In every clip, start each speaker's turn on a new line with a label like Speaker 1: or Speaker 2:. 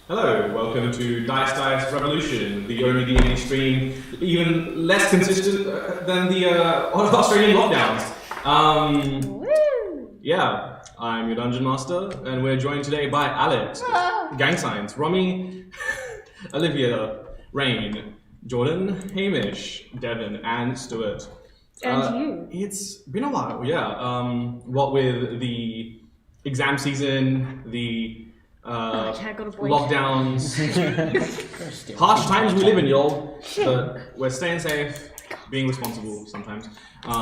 Speaker 1: Hello, welcome to Dice Revolution, the only D&D stream even less consistent than the Australian lockdowns. Yeah, I'm your Dungeon Master, and we're joined today by Alex, Gang Signs, Romy, Olivia, Rain, Jordan, Hamish, Devin, and Stuart.
Speaker 2: And you.
Speaker 1: It's been a while, yeah. What with the exam season, the lockdowns, harsh times we live in, y'all. But we're staying safe, being responsible sometimes.
Speaker 3: We're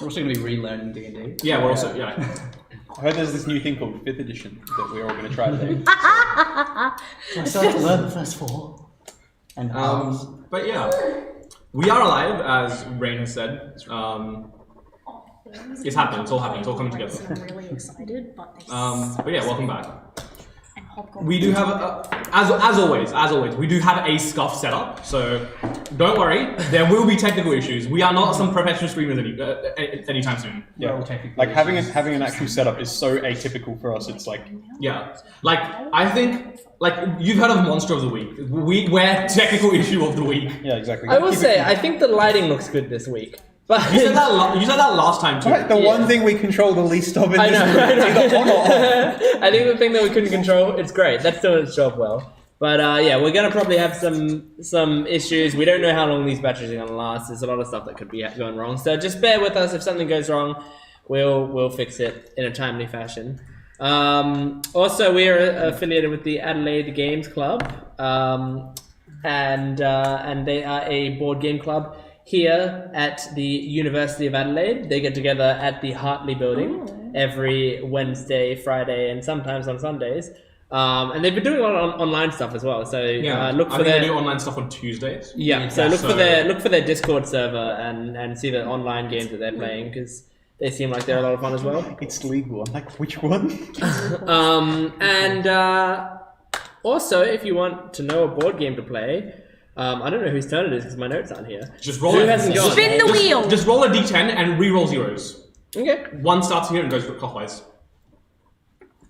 Speaker 3: also going to be relearning D&D.
Speaker 1: Yeah, we're also, yeah.
Speaker 4: I heard there's this new thing called 5th edition that we're all going to try today.
Speaker 3: I started to learn the first 4. And
Speaker 1: but yeah, we are alive, as Rain has said. It's happening, it's all happening, it's all coming together.
Speaker 2: I'm really excited, but
Speaker 1: But yeah, welcome back.
Speaker 2: and Hobgoblin.
Speaker 1: We do have, as always, we do have a scuff set up, so don't worry, there will be technical issues. We are not some professional streamers anytime soon.
Speaker 4: Yeah, like having an actual setup is so atypical for us. It's like,
Speaker 1: yeah, like I think, like you've heard of Monster of the Week. We're technical issue of the week.
Speaker 4: yeah, exactly.
Speaker 5: I will say, I think the lighting looks good this week. But
Speaker 1: You said that last time too.
Speaker 4: Right, the one thing we control the least of in
Speaker 5: I
Speaker 4: this
Speaker 5: know.
Speaker 4: group is either on or off.
Speaker 5: I think the thing that we couldn't control, it's great. That's doing its job well. But yeah, we're gonna probably have some issues. We don't know how long these batteries are gonna last. There's a lot of stuff that could be going wrong. So just bear with us. If something goes wrong, we'll fix it in a timely fashion. Also, we are affiliated with the Adelaide Games Club, and they are a board game club here at the University of Adelaide. They get together at the Hartley building every Wednesday, Friday, and sometimes on Sundays. And they've been doing a lot of online stuff as well. So look for
Speaker 1: they do online stuff on Tuesdays.
Speaker 5: yeah. So look for their Discord server and see the online games that they're playing, because they seem like they're a lot of fun as well.
Speaker 4: It's legal. I'm like, which one?
Speaker 5: Also, if you want to know a board game to play, I don't know whose turn it is because my notes aren't here.
Speaker 1: Just roll
Speaker 5: Who
Speaker 1: it.
Speaker 5: hasn't gone?
Speaker 2: Spin the wheel.
Speaker 1: Just roll a d10 and re-roll zeros.
Speaker 5: Okay.
Speaker 1: One starts here and goes clockwise.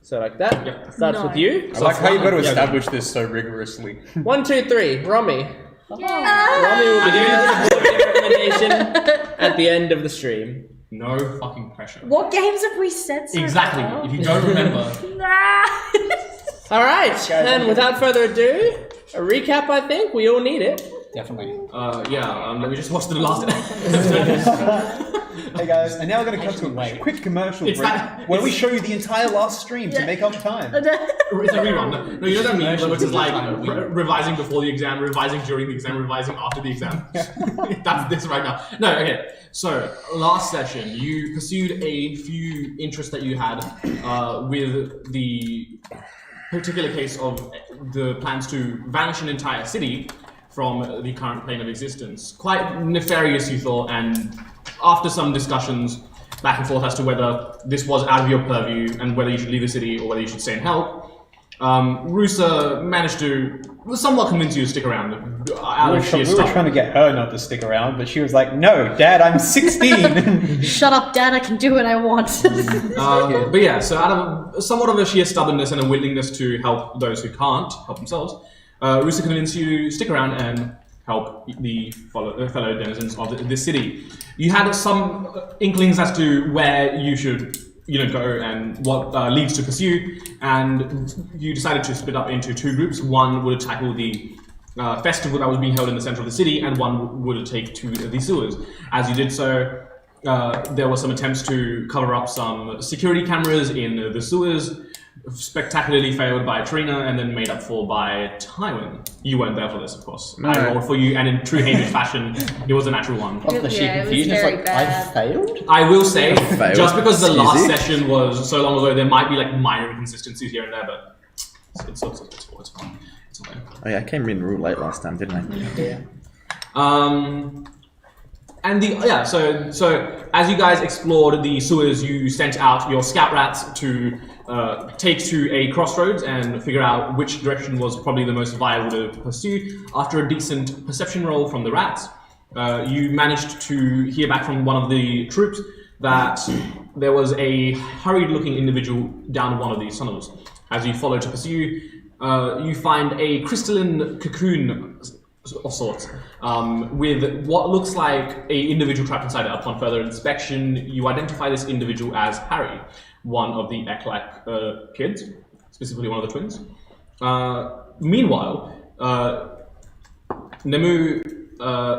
Speaker 5: So like that.
Speaker 1: Yep.
Speaker 5: Starts
Speaker 2: No.
Speaker 5: with you.
Speaker 4: I like how you've got to
Speaker 1: Yeah,
Speaker 4: establish this so rigorously.
Speaker 5: 1, 2, 3. Romy. Romy will be
Speaker 1: I
Speaker 5: giving us a board game recommendation at the end of the stream.
Speaker 1: No fucking pressure.
Speaker 2: What games have we said so
Speaker 1: Exactly.
Speaker 2: far?
Speaker 1: If you don't remember,
Speaker 5: All right. And without further ado, a recap. I think we all need it.
Speaker 3: Definitely.
Speaker 1: let me just watch the last.
Speaker 4: Hey guys, and now we're going to cut to a quick commercial
Speaker 1: It's
Speaker 4: break
Speaker 1: that-
Speaker 4: where we show you the entire last stream to make up time.
Speaker 1: It's a rerun. No, you know what I mean? Which is like revising before the exam, revising during the exam, revising after the exam. That's this right now. No, okay. So, last session, you pursued a few interests that you had with the particular case of the plans to vanish an entire city from the current plane of existence. Quite nefarious, you thought, and after some discussions back and forth as to whether this was out of your purview and whether you should leave the city or whether you should stay and help, Rusa managed to somewhat convince you to stick around. Out of sheer
Speaker 4: We were
Speaker 1: stuff.
Speaker 4: trying to get her not to stick around, but she was like, "No, Dad, I'm 16."
Speaker 2: Shut up, Dad, I can do what I want.
Speaker 1: But yeah, so out of somewhat of a sheer stubbornness and a willingness to help those who can't help themselves, Rusa convinced you to stick around and help the fellow denizens of the city. You had some inklings as to where you should go and what leads to pursue, and you decided to split up into two groups. One would tackle the festival that was being held in the center of the city, and one would take to the sewers. As you did so, there were some attempts to cover up some security cameras in the sewers, spectacularly failed by Trina, and then made up for by Tywin. You weren't there for this, of course. I rolled for you, and in true Hamish fashion, it was a natural one.
Speaker 3: Of the sheer
Speaker 2: Yeah, it was
Speaker 3: confusion, it's
Speaker 2: very
Speaker 3: like,
Speaker 2: bad.
Speaker 3: I failed?
Speaker 1: I will say,
Speaker 6: Failed.
Speaker 1: just because the last
Speaker 6: Easy.
Speaker 1: session was so long ago, there might be like minor inconsistencies here and there, but it's fine. It's fine.
Speaker 6: Oh yeah, I came in real late last time, didn't I?
Speaker 3: Yeah.
Speaker 1: So as you guys explored the sewers, you sent out your scout rats to take to a crossroads and figure out which direction was probably the most viable to pursue. After a decent perception roll from the rats, you managed to hear back from one of the troops that there was a hurried-looking individual down one of these tunnels. As you followed to pursue, you find a crystalline cocoon of sorts, with what looks like an individual trapped inside it. Upon further inspection, you identify this individual as Harry, one of the Eklak kids, specifically one of the twins. Meanwhile, Nemu,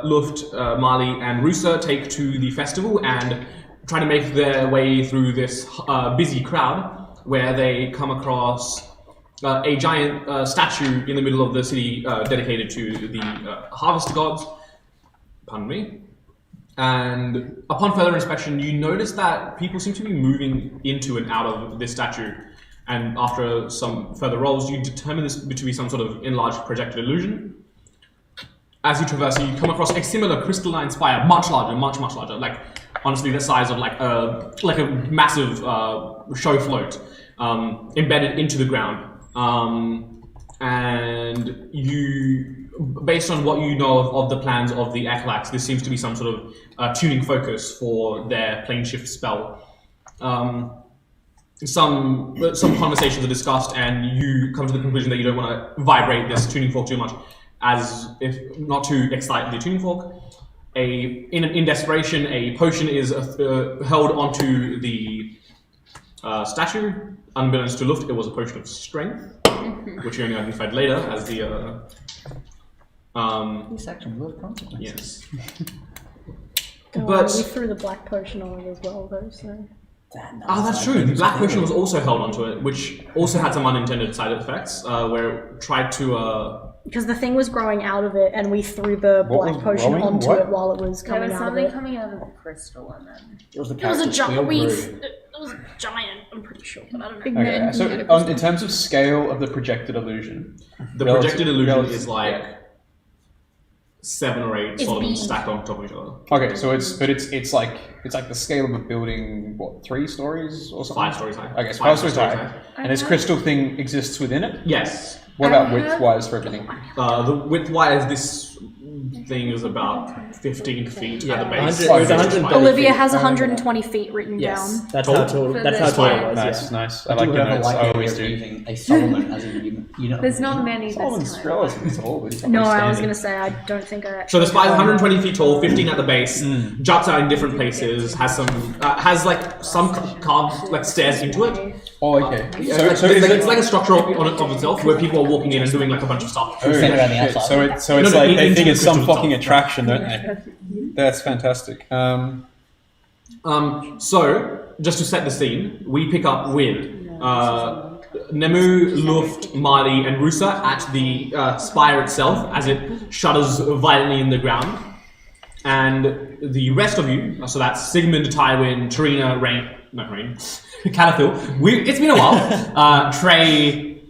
Speaker 1: Luft, Mali, and Rusa take to the festival and try to make their way through this busy crowd, where they come across a giant statue in the middle of the city dedicated to the harvest gods. Pardon me. And upon further inspection, you notice that people seem to be moving into and out of this statue. And after some further rolls, you determine this to be some sort of enlarged projected illusion. As you traverse, you come across a similar crystalline spire, much larger, much larger. Like, honestly, the size of like a massive show float, embedded into the ground. And you, based on what you know of the plans of the Eklaks, this seems to be some sort of tuning focus for their plane shift spell. Some conversations are discussed, and you come to the conclusion that you don't want to vibrate this tuning fork too much, as if not to excite the tuning fork. In desperation, a potion is held onto the statue. Unbeknownst to Luft, it was a potion of strength, which you only identified later as the.
Speaker 3: This action will have consequences.
Speaker 1: Yes.
Speaker 2: Don't
Speaker 1: But-
Speaker 2: worry, we threw the black potion on it as well, though. So
Speaker 1: That's true. The black potion was also held onto it, which also had some unintended side effects, where it tried to.
Speaker 2: because the thing was growing out of it, and we threw the
Speaker 4: What
Speaker 2: black
Speaker 4: was
Speaker 2: potion
Speaker 4: growing?
Speaker 2: onto
Speaker 4: What?
Speaker 2: it while it was
Speaker 7: There
Speaker 2: coming
Speaker 7: was
Speaker 2: out of
Speaker 7: something
Speaker 2: it.
Speaker 7: coming out of the crystal and then...
Speaker 3: It was the
Speaker 2: It was a
Speaker 3: character's
Speaker 2: giant.
Speaker 3: field brew.
Speaker 2: It was a giant. I'm pretty sure, but I don't know. Big
Speaker 4: Okay,
Speaker 2: nerd.
Speaker 4: so in terms of scale of the projected illusion,
Speaker 1: The
Speaker 4: relative-
Speaker 1: projected illusion
Speaker 4: relative-
Speaker 1: is like 7 or 8
Speaker 2: It's
Speaker 1: Solomons
Speaker 2: being-
Speaker 1: stacked on top of each other.
Speaker 4: Okay, so it's like the scale of a building, what, 3 stories or something?
Speaker 1: 5 stories high.
Speaker 4: Okay, so
Speaker 1: 5
Speaker 4: 5 stories high. And this crystal thing exists within it?
Speaker 1: Yes.
Speaker 4: What about width-wise for everything?
Speaker 1: The width-wise, this thing is about 15 feet at the base.
Speaker 5: 100 it was 130
Speaker 2: Olivia
Speaker 5: feet.
Speaker 2: has 120 feet written
Speaker 5: Yes,
Speaker 2: down.
Speaker 5: that's how tall. That's how tall it was.
Speaker 4: Nice,
Speaker 5: Yeah.
Speaker 4: nice. I
Speaker 3: I
Speaker 4: like
Speaker 3: do
Speaker 4: your
Speaker 3: have a
Speaker 4: notes. I
Speaker 3: light
Speaker 4: always
Speaker 3: idea of
Speaker 4: do.
Speaker 3: using a Solomon as in unit.
Speaker 7: There's not many this
Speaker 4: Solomon's
Speaker 7: time.
Speaker 4: relatively tall, but he's not
Speaker 2: No,
Speaker 4: very
Speaker 2: I was
Speaker 4: standing.
Speaker 2: gonna say I don't think I
Speaker 1: So
Speaker 2: actually.
Speaker 1: the spire is 120 feet tall, 15 at the base, juts out in different places, has some carved like stairs into it.
Speaker 4: Oh, okay.
Speaker 1: It's like a structure of itself where people are walking in and doing like a bunch of stuff.
Speaker 4: Oh,
Speaker 3: Send around the
Speaker 4: shit.
Speaker 3: outside.
Speaker 4: So it's
Speaker 1: No,
Speaker 4: like they
Speaker 1: into
Speaker 4: think
Speaker 1: the
Speaker 4: it's some
Speaker 1: crystal
Speaker 4: fucking
Speaker 1: itself.
Speaker 4: attraction, don't they? That's fantastic.
Speaker 1: So just to set the scene, we pick up with Nemu, Luft, Mali, and Rusa at the spire itself as it shudders violently in the ground. And the rest of you, so that's Sigmund, Tywin, Tarina, Rain, Cataphil. It's been a while. Trey,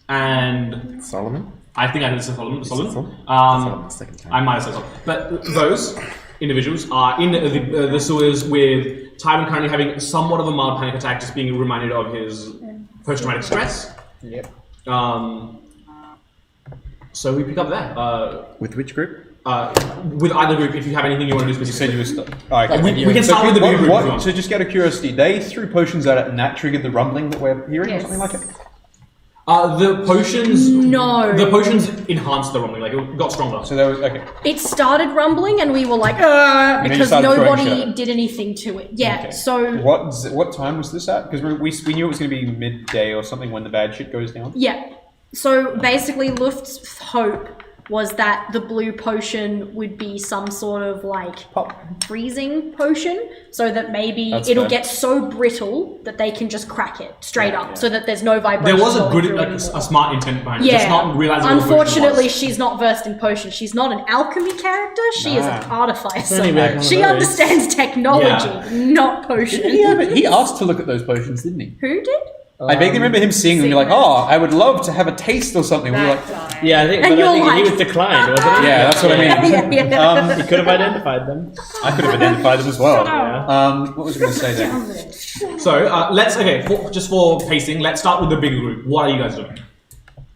Speaker 1: and
Speaker 6: Solomon?
Speaker 1: I think I did say Solomon.
Speaker 6: Solomon, second time.
Speaker 1: I might have said Solomon. But those individuals are in the sewers with Tywin currently having somewhat of a mild panic attack, just being reminded of his post-traumatic stress.
Speaker 4: Yep.
Speaker 1: So we pick up there.
Speaker 6: With which group?
Speaker 1: With either group, if you have anything you want to do
Speaker 4: You said
Speaker 1: specifically.
Speaker 4: you were stuck. Oh, okay.
Speaker 1: We can start with the bigger group if you want.
Speaker 4: So just out of curiosity, they threw potions at it and that triggered the rumbling that we're hearing or
Speaker 7: Yes.
Speaker 4: something like it?
Speaker 1: The potions...
Speaker 2: No.
Speaker 1: The potions enhanced the rumbling, like it got stronger.
Speaker 4: So that was, okay.
Speaker 2: It started rumbling, and we were like,
Speaker 4: then you
Speaker 2: because
Speaker 4: started throwing
Speaker 2: nobody
Speaker 4: shit.
Speaker 2: did anything to it. Yeah.
Speaker 4: Okay.
Speaker 2: So
Speaker 4: What time was this at? Because we knew it was going to be midday or something when the bad shit goes down.
Speaker 2: yeah. So basically, Luft's hope was that the blue potion would be some sort of like freezing potion, so that maybe
Speaker 4: That's
Speaker 2: it'll
Speaker 4: fair.
Speaker 2: get so brittle that they can just crack it straight up, so that there's no vibration.
Speaker 1: There was a
Speaker 2: going
Speaker 1: good,
Speaker 2: through
Speaker 1: like
Speaker 2: anymore.
Speaker 1: a smart intent behind it.
Speaker 2: Yeah.
Speaker 1: Just not realizing what the potion
Speaker 2: Unfortunately,
Speaker 1: was.
Speaker 2: she's not versed in potions. She's not an alchemy character. She is an
Speaker 4: Nah.
Speaker 2: artificer.
Speaker 5: Only like one of
Speaker 2: She
Speaker 5: those.
Speaker 2: understands technology,
Speaker 1: Yeah.
Speaker 2: not potions.
Speaker 4: Yeah, but he asked to look at those potions, didn't he?
Speaker 2: Who did?
Speaker 4: I vaguely remember him seeing them and be like, oh, I would love to have a taste or something. We were like,
Speaker 5: Yeah, I think,
Speaker 2: And
Speaker 5: but I
Speaker 2: you're
Speaker 5: think he
Speaker 2: like-
Speaker 5: was declined, wasn't he?
Speaker 4: yeah, that's what I mean.
Speaker 2: yeah.
Speaker 5: He could have identified them.
Speaker 4: I could have identified them as well.
Speaker 5: Yeah.
Speaker 4: What was I going to say there?
Speaker 1: So, just for pacing, let's start with the bigger group. What are you guys doing?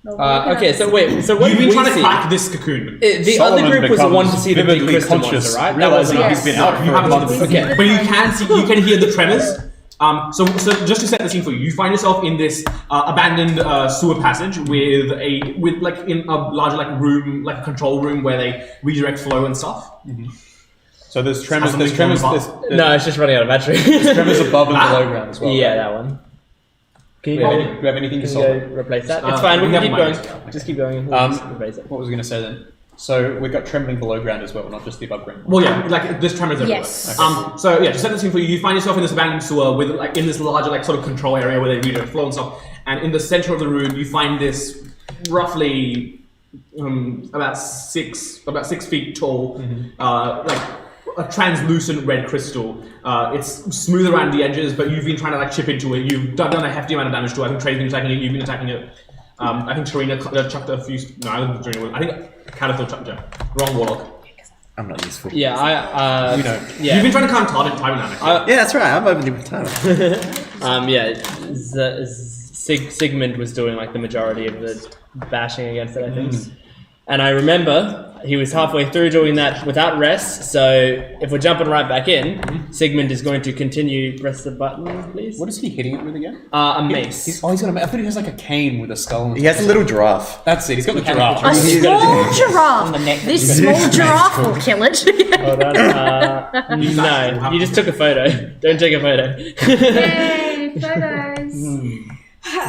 Speaker 5: Okay, so wait, so what
Speaker 1: You've
Speaker 5: did
Speaker 1: been
Speaker 5: we
Speaker 1: trying to
Speaker 5: see?
Speaker 1: crack this cocoon.
Speaker 5: The
Speaker 4: Solomon
Speaker 5: other group was the one to
Speaker 4: becomes
Speaker 5: see the big
Speaker 4: vividly
Speaker 5: crystal
Speaker 4: conscious,
Speaker 5: monster, right? That
Speaker 4: realizing
Speaker 5: wasn't
Speaker 4: he's
Speaker 5: us.
Speaker 4: been out
Speaker 1: You
Speaker 4: for a
Speaker 1: haven't
Speaker 4: month.
Speaker 1: seen this. But you can hear the tremors So just to set the scene for you, you find yourself in this abandoned sewer passage with like in a larger like room, like a control room where they redirect flow and stuff.
Speaker 4: So there's tremors.
Speaker 1: Has
Speaker 4: There's tremors.
Speaker 1: something
Speaker 4: There's
Speaker 5: No, it's just running out of battery.
Speaker 4: tremors above and below ground as well.
Speaker 5: Yeah,
Speaker 4: right?
Speaker 5: that one. Can
Speaker 4: Do
Speaker 5: you,
Speaker 4: we have anything to
Speaker 5: can
Speaker 4: solve?
Speaker 5: you go replace that? It's
Speaker 1: Uh,
Speaker 5: fine, we
Speaker 1: we
Speaker 5: can
Speaker 1: have
Speaker 5: keep
Speaker 1: mine.
Speaker 5: going. Just keep going and we'll just replace it.
Speaker 4: What was I going to say then? So we've got trembling below ground as well, not just the above ground.
Speaker 1: Well, yeah, like there's tremors everywhere.
Speaker 2: Yes.
Speaker 1: So yeah, to set the scene for you, you find yourself in this abandoned sewer with like in this larger like sort of control area where they redirect flow and stuff. And in the center of the room, you find this roughly about 6 feet tall, like a translucent red crystal. It's smooth around the edges, but you've been trying to like chip into it. You've done a hefty amount of damage to it. I think Trey's been attacking it. You've been attacking it. I think Tarina chucked a few. No, I don't think Tarina. I think Catathil chucked it. Wrong warlock.
Speaker 6: I'm not useful.
Speaker 5: Yeah,
Speaker 4: You know.
Speaker 5: yeah.
Speaker 1: You've been trying to count Tardant Tyrant.
Speaker 6: Yeah, that's right. I'm over with time.
Speaker 5: Sigmund was doing like the majority of the bashing against it, I think. And I remember he was halfway through doing that without rest, so if we're jumping right back in, Sigmund is going to continue. Press the button, please.
Speaker 4: What is he hitting it with again?
Speaker 5: A mace.
Speaker 4: He's got a. I thought he has like a cane with a skull. On
Speaker 6: He has a little giraffe.
Speaker 4: That's it. He's got the giraffe.
Speaker 2: A small giraffe.
Speaker 3: the neck.
Speaker 2: This small giraffe will kill it.
Speaker 5: Hold on. No, you just took a photo. Don't take a photo.
Speaker 7: Yay, photos.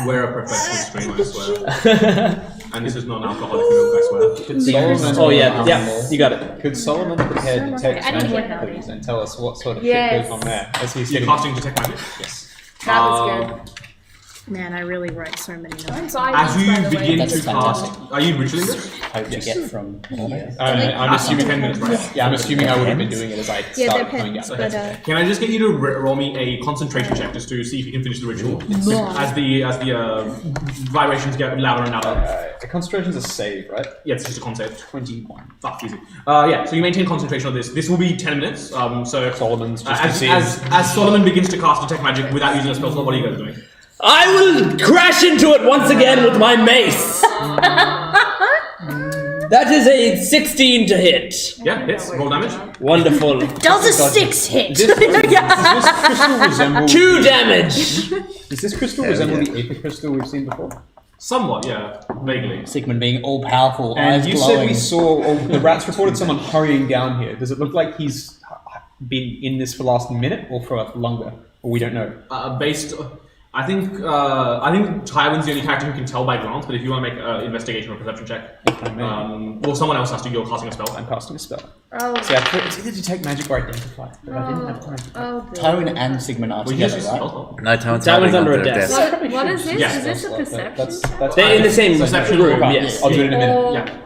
Speaker 1: We're a professional stream, I swear. And this is not an alcoholic milk, I swear.
Speaker 4: Could Solomon,
Speaker 5: Oh yeah, you got it.
Speaker 4: Could Solomon prepare detect
Speaker 7: I didn't
Speaker 4: magic,
Speaker 7: get
Speaker 4: please, and tell us what sort of
Speaker 7: Yes.
Speaker 4: shit goes on there as he's
Speaker 1: You're
Speaker 4: getting
Speaker 1: casting Detect Magic?
Speaker 4: Yes.
Speaker 7: That was good.
Speaker 2: Man, I really wrote so many notes.
Speaker 1: As you begin
Speaker 3: That's
Speaker 1: to cast,
Speaker 3: fantastic.
Speaker 1: are you ritualing this?
Speaker 3: Hope to get from here.
Speaker 4: I'm assuming
Speaker 1: 10 minutes, right?
Speaker 4: Yeah, I'm assuming I would have been doing it as I
Speaker 7: Yeah,
Speaker 4: started
Speaker 7: they're
Speaker 4: coming down.
Speaker 7: pens, but
Speaker 1: Can I just get you to roll me a concentration check just to see if you can finish the ritual? As the vibrations get louder and louder.
Speaker 4: The concentration's a save, right?
Speaker 1: Yeah, it's just a con save.
Speaker 4: 21.
Speaker 1: Fuck, easy. Yeah, so you maintain concentration on this. This will be 10 minutes. So
Speaker 4: Solomon's just
Speaker 1: as Solomon begins to cast Detect Magic without using a spell slot, what are you guys doing?
Speaker 5: I will crash into it once again with my mace. That is a 16 to hit.
Speaker 1: Yeah, hits. Roll damage.
Speaker 5: Wonderful.
Speaker 2: Does a 6 hit?
Speaker 4: Does this crystal resemble
Speaker 5: 2 damage.
Speaker 4: Does this crystal resemble the Aether crystal we've seen before?
Speaker 1: Somewhat, yeah. Vaguely.
Speaker 3: Sigmund being all powerful,
Speaker 4: And
Speaker 3: eyes
Speaker 4: you
Speaker 3: glowing.
Speaker 4: said we saw, or the rats reported someone hurrying down here. Does it look like he's been in this for the last minute or for longer? Or we don't know.
Speaker 1: I think Tywin's the only character who can tell by glance, but if you want to make an investigation or perception check, or someone else has to, you're casting a spell.
Speaker 4: I'm casting a spell.
Speaker 7: Oh,
Speaker 4: See, I thought it's either Detect Magic or Identify, but I didn't have time.
Speaker 7: oh, good.
Speaker 3: Tone and Sigmund are
Speaker 1: Well, you
Speaker 3: together,
Speaker 1: just
Speaker 3: right?
Speaker 6: No, Tywin's
Speaker 5: under a
Speaker 6: their
Speaker 5: desk.
Speaker 7: What is this?
Speaker 1: Yeah.
Speaker 7: Is this a perception?
Speaker 4: That's
Speaker 5: They're in the same
Speaker 1: Perception
Speaker 5: room,
Speaker 1: roll.
Speaker 5: yes.
Speaker 4: I'll do it in a minute.
Speaker 7: Or
Speaker 1: Yeah.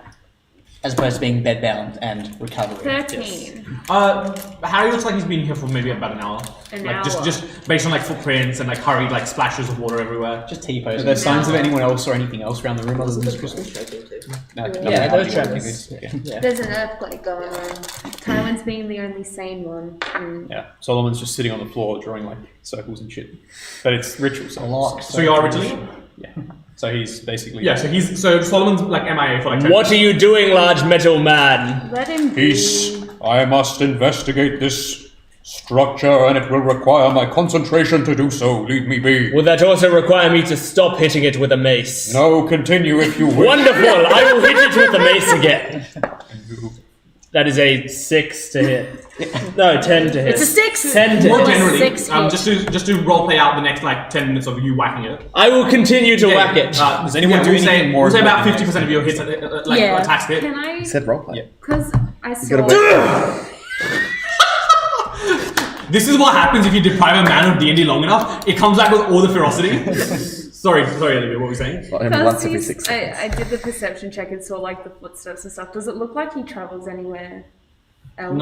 Speaker 3: As opposed to being bedbound and recovering.
Speaker 7: 13.
Speaker 1: Harry looks like he's been here for maybe about an hour.
Speaker 7: An
Speaker 1: like
Speaker 7: hour.
Speaker 1: just based on like footprints and like hurried like splashes of water everywhere.
Speaker 3: Just
Speaker 4: Are
Speaker 3: T-posing.
Speaker 4: there signs of anyone else or anything else around the room other than this crystal? No,
Speaker 5: Yeah, those
Speaker 4: nothing.
Speaker 5: trappers.
Speaker 4: Yeah.
Speaker 7: There's an earthquake going on. Tywin's being the only sane one.
Speaker 4: Yeah, Solomon's just sitting on the floor drawing like circles and shit. But it's ritual,
Speaker 3: A lot.
Speaker 1: So you are originally?
Speaker 4: Yeah. So he's basically
Speaker 1: Yeah. So Solomon's like MIA for like 10
Speaker 5: What are you doing, large metal man?
Speaker 7: Let him be.
Speaker 8: Peace. I must investigate this structure, and it will require my concentration to do so. Leave me be.
Speaker 5: Would that also require me to stop hitting it with a mace?
Speaker 8: No, continue if you wish.
Speaker 5: Wonderful! I will hit it with the mace again. That is a 6 to hit. No, 10 to hit.
Speaker 2: It's a 6.
Speaker 5: 10 to
Speaker 1: More
Speaker 5: hit.
Speaker 1: generally,
Speaker 2: 6 hit.
Speaker 1: just to role play out the next like 10 minutes of you whacking it.
Speaker 5: I will continue to whack it.
Speaker 4: Does anyone do
Speaker 1: we'll say,
Speaker 4: anything more
Speaker 1: We'll say about
Speaker 4: important
Speaker 1: 50% of your hits, like
Speaker 2: Yeah.
Speaker 1: attacks hit.
Speaker 7: Can I?
Speaker 6: Said roleplay.
Speaker 7: Because I saw.
Speaker 1: This is what happens if you deprive a man of D&D long enough. It comes back with all the ferocity. sorry, Olivia, what were you saying?
Speaker 6: Only
Speaker 7: Because
Speaker 6: once every 6 seconds.
Speaker 7: I did the perception check and saw like the footsteps and stuff. Does it look like he travels anywhere else?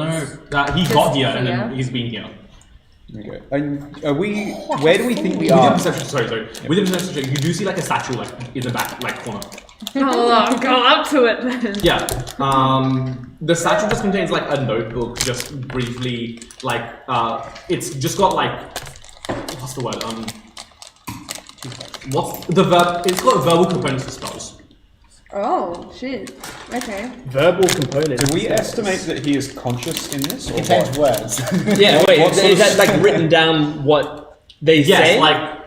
Speaker 1: No, he
Speaker 7: Just
Speaker 1: got here and
Speaker 7: here?
Speaker 1: then he's been here.
Speaker 4: Okay. And are we? Where do we think we
Speaker 1: With the
Speaker 4: are?
Speaker 1: perception, sorry. With the perception check, you do see like a statue like in the back like corner.
Speaker 7: I'll go up to it then.
Speaker 1: Yeah. The statue just contains like a notebook, just briefly like it's just got like what's the word? What's the verb? It's got verbal components to spells.
Speaker 7: Oh shit. Okay.
Speaker 5: Verbal component.
Speaker 4: Do we estimate that he is conscious in this? Or
Speaker 3: Contains
Speaker 4: what?
Speaker 3: words.
Speaker 5: Yeah, wait,
Speaker 4: What sort
Speaker 5: is
Speaker 4: of-
Speaker 5: that like written down what They
Speaker 1: Yes,
Speaker 5: say?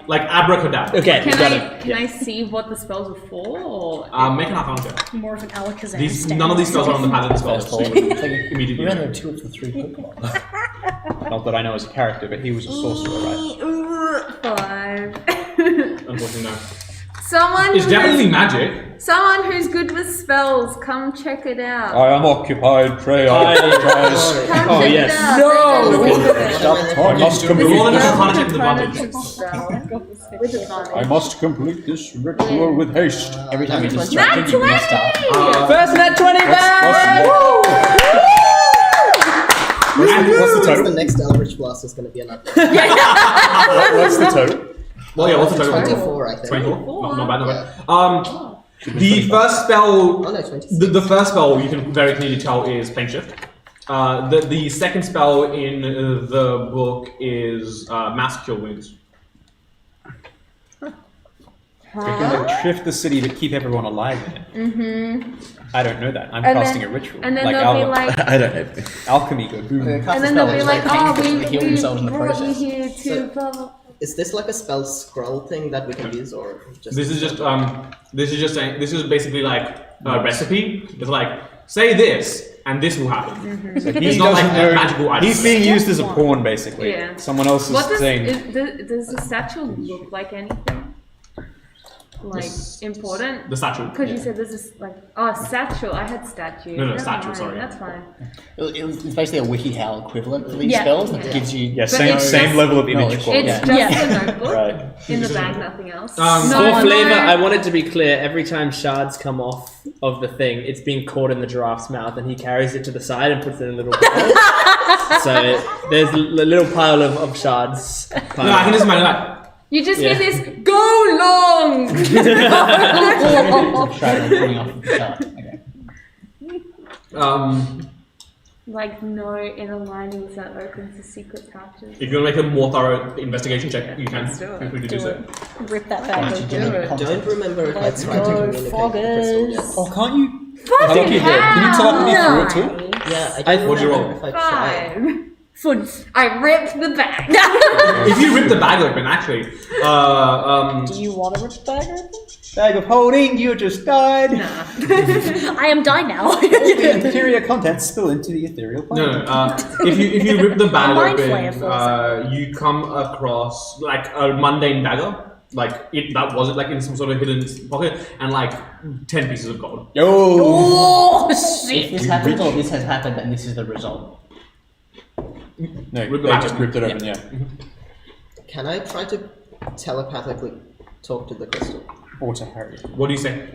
Speaker 1: like abracadabra.
Speaker 5: Okay,
Speaker 7: Can
Speaker 5: got
Speaker 7: I
Speaker 5: it.
Speaker 7: can I see what the spells are for? Or
Speaker 1: Make an Arcana check.
Speaker 2: More of an Alakazam.
Speaker 1: None of these spells are on the paladin spells.
Speaker 3: First
Speaker 1: So
Speaker 3: of
Speaker 1: you
Speaker 3: all,
Speaker 1: would
Speaker 3: we
Speaker 1: immediately.
Speaker 3: only have 2 of the 3 Pokemon.
Speaker 4: Not that I know as a character, but he was a sorcerer, right?
Speaker 7: 5.
Speaker 1: Unfortunately, no.
Speaker 7: Someone.
Speaker 1: It's definitely magic.
Speaker 7: Someone who's good with spells, come check it out.
Speaker 8: I am occupied, Trey. I apologize.
Speaker 7: Come
Speaker 5: Oh,
Speaker 7: check
Speaker 5: yes.
Speaker 7: it out.
Speaker 5: No!
Speaker 8: I must
Speaker 1: Roll
Speaker 8: complete
Speaker 1: an
Speaker 8: this.
Speaker 1: Arcana check with advantage.
Speaker 7: With advantage.
Speaker 8: I must complete this ritual with haste.
Speaker 3: Every time you
Speaker 7: Nat
Speaker 3: distract him, you
Speaker 7: 20!
Speaker 3: restart.
Speaker 5: First net 20 back!
Speaker 4: What's the
Speaker 9: The
Speaker 4: total?
Speaker 9: next Eldritch Blast is going to be an upgrade.
Speaker 4: What's the total?
Speaker 1: Well, yeah, what's the total?
Speaker 9: 24, I think.
Speaker 1: 24? Not bad, not bad. The first spell.
Speaker 9: Oh no, 26.
Speaker 1: The first spell you can very clearly tell is Plane Shift. The second spell in the book is Mass Cure Wounds.
Speaker 4: We're gonna shift the city to keep everyone alive in it. I don't know that. I'm
Speaker 7: And
Speaker 4: casting
Speaker 7: then-
Speaker 4: a ritual.
Speaker 7: And then
Speaker 4: like
Speaker 7: they'll be like,
Speaker 6: I don't know.
Speaker 4: alchemy go boom.
Speaker 7: and then they'll be like, oh, we
Speaker 3: heal themselves in the
Speaker 7: brought you
Speaker 3: process.
Speaker 7: here to
Speaker 9: So-
Speaker 7: blah blah.
Speaker 9: Is this like a spell scroll thing that we can use, or just?
Speaker 1: This is basically like a recipe. It's like say this and this will happen.
Speaker 4: So
Speaker 1: It's not like a magical item.
Speaker 4: He's being used as a pawn, basically.
Speaker 7: Yeah.
Speaker 4: Someone else
Speaker 7: What
Speaker 4: is saying.
Speaker 7: does the statue look like anything? Like important?
Speaker 1: The statue.
Speaker 7: Because you said this is like satchel. I had statue.
Speaker 1: No,
Speaker 7: Never
Speaker 1: statue,
Speaker 7: mind,
Speaker 1: sorry.
Speaker 7: That's fine.
Speaker 3: It's basically a WikiHow equivalent for these
Speaker 2: Yeah.
Speaker 3: spells that
Speaker 7: Yeah.
Speaker 3: gives you.
Speaker 4: Yeah,
Speaker 7: But
Speaker 4: same
Speaker 7: it's
Speaker 4: same
Speaker 7: just-
Speaker 4: level of image
Speaker 3: knowledge.
Speaker 4: quality.
Speaker 7: It's
Speaker 3: Yeah.
Speaker 7: just a notebook
Speaker 4: Right.
Speaker 7: in the bag, nothing else.
Speaker 5: For flavor, I want it to be clear, every time shards come off of the thing, it's being caught in the giraffe's mouth and he carries it to the side and puts it in a little pile. So there's a little pile of shards.
Speaker 1: No, I can just imagine that.
Speaker 7: You just
Speaker 5: Yeah.
Speaker 7: hear this, go long!
Speaker 3: Shard coming off of the shard. Okay.
Speaker 7: Like no inner linings that opens the secret pouches.
Speaker 1: If you want to make a more thorough investigation check, you can
Speaker 7: Let's do it.
Speaker 1: feel free to do so.
Speaker 2: Rip that bag open.
Speaker 9: Don't remember if
Speaker 2: Let's
Speaker 9: I tried to
Speaker 2: go,
Speaker 9: communicate with the crystal yet.
Speaker 2: foggers.
Speaker 4: Oh, can't you?
Speaker 7: Fucking
Speaker 4: Can you teleport me through it too?
Speaker 9: Yeah,
Speaker 5: I-
Speaker 9: I don't
Speaker 1: what'd you
Speaker 9: remember
Speaker 1: roll?
Speaker 9: if I tried.
Speaker 7: 5.
Speaker 2: Foods.
Speaker 7: I ripped the bag.
Speaker 1: If you rip the bag open, actually,
Speaker 2: Do you want to rip the bag open?
Speaker 4: Bag of holding, you just died.
Speaker 2: I am die now.
Speaker 4: The interior contents spill into the ethereal plane.
Speaker 1: no. If you rip the bag
Speaker 2: Mind flayer
Speaker 1: open, you come across like a mundane dagger, like that wasn't like in some sort of hidden pocket, and like 10 pieces of gold.
Speaker 4: Yo!
Speaker 2: Oh
Speaker 3: If
Speaker 2: shit!
Speaker 3: this happens or this has happened, then this is the result.
Speaker 4: No,
Speaker 1: Rip
Speaker 4: they
Speaker 1: the bag
Speaker 4: just
Speaker 1: open.
Speaker 4: ripped it open, yeah.
Speaker 9: Can I try to telepathically talk to the crystal?
Speaker 4: Or to Harry.
Speaker 1: What do you say?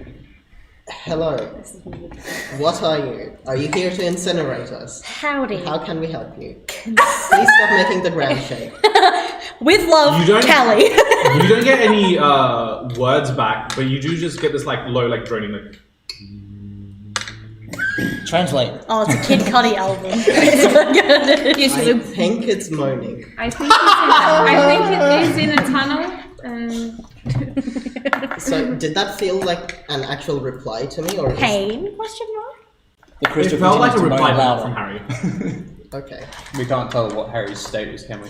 Speaker 9: Hello. What are you? Are you here to incinerate us?
Speaker 2: Howdy.
Speaker 9: How can we help you? Please stop making the ground shake.
Speaker 2: With love,
Speaker 1: You don't-
Speaker 2: Callie.
Speaker 1: You don't get any words back, but you do just get this like low, like droning, like.
Speaker 3: Translate.
Speaker 2: Oh, it's a Kid Cudi album.
Speaker 9: I think it's moaning.
Speaker 7: I think it is in a tunnel.
Speaker 9: So, did that feel like an actual reply to me, or is-
Speaker 2: Pain? Question mark.
Speaker 3: The
Speaker 1: It
Speaker 3: crystal
Speaker 1: felt like a
Speaker 3: continues to
Speaker 1: reply
Speaker 3: moan
Speaker 1: back
Speaker 3: louder.
Speaker 1: from Harry.
Speaker 9: Okay.
Speaker 4: We can't tell what Harry's state is, can we?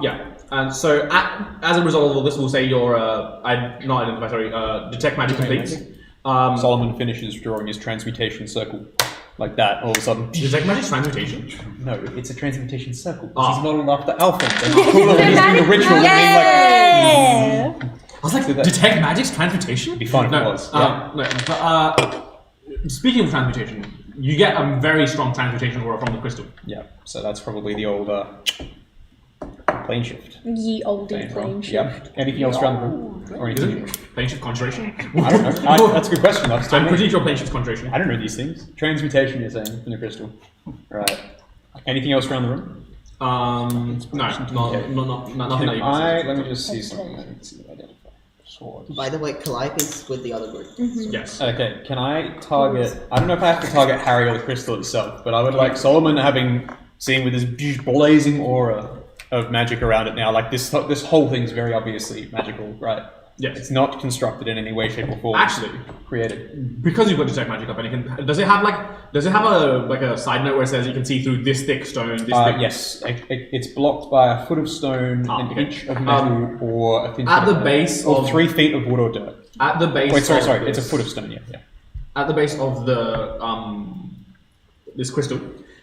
Speaker 1: Yeah, and so as a result of all this, we'll say your detect magic completes.
Speaker 4: Solomon finishes drawing his transmutation circle. Like that, all of a sudden.
Speaker 1: Detect magic transmutation.
Speaker 4: No, it's a transmutation circle.
Speaker 1: Ah.
Speaker 4: He's modeled after Alpha. They're cooler when he's doing a ritual and being like,
Speaker 1: I was like,
Speaker 4: Do that.
Speaker 1: detect magic's transmutation?
Speaker 4: It'd be fun if
Speaker 1: no,
Speaker 4: it was,
Speaker 1: no, but speaking of transmutation, you get a very strong transmutation aura from the crystal.
Speaker 4: yeah, so that's probably the old plane shift.
Speaker 2: Ye oldie plane shift.
Speaker 4: Yep. Anything else around the room? Or
Speaker 1: Is
Speaker 4: anything?
Speaker 1: it? Plane shift concentration?
Speaker 4: I don't know. That's a good question.
Speaker 1: I'm pretty sure plane shift concentration.
Speaker 4: I don't know these things. Transmutation, you're saying, in the crystal. Right. Anything else around the room?
Speaker 1: No, nothing that you can see.
Speaker 4: Let me just see something. Let me see what I identify. Swords.
Speaker 9: By the way, Calliope is with the other group.
Speaker 1: Yes.
Speaker 4: Okay, can I target... I don't know if I have to target Harry or the crystal itself, but I would like Solomon having seen with his blazing aura of magic around it now. Like this whole thing's very obviously magical, right?
Speaker 1: Yes.
Speaker 4: It's not constructed in any way, shape, or form.
Speaker 1: Actually,
Speaker 4: created.
Speaker 1: because you've got detect magic up, and you can. Does it have a side note where it says you can see through this thick stone? This thick?
Speaker 4: Yes, it's blocked by a foot of stone, an inch of metal, or a thin
Speaker 1: at the
Speaker 4: dirt,
Speaker 1: base
Speaker 4: or
Speaker 1: of
Speaker 4: 3 feet of wood or dirt.
Speaker 1: At the base.
Speaker 4: Wait, sorry,
Speaker 1: of
Speaker 4: it's a
Speaker 1: this-
Speaker 4: foot of stone. Yeah.
Speaker 1: At the base of the this crystal,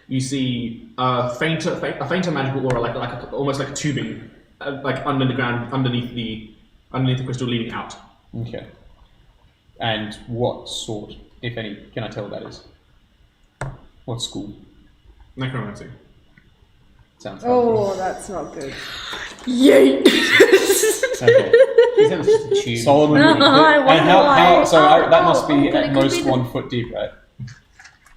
Speaker 1: you see a fainter magical aura, almost like a tubing, like under the ground, underneath the crystal, leading out.
Speaker 4: Okay. And what sort, if any, can I tell what that is? What school?
Speaker 1: Necromancy.
Speaker 4: Sounds
Speaker 7: Oh, that's not good.
Speaker 2: Yay!
Speaker 4: okay. Solomon.
Speaker 2: I wonder
Speaker 4: and how? So that must be
Speaker 7: but it
Speaker 4: at
Speaker 7: could
Speaker 4: most
Speaker 7: be the-
Speaker 4: 1 foot deep, right?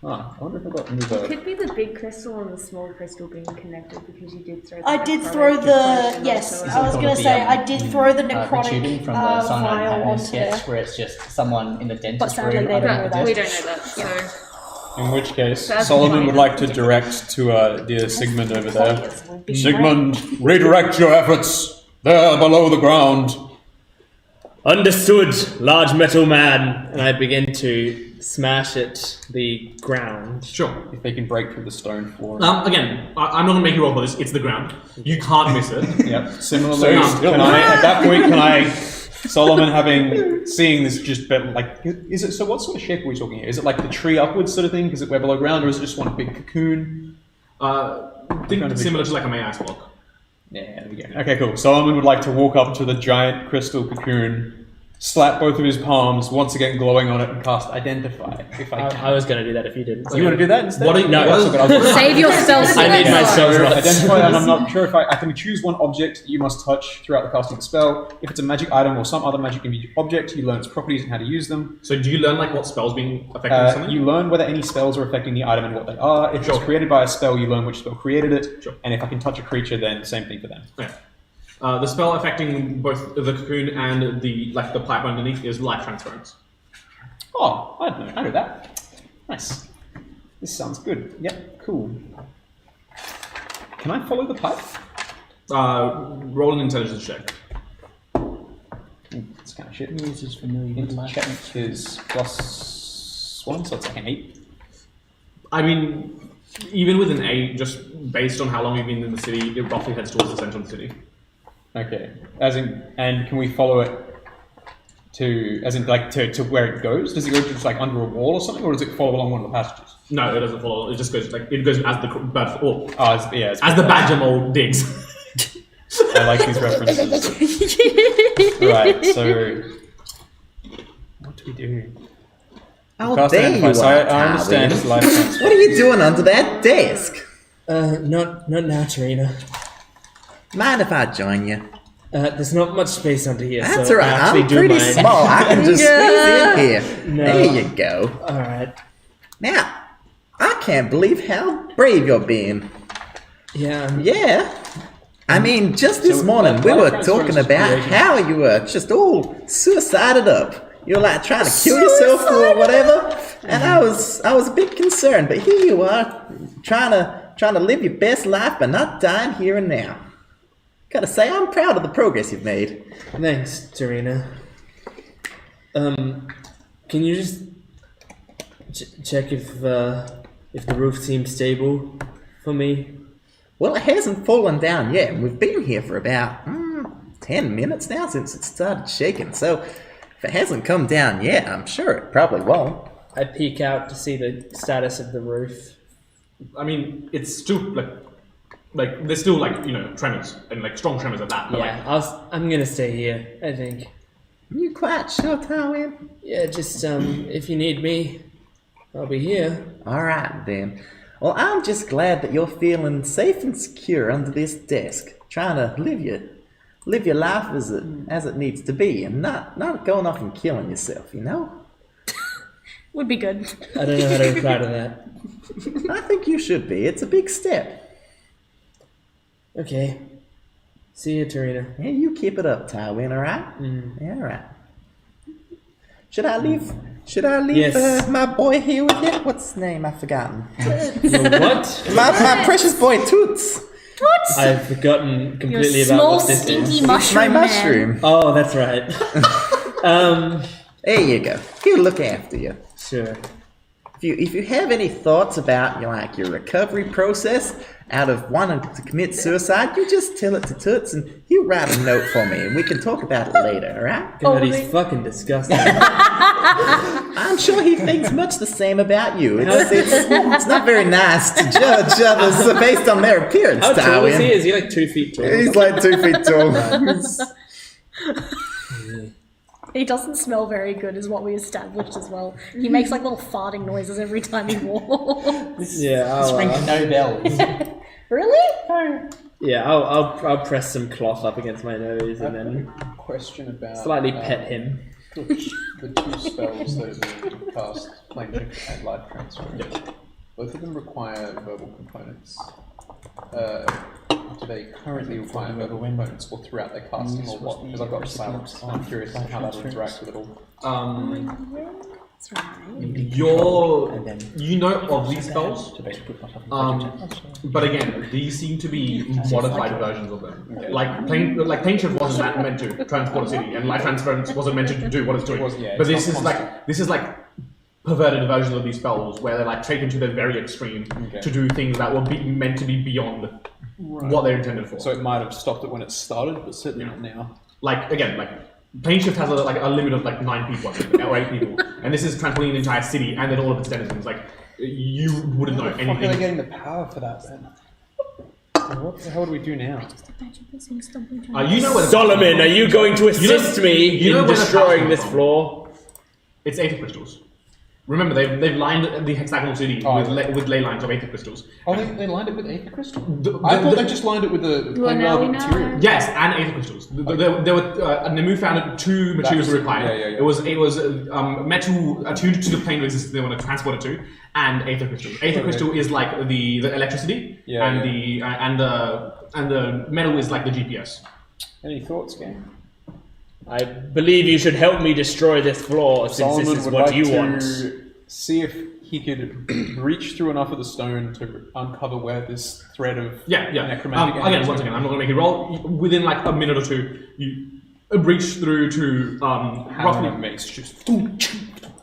Speaker 4: I wonder if I got
Speaker 7: It
Speaker 4: another.
Speaker 7: could be the big crystal and the small crystal being connected because you did throw.
Speaker 2: I did throw the I was gonna say I did throw the
Speaker 3: The
Speaker 2: necrotic
Speaker 3: tubing from the cyanide
Speaker 2: vial
Speaker 3: pattern
Speaker 2: onto
Speaker 3: sketch,
Speaker 2: there.
Speaker 3: where it's just someone in the dentist
Speaker 2: sadly
Speaker 3: room.
Speaker 2: they don't
Speaker 3: under
Speaker 2: know
Speaker 3: the
Speaker 2: that.
Speaker 7: We
Speaker 3: desk.
Speaker 7: don't know that. So
Speaker 4: In which case,
Speaker 7: That's
Speaker 4: Solomon
Speaker 7: fine.
Speaker 4: would like to direct to dear Sigmund over there.
Speaker 8: Sigmund, redirect your efforts. There, below the ground.
Speaker 5: Understood, large metal man. And I begin to smash at the ground.
Speaker 1: Sure.
Speaker 4: If they can break through the stone floor.
Speaker 1: Again, I'm not gonna make you roll for this. It's the ground. You can't miss it.
Speaker 4: Yep. Similarly,
Speaker 8: So
Speaker 4: can I at that point Solomon seeing this just is it, so what sort of shape are we talking here? Is it like the tree upwards sort of thing because we're below ground, or is it just one big cocoon?
Speaker 1: Think
Speaker 4: Kind of
Speaker 1: similar to like a May ice block.
Speaker 4: Yeah, there we go. Okay, cool. Solomon would like to walk up to the giant crystal cocoon, slap both of his palms, once again glowing on it, and cast Identify. If I can.
Speaker 5: I was going to do that if you didn't.
Speaker 4: You want to do that instead?
Speaker 1: What are you-
Speaker 5: No.
Speaker 4: That's okay, I'll do it.
Speaker 2: Save your spell slot.
Speaker 5: I need my spell
Speaker 4: So,
Speaker 5: slots.
Speaker 4: identify, and I'm not sure if I can choose one object that you must touch throughout the casting of the spell. If it's a magic item or some other magic object, you learn its properties and how to use them.
Speaker 1: So do you learn like what spells being affecting something?
Speaker 4: You learn whether any spells are affecting the item and what they are. If
Speaker 1: Sure.
Speaker 4: it's created by a spell, you learn which spell created it.
Speaker 1: Sure.
Speaker 4: And if I can touch a creature, then same thing for them.
Speaker 1: Yeah. The spell affecting both the cocoon and the pipe underneath is light transference.
Speaker 4: Oh, I know that. Nice. This sounds good. Yep, cool. Can I follow the pipe?
Speaker 1: Roll an intelligence check.
Speaker 4: It's kind of shit.
Speaker 3: Yours is familiar with my
Speaker 4: Check is +1, so it's like an 8.
Speaker 1: I mean, even with an 8, just based on how long you've been in the city, it roughly heads towards the center of the city.
Speaker 4: Okay. And can we follow it to where it goes? Does it go just like under a wall or something, or does it follow along one of the passages?
Speaker 1: No, it doesn't follow. It just goes as the
Speaker 4: It's
Speaker 1: as the badger mole digs.
Speaker 4: I like these references. Right, so what do we do?
Speaker 6: Oh,
Speaker 4: Cast
Speaker 6: there
Speaker 4: Identify.
Speaker 6: you
Speaker 4: So
Speaker 6: are,
Speaker 4: I understand
Speaker 6: Calvin.
Speaker 4: it's life transfer.
Speaker 6: What are you doing under that desk?
Speaker 5: Not now, Tarina.
Speaker 6: Mind if I join you?
Speaker 5: There's not much space under here.
Speaker 6: That's
Speaker 5: so
Speaker 6: alright,
Speaker 5: I actually
Speaker 6: I'm
Speaker 5: do
Speaker 6: pretty
Speaker 5: mind.
Speaker 6: small. I can just squeeze in here.
Speaker 5: No.
Speaker 6: There you go.
Speaker 5: All right.
Speaker 6: Now, I can't believe how brave you're being.
Speaker 5: Yeah.
Speaker 6: Yeah. I mean, just this
Speaker 4: So,
Speaker 6: morning we
Speaker 4: life
Speaker 6: were
Speaker 4: transfer
Speaker 6: talking
Speaker 4: is
Speaker 6: about
Speaker 4: creation.
Speaker 6: how you were just all suicided up. You were like trying to kill yourself or whatever, and I was a bit concerned. But here you are, trying to live your best life, but not dying here and now. Gotta say, I'm proud of the progress you've made.
Speaker 5: Thanks, Tarina. Can you just check if the roof seems stable for me?
Speaker 6: Well, it hasn't fallen down yet, and we've been here for about 10 minutes now since it started shaking. So, if it hasn't come down yet, I'm sure it probably won't.
Speaker 5: I peek out to see the status of the roof.
Speaker 1: I mean, it's still like there's still tremors and strong tremors at that. But
Speaker 5: Yeah, I'm gonna stay here, I think.
Speaker 6: You quite sure, Tywin?
Speaker 5: Yeah, just if you need me, I'll be here.
Speaker 6: All right, then. Well, I'm just glad that you're feeling safe and secure under this desk, trying to live your life as it needs to be, and not going off and killing yourself. You know?
Speaker 2: Would be good.
Speaker 5: I don't know how to reply to that.
Speaker 6: I think you should be. It's a big step.
Speaker 5: Okay. See you, Tarina.
Speaker 6: Yeah, you keep it up, Tywin. All right? Yeah, all right. Should I leave?
Speaker 5: Yes.
Speaker 6: My boy here with you? What's his name? I've forgotten.
Speaker 5: What?
Speaker 6: My precious boy Toots.
Speaker 2: What?
Speaker 5: I've forgotten
Speaker 2: You're a
Speaker 5: completely about
Speaker 2: small,
Speaker 5: what this
Speaker 2: stinky
Speaker 5: is.
Speaker 2: mushroom.
Speaker 6: My
Speaker 2: man.
Speaker 6: mushroom.
Speaker 5: Oh, that's right.
Speaker 6: There you go. He'll look after you.
Speaker 5: Sure.
Speaker 6: If you have any thoughts about your recovery process out of wanting to commit suicide, you just tell it to Toots and he'll write a note for me and we can talk about it later, alright?
Speaker 5: God, he's fucking disgusting.
Speaker 6: I'm sure he thinks much the same about you. It's not very nice to judge others based on their appearance,
Speaker 5: How tall is
Speaker 6: Darwin.
Speaker 5: he? Is he like 2 feet tall?
Speaker 6: He's like 2 feet tall.
Speaker 2: He doesn't smell very good, is what we established as well. He makes like little farting noises every time he walks.
Speaker 5: Yeah,
Speaker 3: Ring no bells.
Speaker 2: Really?
Speaker 5: yeah. I'll press some cloth up against my nose and then
Speaker 4: Question about
Speaker 5: slightly pet him.
Speaker 4: the two spells that have been cast, Plane Shift and Life Transfer. Both of them require verbal components. Do they currently require verbal components or throughout their casting or what? Because I've got silence. I'm curious how that will interact with it all.
Speaker 2: That's right.
Speaker 1: You know of these spells, but again, these seem to be modified versions of them. Like Plane Shift wasn't meant to transport a city, and Life Transference wasn't meant to do what it's doing. But this is like perverted versions of these spells where they're like taken to the very extreme to do things that were meant to be beyond what they're intended for.
Speaker 4: So it might have stopped it when it started, but certainly not now.
Speaker 1: Like again, like Plane Shift has a limit of like 9 people, I think, or 8 people, and this is transporting an entire city and then all of its denizens. Like you wouldn't know anything.
Speaker 4: How are they getting the power for that then? What the hell do we do now?
Speaker 1: You know where
Speaker 5: Solomon, are you going to assist me
Speaker 1: you know
Speaker 5: in
Speaker 1: where the
Speaker 5: destroying
Speaker 1: power
Speaker 5: this
Speaker 1: comes from.
Speaker 5: floor?
Speaker 1: It's Aether crystals. Remember, they've lined the hexagonal city with ley lines of Aether crystals.
Speaker 4: Oh, they lined it with Aether crystal?
Speaker 1: I
Speaker 4: I thought they just lined it with the plain
Speaker 7: now we
Speaker 4: relevant
Speaker 7: know.
Speaker 4: material.
Speaker 1: Yes, and Aether crystals. There were Nemu found 2 materials were required.
Speaker 4: Yeah.
Speaker 1: It was metal attuned to the plane resistance they want to transport it to, and Aether crystal. Aether crystal is like the electricity, and the metal is like the GPS.
Speaker 4: Any thoughts, gang?
Speaker 5: I believe you should help me destroy this floor since
Speaker 4: Solomon
Speaker 5: this is
Speaker 4: would
Speaker 5: what
Speaker 4: like
Speaker 5: you
Speaker 4: to
Speaker 5: want.
Speaker 4: see if he could reach through enough of the stone to uncover where this thread of necromantic
Speaker 1: Again, once again, I'm not going to make you roll. Within like a minute or two, you breach through to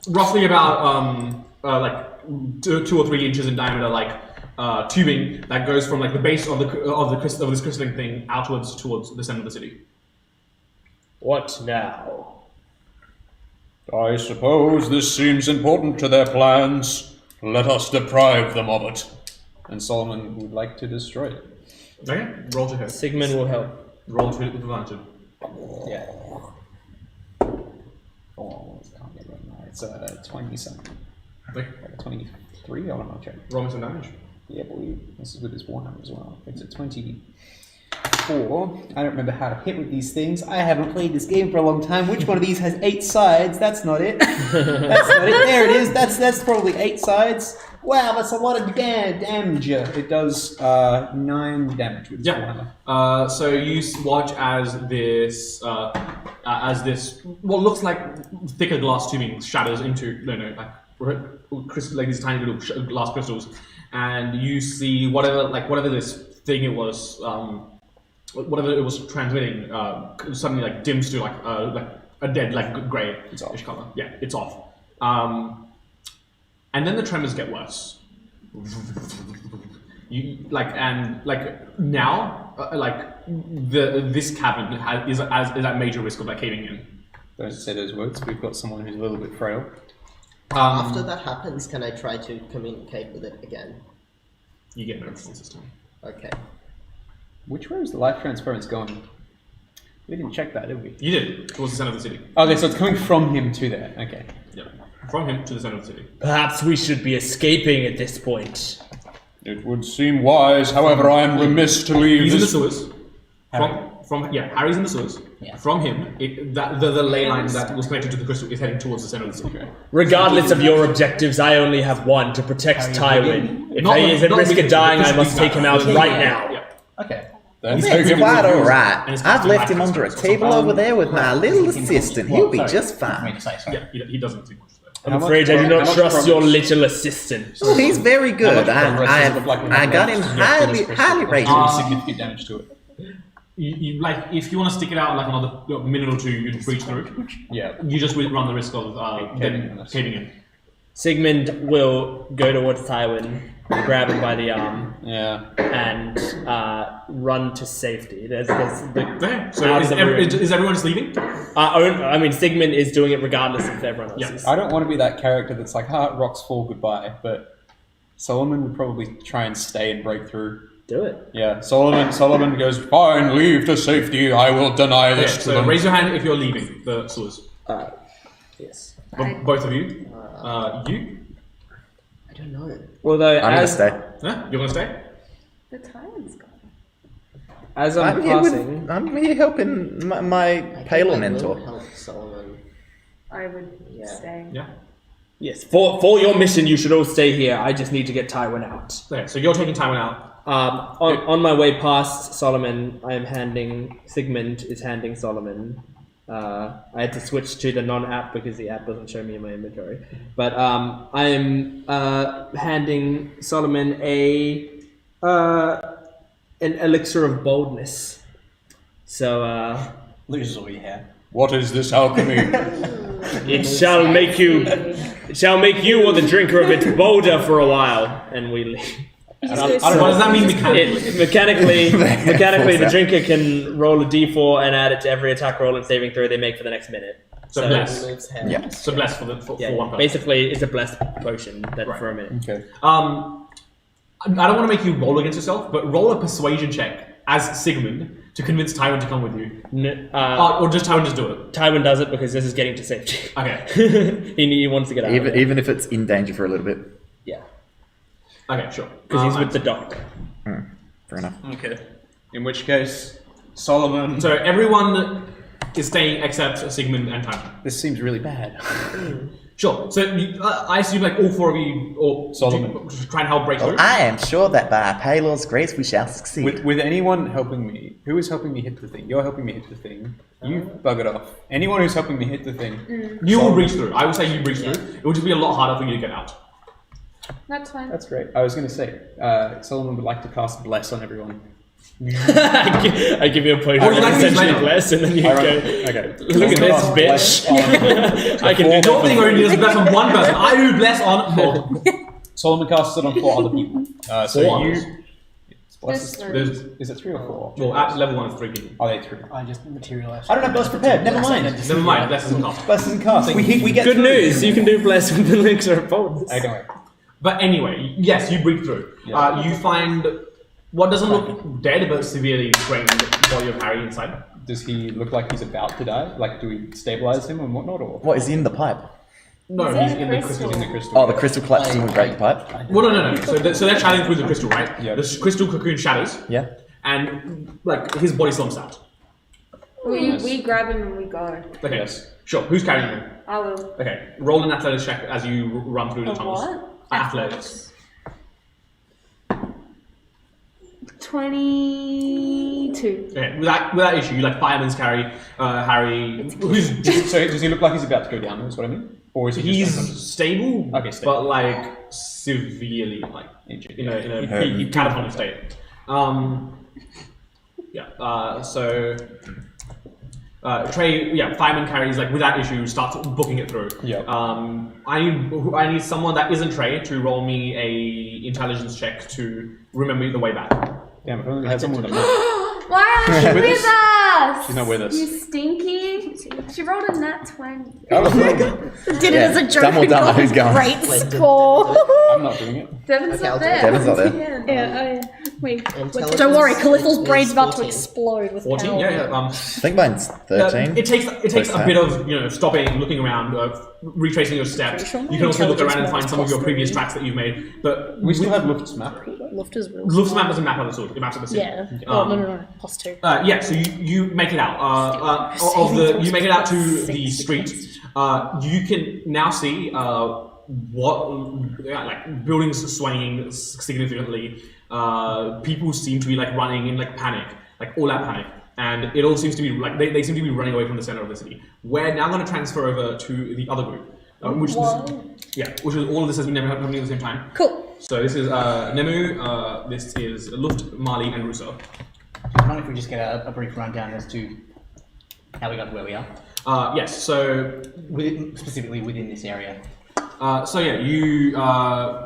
Speaker 1: roughly about like 2 or 3 inches in diameter, like tubing that goes from like the base of this crystalline thing outwards towards the center of the city.
Speaker 5: What now?
Speaker 8: I suppose this seems important to their plans. Let us deprive them of it.
Speaker 4: And Solomon would like to destroy it.
Speaker 1: Okay, roll to hit.
Speaker 5: Sigmund will help.
Speaker 1: Roll to hit with advantage.
Speaker 4: Yeah. Oh, it's 20 something.
Speaker 1: Okay.
Speaker 4: 23? I don't know, check.
Speaker 1: Roll me some damage.
Speaker 4: Yeah, boy. This is with his Warhammer as well. It's a 24. I don't remember how to hit with these things. I haven't played this game for a long time. Which one of these has 8 sides? That's not it. That's not it. There it is. That's probably 8 sides. Wow, that's a lot of damage. It does 9 damage with this Warhammer.
Speaker 1: So you watch as this what looks like thicker glass tubing shatters into like these tiny little glass crystals, and you see whatever this thing it was. Whatever it was transmitting suddenly like dims to like a dead like grey-ish color. Yeah, it's off. And then the tremors get worse. This cavern is at major risk of like caving in.
Speaker 4: Don't say those words. We've got someone who's a little bit frail.
Speaker 9: After that happens, can I try to communicate with it again?
Speaker 1: You get no response this time.
Speaker 9: Okay.
Speaker 4: Which way is the life transference going? We didn't check that, did we?
Speaker 1: You did, towards the center of the city.
Speaker 4: Okay, so it's coming from him to there. Okay.
Speaker 1: Yeah, from him to the center of the city.
Speaker 5: Perhaps we should be escaping at this point.
Speaker 8: It would seem wise, however, I am remiss to leave
Speaker 1: He's in the
Speaker 8: this.
Speaker 1: sewers. Harry's in the sewers.
Speaker 3: Yeah.
Speaker 1: From him, the ley line that was connected to the crystal is heading towards the center of the city.
Speaker 5: Regardless of your objectives, I only have one: to protect Tywin. If he is at risk of dying, I must take him out right now.
Speaker 1: Yeah.
Speaker 3: Okay.
Speaker 8: Then
Speaker 6: That's
Speaker 8: take him
Speaker 6: quite
Speaker 8: with you.
Speaker 6: alright.
Speaker 1: And it's
Speaker 6: I've left him
Speaker 1: back
Speaker 6: under a
Speaker 1: crystals.
Speaker 6: table over there with my little assistant. He'll be just
Speaker 3: For me
Speaker 6: fine.
Speaker 3: to say, sorry.
Speaker 1: Yeah, he doesn't do much there.
Speaker 5: I'm afraid I do not trust your little assistant.
Speaker 6: Oh, he's very good. I got him highly rated.
Speaker 8: Significant damage to it.
Speaker 1: You like if you want to stick it out like another minute or two, you'd breach through.
Speaker 8: Yeah.
Speaker 1: You just run the risk of them caving in.
Speaker 5: Sigmund will go towards Tywin, grab him by the arm, and run to safety. There's
Speaker 1: So is everyone just leaving?
Speaker 5: I mean, Sigmund is doing it regardless if everyone else is.
Speaker 4: I don't want to be that character that's like, rocks fall, goodbye. But Solomon would probably try and stay and break through.
Speaker 5: Do it.
Speaker 8: Yeah, Solomon goes, fine, leave to safety, I will deny this to
Speaker 1: so
Speaker 8: them.
Speaker 1: raise your hand if you're leaving the sewers.
Speaker 5: Yes.
Speaker 1: Both of you? You?
Speaker 9: I don't know.
Speaker 5: Although,
Speaker 6: I'm gonna stay.
Speaker 1: Huh? You're gonna stay?
Speaker 7: The time's gone.
Speaker 5: as I'm passing...
Speaker 6: I'm here helping my Palor mentor.
Speaker 9: Help Solomon.
Speaker 7: I would stay.
Speaker 1: Yeah.
Speaker 5: Yes, for your mission, you should all stay here. I just need to get Tywin out.
Speaker 1: Okay, so you're taking Tywin out.
Speaker 5: On my way past Solomon, Sigmund is handing Solomon. I had to switch to the non-app because the app doesn't show me in my inventory. But I'm handing Solomon an elixir of boldness. So
Speaker 4: Loses all your hair.
Speaker 8: What is this alchemy?
Speaker 5: it shall make you or the drinker of it bolder for a while, and we leave.
Speaker 1: What does that mean mechanically?
Speaker 5: Mechanically, the drinker can roll a d4 and add it to every attack roll and saving throw they make for the next minute.
Speaker 1: So bless.
Speaker 6: Yeah.
Speaker 1: So bless for one person.
Speaker 5: Basically, it's a blessed potion for a minute.
Speaker 4: Okay.
Speaker 1: I don't want to make you roll against yourself, but roll a persuasion check as Sigmund to convince Tywin to come with you. Or just Tywin just do it.
Speaker 5: Tywin does it because this is getting to safety.
Speaker 1: Okay.
Speaker 5: he wants to get out.
Speaker 6: Even if it's in danger for a little bit.
Speaker 5: Yeah.
Speaker 1: Okay, sure.
Speaker 5: Because he's with the doctor.
Speaker 6: Fair enough.
Speaker 8: Okay. In which case, Solomon...
Speaker 1: So everyone is staying except Sigmund and Tywin.
Speaker 4: This seems really bad.
Speaker 1: Sure. So I assume like all four of you, or
Speaker 8: Solomon,
Speaker 1: try and help break through.
Speaker 6: I am sure that by Palor's grace we shall succeed.
Speaker 4: With anyone helping me, who is helping me hit the thing? You're helping me hit the thing. You buggered off. Anyone who's helping me hit the thing.
Speaker 1: You will breach through. I would say you breach through. It would just be a lot harder for you to get out.
Speaker 7: That's fine.
Speaker 4: That's great. I was going to say, Solomon would like to cast Bless on everyone.
Speaker 5: I give you a point of essentially bless, and then you go,
Speaker 4: Okay.
Speaker 5: look at this bitch. I can do
Speaker 1: Your thing only does bless on one person. I do bless on multiple.
Speaker 4: Solomon casts it on 4 other people. So
Speaker 1: Four
Speaker 4: you...
Speaker 1: others.
Speaker 4: Bless
Speaker 1: There's,
Speaker 4: is it 3 or 4?
Speaker 1: well, at level 1 is 3 people.
Speaker 4: Are they 3?
Speaker 3: I just materialized.
Speaker 4: I don't have Bless prepared. Never mind.
Speaker 1: Never mind, bless isn't cost.
Speaker 4: Bless isn't cast. We get
Speaker 5: Good
Speaker 4: through.
Speaker 5: news, you can do bless with the elixir of boldness.
Speaker 4: Don't worry.
Speaker 1: But anyway, yes, you break through.
Speaker 4: Yeah.
Speaker 1: You find what doesn't look dead but severely strained body of Harry inside.
Speaker 4: Does he look like he's about to die? Like, do we stabilize him and whatnot? Or
Speaker 6: What is in the pipe?
Speaker 1: No,
Speaker 7: Is
Speaker 1: he's
Speaker 7: it
Speaker 1: in the
Speaker 7: crystal?
Speaker 1: crystal.
Speaker 4: in the crystal?
Speaker 6: Oh, the crystal collapses and we break the pipe?
Speaker 1: Well, no. So they're channeling through the crystal, right?
Speaker 4: Yeah.
Speaker 1: The crystal cocoon shatters,
Speaker 6: Yeah.
Speaker 1: and like his body slumps out.
Speaker 7: We grab him and we go.
Speaker 1: Okay,
Speaker 4: Yes.
Speaker 1: sure. Who's carrying him?
Speaker 7: I will.
Speaker 1: Okay, roll an athletics check as you run through the
Speaker 7: A
Speaker 1: tunnels.
Speaker 7: what?
Speaker 1: Athletics.
Speaker 7: 22.
Speaker 1: Okay, without issue, you like fireman's carry Harry, who's
Speaker 4: So does he look like he's about to go down? That's what I mean. Or is he just
Speaker 1: he's
Speaker 4: unconscious?
Speaker 1: stable,
Speaker 4: Okay, stable.
Speaker 1: but like severely like
Speaker 4: Injured.
Speaker 1: in a catatonic state. So Trey, fireman carries like without issue starts booking it through.
Speaker 4: Yeah.
Speaker 1: I need someone that isn't Trey to roll me a intelligence check to remember the way back.
Speaker 4: Damn, if only we had someone with a map.
Speaker 7: Why aren't you
Speaker 4: with
Speaker 7: with us?
Speaker 4: She's not with us.
Speaker 7: You stinky. She rolled a nat 20.
Speaker 2: Did it as a joke.
Speaker 6: Dumble
Speaker 2: and got
Speaker 6: who's
Speaker 2: a
Speaker 6: going?
Speaker 2: great score.
Speaker 4: I'm not doing it.
Speaker 7: Devon's
Speaker 9: Okay, I'll
Speaker 7: not
Speaker 9: do it.
Speaker 7: there.
Speaker 6: Devon's not there.
Speaker 7: Yeah.
Speaker 2: Yeah, Wait.
Speaker 9: Intelligence
Speaker 2: Don't worry, Calithal's
Speaker 9: is
Speaker 2: brain's about to
Speaker 9: 14.
Speaker 2: explode with
Speaker 1: 14?
Speaker 2: power.
Speaker 1: Yeah.
Speaker 6: I think mine's 13.
Speaker 1: It takes a
Speaker 6: Close
Speaker 1: bit of stopping, looking around, retracing your steps.
Speaker 2: Pretty sure
Speaker 1: You can also look around and
Speaker 2: intelligence
Speaker 1: find some of your
Speaker 2: costs
Speaker 1: previous
Speaker 2: three.
Speaker 1: tracks that you've made. But
Speaker 4: We still have Luft's map.
Speaker 2: Luft is real.
Speaker 1: Luft's map doesn't map out the sword. It maps out the city.
Speaker 2: Yeah. Oh, no. Plus 2.
Speaker 1: So you make it out. You make it out to the street. You can now see buildings swaying significantly. People seem to be like running in like panic, like all out panic, and it all seems to be like they seem to be running away from the center of the city. We're now going to transfer over to the other group. which is all of this has been happening at the same time.
Speaker 2: Cool.
Speaker 1: So this is Nemu, this is Luft, Mali, and Russo.
Speaker 3: Mind if we just get a brief rundown as to how we got to where we are?
Speaker 1: Yes, so
Speaker 3: Specifically within this area.
Speaker 1: You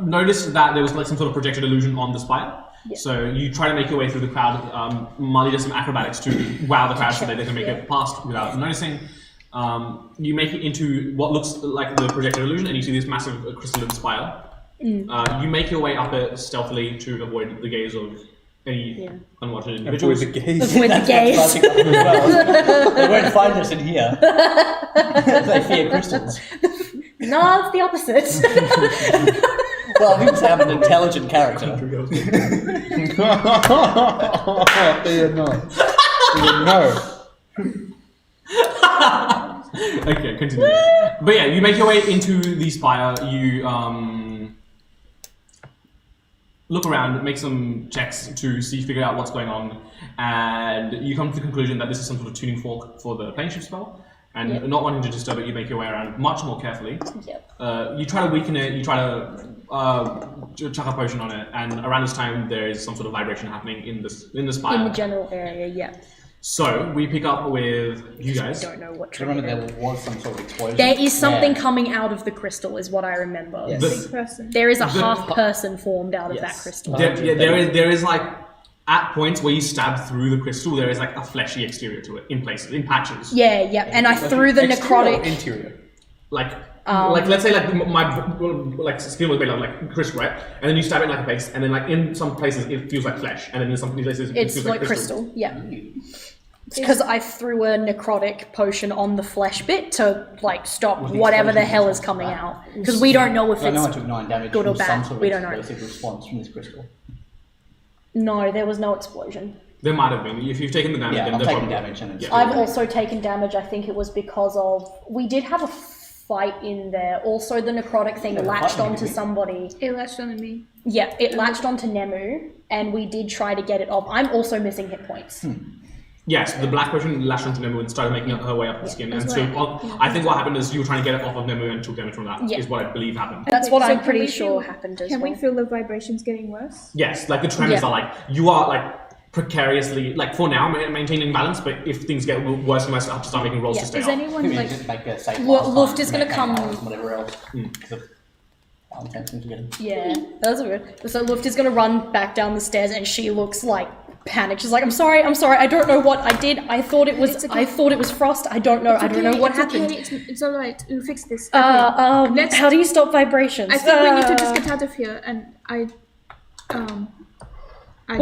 Speaker 1: noticed that there was like some sort of projected illusion on the spire.
Speaker 2: Yeah.
Speaker 1: So you try to make your way through the crowd. Mali does some acrobatics to wow the crowd so that they can make it past without noticing. You make it into what looks like the projected illusion, and you see this massive crystalline spire. You make your way up it stealthily to avoid the gaze of any unwanted individuals.
Speaker 4: Avoid the gaze.
Speaker 2: Avoid the gaze.
Speaker 3: They won't find us in here. They fear crystals.
Speaker 2: No, it's the opposite.
Speaker 3: Well, I think I'm an intelligent character.
Speaker 8: No.
Speaker 1: Okay, continue. But yeah, you make your way into the spire. You look around, make some checks to figure out what's going on, and you come to the conclusion that this is some sort of tuning fork for the plane shift spell. And not wanting to disturb it, you make your way around much more carefully. You try to weaken it, you try to chuck a potion on it, and around this time there is some sort of vibration happening in the spire.
Speaker 2: In the general area, yeah.
Speaker 1: So we pick up with you guys.
Speaker 2: I don't know what
Speaker 3: I remember there was some sort of explosion.
Speaker 2: There is something coming out of the crystal, is what I remember.
Speaker 3: Yes.
Speaker 7: Big person.
Speaker 2: There is a half person formed out of that crystal.
Speaker 1: There is like, at points where you stab through the crystal, there is like a fleshy exterior to it in places, in patches.
Speaker 2: Yeah, and I threw the necrotic.
Speaker 4: Interior.
Speaker 1: Like let's say like my skin was made of like crystal, right? And then you stab it like a base, and then like in some places it feels like flesh, and then in some places it
Speaker 2: It's
Speaker 1: feels
Speaker 2: like crystal. Yeah. It's because I threw a necrotic potion on the flesh bit to like stop whatever the hell is coming out. Because we don't know if
Speaker 3: I know I
Speaker 2: it's
Speaker 3: took 9 damage
Speaker 2: good or
Speaker 3: from some
Speaker 2: bad.
Speaker 3: sort of
Speaker 2: We don't know.
Speaker 3: explosive response from this crystal.
Speaker 2: No, there was no explosion.
Speaker 1: There might have been. If you've taken the damage,
Speaker 3: Yeah,
Speaker 1: then
Speaker 3: I've
Speaker 1: there's
Speaker 3: taken
Speaker 1: probably-
Speaker 3: damage and it's
Speaker 2: I've also taken damage. I think it was because of we did have a fight in there. Also, the necrotic thing latched onto somebody.
Speaker 7: It latched onto me.
Speaker 2: Yeah, it latched onto Nemu, and we did try to get it off. I'm also missing hit points.
Speaker 1: Yes, the black potion lashed onto Nemu and started making her way up the skin. And
Speaker 7: That's
Speaker 1: so
Speaker 7: right.
Speaker 1: I think what happened is you were trying to get it off of Nemu and took damage from that, is
Speaker 2: Yeah.
Speaker 1: what I believe happened.
Speaker 2: That's
Speaker 7: Okay,
Speaker 2: what
Speaker 7: so
Speaker 2: I'm
Speaker 7: can
Speaker 2: pretty
Speaker 7: we
Speaker 2: sure
Speaker 7: feel-
Speaker 2: happened as
Speaker 7: Can
Speaker 2: well.
Speaker 7: we feel the vibrations getting worse?
Speaker 1: Yes, like the tremors
Speaker 2: Yeah.
Speaker 1: are like, you are like precariously, like for now, maintaining balance, but if things get worse, you might have to start making rolls
Speaker 2: Yeah.
Speaker 1: to stay
Speaker 7: Is
Speaker 1: up.
Speaker 7: anyone like
Speaker 3: just make a safe
Speaker 2: Well,
Speaker 3: last
Speaker 2: Luft
Speaker 3: time,
Speaker 2: is gonna
Speaker 3: make
Speaker 2: come-
Speaker 3: powers and whatever else. Because of our intentions to get him.
Speaker 2: Yeah, that's good. So Luft is gonna run back down the stairs, and she looks like panicked. She's like, "I'm sorry, I don't know what I did. I thought it was,
Speaker 7: It's okay.
Speaker 2: I thought it was frost. I don't know. I don't know what happened.
Speaker 7: Okay. It's alright. We'll fix this. Okay. Let's-
Speaker 2: How do you stop vibrations?
Speaker 7: I think we need to just get out of here, and I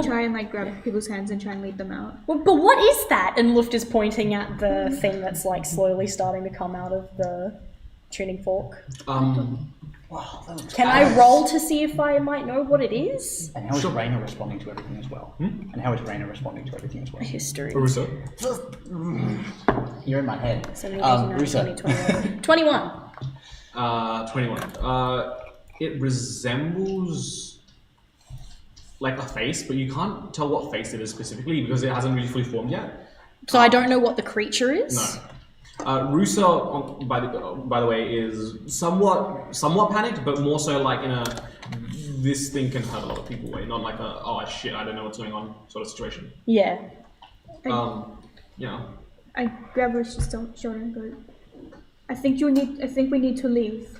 Speaker 7: try and like grab people's hands and try and lead them out.
Speaker 2: But what is that? And Luft is pointing at the thing that's like slowly starting to come out of the tuning fork.
Speaker 3: Wow, that looks
Speaker 2: Can I roll to see if I might know what it is?
Speaker 3: And how is Raina responding to everything as well? And how is Raina responding to everything as well?
Speaker 2: History.
Speaker 1: Russo.
Speaker 3: You're in my head.
Speaker 2: 17, 18,
Speaker 3: Rusa.
Speaker 2: 19, 20, 21.
Speaker 1: 21. It resembles like a face, but you can't tell what face it is specifically because it hasn't really fully formed yet.
Speaker 2: So I don't know what the creature is?
Speaker 1: No. Russo, by the way, is somewhat panicked, but more so like in a this thing can hurt a lot of people way, not like a oh shit, I don't know what's going on sort of situation.
Speaker 2: Yeah.
Speaker 1: Yeah.
Speaker 7: I grab Rich's shoulder and go, I think we need to leave.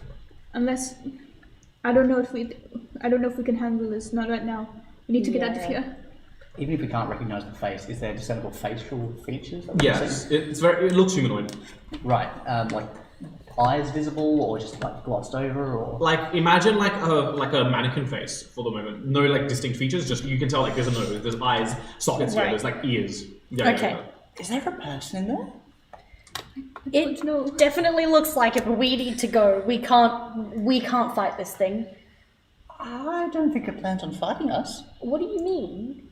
Speaker 7: Unless I don't know if we can handle this, not right now. We need to get out of here.
Speaker 3: Even if we can't recognise the face, is there discernible facial features? that we can
Speaker 1: Yes,
Speaker 3: see?
Speaker 1: it looks humanoid.
Speaker 3: Right, like eyes visible, or just like glossed over, or
Speaker 1: Like imagine like a mannequin face for the moment. No like distinct features, just you can tell like there's a nose, there's eyes, sockets here,
Speaker 2: Right.
Speaker 1: there's like ears. Yeah,
Speaker 2: Okay.
Speaker 3: is there a person in there?
Speaker 2: It definitely looks like it, but we need to go. We can't fight this thing.
Speaker 3: I don't think it plans on fighting us.
Speaker 2: What do you mean?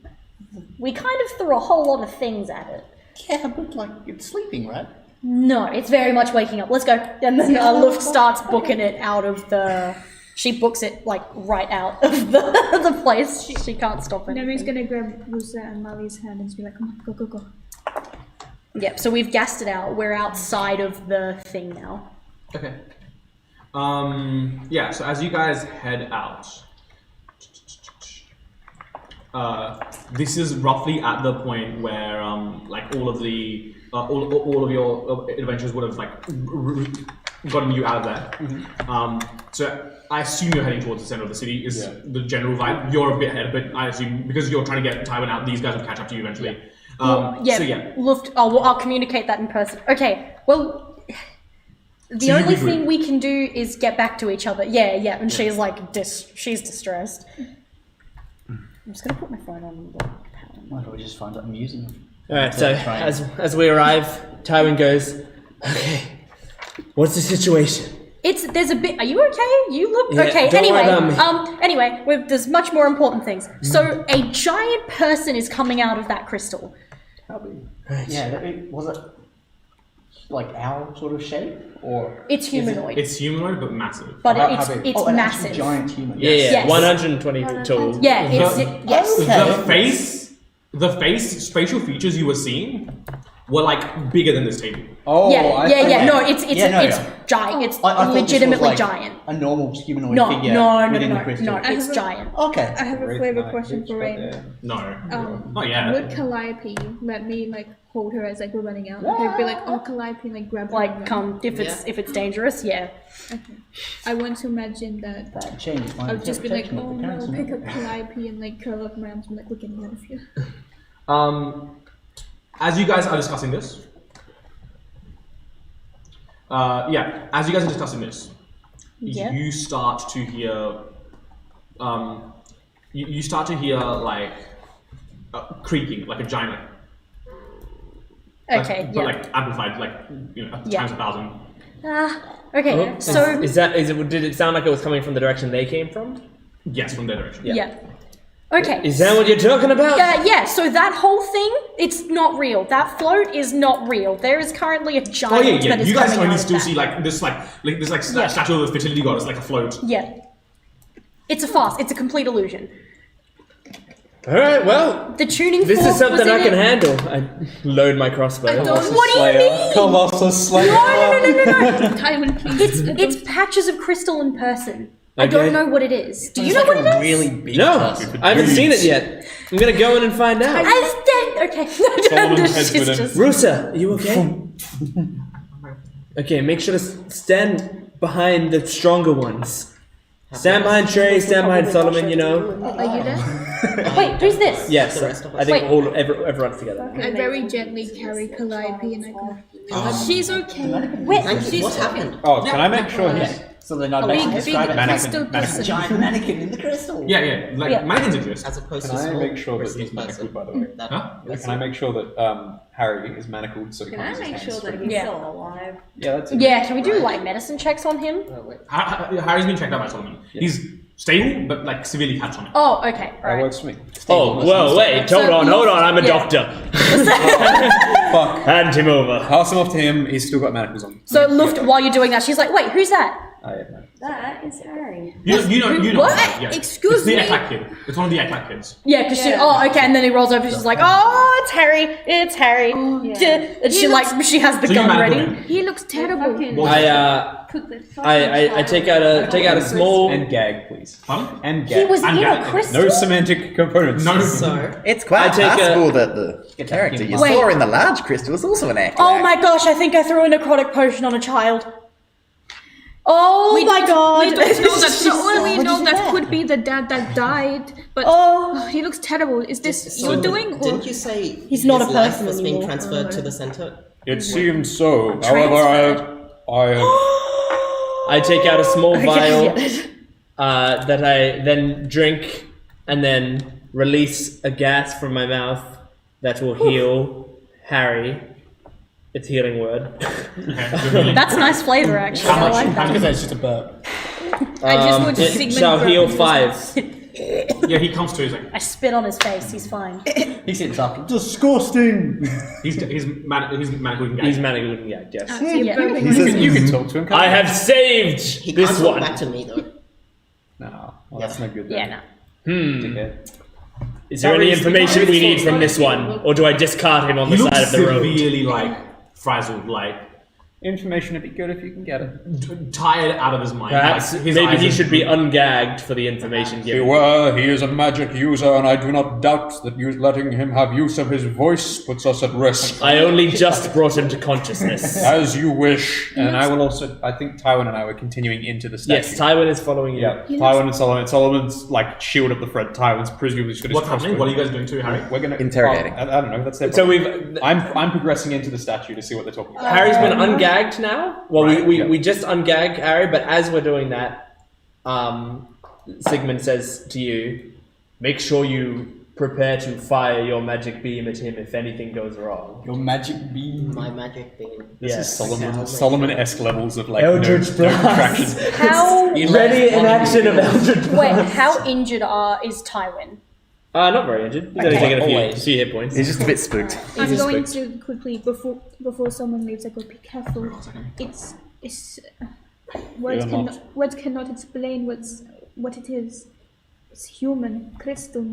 Speaker 2: We kind of threw a whole lot of things at it.
Speaker 3: Yeah, but like it's sleeping, right?
Speaker 2: No, it's very much waking up. Let's go. And then Luft starts booking it out of the... She books it, like, right out of the place. She can't stop it.
Speaker 7: Nemi's gonna grab Rusa and Mali's hand and just be like, come on, go.
Speaker 2: Yep, so we've gassed it out. We're outside of the thing now.
Speaker 1: Okay. Yeah, so as you guys head out, this is roughly at the point where like all of the all of your adventures would have like gotten you out of there. So I assume you're heading towards the center of the city is the general vibe. You're a bit ahead, but I assume because you're trying to get Tywin out, these guys will catch up to you eventually.
Speaker 2: Luft. I'll communicate that in person. Okay. Well. The only thing we can do is get back to each other. Yeah, and she's like, she's distressed. I'm just gonna put my phone on.
Speaker 3: Why don't we just find it amusing?
Speaker 5: Alright, so as we arrive, Tywin goes, okay, what's the situation?
Speaker 2: There's a bit. Are you okay? You look okay.
Speaker 5: Don't worry about me.
Speaker 2: Anyway, there's much more important things. So a giant person is coming out of that crystal.
Speaker 5: Right.
Speaker 3: Yeah, was it like owl sort of shape, or
Speaker 2: it's humanoid?
Speaker 1: It's humanoid but massive.
Speaker 2: But it's massive.
Speaker 3: An giant human.
Speaker 5: Yeah,
Speaker 2: Yes.
Speaker 5: 120 feet tall.
Speaker 2: Yeah,
Speaker 1: yes. The facial features you were seeing were like bigger than this table.
Speaker 3: Oh,
Speaker 2: No, it's giant. It's
Speaker 3: I thought
Speaker 2: legitimately
Speaker 3: this was like
Speaker 2: giant.
Speaker 3: a normal humanoid figure within the crystal.
Speaker 2: No, it's giant.
Speaker 3: Okay.
Speaker 7: I have a flavor question for Rain.
Speaker 1: No. Not yet.
Speaker 7: Would Calliope let me like hold her as like we're running out? Like, I'd be like, oh, Calliope, like grab her.
Speaker 2: Like, come if it's dangerous. Yeah.
Speaker 7: Okay. I want to imagine that.
Speaker 3: That changes my
Speaker 7: I would just be like,
Speaker 3: interpretation
Speaker 7: oh
Speaker 3: of the
Speaker 7: no,
Speaker 3: character.
Speaker 7: pick up Calliope and like curl up my arms and like we're getting out of here.
Speaker 1: As you guys are discussing this, as you guys are discussing this, you start to hear, you start to hear like creaking, like a giant, but like amplified, like times 1,000.
Speaker 2: Okay. So
Speaker 5: did it sound like it was coming from the direction they came from?
Speaker 1: Yes, from their direction.
Speaker 2: Yeah. Okay.
Speaker 5: Is that what you're talking about?
Speaker 2: Yeah, so that whole thing, it's not real. That float is not real. There is currently a giant that is
Speaker 1: You guys
Speaker 2: coming
Speaker 1: only
Speaker 2: out
Speaker 1: still
Speaker 2: of that.
Speaker 1: see like this statue of the fertility goddess, like a float.
Speaker 2: Yeah. It's a farce. It's a complete illusion.
Speaker 5: Alright, well,
Speaker 2: The tuning
Speaker 5: this
Speaker 2: fork
Speaker 5: is something
Speaker 2: was in
Speaker 5: I can
Speaker 2: it.
Speaker 5: handle. I load my crossbow.
Speaker 2: What do you mean?
Speaker 4: Colossus Slayer.
Speaker 2: No.
Speaker 7: Tywin, please.
Speaker 2: It's patches of crystal in person. I don't know what it is. Do you know what it is?
Speaker 3: Really big
Speaker 5: No,
Speaker 3: person.
Speaker 5: I haven't seen it yet. I'm gonna go in and find out.
Speaker 2: Okay.
Speaker 5: Rusa, are you okay? Okay, make sure to stand behind the stronger ones. Stand behind Trey, stand behind Solomon, you know.
Speaker 7: Are you there?
Speaker 2: Wait, who's this?
Speaker 5: Yes,
Speaker 9: The rest of
Speaker 5: I think everyone's together.
Speaker 7: I very gently carry Calliope and I go, she's okay.
Speaker 9: Thank you. What happened?
Speaker 8: Oh, can I make sure he's
Speaker 3: So then I'd
Speaker 7: Big,
Speaker 3: make describe
Speaker 7: big
Speaker 3: it
Speaker 7: crystal
Speaker 3: as a
Speaker 7: person.
Speaker 3: giant mannequin in the crystal.
Speaker 1: Yeah, like mannequins exist.
Speaker 9: As opposed
Speaker 8: Can
Speaker 9: to
Speaker 8: I
Speaker 9: small
Speaker 8: make sure that
Speaker 9: crystal
Speaker 8: he's
Speaker 9: person.
Speaker 8: manacled, by the way?
Speaker 9: That-
Speaker 8: Can I make sure that Harry is manacled so he
Speaker 10: Can
Speaker 8: can't
Speaker 10: I
Speaker 8: use his
Speaker 10: make
Speaker 8: hands
Speaker 10: sure that
Speaker 8: free?
Speaker 10: he's
Speaker 2: Yeah.
Speaker 10: still alive?
Speaker 8: Yeah, that's it.
Speaker 2: Yeah, can we do like medicine checks on him?
Speaker 1: Harry's been checked out by Solomon. He's stable, but like severely catched on it.
Speaker 2: Oh, okay.
Speaker 8: That
Speaker 2: Alright.
Speaker 8: works for me.
Speaker 5: Oh, whoa, wait, hold on, I'm a doctor.
Speaker 8: Fuck.
Speaker 5: Hand him over.
Speaker 8: Pass him off to him. He's still got manacles on.
Speaker 2: So Luft, while you're doing that, she's like, wait, who's that?
Speaker 8: I have no.
Speaker 10: That is Harry.
Speaker 1: You know.
Speaker 2: What?
Speaker 1: Yeah.
Speaker 7: Excuse
Speaker 1: it's the
Speaker 7: me?
Speaker 1: Eclat kid. It's one of the Eclat kids.
Speaker 2: Yeah, because she. Oh, okay. And then he rolls over. She's like, "Oh, it's Harry. It's Harry." And she she has the
Speaker 1: So you
Speaker 2: gun
Speaker 1: manacled
Speaker 2: ready.
Speaker 1: him.
Speaker 7: He looks terrible.
Speaker 5: I take out a small.
Speaker 8: And gag, please.
Speaker 1: Pardon?
Speaker 8: And
Speaker 2: He
Speaker 8: gag.
Speaker 2: was
Speaker 1: And
Speaker 2: in
Speaker 1: gag.
Speaker 2: a crystal.
Speaker 8: No semantic components.
Speaker 1: No.
Speaker 9: So,
Speaker 6: It's quite
Speaker 5: I take
Speaker 6: possible that the character you
Speaker 2: Wait.
Speaker 6: saw in the large crystal is also an actor.
Speaker 2: Oh my gosh! I think I threw a necrotic potion on a child. Oh my god!
Speaker 7: We don't know that. Well, we
Speaker 2: What'd
Speaker 7: know
Speaker 2: you
Speaker 7: that
Speaker 2: do?
Speaker 7: could be the dad that died, but he looks terrible. Is this
Speaker 9: so
Speaker 7: you doing? Or?
Speaker 9: Didn't you say
Speaker 2: He's not
Speaker 9: his
Speaker 2: a
Speaker 9: life
Speaker 2: person
Speaker 9: was being
Speaker 2: anymore.
Speaker 9: transferred to the center?
Speaker 8: It seems so. However, I have.
Speaker 5: I take out a small vial
Speaker 2: Yes.
Speaker 5: that I then drink and then release a gas from my mouth that will heal Harry. It's a healing word.
Speaker 2: That's nice flavor, actually. I like that.
Speaker 3: Because that's just a burp.
Speaker 7: I just want to
Speaker 5: It
Speaker 7: Sigmund
Speaker 5: shall
Speaker 7: burp
Speaker 5: heal
Speaker 7: into
Speaker 5: 5.
Speaker 1: Yeah, he comes to. He's like,
Speaker 2: I spit on his face. He's fine.
Speaker 3: He sits up. Disgusting.
Speaker 1: he's manacled and
Speaker 5: He's
Speaker 1: gagged.
Speaker 5: manacled and gagged, yes.
Speaker 2: Yeah.
Speaker 8: You can talk to him.
Speaker 5: I have saved
Speaker 9: He
Speaker 5: this
Speaker 9: can't talk
Speaker 5: one.
Speaker 9: back to me though.
Speaker 8: No, well, that's no good.
Speaker 2: Yeah,
Speaker 8: Then.
Speaker 2: no.
Speaker 8: Dickhead.
Speaker 5: Is there any information we need from this one? Or do I discard him on
Speaker 1: He
Speaker 5: the
Speaker 1: looks
Speaker 5: side of the road?
Speaker 1: severely like frazzled. Like
Speaker 4: Information would be good if you can get it.
Speaker 1: Tired out of his mind.
Speaker 5: Perhaps
Speaker 1: Like, his
Speaker 5: maybe
Speaker 1: eyes
Speaker 5: he
Speaker 1: are-
Speaker 5: should be ungagged for the information given.
Speaker 8: Beware, he is a magic user, and I do not doubt that letting him have use of his voice puts us at risk.
Speaker 5: I only just brought him to consciousness.
Speaker 8: As you wish.
Speaker 4: And I will also. I think Tywin and I were continuing into the statue.
Speaker 5: Yes, Tywin is following you.
Speaker 4: Yeah, Tywin and Solomon. Solomon's like shield up the front. Tywin's presumably just going to.
Speaker 1: What's happening? What are you guys doing to Harry?
Speaker 4: We're going to
Speaker 6: Interrogating.
Speaker 4: I don't know. That's their
Speaker 5: So
Speaker 4: problem.
Speaker 5: we've
Speaker 4: I'm progressing into the statue to see what they're talking about.
Speaker 5: Harry's been ungagged now. Well,
Speaker 1: Right,
Speaker 5: we just ungagged Harry, but as we're doing that, Sigmund says to you, "Make sure you prepare to fire your magic beam at him if anything goes wrong."
Speaker 4: Your magic beam.
Speaker 9: My magic beam.
Speaker 4: This is
Speaker 9: Yeah.
Speaker 4: Solomon-esque levels of like
Speaker 5: Eldritch
Speaker 4: no
Speaker 5: Blast.
Speaker 4: distraction.
Speaker 2: How
Speaker 5: Ready in action of Eldritch
Speaker 2: wait?
Speaker 5: Blast.
Speaker 2: How injured is Tywin?
Speaker 5: Not very injured. He's only
Speaker 2: Okay.
Speaker 5: taking a
Speaker 3: Always.
Speaker 5: few hit points.
Speaker 6: He's just a bit spooked.
Speaker 7: I'm going to quickly before someone leaves. I go, be careful. It's words cannot explain what it is. It's human crystal.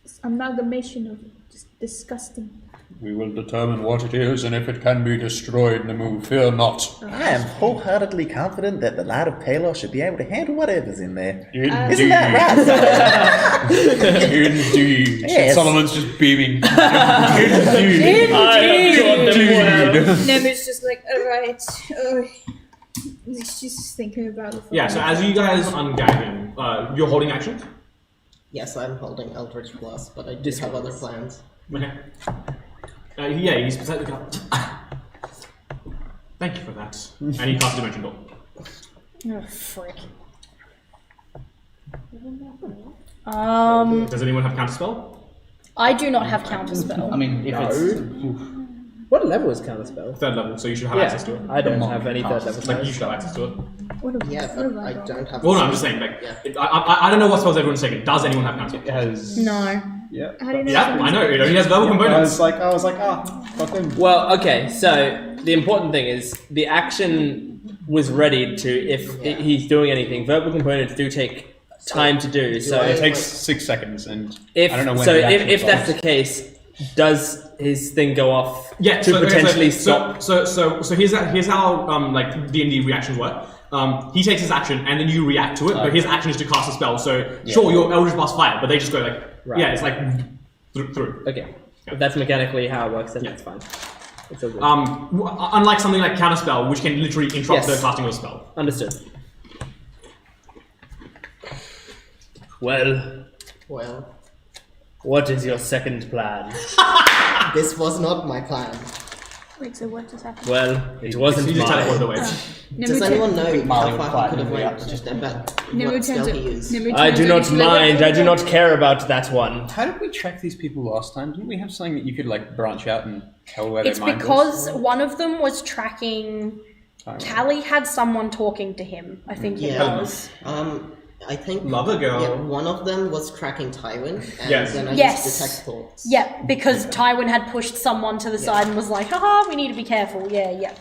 Speaker 7: It's amalgamation of just disgusting.
Speaker 8: We will determine what it is, and if it can be destroyed, Namu, fear not.
Speaker 6: I am wholeheartedly confident that the Light of Palos should be able to handle whatever's in there.
Speaker 8: Indeed.
Speaker 6: Isn't that right?
Speaker 8: Indeed.
Speaker 6: Yes.
Speaker 8: Solomon's just beaming.
Speaker 5: Indeed.
Speaker 7: Nemu's just like, alright. She's thinking about it.
Speaker 1: Yeah, so as you guys ungag him, you're holding action?
Speaker 9: Yes, I'm holding Eldritch Blast, but I do have other plans.
Speaker 1: Okay. Yeah, he's beside the car. Thank you for that. And he casts Dimension Door.
Speaker 2: Oh frick.
Speaker 1: Does anyone have Counterspell?
Speaker 2: I do not have counterspell.
Speaker 3: I mean, if it's
Speaker 5: What level is Counterspell?
Speaker 1: Third level, so you should have access to it.
Speaker 5: I don't have any third level
Speaker 1: Like, you
Speaker 5: spells.
Speaker 1: should have access to it.
Speaker 9: Yeah, but I don't have.
Speaker 1: Well, no, I'm just saying, like, I don't know what spells everyone's taking. Does anyone have Counterspell?
Speaker 4: It has.
Speaker 2: No.
Speaker 4: Yeah.
Speaker 7: How do you know?
Speaker 1: Yeah, I know, it only has verbal
Speaker 4: I
Speaker 1: components.
Speaker 4: was like, fuck him.
Speaker 5: Well, okay, so the important thing is the action was ready to, if he's doing anything, verbal components do take time to do. So
Speaker 4: It takes 6 seconds, and
Speaker 5: if
Speaker 4: I don't know when.
Speaker 5: so,
Speaker 4: the action
Speaker 5: if that's
Speaker 4: starts.
Speaker 5: the case, does his thing go off
Speaker 1: Yeah,
Speaker 5: to potentially stop?
Speaker 1: So here's how like D&D reactions work. He takes his action and then you react to it, but his action is to cast a spell. So sure, your Eldritch Blast fire, but they just go like
Speaker 5: Right.
Speaker 1: it's like through.
Speaker 5: Okay, if that's mechanically how it works, then that's fine. It's all good.
Speaker 1: Unlike something like Counterspell, which can literally interrupt
Speaker 5: Yes.
Speaker 1: the casting of a spell.
Speaker 5: Understood. Well, what is your second plan?
Speaker 9: This was not my plan.
Speaker 7: Wait, so what just happened?
Speaker 5: Well, it wasn't
Speaker 1: He just teleported
Speaker 5: mine.
Speaker 1: away.
Speaker 9: Does anyone know
Speaker 3: Molly
Speaker 9: how
Speaker 3: would
Speaker 9: far he could have
Speaker 3: quietly
Speaker 9: went?
Speaker 3: react.
Speaker 9: Just about
Speaker 7: Nemu
Speaker 9: what spell
Speaker 7: turns
Speaker 9: he used.
Speaker 5: I do not mind. I do not care about that one.
Speaker 4: How did we track these people last time? Didn't we have something that you could like branch out and tell where
Speaker 2: It's
Speaker 4: their mind was?
Speaker 2: because one of them was tracking. Callie had someone talking to him. I think it
Speaker 9: Yeah.
Speaker 2: was.
Speaker 9: I think
Speaker 1: Lover girl.
Speaker 9: Yeah, one of them was tracking Tywin, and
Speaker 1: Yes.
Speaker 9: then I
Speaker 2: Yes.
Speaker 9: used detect thoughts.
Speaker 2: Yeah, because Tywin had pushed someone to the side and was like, haha, we need to be careful. Yeah.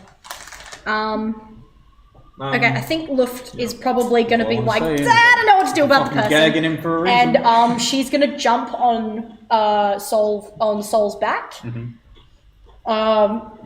Speaker 2: Okay, I think Luft is probably going to be
Speaker 4: I'm
Speaker 2: like,
Speaker 4: saying.
Speaker 2: I don't know what to do about the
Speaker 4: Fucking
Speaker 2: person.
Speaker 4: gagging him for a reason.
Speaker 2: And she's going to jump on Sol's back.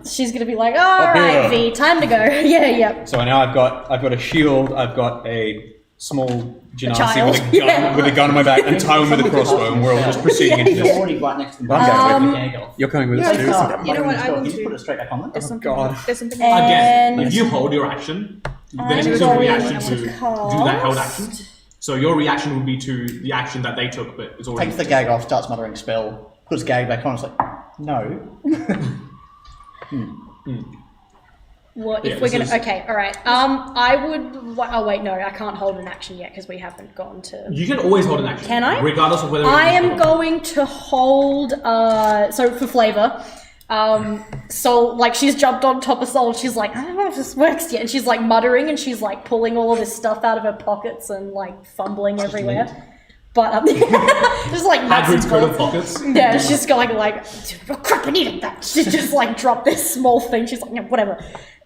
Speaker 2: She's going to be like, all right, V, time to go. Yeah.
Speaker 4: So now I've got a shield. I've got a small Genasi
Speaker 2: child.
Speaker 4: with a gun on my back, and Tywin with a crossbow, and we're all just proceeding into
Speaker 3: You're
Speaker 4: this.
Speaker 3: already right next to the
Speaker 4: I'm You're coming with us too.
Speaker 7: You know what? I will
Speaker 3: Just put
Speaker 7: do.
Speaker 3: it straight back on there.
Speaker 7: There's something.
Speaker 4: God.
Speaker 7: There's something.
Speaker 1: Again,
Speaker 2: And
Speaker 1: if you hold your action, then
Speaker 2: I'm
Speaker 1: it's your
Speaker 2: going
Speaker 1: reaction to
Speaker 2: to
Speaker 1: do that held
Speaker 2: cast-
Speaker 1: action. So your reaction would be to the action that they took, but it's already
Speaker 3: Takes the gag off, starts muttering spell, puts gag back on. It's like, no.
Speaker 2: What
Speaker 1: Yeah,
Speaker 2: if we're
Speaker 1: this
Speaker 2: gonna?
Speaker 1: is-
Speaker 2: Okay, all right. I would. Oh wait, no, I can't hold an action yet because we haven't gone to.
Speaker 1: You can always hold an action.
Speaker 2: Can I?
Speaker 1: Regardless of whether
Speaker 2: I am going to hold. So for flavor, Sol, like she's jumped on top of Sol. And she's like, I don't know if this works yet, and she's like muttering and she's like pulling all of this stuff out of her pockets and like fumbling everywhere. But just like nuts and
Speaker 1: Hagrid's coat of
Speaker 2: bolts.
Speaker 1: pockets.
Speaker 2: Yeah, she's going like, oh, crap, I needed that. She just like dropped this small thing. She's like, yeah, whatever.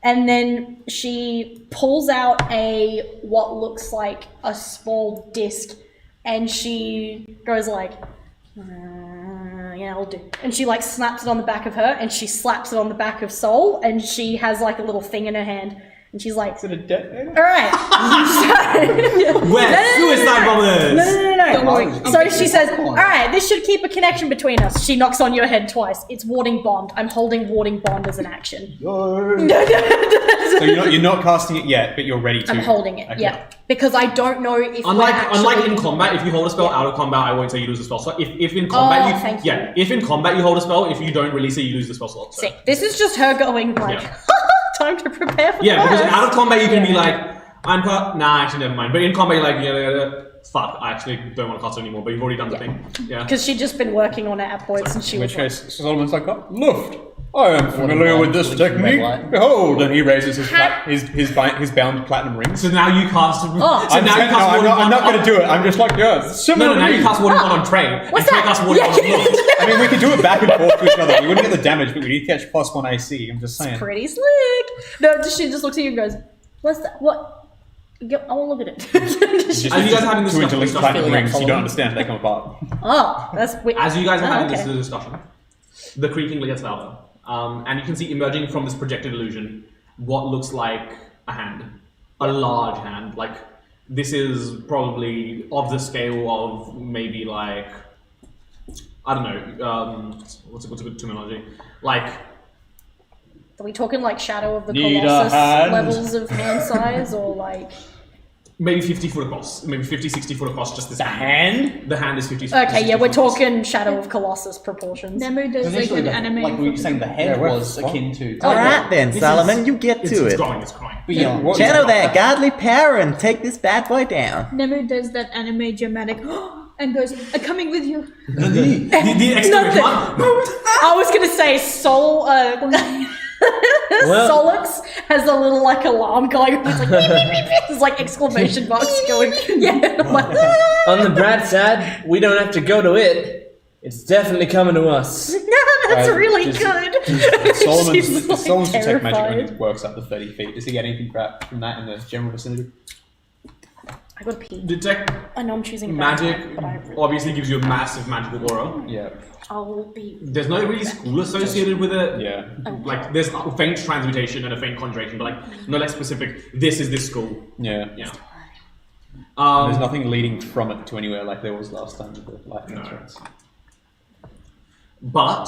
Speaker 2: And then she pulls out what looks like a small disc, and she goes like, yeah, I'll do. And she like snaps it on the back of her, and she slaps it on the back of Soul, and she has like a little thing in her hand, and she's like,
Speaker 4: Is it a detonator?
Speaker 2: all right.
Speaker 1: We're suicide bombers!
Speaker 2: No.
Speaker 7: Don't worry.
Speaker 2: So she says, all right, this should keep a connection between us. She knocks on your head twice. It's warding bond. I'm holding warding bond as an action.
Speaker 4: So you're not casting it yet, but you're ready to.
Speaker 2: I'm holding it,
Speaker 4: Okay.
Speaker 2: yeah. Because I don't know if
Speaker 1: Unlike in combat, if you hold a spell out of combat, I won't say you lose the spell slot. If in combat
Speaker 2: thank
Speaker 1: if in combat you hold a spell, if you don't release it, you lose the spell slot. So.
Speaker 2: See, this is just her going like,
Speaker 1: Yeah.
Speaker 2: time to prepare for
Speaker 1: Yeah, because
Speaker 2: this.
Speaker 1: out of combat you can be like, nah, actually never mind. But in combat you're like, fuck, I actually don't want to cast it anymore. But you've already done the thing. Yeah.
Speaker 2: Because she'd just been working on it at points, and she
Speaker 8: In
Speaker 2: was
Speaker 8: which
Speaker 2: like,
Speaker 8: case, Solomon's like, oh, Luft, I am familiar with this
Speaker 3: Blinking red
Speaker 8: technique.
Speaker 3: light.
Speaker 8: Behold, and he raises his bound platinum ring.
Speaker 1: So now you cast.
Speaker 2: Oh.
Speaker 1: So now you cast Warding
Speaker 8: I'm
Speaker 1: Bond
Speaker 8: not going to
Speaker 1: on-
Speaker 8: do it. I'm just like, yeah,
Speaker 1: No,
Speaker 8: similar.
Speaker 1: now you
Speaker 8: to
Speaker 1: cast Warding Bond on Trey.
Speaker 2: What's
Speaker 1: and Trey
Speaker 2: that?
Speaker 1: casts Warding Bond on Luft.
Speaker 8: I mean, we could do it back and forth to each other. We wouldn't get the damage, but we need to catch +1 AC. I'm just saying.
Speaker 2: pretty slick. No, she just looks at you and goes, what's that? What? I want to look at it.
Speaker 8: Just
Speaker 1: Are you guys having this
Speaker 8: two
Speaker 1: discussion?
Speaker 8: interlinked platinum
Speaker 3: Feeling
Speaker 8: rings.
Speaker 3: that
Speaker 8: You don't
Speaker 3: column.
Speaker 8: understand. They come apart.
Speaker 2: Oh, that's weird.
Speaker 1: As you guys are having
Speaker 2: okay.
Speaker 1: this discussion, the creaking gets louder. And you can see emerging from this projected illusion what looks like a hand. A large hand. Like, this is probably of the scale of maybe like, I don't know, what's a good terminology? Like,
Speaker 2: Are we talking like Shadow of the
Speaker 8: Need a
Speaker 2: Colossus
Speaker 8: hand.
Speaker 2: levels of hand size, or like...
Speaker 1: maybe 50 foot across. Maybe 50, 60 foot across, just this
Speaker 8: The hand?
Speaker 1: The hand is 50
Speaker 2: Okay,
Speaker 1: 60
Speaker 2: yeah, we're
Speaker 1: foot across.
Speaker 2: talking Shadow of Colossus proportions.
Speaker 7: Nemo does like
Speaker 3: Initially,
Speaker 7: an anime.
Speaker 3: like we were saying, the head
Speaker 8: Yeah, we're
Speaker 3: was
Speaker 8: fucked.
Speaker 3: akin to.
Speaker 6: All right then,
Speaker 1: This
Speaker 6: Solomon,
Speaker 1: is-
Speaker 6: you get
Speaker 1: It's
Speaker 6: to it.
Speaker 1: growing, it's growing.
Speaker 3: But yeah,
Speaker 8: What-
Speaker 6: Channel that godly power and take this bad boy down.
Speaker 7: Nemo does that anime dramatic and goes, I'm coming with you.
Speaker 1: The exclamation mark.
Speaker 2: I was gonna say Soul, Solix has a little like alarm going. It's like, beep, beep, beep, beep. There's like exclamation marks going. Yeah, I'm like,
Speaker 5: On the bright side, we don't have to go to it. It's definitely coming to us.
Speaker 2: that's
Speaker 8: Right,
Speaker 2: really
Speaker 8: just-
Speaker 2: good. She's, like,
Speaker 8: Solomon's detect magic
Speaker 2: terrified.
Speaker 8: only works up to 30 feet. Does he get anything from that in the general vicinity?
Speaker 2: I got pee.
Speaker 1: Detect
Speaker 2: I know I'm choosing
Speaker 1: magic
Speaker 2: bad, but I really,
Speaker 1: obviously gives you a massive magical aura.
Speaker 8: Yeah.
Speaker 2: I'll be.
Speaker 1: There's no really school associated with it.
Speaker 8: Yeah.
Speaker 1: Like, there's a faint transmutation and a faint conjuration, but like, no less specific. This is this school.
Speaker 8: Yeah.
Speaker 1: Yeah.
Speaker 8: There's nothing leading from it to anywhere like there was last time with the lightning threats.
Speaker 1: But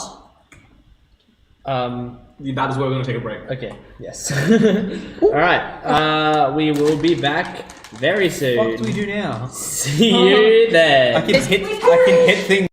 Speaker 5: Um,
Speaker 1: that is where we're going to take a break.
Speaker 5: okay, yes. Alright, we will be back very soon.
Speaker 4: What do we do now?
Speaker 5: See you there.
Speaker 8: I can hit things.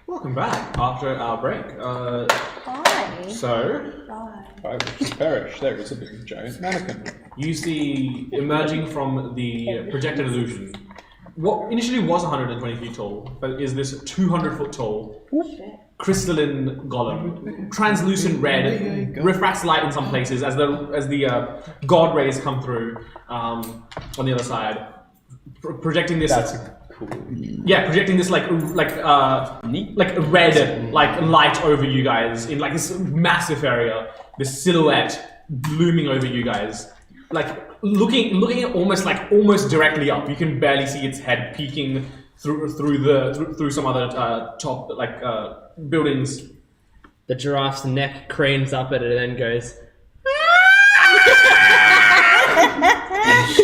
Speaker 1: Welcome back after our break.
Speaker 2: Hi.
Speaker 1: So,
Speaker 8: I wish to perish. There is a big giant mannequin.
Speaker 1: you see emerging from the projected illusion what initially was 120 feet tall, but is this 200 foot tall crystalline golem, translucent red, refracts light in some places as the god rays come through on the other side, projecting this.
Speaker 3: That's cool.
Speaker 1: Yeah, projecting this like red light over you guys in like this massive area, this silhouette looming over you guys, like looking at almost directly up. You can barely see its head peeking through some other top buildings.
Speaker 5: The giraffe's neck cranes up at it and then goes.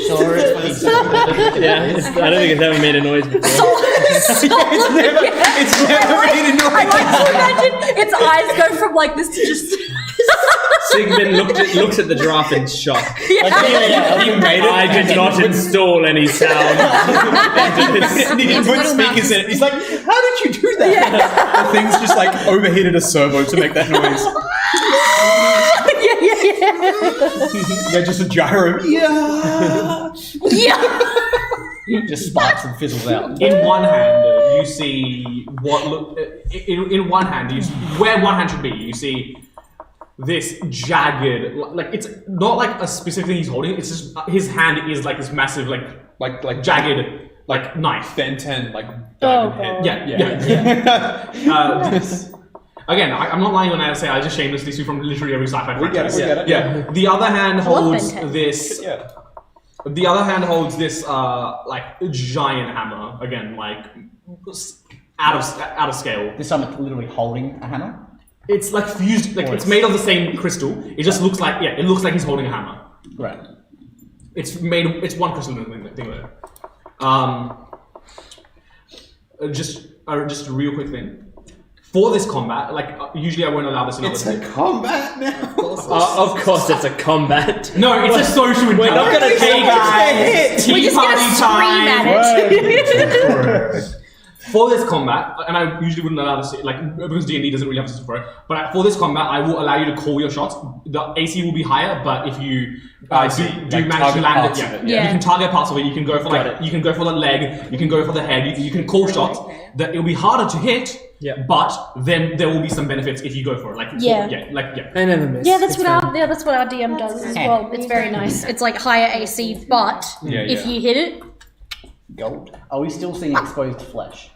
Speaker 3: Sure, it's
Speaker 5: Yeah, I don't think it's ever made a noise before.
Speaker 4: It's never made a noise.
Speaker 2: I like to imagine its eyes go from like this to just.
Speaker 5: Sigmund looks at the giraffe in shock.
Speaker 3: He made it.
Speaker 5: I did not install any sound.
Speaker 4: He didn't put speakers in it. He's like, how did you do that? The thing's just like overheated a servo to make that noise. Yeah, just a gyro. Yeah.
Speaker 3: Just sparks and fizzles out.
Speaker 1: In one hand, you see what look. In one hand, you see, where one hand should be, you see this jagged, like it's not like a specific thing he's holding. It's just his hand is like this massive, like jagged, like knife.
Speaker 8: Ben 10, like
Speaker 2: Oh,
Speaker 8: diamond head.
Speaker 1: Yeah. Again, I'm not lying when I say I just shamelessly sue from literally every sci-fi franchise.
Speaker 8: We get it.
Speaker 1: Yeah. The other hand holds
Speaker 2: Ben 10.
Speaker 1: this.
Speaker 8: Yeah.
Speaker 1: The other hand holds this like giant hammer. Again, like out of scale.
Speaker 3: This time it's literally holding a hammer.
Speaker 1: It's like fused. Like it's made of the same crystal. It just looks like it looks like he's holding a hammer.
Speaker 3: Right.
Speaker 1: It's one crystal thing with it. Just a real quick thing. For this combat, like usually I won't allow this in other things.
Speaker 4: combat now.
Speaker 5: Of course, it's a combat.
Speaker 1: No, it's a social encounter.
Speaker 5: We're not gonna
Speaker 1: Hey guys,
Speaker 2: We're
Speaker 1: tea
Speaker 2: just gonna
Speaker 1: party
Speaker 2: scream
Speaker 1: time.
Speaker 2: at it.
Speaker 1: For this combat, and I usually wouldn't allow this, like because D&D doesn't really have a system for it. But for this combat, I will allow you to call your shots. The AC will be higher, but if you do
Speaker 8: Like
Speaker 1: manage to
Speaker 8: target
Speaker 1: land
Speaker 8: parts
Speaker 1: it,
Speaker 8: of it,
Speaker 1: you
Speaker 2: yeah.
Speaker 1: can target parts of it. You can go for you can go for the leg. You can go for the head. You can call shots. That it'll be harder to hit.
Speaker 5: Yeah.
Speaker 1: But then there will be some benefits if you go for it. Like
Speaker 2: Yeah.
Speaker 5: I never miss.
Speaker 2: Yeah, that's what our DM does as well. It's very nice. It's like higher AC, but if you hit it,
Speaker 3: Gold. Are we still seeing exposed flesh?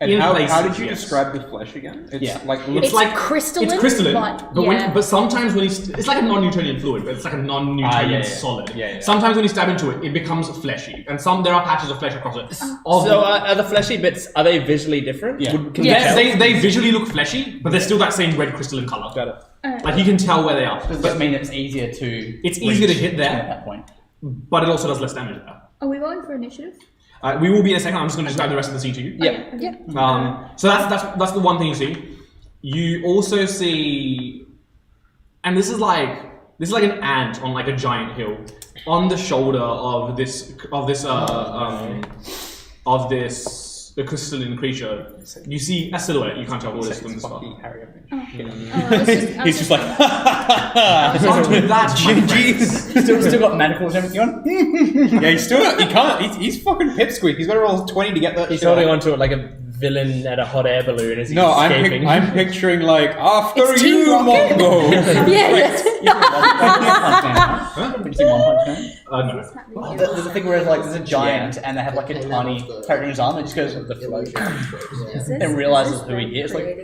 Speaker 8: And
Speaker 1: In
Speaker 8: how
Speaker 1: places,
Speaker 8: did you
Speaker 1: yes.
Speaker 8: describe the flesh again? It's
Speaker 3: Yeah.
Speaker 8: like
Speaker 2: it's
Speaker 1: like
Speaker 2: crystalline.
Speaker 1: It's crystalline,
Speaker 2: but yeah.
Speaker 1: but sometimes when it's like a non-Newtonian fluid, but it's like a non-Newtonian solid.
Speaker 8: Yeah.
Speaker 1: Sometimes when you stab into it, it becomes fleshy, and there are patches of flesh across it.
Speaker 5: So are the fleshy bits, are they visually different?
Speaker 3: Yeah.
Speaker 5: Can you
Speaker 1: Yes,
Speaker 5: tell?
Speaker 1: they visually look fleshy, but they're still that same red crystalline color.
Speaker 5: Got it.
Speaker 1: Like you can tell where they are.
Speaker 3: Does that mean it's easier to?
Speaker 1: It's easier to
Speaker 3: reach
Speaker 1: hit there.
Speaker 3: at that point.
Speaker 1: But it also does less damage there.
Speaker 7: Are we rolling for initiative?
Speaker 1: We will be in a second. I'm just going to describe the rest of the scene to you.
Speaker 5: Yeah.
Speaker 1: So that's the one thing you see. You also see, and this is like an ant on like a giant hill, on the shoulder of this the crystalline creature. You see a silhouette. You can't tell what it is from this far.
Speaker 3: He's just like,
Speaker 1: Not with that, my friends.
Speaker 3: still got manacles and everything on.
Speaker 4: Yeah, he's still not, he can't, he's fucking pipsqueak. He's got to roll 20 to get that
Speaker 5: He's
Speaker 4: shit
Speaker 5: holding
Speaker 4: out.
Speaker 5: onto it like a villain at a hot air balloon as he's
Speaker 4: No,
Speaker 5: escaping.
Speaker 4: I'm picturing like, after
Speaker 2: It's Team
Speaker 4: you,
Speaker 2: Rocket.
Speaker 4: Mongo.
Speaker 3: Have you seen One Punch Man?
Speaker 1: No.
Speaker 3: There's a thing where like there's a giant and they have like a tiny character in his arm and just goes with the flow and realizes who he is. Like,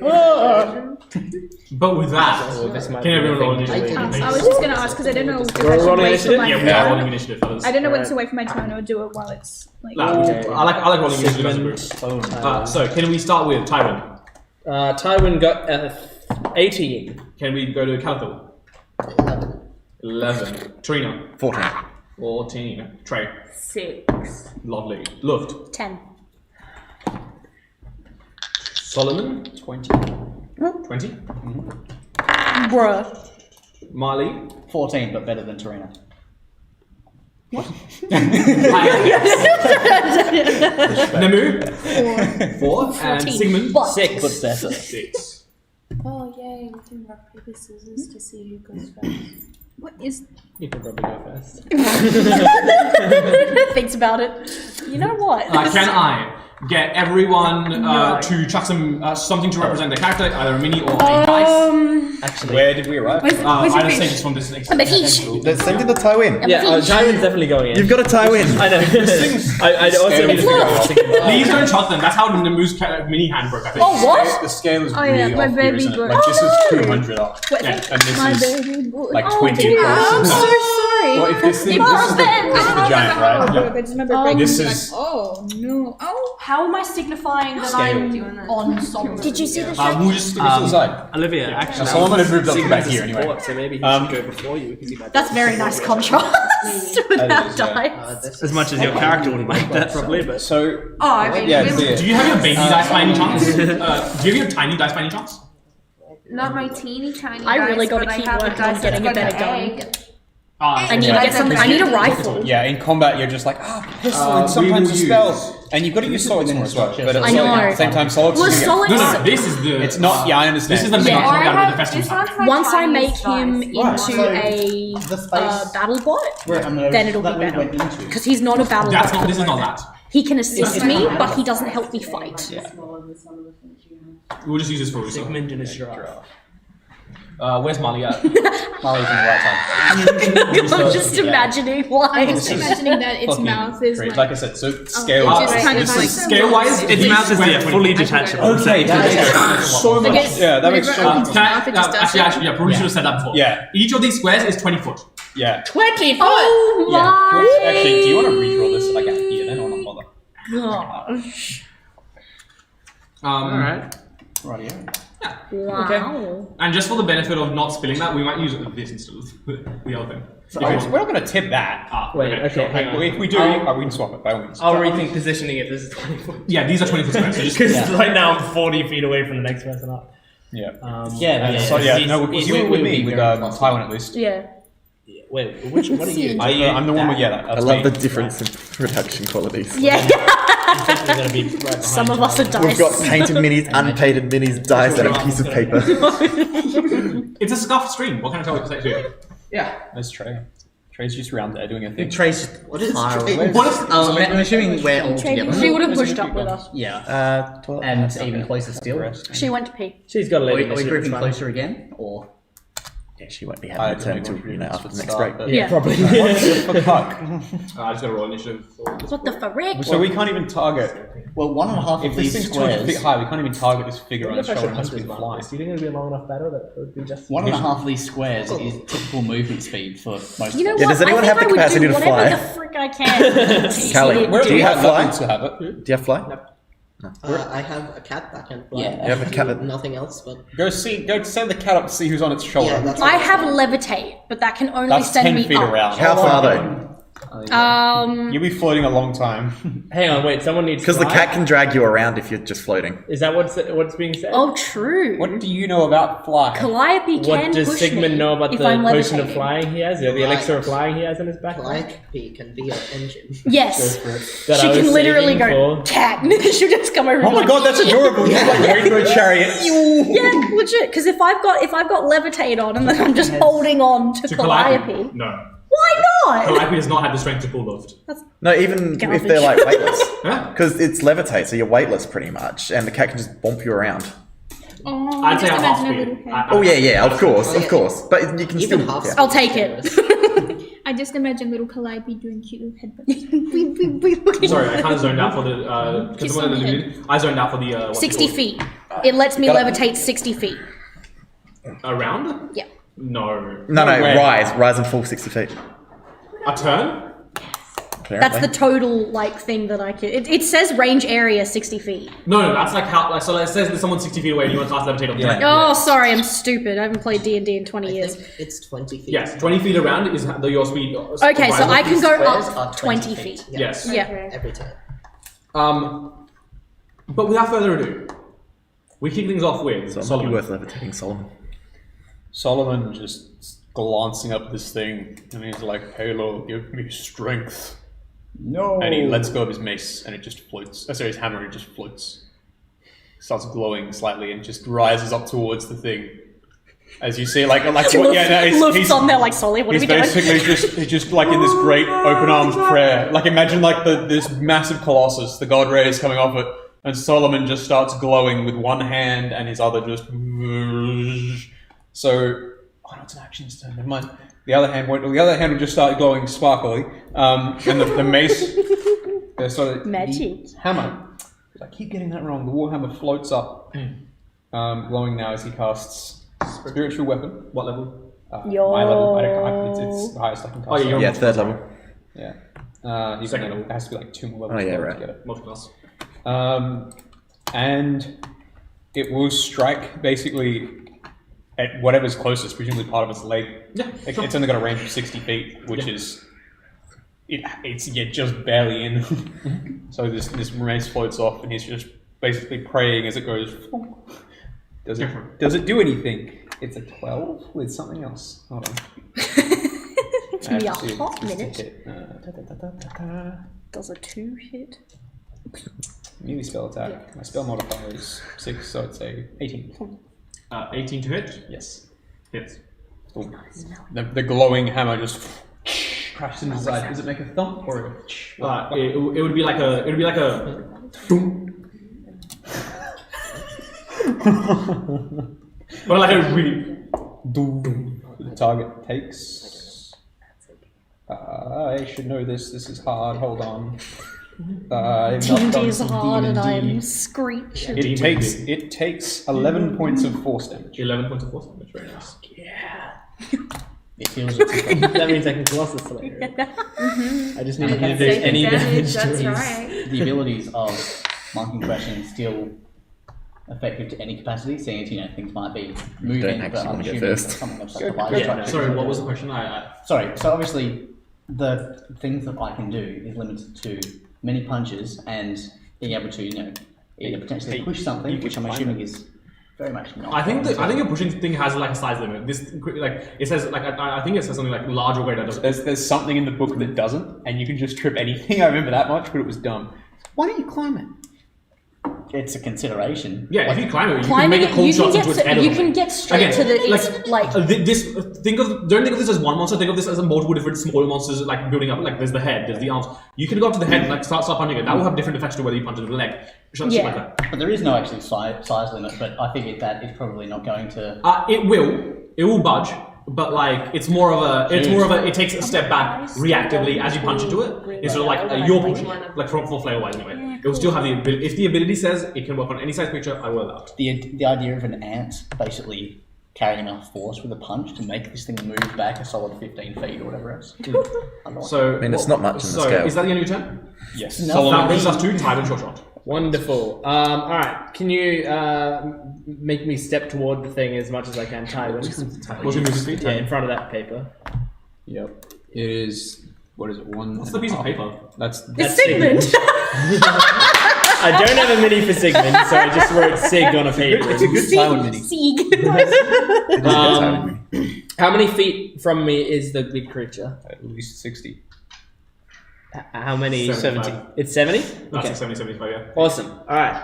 Speaker 1: But with that,
Speaker 5: This might
Speaker 1: can
Speaker 5: be
Speaker 1: everyone
Speaker 5: a
Speaker 1: roll
Speaker 5: thing.
Speaker 1: initiative?
Speaker 7: I was just gonna ask because I don't know if I
Speaker 5: We're
Speaker 7: should
Speaker 5: rolling
Speaker 7: wait for
Speaker 5: initiative?
Speaker 7: my
Speaker 1: Yeah, we are rolling
Speaker 7: turn.
Speaker 1: initiative, fellas.
Speaker 7: I don't know when to wait for my turn or do it while it's like.
Speaker 1: I like rolling initiative as a group.
Speaker 5: Sigmund.
Speaker 1: So can we start with Tywin?
Speaker 5: Tywin got 18.
Speaker 1: Can we go to Calico? 11. Trina. 14. Trey.
Speaker 7: 6.
Speaker 1: Lovely. Luft.
Speaker 2: 10.
Speaker 1: Solomon.
Speaker 4: 20.
Speaker 1: 20.
Speaker 2: Bruh.
Speaker 1: Marley.
Speaker 3: 14, but better than Tarina.
Speaker 1: Nemu? 4. And
Speaker 2: 14.
Speaker 1: Sigmund?
Speaker 2: But-
Speaker 5: 6.
Speaker 1: 6.
Speaker 10: Oh yay, we can rock paper scissors to see who goes first.
Speaker 7: What is?
Speaker 5: You can probably go first.
Speaker 2: Thinks about it. You know what?
Speaker 1: Can I get everyone to chuck something to represent their character, either a mini or a dice?
Speaker 3: Actually, where did we arrive?
Speaker 1: I just think it's from this next.
Speaker 2: A fish.
Speaker 6: Let's send in the tie win.
Speaker 5: Yeah, Jimon's definitely going in.
Speaker 6: You've got a tie win.
Speaker 5: I know. I also need to figure out what I'm thinking about.
Speaker 1: Please don't chuck them. That's how Nemu's mini hand broke, I think.
Speaker 2: Oh, what?
Speaker 8: The scale is
Speaker 7: Oh,
Speaker 8: really
Speaker 7: yeah, my
Speaker 8: off here,
Speaker 7: baby
Speaker 8: isn't it?
Speaker 7: boy.
Speaker 8: Like this is
Speaker 2: Oh, no.
Speaker 8: 200 up.
Speaker 2: Wait,
Speaker 1: Yeah.
Speaker 8: And this
Speaker 7: My
Speaker 8: is
Speaker 7: baby boy.
Speaker 8: like
Speaker 2: Oh,
Speaker 8: 20
Speaker 2: dear, I'm
Speaker 8: across.
Speaker 2: so sorry.
Speaker 8: Well, if this thing, this is the giant, right?
Speaker 7: I just remember
Speaker 2: Um,
Speaker 7: breaking
Speaker 8: This
Speaker 7: like,
Speaker 8: is-
Speaker 7: oh no. Oh.
Speaker 2: How am I signifying that I'm on something? Did you see the
Speaker 1: We'll just
Speaker 8: Stick it to the side.
Speaker 5: Olivia, actually,
Speaker 8: Someone might have moved up
Speaker 5: Sigmund's
Speaker 8: back
Speaker 5: a
Speaker 8: here anyway.
Speaker 5: support, so maybe he should go before you because he might.
Speaker 2: That's very nice contrast with that
Speaker 8: is, yeah.
Speaker 2: dice.
Speaker 5: As much as your character wouldn't like that, probably, but.
Speaker 8: So,
Speaker 10: Oh, I mean,
Speaker 8: yeah,
Speaker 10: we-
Speaker 8: clear.
Speaker 1: Do you have your baby dice by any chance? Do you have your tiny dice by any chance?
Speaker 10: not my teeny tiny.
Speaker 2: I really
Speaker 10: dice,
Speaker 2: gotta
Speaker 10: but I
Speaker 2: keep
Speaker 10: have
Speaker 2: working
Speaker 10: dice
Speaker 2: on getting
Speaker 10: that's
Speaker 2: a
Speaker 10: got
Speaker 2: better
Speaker 10: an
Speaker 2: gun.
Speaker 10: egg.
Speaker 2: I need to
Speaker 10: Yeah.
Speaker 2: get something. I need a rifle.
Speaker 3: Yeah, in combat you're just like, pistol and
Speaker 1: we
Speaker 3: sometimes
Speaker 1: will
Speaker 3: a spell.
Speaker 1: use-
Speaker 3: And you've got to use swords more as well. But at
Speaker 2: I know.
Speaker 3: the same time, swords
Speaker 2: Well,
Speaker 3: is
Speaker 2: solid.
Speaker 1: No, this is the.
Speaker 3: It's not, yeah, I understand.
Speaker 1: This is the main
Speaker 2: Yeah.
Speaker 1: combat with the
Speaker 10: This
Speaker 1: festive
Speaker 10: one's
Speaker 1: time.
Speaker 10: my
Speaker 2: Once I
Speaker 10: tiniest
Speaker 2: make him
Speaker 10: dice.
Speaker 2: into a
Speaker 9: The space
Speaker 2: battle bot, then it'll be better. Because he's not a battle
Speaker 1: That's
Speaker 2: bot.
Speaker 1: not. This is not that.
Speaker 2: He can assist me, but he doesn't help me fight.
Speaker 1: We'll just use this for Russo.
Speaker 5: Sigmund and his giraffe.
Speaker 1: Where's Molly at?
Speaker 3: Molly's on the right side.
Speaker 2: I'm just imagining why.
Speaker 7: I'm just imagining that its
Speaker 3: Fucking
Speaker 7: mouth is
Speaker 3: great.
Speaker 7: like.
Speaker 3: Like I said, so scale.
Speaker 7: It's just kind of
Speaker 1: This
Speaker 7: like.
Speaker 1: is scale-wise.
Speaker 5: Its mouth is fully detachable.
Speaker 3: Okay, so much.
Speaker 7: Again,
Speaker 3: Yeah, that makes
Speaker 7: whenever
Speaker 3: so
Speaker 7: I
Speaker 3: much.
Speaker 7: open its mouth, it just does
Speaker 1: Actually, yeah, probably should have said that before.
Speaker 3: Yeah.
Speaker 1: Each of these squares is 20 foot.
Speaker 3: Yeah.
Speaker 2: 20 Oh
Speaker 3: Yeah.
Speaker 2: my!
Speaker 3: Actually, do you want to redraw this like out here then or not bother?
Speaker 2: Gosh.
Speaker 5: Alright.
Speaker 3: Rightio.
Speaker 2: Wow.
Speaker 1: And just for the benefit of not spilling that, we might use this instead of the other thing.
Speaker 3: We're not going to tip that.
Speaker 5: Wait, okay,
Speaker 1: sure.
Speaker 5: hang on.
Speaker 3: If we do, we can swap it by all means.
Speaker 5: I'll rethink positioning if this is 20 foot.
Speaker 1: Yeah, these are 20 foot squares. So just
Speaker 5: Because right now I'm 40 feet away from the next person up.
Speaker 3: Yeah.
Speaker 5: So
Speaker 3: No, because you were with me with Taiwan at least.
Speaker 2: Yeah.
Speaker 5: Wait, what are you?
Speaker 3: I'm the one with
Speaker 6: I love the difference in production qualities.
Speaker 2: Yeah.
Speaker 5: Definitely gonna be right behind
Speaker 2: Some of
Speaker 5: you.
Speaker 2: us are dice.
Speaker 6: We've got painted minis, unpainted minis, dice, and a piece of paper.
Speaker 1: It's a scuffed screen. What can I tell you to do?
Speaker 3: Yeah. There's Trey. Trey's just around there doing a thing.
Speaker 9: Trace. What is
Speaker 1: What is
Speaker 9: I'm assuming we're all together.
Speaker 2: She would have pushed up with us.
Speaker 3: Yeah.
Speaker 6: 12.
Speaker 3: And even closer still.
Speaker 2: She went to pee.
Speaker 5: She's got a
Speaker 3: Are
Speaker 5: lady.
Speaker 3: we grouping closer again? Or?
Speaker 6: Yeah, she won't be having a turn until, after the next break.
Speaker 2: Yeah.
Speaker 5: Probably.
Speaker 3: For fuck.
Speaker 1: I just got to roll initiative.
Speaker 2: What the frick?
Speaker 3: So we can't even target.
Speaker 9: Well, 1.5
Speaker 3: If
Speaker 9: of
Speaker 3: this
Speaker 9: these
Speaker 3: thing's 200 feet
Speaker 9: squares.
Speaker 3: high, we can't even target this figure on
Speaker 5: What
Speaker 3: its
Speaker 5: if I
Speaker 3: shoulder
Speaker 5: should
Speaker 3: unless
Speaker 5: hunt
Speaker 3: we
Speaker 5: this
Speaker 3: fly.
Speaker 5: mark? Do you think it'll be a long enough battle that it would be just
Speaker 3: 1.5 of these squares is typical movement speed for most.
Speaker 2: You know
Speaker 6: Yeah,
Speaker 2: what?
Speaker 6: does anyone
Speaker 2: I
Speaker 6: have
Speaker 2: think
Speaker 6: the
Speaker 2: I would
Speaker 6: capacity
Speaker 2: do
Speaker 6: to
Speaker 2: whatever
Speaker 6: fly?
Speaker 2: the frick I can.
Speaker 6: Callie,
Speaker 3: Where
Speaker 6: do you have fly?
Speaker 3: To have it?
Speaker 6: Do you have fly?
Speaker 9: I have a cat that can fly.
Speaker 3: Yeah.
Speaker 6: You have a cat that-
Speaker 9: Nothing else, but
Speaker 3: Go send the cat up to see who's on its shoulder.
Speaker 9: yeah, that's.
Speaker 2: I have levitate, but that can only
Speaker 3: That's
Speaker 2: send
Speaker 3: 10
Speaker 2: me
Speaker 3: feet
Speaker 2: up.
Speaker 3: around.
Speaker 6: How far though?
Speaker 3: You'll be floating a long time.
Speaker 5: Hang on, wait. Someone needs.
Speaker 6: Because the
Speaker 5: fly?
Speaker 6: cat can drag you around if you're just floating.
Speaker 5: Is that what's being said?
Speaker 2: Oh, true.
Speaker 3: What do you know about fly?
Speaker 2: Calliope can
Speaker 5: What does
Speaker 2: push
Speaker 5: Sigmund
Speaker 2: me
Speaker 5: know about
Speaker 2: if
Speaker 5: the
Speaker 2: I'm
Speaker 5: potion of
Speaker 2: levitating.
Speaker 5: flying he has, or the
Speaker 9: Right.
Speaker 5: elixir of flying he has in his back?
Speaker 9: Calliope can be your engine.
Speaker 2: Yes.
Speaker 5: That
Speaker 2: She
Speaker 5: I was
Speaker 2: can literally
Speaker 5: saving
Speaker 2: go,
Speaker 5: for-
Speaker 2: tat, and she'll just come over.
Speaker 3: Oh my god, that's adorable! You're like rainbow chariot.
Speaker 2: Yeah, legit. Because if I've got levitate on and then I'm just holding on to Calliope,
Speaker 1: No.
Speaker 2: why not?
Speaker 1: Calliope does not have the strength to pull lift.
Speaker 6: No, even if
Speaker 2: Garbage.
Speaker 6: they're like weightless.
Speaker 1: Yeah.
Speaker 6: Because it's levitate, so you're weightless pretty much, and the cat can just bump you around.
Speaker 7: Oh,
Speaker 1: I'd say
Speaker 7: just
Speaker 1: I'm half
Speaker 7: imagine a
Speaker 1: speed.
Speaker 7: little head.
Speaker 6: Oh yeah, of course. But you can
Speaker 9: Even
Speaker 6: still.
Speaker 9: half.
Speaker 6: Yeah.
Speaker 2: I'll take it.
Speaker 7: I just imagine little Calliope doing cute headbutts.
Speaker 1: Sorry, I kind of zoned out for the.
Speaker 2: Kiss
Speaker 1: Because
Speaker 2: on the head.
Speaker 1: I zoned out for the. what's it
Speaker 2: 60
Speaker 1: called?
Speaker 2: feet. It lets me levitate 60 feet.
Speaker 1: Around?
Speaker 2: Yeah.
Speaker 1: No.
Speaker 6: No,
Speaker 3: way.
Speaker 6: rise and fall 60 feet.
Speaker 1: A turn?
Speaker 2: That's
Speaker 6: Apparently.
Speaker 2: the total thing that I can. It says range area 60 feet.
Speaker 1: No, that's like how. So it says that someone's 60 feet away and you want to cast levitate on them.
Speaker 2: Oh, sorry, I'm stupid. I haven't played D&D in 20
Speaker 9: I
Speaker 2: years.
Speaker 9: think it's 20 feet.
Speaker 1: Yes, 20 feet around is your speed.
Speaker 2: Okay, so I can go
Speaker 9: Squares
Speaker 2: up
Speaker 9: are
Speaker 2: 20 feet.
Speaker 1: Yes.
Speaker 2: Yeah.
Speaker 9: Every time.
Speaker 1: But without further ado, we kick things off with
Speaker 6: So it might be
Speaker 1: Solomon.
Speaker 6: worth levitating Solomon.
Speaker 3: Solomon just
Speaker 8: glancing up this thing, and he's like, "Halo, give me strength."
Speaker 3: No.
Speaker 8: And he lets go of his mace, and it just floats. Oh, sorry, his hammer, it just floats. Starts glowing slightly, and just rises up towards the thing. As you see, like what? Yeah, no,
Speaker 2: he's on there like, Solly, what are we doing?
Speaker 8: He's basically just like in this great open arms prayer. Like imagine like this massive Colossus, the god rays coming off it, and Solomon just starts glowing with one hand, and his other just. So, oh no, it's an action turn. Never mind. The other hand will just start glowing sparkly, and the mace.
Speaker 2: Magic.
Speaker 8: The hammer. I keep getting that wrong. The warhammer floats up, glowing now as he casts. Spiritual weapon. What level? My level. It's the highest I can cast.
Speaker 1: Oh yeah,
Speaker 6: Yeah, 3rd level.
Speaker 8: Yeah.
Speaker 1: Second level.
Speaker 8: It has to be like 2 more levels.
Speaker 6: Oh yeah,
Speaker 8: to
Speaker 6: right.
Speaker 8: get it.
Speaker 1: Multi-class.
Speaker 8: And it will strike basically at whatever's closest, presumably part of its leg.
Speaker 1: Yeah, sure.
Speaker 8: It's only got a range of 60 feet, which is it's just barely in. So this mace floats off, and he's just basically praying as it goes. Does it do anything? It's a 12 with something else. Hold on.
Speaker 2: It's gonna be a hot minute. Does a 2 hit?
Speaker 8: Melee spell attack. My spell modifier is 6, so it's a 18.
Speaker 1: 18 to hit?
Speaker 8: Yes.
Speaker 1: Hits.
Speaker 8: Ooh. The glowing hammer just crashes into the side. Does it make a thump or a
Speaker 1: it would be like a but like a really
Speaker 8: the target takes. I should know this. This is hard. Hold on. I've not
Speaker 2: D&D
Speaker 8: done
Speaker 2: is
Speaker 8: some
Speaker 2: hard and
Speaker 8: D&D.
Speaker 2: I'm screeching.
Speaker 8: It takes 11 points of force damage.
Speaker 1: 11 points of force damage. Very nice.
Speaker 3: It feels
Speaker 5: That means I can Colossus select it. I just need to do
Speaker 10: Take
Speaker 5: any damage
Speaker 10: advantage,
Speaker 5: to
Speaker 10: that's
Speaker 5: his-
Speaker 10: right.
Speaker 3: the abilities of Monkey Question still effective to any capacity, seeing as things might be moving,
Speaker 6: Don't actually
Speaker 3: but I'm
Speaker 6: wanna go
Speaker 3: assuming
Speaker 6: first.
Speaker 3: that something of such
Speaker 5: Go-
Speaker 3: a
Speaker 5: go-
Speaker 3: large
Speaker 5: yeah,
Speaker 3: structure-
Speaker 1: Sorry, what was the question?
Speaker 3: Sorry, so obviously the things that I can do is limited to many punches and being able to, either potentially push something, which I'm assuming is very much not.
Speaker 1: I think your pushing thing has like a size limit. This it says like I think it says something like large or greater.
Speaker 8: There's something in the book that doesn't, and you can just trip anything. I remember that much, but it was dumb. Why don't you climb it?
Speaker 3: It's a consideration.
Speaker 1: Yeah, if you climb it, you can
Speaker 2: Climbing
Speaker 1: make a
Speaker 2: it,
Speaker 1: cold
Speaker 2: you
Speaker 1: shot
Speaker 2: can
Speaker 1: into its
Speaker 2: get
Speaker 1: head.
Speaker 2: you can get straight to the it's like
Speaker 1: don't think of this as one monster. Think of this as a multiple different smaller monsters like building up. Like there's the head, there's the arms. You can go up to the head and like start punching it. That will have different effects to whether you punch it in the leg.
Speaker 2: Yeah.
Speaker 1: Like that.
Speaker 3: But there is no actually size limit, but I think that is probably not going to...
Speaker 1: It will budge, but like it takes a step back reactively as you punch into it. It's sort of like you're pushing it, like from flavor wise anyway. It will still have the ability. If the ability says it can work on any size creature, I will allow it.
Speaker 3: The idea of an ant basically carrying enough force with a punch to make this thing move back a solid 15 feet or whatever else.
Speaker 1: So
Speaker 6: I mean, it's not much in the
Speaker 1: so
Speaker 6: scale.
Speaker 1: is that the end of your turn?
Speaker 8: Yes.
Speaker 1: So that brings us to time and short shot.
Speaker 5: Wonderful. All right. Can you make me step toward the thing as much as I can, Tywin?
Speaker 1: What's your movement speed?
Speaker 5: Yeah, in front of that paper.
Speaker 8: Yep. It is. What is it? One.
Speaker 1: What's the piece of paper?
Speaker 8: That's
Speaker 2: it's Sigmund.
Speaker 5: I don't have a mini for Sigmund, so I just wrote Sig on a paper.
Speaker 8: It's a good Tywin mini.
Speaker 5: How many feet from me is the big creature?
Speaker 8: At least 60.
Speaker 5: How many?
Speaker 1: 70.
Speaker 5: It's 70?
Speaker 1: That's like 70, 75, yeah.
Speaker 5: Awesome. Alright.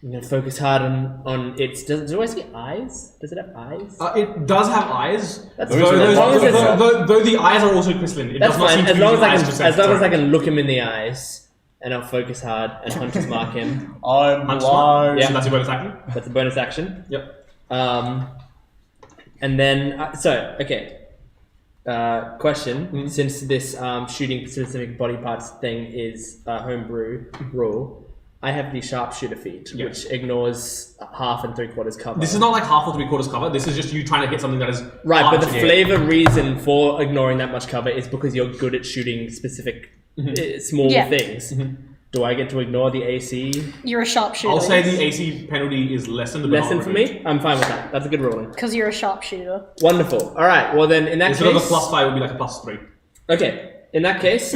Speaker 5: I'm going to focus hard on its... Does it always get eyes? Does it have eyes?
Speaker 1: It does have eyes.
Speaker 5: That's
Speaker 1: Though the eyes are also crystalline. It
Speaker 5: That's
Speaker 1: does not
Speaker 5: fine.
Speaker 1: seem to
Speaker 5: As
Speaker 1: be
Speaker 5: long
Speaker 1: using eyes to
Speaker 5: as
Speaker 1: sense
Speaker 5: I
Speaker 1: threat.
Speaker 5: can look him in the eyes, and I'll focus hard and Hunter's mark him.
Speaker 3: I'm
Speaker 1: Hunter's
Speaker 3: blind.
Speaker 1: Yeah, that's your bonus action.
Speaker 5: That's a bonus action.
Speaker 1: Yep.
Speaker 5: And then... question. Since this shooting specific body parts thing is a homebrew rule, I have the sharpshooter feat, which ignores half and 3/4 cover.
Speaker 1: This is not like half or 3/4 cover. This is just you trying to hit something that is
Speaker 5: right,
Speaker 1: hard
Speaker 5: but the
Speaker 1: to hit.
Speaker 5: flavor reason for ignoring that much cover is because you're good at shooting specific small things. Do I get to ignore the AC?
Speaker 2: You're a sharpshooter.
Speaker 1: I'll say the AC penalty is lessened.
Speaker 5: Lesson for me? I'm fine with that. That's a good ruling.
Speaker 2: Because you're a sharpshooter.
Speaker 5: Wonderful. All right. Well, then in that
Speaker 1: Instead
Speaker 5: case,
Speaker 1: of a +5, it would be like a +3.
Speaker 5: Okay. In that case,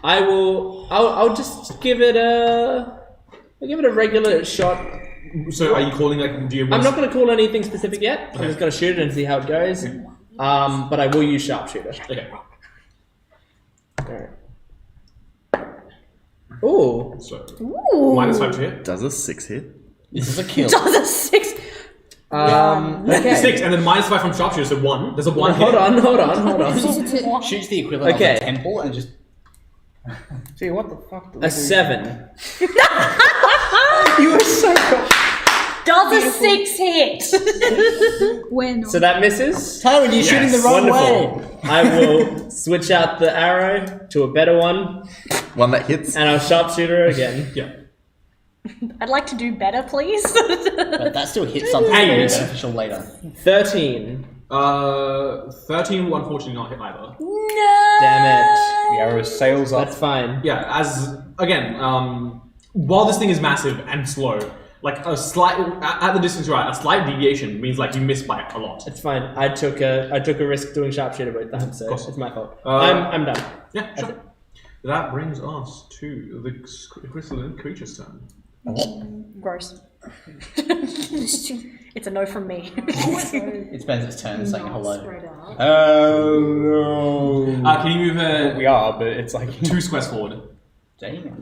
Speaker 5: I'll just give it a regular shot.
Speaker 1: So are you calling like? Do you?
Speaker 5: I'm not going to call anything specific yet. I'm just going to shoot it and see how it goes. But I will use sharpshooter.
Speaker 1: Okay.
Speaker 5: Alright. Ooh.
Speaker 1: So
Speaker 2: Ooh.
Speaker 1: -5 to hit.
Speaker 6: Does a 6 hit?
Speaker 3: This is a kill.
Speaker 2: Does a 6.
Speaker 5: Okay.
Speaker 1: 6, and then -5 from sharpshooter, so 1. There's a 1 hit.
Speaker 5: Hold on.
Speaker 3: Shoots the equivalent
Speaker 5: Okay.
Speaker 3: of a temple and just.
Speaker 4: Gee, what the fuck?
Speaker 5: A 7.
Speaker 4: You were so cool.
Speaker 2: Does a 6 hit?
Speaker 7: When?
Speaker 5: So that misses.
Speaker 3: Tyron, you're shooting the wrong
Speaker 5: Wonderful.
Speaker 3: way.
Speaker 5: I will switch out the arrow to a better one,
Speaker 6: One that hits?
Speaker 5: and I'll sharpshooter again.
Speaker 1: Yeah.
Speaker 2: I'd like to do better, please.
Speaker 3: But that still hits something
Speaker 1: Hey.
Speaker 3: very beneficial later.
Speaker 5: 13.
Speaker 1: 13 will unfortunately not hit either.
Speaker 2: No.
Speaker 5: Damn it.
Speaker 8: The arrow sails up.
Speaker 5: That's fine.
Speaker 1: Yeah, as again, while this thing is massive and slow, like a slight at the distance you're at, a slight deviation means like you miss by a lot.
Speaker 5: It's fine. I took a risk doing sharpshooter both times, so it's my fault.
Speaker 1: Uh,
Speaker 5: I'm done.
Speaker 1: Yeah, sure. That brings us to the crystalline creature's turn.
Speaker 2: Gross. It's a no from me.
Speaker 3: It spends its turn saying hello.
Speaker 8: Oh no.
Speaker 1: Can you move
Speaker 8: We are, but it's like
Speaker 1: 2 squares forward?
Speaker 3: Damn.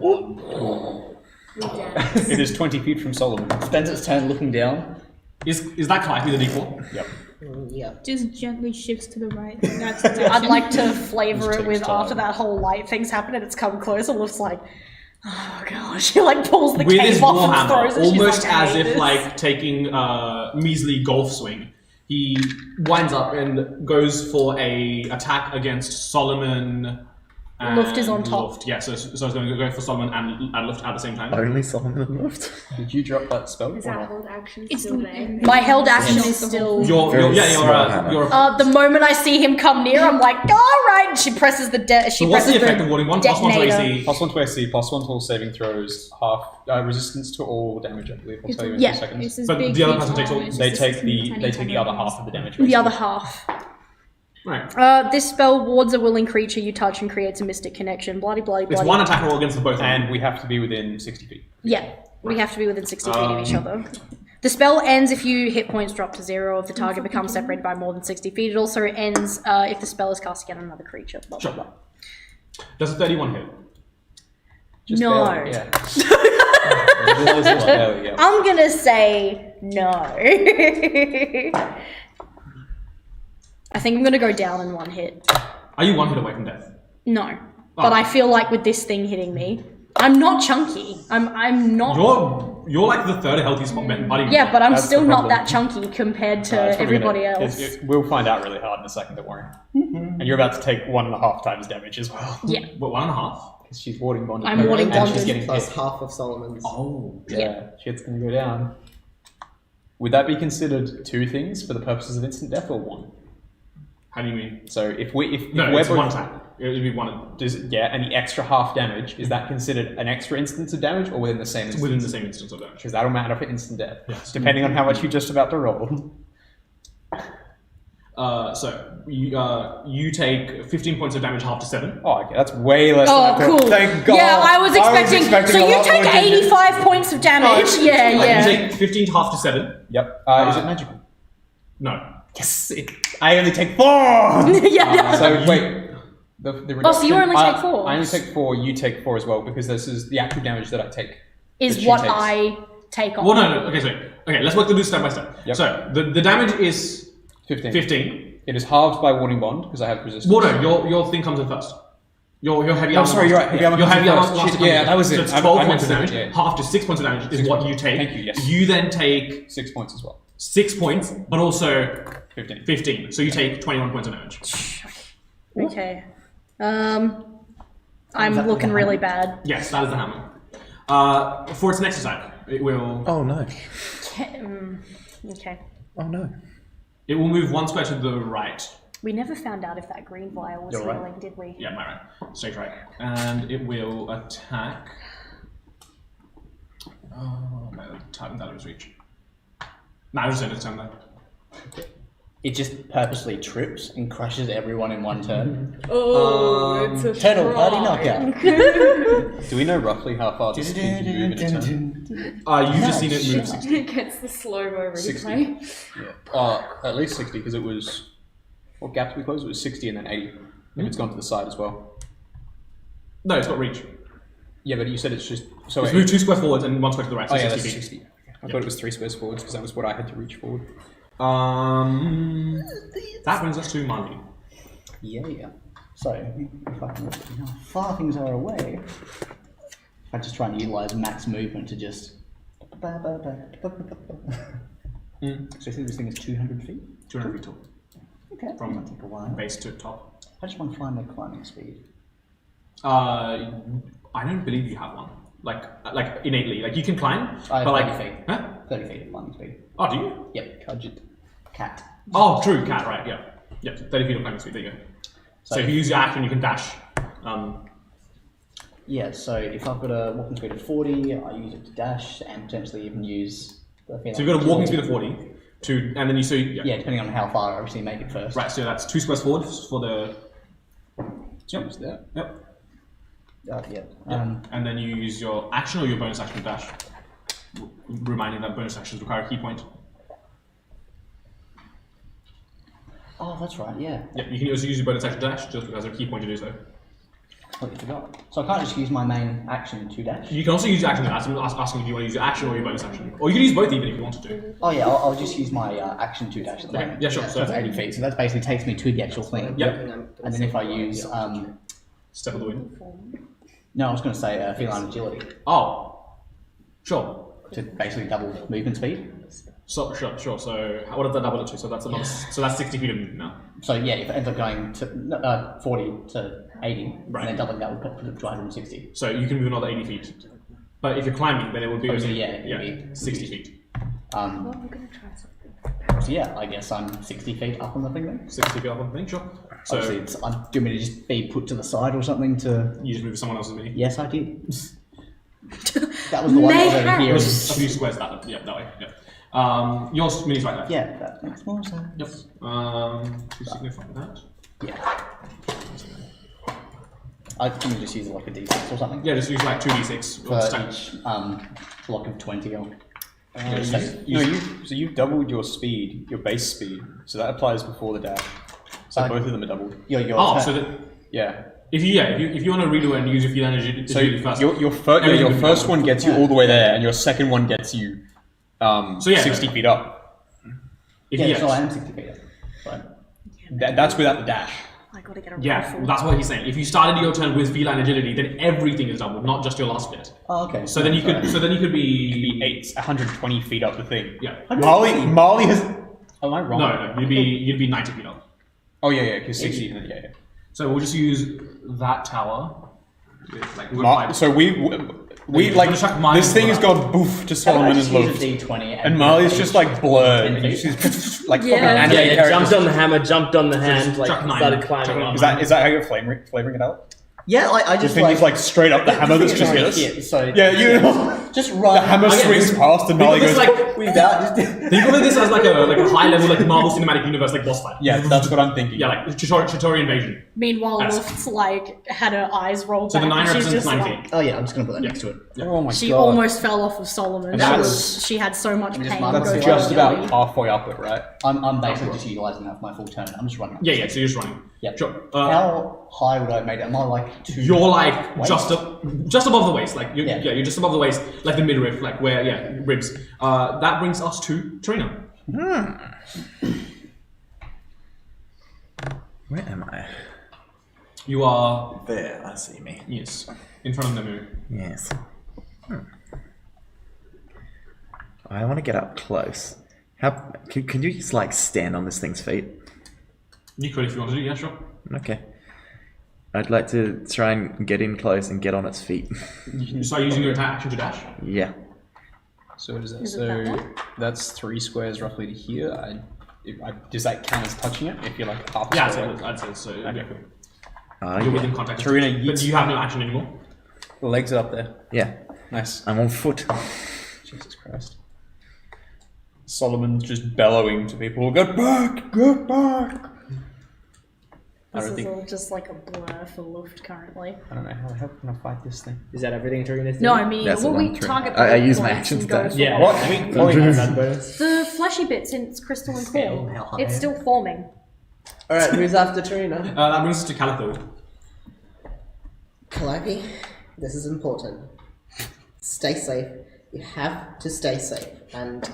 Speaker 8: it is 20 feet from Solomon.
Speaker 3: Spends its turn looking down.
Speaker 1: Is that likely the default?
Speaker 8: Yep.
Speaker 9: Yeah.
Speaker 7: Just gently shifts to the right. That's the
Speaker 2: I'd like to flavor
Speaker 8: Just
Speaker 2: it with
Speaker 8: takes time.
Speaker 2: after that whole light thing's happened and it's come close and looks like, oh gosh, she like pulls the
Speaker 1: With his
Speaker 2: cape off and
Speaker 1: warhammer,
Speaker 2: throws it. She's
Speaker 1: almost
Speaker 2: like, I
Speaker 1: as
Speaker 2: hate
Speaker 1: if
Speaker 2: this.
Speaker 1: like taking a measly golf swing. He winds up and goes for a attack against Solomon. And
Speaker 2: Luft is on top.
Speaker 1: Luft. Yeah, so it's going to go for Solomon and Luft at the same time.
Speaker 6: Only Solomon and Luft.
Speaker 8: Did you drop that spell?
Speaker 10: Is
Speaker 8: or
Speaker 10: that
Speaker 8: not?
Speaker 10: hold action
Speaker 7: It's
Speaker 10: still there?
Speaker 2: My held action is still.
Speaker 1: You're
Speaker 6: Very
Speaker 1: yeah,
Speaker 6: small hammer.
Speaker 1: you're
Speaker 2: The moment I see him come near, I'm like, all right. And she presses the
Speaker 1: So what's the
Speaker 2: presses
Speaker 1: effect of warding 1 plus 1 to
Speaker 2: detonator.
Speaker 1: AC?
Speaker 8: +1 to AC, +1 to all saving throws, half resistance to all damage. I believe. I'll tell you in
Speaker 2: Yeah.
Speaker 8: 2 seconds.
Speaker 7: It's this
Speaker 1: But
Speaker 7: big
Speaker 1: the other
Speaker 7: feat
Speaker 1: person takes all-
Speaker 7: armor, it's
Speaker 8: They
Speaker 7: just
Speaker 8: take
Speaker 7: this
Speaker 8: the
Speaker 7: tiny
Speaker 8: other
Speaker 7: hammer.
Speaker 8: half of the damage.
Speaker 2: The other half.
Speaker 1: Right.
Speaker 2: This spell wards a willing creature you touch and creates a mystic connection. Bloody, bloody,
Speaker 1: It's
Speaker 2: bloody.
Speaker 1: one attack roll against the both of them.
Speaker 8: And we have to be within 60 feet.
Speaker 2: Yeah, we have to be within 60 feet of each other. The spell ends if your hit points drop to 0, if the target becomes separated by more than 60 feet. It also ends if the spell is cast against another creature. Blah, blah,
Speaker 1: Sure.
Speaker 2: blah.
Speaker 1: Does a 31 hit?
Speaker 8: Just
Speaker 2: No.
Speaker 8: barely, yeah. Just barely, yeah.
Speaker 2: I'm gonna say no. I think I'm gonna go down in 1 hit.
Speaker 1: Are you 1 hit away from death?
Speaker 2: No. But I feel like with this thing hitting me, I'm not chunky. I'm not.
Speaker 1: You're like the third healthiest buddy.
Speaker 2: Yeah, but I'm
Speaker 8: That's
Speaker 2: still
Speaker 8: the
Speaker 2: not
Speaker 8: problem.
Speaker 2: that chunky compared to
Speaker 8: It's probably
Speaker 2: everybody
Speaker 8: gonna-
Speaker 2: else.
Speaker 8: we'll find out really hard in a second, don't worry. And you're about to take 1.5 times damage as well.
Speaker 2: Yeah.
Speaker 1: What, 1.5?
Speaker 8: Because she's warding bonded.
Speaker 2: I'm warding
Speaker 8: and
Speaker 2: bonded.
Speaker 8: she's getting
Speaker 9: Plus
Speaker 8: hit.
Speaker 9: half of Solomon's.
Speaker 1: Oh.
Speaker 8: Yeah, shit's gonna go down. Would that be considered 2 things for the purposes of instant death or 1?
Speaker 1: How do you mean?
Speaker 8: So if we're
Speaker 1: No, it's
Speaker 8: both-
Speaker 1: 1 attack. It would be 1.
Speaker 8: and the extra half damage, is that considered an extra instance of damage or within the same instance?
Speaker 1: Within the same instance of damage.
Speaker 8: Because that'll matter for instant death.
Speaker 1: Yes.
Speaker 8: Depending on how much you're just about to roll.
Speaker 1: So you take 15 points of damage, half to 7.
Speaker 8: Oh, okay, that's way less than
Speaker 2: Oh,
Speaker 8: I thought.
Speaker 2: cool.
Speaker 8: Thank God.
Speaker 2: Yeah, I was expecting. So
Speaker 8: a
Speaker 2: you
Speaker 8: lot
Speaker 2: take
Speaker 8: more damage.
Speaker 2: 85 points of damage. Yeah,
Speaker 1: You
Speaker 2: yeah.
Speaker 1: take 15 to half to 7.
Speaker 8: Yep. Is it magical?
Speaker 1: No.
Speaker 8: Yes. I only take 4!
Speaker 2: Yeah.
Speaker 8: So wait. The
Speaker 2: Oh, so you
Speaker 8: reduction-
Speaker 2: only take 4?
Speaker 8: I only take 4, you take 4 as well, because this is the actual damage that I take.
Speaker 2: Is
Speaker 8: that she
Speaker 2: what
Speaker 8: takes.
Speaker 2: I take on.
Speaker 1: Well, no. Okay, so let's work through this step by step.
Speaker 8: Yep.
Speaker 1: So the damage is
Speaker 8: 15.
Speaker 1: 15.
Speaker 8: It is halved by warding bond, because I have resistance.
Speaker 1: Well, no, your thing comes in first. Your heavy armor.
Speaker 8: sorry, you're right, heavy armor
Speaker 1: Your
Speaker 8: comes
Speaker 1: heavy
Speaker 8: in
Speaker 1: armor
Speaker 8: first.
Speaker 1: lasts
Speaker 8: Shit,
Speaker 1: to
Speaker 8: yeah,
Speaker 1: come
Speaker 8: that was
Speaker 1: in.
Speaker 8: it.
Speaker 1: So
Speaker 8: I
Speaker 1: it's 12
Speaker 8: meant
Speaker 1: points of
Speaker 8: to do
Speaker 1: damage.
Speaker 8: it, yeah.
Speaker 1: Half to 6 points of damage is what you take.
Speaker 8: Thank you, yes.
Speaker 1: You then take
Speaker 8: 6 points as well.
Speaker 1: 6 points, but also
Speaker 8: 15.
Speaker 1: 15. So you take 21 points of damage.
Speaker 2: Okay. I'm looking really bad.
Speaker 1: Yes, that is the hammer. For its next attack, it will
Speaker 6: Oh no.
Speaker 2: Okay.
Speaker 6: Oh no.
Speaker 1: it will move 1 square to the right.
Speaker 2: We never found out if that green vial was
Speaker 8: You're right.
Speaker 2: healing, did we?
Speaker 1: Yeah, my right. Straight right. And it will attack. Oh, no, time out of his reach. No, I was just going to turn that.
Speaker 3: It just purposely trips and crushes everyone in 1 turn.
Speaker 10: Oh, it's a
Speaker 3: Total party
Speaker 10: try.
Speaker 3: knockout.
Speaker 8: Do we know roughly how far this thing can move in a turn?
Speaker 1: You've just seen it move 60.
Speaker 10: It gets the slow-mo replay.
Speaker 8: At least 60, because it was What gap did we close? It was 60 and then 80. If it's gone to the side as well.
Speaker 1: No, it's got reach.
Speaker 8: Yeah, but you said it's just... So
Speaker 1: It's moved 2 squares forwards and 1 square to the right, so
Speaker 8: oh, yeah,
Speaker 1: 60
Speaker 8: that's
Speaker 1: feet.
Speaker 8: 60. Okay. I thought it was 3 squares forwards because that was what I had to reach forward.
Speaker 1: That brings us to Marley.
Speaker 3: Yeah. So, if I can look at how far things are away, I just try and utilize max movement to just. So I think this thing is 200 feet?
Speaker 1: 200 feet tall.
Speaker 3: Okay.
Speaker 1: From
Speaker 3: Might take a while.
Speaker 1: base to top.
Speaker 3: I just want to find the climbing speed.
Speaker 1: I don't believe you have one. Like innately. Like you can climb,
Speaker 3: I have
Speaker 1: but
Speaker 3: 30
Speaker 1: like
Speaker 3: feet.
Speaker 1: Huh?
Speaker 3: 30 feet of climbing speed.
Speaker 1: Oh, do you?
Speaker 3: Yep. Cudged. Cat.
Speaker 1: Oh, true, cat, right, yeah. Yeah, 30 feet of climbing speed, there you go. So if you use your action, you can dash.
Speaker 3: Yeah, so if I've got a walking speed of 40, I use it to dash and potentially even use the
Speaker 1: So you've got a walking speed of 40, and then you
Speaker 3: yeah, depending on how far I obviously make it first.
Speaker 1: Right, so that's 2 squares forward for the.
Speaker 8: Yep. There.
Speaker 1: Yep.
Speaker 3: Yeah.
Speaker 1: And then you use your action or your bonus action to dash. Reminding that bonus actions require a key point.
Speaker 3: Oh, that's right, yeah.
Speaker 1: Yeah, you can also use your bonus action to dash just because of a key point to do so.
Speaker 3: Completely forgot. So I can't just use my main action to dash?
Speaker 1: You can also use your action to dash. I'm asking if you want to use your action or your bonus action. Or you can use both even if you wanted to.
Speaker 3: Oh yeah, I'll just use my action to dash at the
Speaker 1: Okay,
Speaker 3: moment.
Speaker 1: yeah, sure.
Speaker 3: So that's 80 feet, so that basically takes me to the actual thing.
Speaker 1: Yep.
Speaker 3: And then if I use,
Speaker 1: Step of the wind.
Speaker 3: no, I was going to say feline agility.
Speaker 1: Oh, sure.
Speaker 3: To basically double movement speed.
Speaker 1: So sure. So what does that double it to? So that's another. So that's 60 feet of movement now.
Speaker 3: So yeah, if it ends up going to 40 to 80,
Speaker 1: Right.
Speaker 3: and then doubling that would put it to 160.
Speaker 1: So you can move another 80 feet. But if you're climbing, then it would be
Speaker 3: Obviously,
Speaker 1: only,
Speaker 3: yeah, it'd be
Speaker 1: 60 feet.
Speaker 10: I'm gonna try something.
Speaker 3: So yeah, I guess I'm 60 feet up on the thing then.
Speaker 1: 60 feet up on the thing, sure. So
Speaker 3: Obviously, do you want me to just be put to the side or something to...
Speaker 1: you just move someone else's mini.
Speaker 3: Yes, I did. That was the one that was over here.
Speaker 1: It was a few squares that way. Yeah. Your mini's right there.
Speaker 3: Yeah, that makes more sense.
Speaker 1: Yep. To signify that.
Speaker 3: Yeah. I think you just use it like a d6 or something.
Speaker 1: Yeah, just use like 2d6
Speaker 3: For
Speaker 1: stack.
Speaker 3: each block of 20 or...
Speaker 8: So you've doubled your speed, your base speed. So that applies before the dash. So both of them are doubled.
Speaker 3: Your
Speaker 1: Oh,
Speaker 3: turn.
Speaker 1: so that
Speaker 8: Yeah.
Speaker 1: if you want to redo it and use your field energy
Speaker 8: So
Speaker 1: first.
Speaker 8: your
Speaker 1: everything would be
Speaker 8: first
Speaker 1: doubled.
Speaker 8: one gets you all the way there, and your second one gets you
Speaker 1: So yeah,
Speaker 8: 60 feet up.
Speaker 1: If
Speaker 3: Yeah,
Speaker 1: yes.
Speaker 3: so I am 60 feet up. Right.
Speaker 8: That's without the dash.
Speaker 2: I gotta get a
Speaker 1: Yeah,
Speaker 2: rifle.
Speaker 1: that's what he's saying. If you started your turn with feline agility, then everything is doubled, not just your last bit.
Speaker 3: Oh, okay.
Speaker 1: So then you could be
Speaker 8: 120 feet up the thing.
Speaker 1: yeah.
Speaker 8: Marley has. Am I wrong?
Speaker 1: No, you'd be 90 feet up.
Speaker 8: Oh yeah, because 60. Yeah.
Speaker 1: So we'll just use that tower. With, like,
Speaker 8: So we
Speaker 1: You're
Speaker 8: like
Speaker 1: gonna chuck mine
Speaker 8: this thing has
Speaker 1: as well.
Speaker 8: gone boof to
Speaker 3: I
Speaker 8: Solomon
Speaker 3: just
Speaker 8: and
Speaker 3: use a
Speaker 8: Loaf,
Speaker 3: d20
Speaker 8: and Marley's just like blurred. And you
Speaker 3: 10
Speaker 8: see, like
Speaker 2: Yeah.
Speaker 8: fucking anime
Speaker 5: Yeah,
Speaker 8: characters.
Speaker 5: jumped on the hammer, jumped on the hand,
Speaker 1: just
Speaker 5: like
Speaker 1: chuck 9.
Speaker 5: started climbing up.
Speaker 8: Is that how you're flavoring it out?
Speaker 3: Yeah, I
Speaker 8: The
Speaker 3: just
Speaker 8: thing is like straight up the hammer that's just hit us.
Speaker 3: hit. So
Speaker 8: Yeah, you know,
Speaker 3: just run.
Speaker 8: the hammer swings past and Marley goes.
Speaker 3: without just.
Speaker 1: Think of this as like a high level like Marvel Cinematic Universe like boss fight.
Speaker 8: Yeah, that's what I'm thinking.
Speaker 1: Yeah, like Chitauri invasion.
Speaker 2: Meanwhile,
Speaker 1: That's-
Speaker 2: Luft's like had her eyes rolled
Speaker 1: So the
Speaker 2: back.
Speaker 1: 9
Speaker 2: and she's
Speaker 1: represents
Speaker 2: just
Speaker 1: 9
Speaker 2: like,
Speaker 1: feet.
Speaker 3: Oh yeah, I'm just gonna put that next to it.
Speaker 8: Oh my
Speaker 2: she
Speaker 8: god.
Speaker 2: almost fell off of Solomon.
Speaker 8: And that
Speaker 2: She
Speaker 8: was-
Speaker 2: she had so much
Speaker 3: just
Speaker 2: pain.
Speaker 3: mark
Speaker 2: go
Speaker 3: that's
Speaker 8: That's
Speaker 2: down
Speaker 8: just
Speaker 2: her
Speaker 8: about
Speaker 2: belly.
Speaker 8: halfway up it, right?
Speaker 3: I'm basically just utilising that for my full turn. I'm just running.
Speaker 1: Yeah, so you're just running.
Speaker 3: Yep.
Speaker 1: Sure.
Speaker 3: How high would I have made it? Am I like two?
Speaker 1: You're like
Speaker 3: waist?
Speaker 1: just above the waist, like
Speaker 3: Yeah.
Speaker 1: you're just above the waist, like the midriff, like where ribs. That brings us to Trina.
Speaker 6: Where am I?
Speaker 1: You are
Speaker 6: There, I see me.
Speaker 1: yes in front of Nemu.
Speaker 6: Yes. I want to get up close. How can you just like stand on this thing's feet?
Speaker 1: You could if you want to do, yeah, sure.
Speaker 6: Okay. I'd like to try and get in close and get on its feet.
Speaker 1: You start using your attack action to dash.
Speaker 6: Yeah.
Speaker 8: So what is that?
Speaker 2: Is it
Speaker 8: So
Speaker 2: that one?
Speaker 8: that's 3 squares roughly to here. Does that count as touching it? If you're like half a
Speaker 1: Yeah,
Speaker 8: square?
Speaker 1: I'd say so. Yeah.
Speaker 6: Uh,
Speaker 1: You're within
Speaker 6: yeah.
Speaker 1: contact.
Speaker 8: Trina
Speaker 1: But
Speaker 8: yeets-
Speaker 1: do you have no action anymore?
Speaker 8: The legs are up there.
Speaker 6: Yeah.
Speaker 8: Nice.
Speaker 6: I'm on foot.
Speaker 8: Jesus Christ. Solomon's just bellowing to people, get back, get back! I
Speaker 2: This
Speaker 8: don't
Speaker 2: is
Speaker 8: think,
Speaker 2: all just like a blur for Luft currently.
Speaker 8: I don't know, how the hell can I fight this thing?
Speaker 5: Is that everything Trina's
Speaker 2: No,
Speaker 5: doing?
Speaker 2: I mean,
Speaker 6: That's the
Speaker 2: will we
Speaker 6: one, Trina.
Speaker 2: target
Speaker 6: I
Speaker 2: the
Speaker 6: use my
Speaker 2: points
Speaker 6: action
Speaker 2: and go
Speaker 6: stat.
Speaker 2: for
Speaker 5: Yeah,
Speaker 8: What?
Speaker 5: Chloe has that bonus.
Speaker 2: the fleshy bit since crystalline
Speaker 3: Scale,
Speaker 2: core.
Speaker 3: how high?
Speaker 2: It's still forming.
Speaker 9: Alright, who's after Tarina?
Speaker 1: That brings us to Calico.
Speaker 9: Calliope, this is important. Stay safe. You have to stay safe. And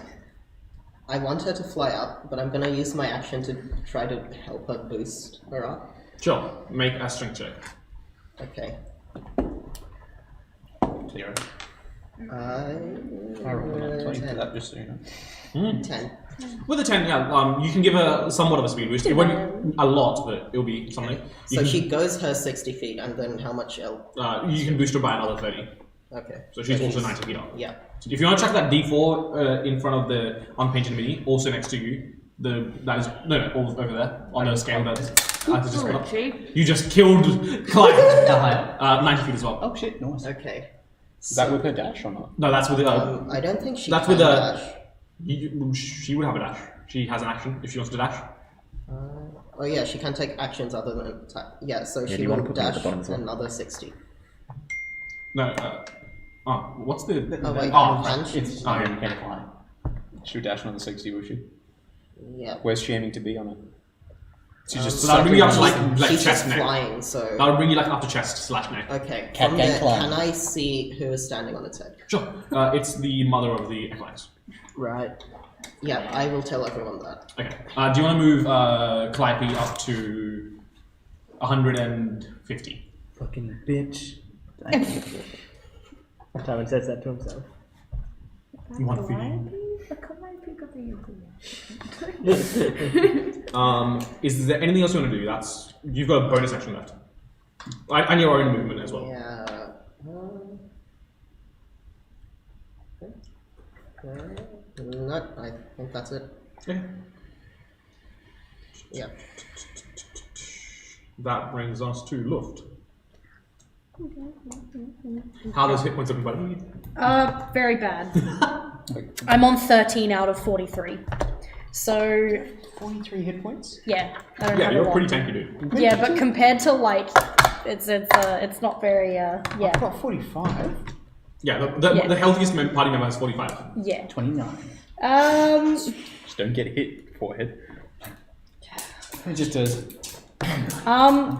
Speaker 9: I want her to fly up, but I'm gonna use my action to try to help her boost her up.
Speaker 1: Sure. Make a strength check.
Speaker 9: Okay.
Speaker 8: 0.
Speaker 9: I
Speaker 8: rolled a 20 for
Speaker 9: 10.
Speaker 8: that, just so you know.
Speaker 9: 10.
Speaker 1: With a 10, yeah, you can give her somewhat of a speed boost. It won't a lot, but it'll be something.
Speaker 9: So she goes her 60 feet, and then how much else?
Speaker 1: You can boost her by another 30.
Speaker 9: Okay.
Speaker 1: So she's also 90 feet up.
Speaker 9: Yeah.
Speaker 1: If you want to track that D4 in front of the unpainted mini, also next to you, that is all over there on the scale that I just put up. You just killed Clyde.
Speaker 3: How high?
Speaker 1: 90 feet as well.
Speaker 3: Oh shit, nice.
Speaker 9: Okay.
Speaker 8: Is that with her dash or not?
Speaker 1: No, that's with
Speaker 9: I don't think she
Speaker 1: that's
Speaker 9: can
Speaker 1: with a.
Speaker 9: dash.
Speaker 1: She would have a dash. She has an action if she wants to dash.
Speaker 9: Oh yeah, she can take actions other than attack. Yeah, so
Speaker 6: do
Speaker 9: she
Speaker 6: you wanna
Speaker 9: will
Speaker 6: put them at the
Speaker 9: dash
Speaker 6: bottom as well?
Speaker 9: another 60.
Speaker 1: No. What's the?
Speaker 9: Oh wait,
Speaker 1: Oh,
Speaker 9: punch.
Speaker 3: It's
Speaker 1: Oh, yeah.
Speaker 3: you can fly.
Speaker 8: She'll dash another 60, will she?
Speaker 9: Yeah.
Speaker 8: Where's she aiming to be on it? She's just
Speaker 1: so that would bring you up to like
Speaker 9: She's
Speaker 1: chest
Speaker 9: just
Speaker 1: neck.
Speaker 9: flying, so.
Speaker 1: That would bring you like up to chest / neck.
Speaker 9: Okay.
Speaker 3: Cat
Speaker 9: From
Speaker 3: can
Speaker 9: there,
Speaker 3: climb.
Speaker 9: can I see who is standing on its head?
Speaker 1: Sure. It's the mother of the Eclipse.
Speaker 9: Right. Yeah, I will tell everyone that.
Speaker 1: Okay. Do you want to move Calliope up to 150?
Speaker 6: Fucking bitch.
Speaker 5: Simon says that to himself.
Speaker 1: You want 50? Is there anything else you want to do? You've got a bonus action left, and your own movement as well.
Speaker 9: Yeah. No, I think that's it.
Speaker 1: Okay.
Speaker 9: Yeah.
Speaker 1: That brings us to Luft. How does hit points look, buddy?
Speaker 2: Very bad. I'm on 13 out of 43. So
Speaker 4: 43 hit points?
Speaker 2: yeah, I don't
Speaker 1: Yeah,
Speaker 2: have a
Speaker 1: you're
Speaker 2: lot.
Speaker 1: pretty tanky, dude.
Speaker 2: Yeah, but compared to like, it's not very yeah.
Speaker 4: I've got 45.
Speaker 1: Yeah,
Speaker 2: Yeah.
Speaker 1: the healthiest party member has 45.
Speaker 2: Yeah.
Speaker 3: 29.
Speaker 8: Just don't get hit, forehead.
Speaker 4: It just does.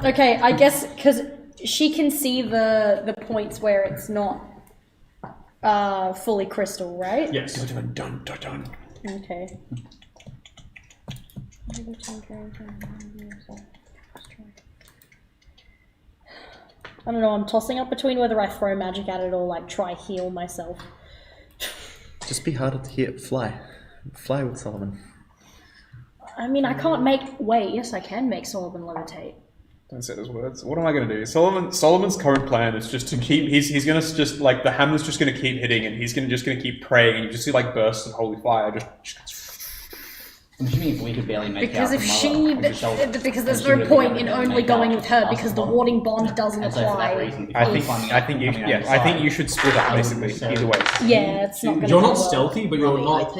Speaker 2: Okay, I guess because she can see the points where it's not fully crystal, right?
Speaker 1: Yes.
Speaker 8: Dun, dun, dun, dun.
Speaker 2: Okay. I don't know, I'm tossing up between whether I throw magic at it or like try heal myself.
Speaker 6: Just be harder to hit. Fly. Fly with Solomon.
Speaker 2: I mean, I can't yes, I can make Solomon levitate.
Speaker 8: Don't say those words. What am I going to do? Solomon's current plan is just to keep. He's going to just like the hammer's just going to keep hitting, and he's just going to keep praying, and you just see like bursts of holy fire.
Speaker 3: I'm assuming if we could barely make
Speaker 2: Because
Speaker 3: out
Speaker 2: if
Speaker 3: the mother, we could shoulder-
Speaker 2: because there's
Speaker 3: I'm assuming
Speaker 2: no
Speaker 3: if we
Speaker 2: point
Speaker 3: could
Speaker 2: in
Speaker 3: barely
Speaker 2: only
Speaker 3: make
Speaker 2: going
Speaker 3: out
Speaker 2: with her
Speaker 3: us
Speaker 2: because the
Speaker 3: bottom.
Speaker 2: warding bond doesn't
Speaker 3: And so for that
Speaker 2: apply.
Speaker 3: reason, if
Speaker 8: I
Speaker 3: we
Speaker 8: think.
Speaker 3: find
Speaker 8: I think you.
Speaker 3: coming
Speaker 8: Yeah.
Speaker 3: out the
Speaker 8: I think
Speaker 3: side,
Speaker 8: you should split up
Speaker 3: I wouldn't
Speaker 8: basically.
Speaker 3: necessarily-
Speaker 8: Either way.
Speaker 2: Yeah, it's not gonna
Speaker 1: You're
Speaker 2: go
Speaker 1: not
Speaker 2: well.
Speaker 1: stealthy, but you're
Speaker 9: Robbie,
Speaker 1: not.
Speaker 9: I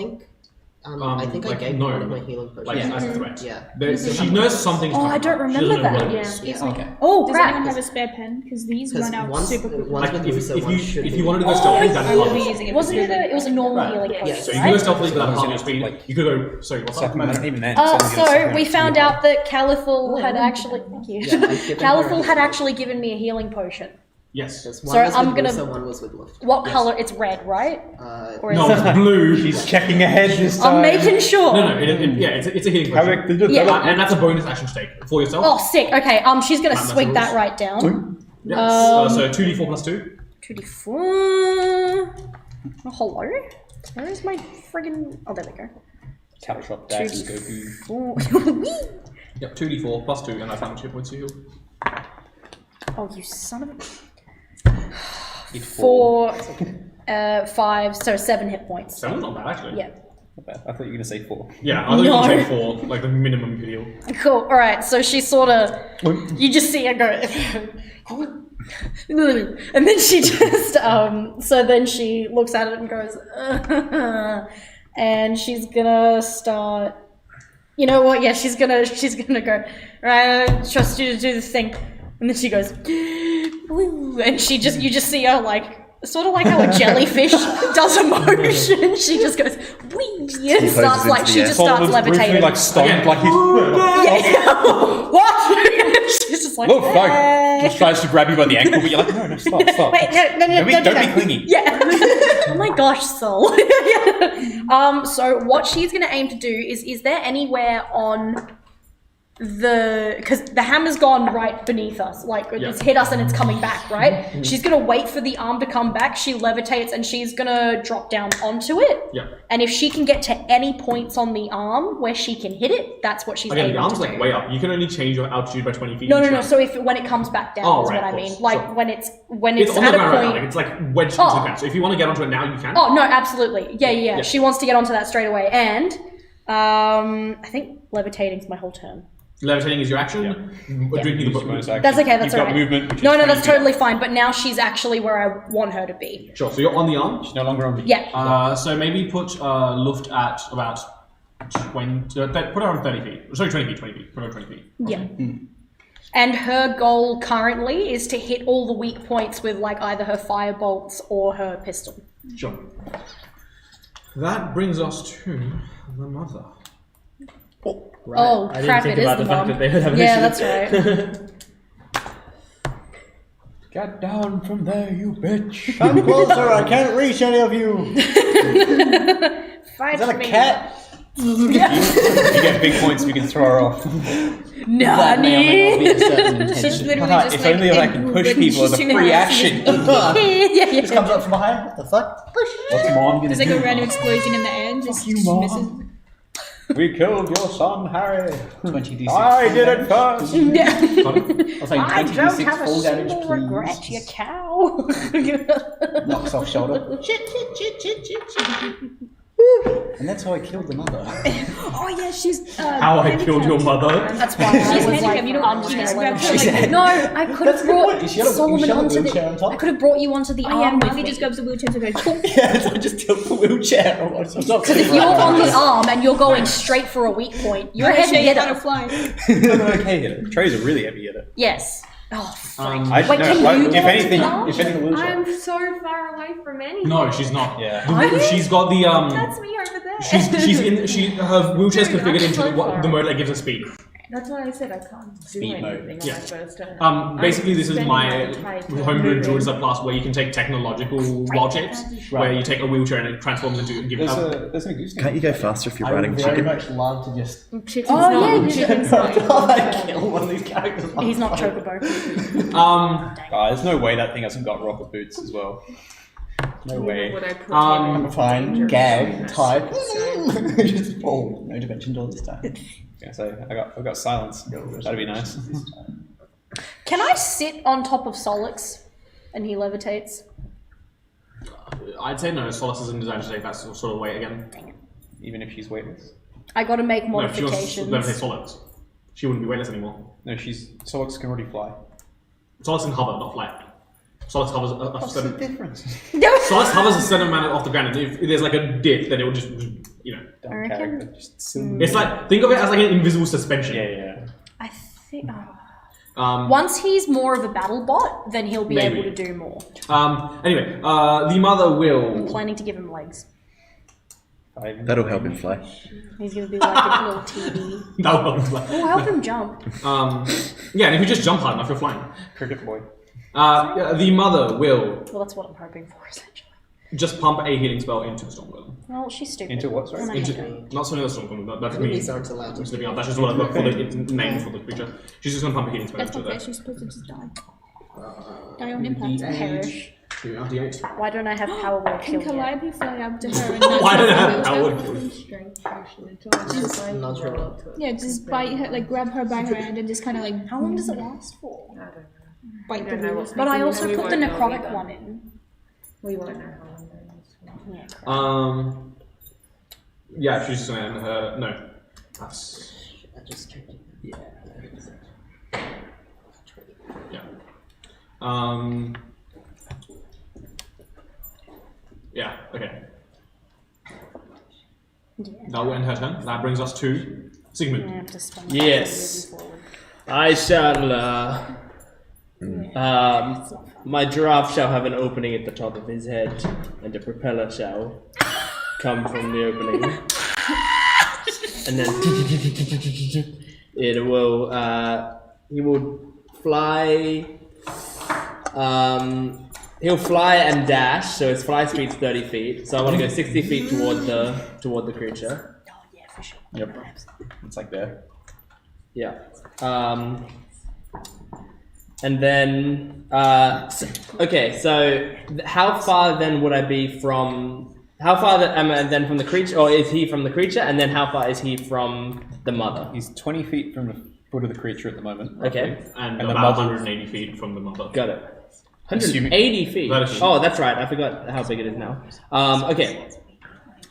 Speaker 9: think I
Speaker 1: like,
Speaker 9: gave
Speaker 1: no,
Speaker 9: one of my healing potions.
Speaker 1: Like,
Speaker 3: Yeah.
Speaker 1: as a threat.
Speaker 9: Yeah.
Speaker 1: She knows something's
Speaker 2: Oh,
Speaker 1: coming
Speaker 2: I don't
Speaker 1: up. She
Speaker 2: remember
Speaker 1: doesn't know
Speaker 2: that.
Speaker 1: what it
Speaker 10: Yeah.
Speaker 1: is.
Speaker 7: Excuse
Speaker 3: Okay.
Speaker 7: me.
Speaker 2: Oh,
Speaker 7: Does
Speaker 2: crap!
Speaker 7: anyone have a spare pen? Because these
Speaker 9: Because
Speaker 7: run out
Speaker 9: once,
Speaker 7: super quickly.
Speaker 9: once
Speaker 1: Like,
Speaker 9: Medusa, one should
Speaker 1: if
Speaker 9: be-
Speaker 1: you wanted to go stealthy, that's
Speaker 7: I will be
Speaker 1: fine.
Speaker 7: using it.
Speaker 2: Wasn't it was a normal
Speaker 3: Right.
Speaker 2: healing
Speaker 9: Yeah.
Speaker 2: potion,
Speaker 1: So you can go
Speaker 2: right?
Speaker 1: stealthily without
Speaker 8: Like,
Speaker 1: half your speed.
Speaker 8: like-
Speaker 1: You could go. Sorry, what's that?
Speaker 8: Not even then. it's only gonna
Speaker 2: So
Speaker 8: suck
Speaker 2: we
Speaker 8: out
Speaker 2: found
Speaker 8: two
Speaker 2: out that Calithal had actually thank you.
Speaker 9: Yeah, I've given her
Speaker 2: Calithal
Speaker 9: a-
Speaker 2: had actually given me a healing potion.
Speaker 1: Yes.
Speaker 9: Because
Speaker 2: So
Speaker 9: one was
Speaker 2: I'm
Speaker 9: with
Speaker 2: gonna-
Speaker 9: Medusa, one was with Luft.
Speaker 2: What color? It's red, right? Or is
Speaker 1: No,
Speaker 2: it?
Speaker 1: it's blue.
Speaker 8: He's checking ahead this time.
Speaker 2: I'm making sure.
Speaker 1: No, yeah, it's a healing potion.
Speaker 2: Yeah.
Speaker 1: And that's a bonus action stake for yourself.
Speaker 2: Oh, sick. Okay. She's gonna
Speaker 1: That's
Speaker 2: swig
Speaker 1: the
Speaker 2: that
Speaker 1: rules.
Speaker 2: right down.
Speaker 1: Yes. So 2d4 plus 2.
Speaker 2: 2d4. Oh, hello. Where is my friggin'? Oh, there we go.
Speaker 8: Cattle shop dads Goku.
Speaker 2: 4.
Speaker 1: Yep, 2d4 plus 2, and that's how much hit points you heal.
Speaker 2: Oh, you son of a.
Speaker 8: It's
Speaker 2: 4, 5, so 7 hit points.
Speaker 1: 7's not bad, actually.
Speaker 2: Yeah.
Speaker 8: Not bad. I thought you were going to say 4.
Speaker 1: Yeah, I thought you were
Speaker 2: No.
Speaker 1: going to say 4, like the minimum you could heal.
Speaker 2: Cool. All right. So she sort of, you just see her go, and then she just, so then she looks at it and goes, and she's gonna start. You know what? Yeah, she's gonna go. Right, I trust you to do this thing, and then she goes, and you just see her like sort of like how a jellyfish does a motion. She just goes wee and starts like she just starts levitating.
Speaker 8: like stunned, like he's.
Speaker 2: What? She's just like.
Speaker 8: Look, just tries to grab you by the ankle, but you're like, no, stop.
Speaker 2: Wait, no,
Speaker 8: Don't be clingy.
Speaker 2: Yeah. Oh my gosh, Sol. So what she's gonna aim to do is there anywhere on because the hammer's gone right beneath us, like it's hit us and it's coming back, right? She's gonna wait for the arm to come back. She levitates and she's gonna drop down onto it.
Speaker 1: Yeah.
Speaker 2: And if she can get to any points on the arm where she can hit it, that's what she's aiming
Speaker 1: the arm's
Speaker 2: to
Speaker 1: like
Speaker 2: do.
Speaker 1: way up. You can only change your altitude by 20 feet.
Speaker 2: No.
Speaker 1: each round.
Speaker 2: So when it comes back down is
Speaker 1: right,
Speaker 2: what I
Speaker 1: of
Speaker 2: mean.
Speaker 1: course,
Speaker 2: Like
Speaker 1: sure.
Speaker 2: when it's
Speaker 1: It's on
Speaker 2: at
Speaker 1: the
Speaker 2: a
Speaker 1: ground right
Speaker 2: point.
Speaker 1: now. Like, it's like wedged into the ground. So if you want to get onto it now, you can.
Speaker 2: Oh no, absolutely. Yeah. She wants to get onto that straight away. And I think levitating's my whole turn.
Speaker 1: Levitating is your action. Drinking the book.
Speaker 2: That's okay, that's
Speaker 8: You've got
Speaker 2: alright.
Speaker 8: movement, which is
Speaker 2: No,
Speaker 8: 20
Speaker 2: that's
Speaker 8: feet
Speaker 2: totally
Speaker 8: up.
Speaker 2: fine. But now she's actually where I want her to be.
Speaker 1: Sure. So you're on the arm.
Speaker 8: She's no longer on the.
Speaker 2: Yeah.
Speaker 1: So maybe put Luft at about 20. Put her on 30 feet. Sorry, 20 feet. 20 feet. Put her on 20 feet.
Speaker 2: Yeah. And her goal currently is to hit all the weak points with like either her fire bolts or her pistol.
Speaker 1: Sure. That brings us to the mother.
Speaker 5: Right.
Speaker 2: Oh,
Speaker 5: I didn't
Speaker 2: crap,
Speaker 5: think
Speaker 2: it is
Speaker 5: about
Speaker 2: the
Speaker 5: the fact
Speaker 2: mom.
Speaker 5: that they would have an
Speaker 2: Yeah,
Speaker 5: issue.
Speaker 2: that's right.
Speaker 8: Get down from there, you bitch.
Speaker 3: Come closer, I can't reach any of you.
Speaker 2: Fight
Speaker 3: Is that a
Speaker 2: me.
Speaker 3: cat?
Speaker 8: You get big points if you can throw her off.
Speaker 3: That may or may not be a certain
Speaker 7: She's
Speaker 3: intention.
Speaker 7: literally
Speaker 8: If
Speaker 7: just
Speaker 8: only
Speaker 7: like
Speaker 8: I can push people as a
Speaker 7: she's
Speaker 8: free action.
Speaker 2: yeah.
Speaker 3: Just comes up from behind. What the fuck?
Speaker 8: What's mom gonna
Speaker 7: There's like
Speaker 8: do?
Speaker 7: a random explosion in the air and just
Speaker 8: you, Mom.
Speaker 7: misses.
Speaker 8: We killed your son, Harry.
Speaker 3: 20d6.
Speaker 8: I did it first.
Speaker 2: Yeah.
Speaker 3: I was saying
Speaker 2: I
Speaker 3: 20d6
Speaker 2: don't have a
Speaker 3: fall damage,
Speaker 2: single
Speaker 3: please.
Speaker 2: regret, you cow.
Speaker 3: Knocks off shoulder. Shit. And that's how I killed the mother.
Speaker 7: Oh yeah, she's
Speaker 1: How I killed your mother.
Speaker 2: That's why I
Speaker 7: She's
Speaker 2: was like,
Speaker 7: handicapped, you don't
Speaker 2: I'm
Speaker 7: she
Speaker 2: just
Speaker 7: just
Speaker 2: gonna
Speaker 7: grabs
Speaker 2: let
Speaker 7: her
Speaker 2: her
Speaker 7: like
Speaker 2: No, I could
Speaker 3: That's
Speaker 2: have
Speaker 3: a good point.
Speaker 2: brought
Speaker 3: You should have-
Speaker 2: Solomon
Speaker 3: you should have a
Speaker 2: onto
Speaker 3: wheelchair on
Speaker 2: the.
Speaker 3: top.
Speaker 2: I could have brought you onto the
Speaker 7: Oh yeah,
Speaker 2: arm with
Speaker 7: Marley
Speaker 2: me.
Speaker 7: just grabs the wheelchair and goes
Speaker 3: Yeah, so I just tilt the wheelchair.
Speaker 2: Because if you're on the arm and you're going straight for a weak point, you're a heavy
Speaker 7: how to
Speaker 2: hitter.
Speaker 7: fly.
Speaker 8: I'm an okay hitter. Trey's a really heavy hitter.
Speaker 2: Yes. Oh, fuck.
Speaker 8: I
Speaker 2: Wait,
Speaker 8: no,
Speaker 2: can
Speaker 8: like,
Speaker 2: you
Speaker 8: if
Speaker 2: do
Speaker 8: anything,
Speaker 2: that?
Speaker 8: if anything, wheelchair.
Speaker 10: I'm so far away from anything.
Speaker 1: No, she's not.
Speaker 8: Yeah.
Speaker 1: She's got the
Speaker 10: That's me over there.
Speaker 1: her wheelchair's
Speaker 10: Dude,
Speaker 1: configured
Speaker 10: I'm
Speaker 1: into
Speaker 10: so
Speaker 1: the
Speaker 10: far.
Speaker 1: mode that gives her speed.
Speaker 10: That's why I said I can't do
Speaker 3: Speed mode.
Speaker 10: anything
Speaker 1: Yeah.
Speaker 10: on my first turn.
Speaker 1: Basically, this is
Speaker 10: spending
Speaker 1: my
Speaker 10: my entire turn
Speaker 1: homebrew
Speaker 10: moving.
Speaker 1: druid subclass where you can take technological wild shapes, where you take a wheelchair and it transforms into and give it up.
Speaker 8: There's an goose.
Speaker 6: Can't you go faster if you're
Speaker 3: I would
Speaker 6: riding
Speaker 3: very
Speaker 6: chicken?
Speaker 3: much love to just
Speaker 10: Chicken's
Speaker 2: Oh,
Speaker 10: not.
Speaker 2: yeah, you
Speaker 10: Chicken's not.
Speaker 3: kill one of these characters.
Speaker 2: He's not Chocobo.
Speaker 8: There's no way that thing hasn't got rocket boots as well. No way.
Speaker 10: Would I put
Speaker 1: Um,
Speaker 10: him in
Speaker 3: Fine,
Speaker 10: danger?
Speaker 3: gag, type.
Speaker 10: So-
Speaker 3: Just fall. No dimension door this time.
Speaker 8: Yeah, so I've got silence. That'd be nice.
Speaker 2: Can I sit on top of Solix and he levitates?
Speaker 1: I'd say no. Solus isn't designed to take that sort of weight again.
Speaker 8: Even if she's weightless.
Speaker 2: I got to make
Speaker 1: No, if she was
Speaker 2: modifications.
Speaker 1: levitate Solus, she wouldn't be weightless anymore.
Speaker 8: No, Solix can already fly.
Speaker 1: Solus can hover, not fly. Solus hovers a certain.
Speaker 8: difference?
Speaker 1: Solus hovers a certain amount off the ground, and if there's like a dip, then it will just,
Speaker 8: Dumb
Speaker 2: I reckon-
Speaker 8: character. Just silly.
Speaker 1: It's like think of it as like an invisible suspension.
Speaker 8: Yeah.
Speaker 2: I think.
Speaker 1: Um,
Speaker 2: Once he's more of a battle bot, then he'll be
Speaker 1: Maybe.
Speaker 2: able to do more.
Speaker 1: Anyway, the mother
Speaker 2: I'm
Speaker 1: will.
Speaker 2: planning to give him legs.
Speaker 6: That'll help him fly.
Speaker 2: He's gonna be like a little TV.
Speaker 1: That will
Speaker 2: Oh, help him jump.
Speaker 1: Yeah, and if you just jump hard enough, you're flying.
Speaker 8: Cricket boy.
Speaker 1: The mother will
Speaker 2: Well, that's what I'm hoping for, essentially.
Speaker 1: just pump a healing spell into the storm golem.
Speaker 2: Well, she's stupid.
Speaker 8: Into what, sorry?
Speaker 2: And I hate her.
Speaker 1: Not something that's storm golem. That's me.
Speaker 9: Enemies aren't allowed
Speaker 1: I'm
Speaker 9: to.
Speaker 1: slipping out. That's just what I've got for the name for the creature. She's just gonna pump a healing spell
Speaker 7: That's
Speaker 1: into
Speaker 7: not fair,
Speaker 1: there.
Speaker 7: she's supposed to just die. Die on impact.
Speaker 2: Perish.
Speaker 1: 2d8.
Speaker 2: Why don't I have power word
Speaker 7: Can
Speaker 2: kill yet?
Speaker 7: Calliope fly up to her and not
Speaker 1: Why don't I
Speaker 7: just
Speaker 1: have
Speaker 7: wheelchair?
Speaker 1: power?
Speaker 10: Strength potion until I
Speaker 9: Just
Speaker 10: find
Speaker 9: nudge her
Speaker 10: roll
Speaker 9: up.
Speaker 10: to it.
Speaker 7: Yeah, just bite her, like grab her by her hand and just kind of like.
Speaker 2: How long does it last for?
Speaker 10: I don't know.
Speaker 7: Bite
Speaker 10: I
Speaker 7: the
Speaker 10: don't know
Speaker 7: wheels?
Speaker 10: what-
Speaker 2: But I
Speaker 10: We
Speaker 2: also put the
Speaker 10: won't know
Speaker 2: necrotic
Speaker 10: either.
Speaker 2: one in.
Speaker 10: We won't know how long that is.
Speaker 2: Yeah, crap.
Speaker 1: Yeah, she's just gonna end her. No. That's.
Speaker 9: I just checked it.
Speaker 1: Yeah. Yeah, okay. That will end her turn. That brings us to Sigmund.
Speaker 2: I have to spend
Speaker 5: Yes.
Speaker 2: moving forward.
Speaker 5: I shall My giraffe shall have an opening at the top of his head, and a propeller shall come from the opening. And then it will. He will fly. He'll fly and dash, so his fly speed's 30 feet. So I want to go 60 feet toward the creature.
Speaker 8: Yep. It's like there.
Speaker 5: Yeah. And then okay. So how far then would I be from? How far am I then from the creature, or is he from the creature? And then how far is he from the mother?
Speaker 8: He's 20 feet from the foot of the creature at the moment. Roughly.
Speaker 5: Okay.
Speaker 1: And
Speaker 8: the
Speaker 1: about
Speaker 8: mother-
Speaker 1: 180 feet from the mother.
Speaker 5: Got it. 180 feet. Oh, that's right. I forgot how big it is now. Okay.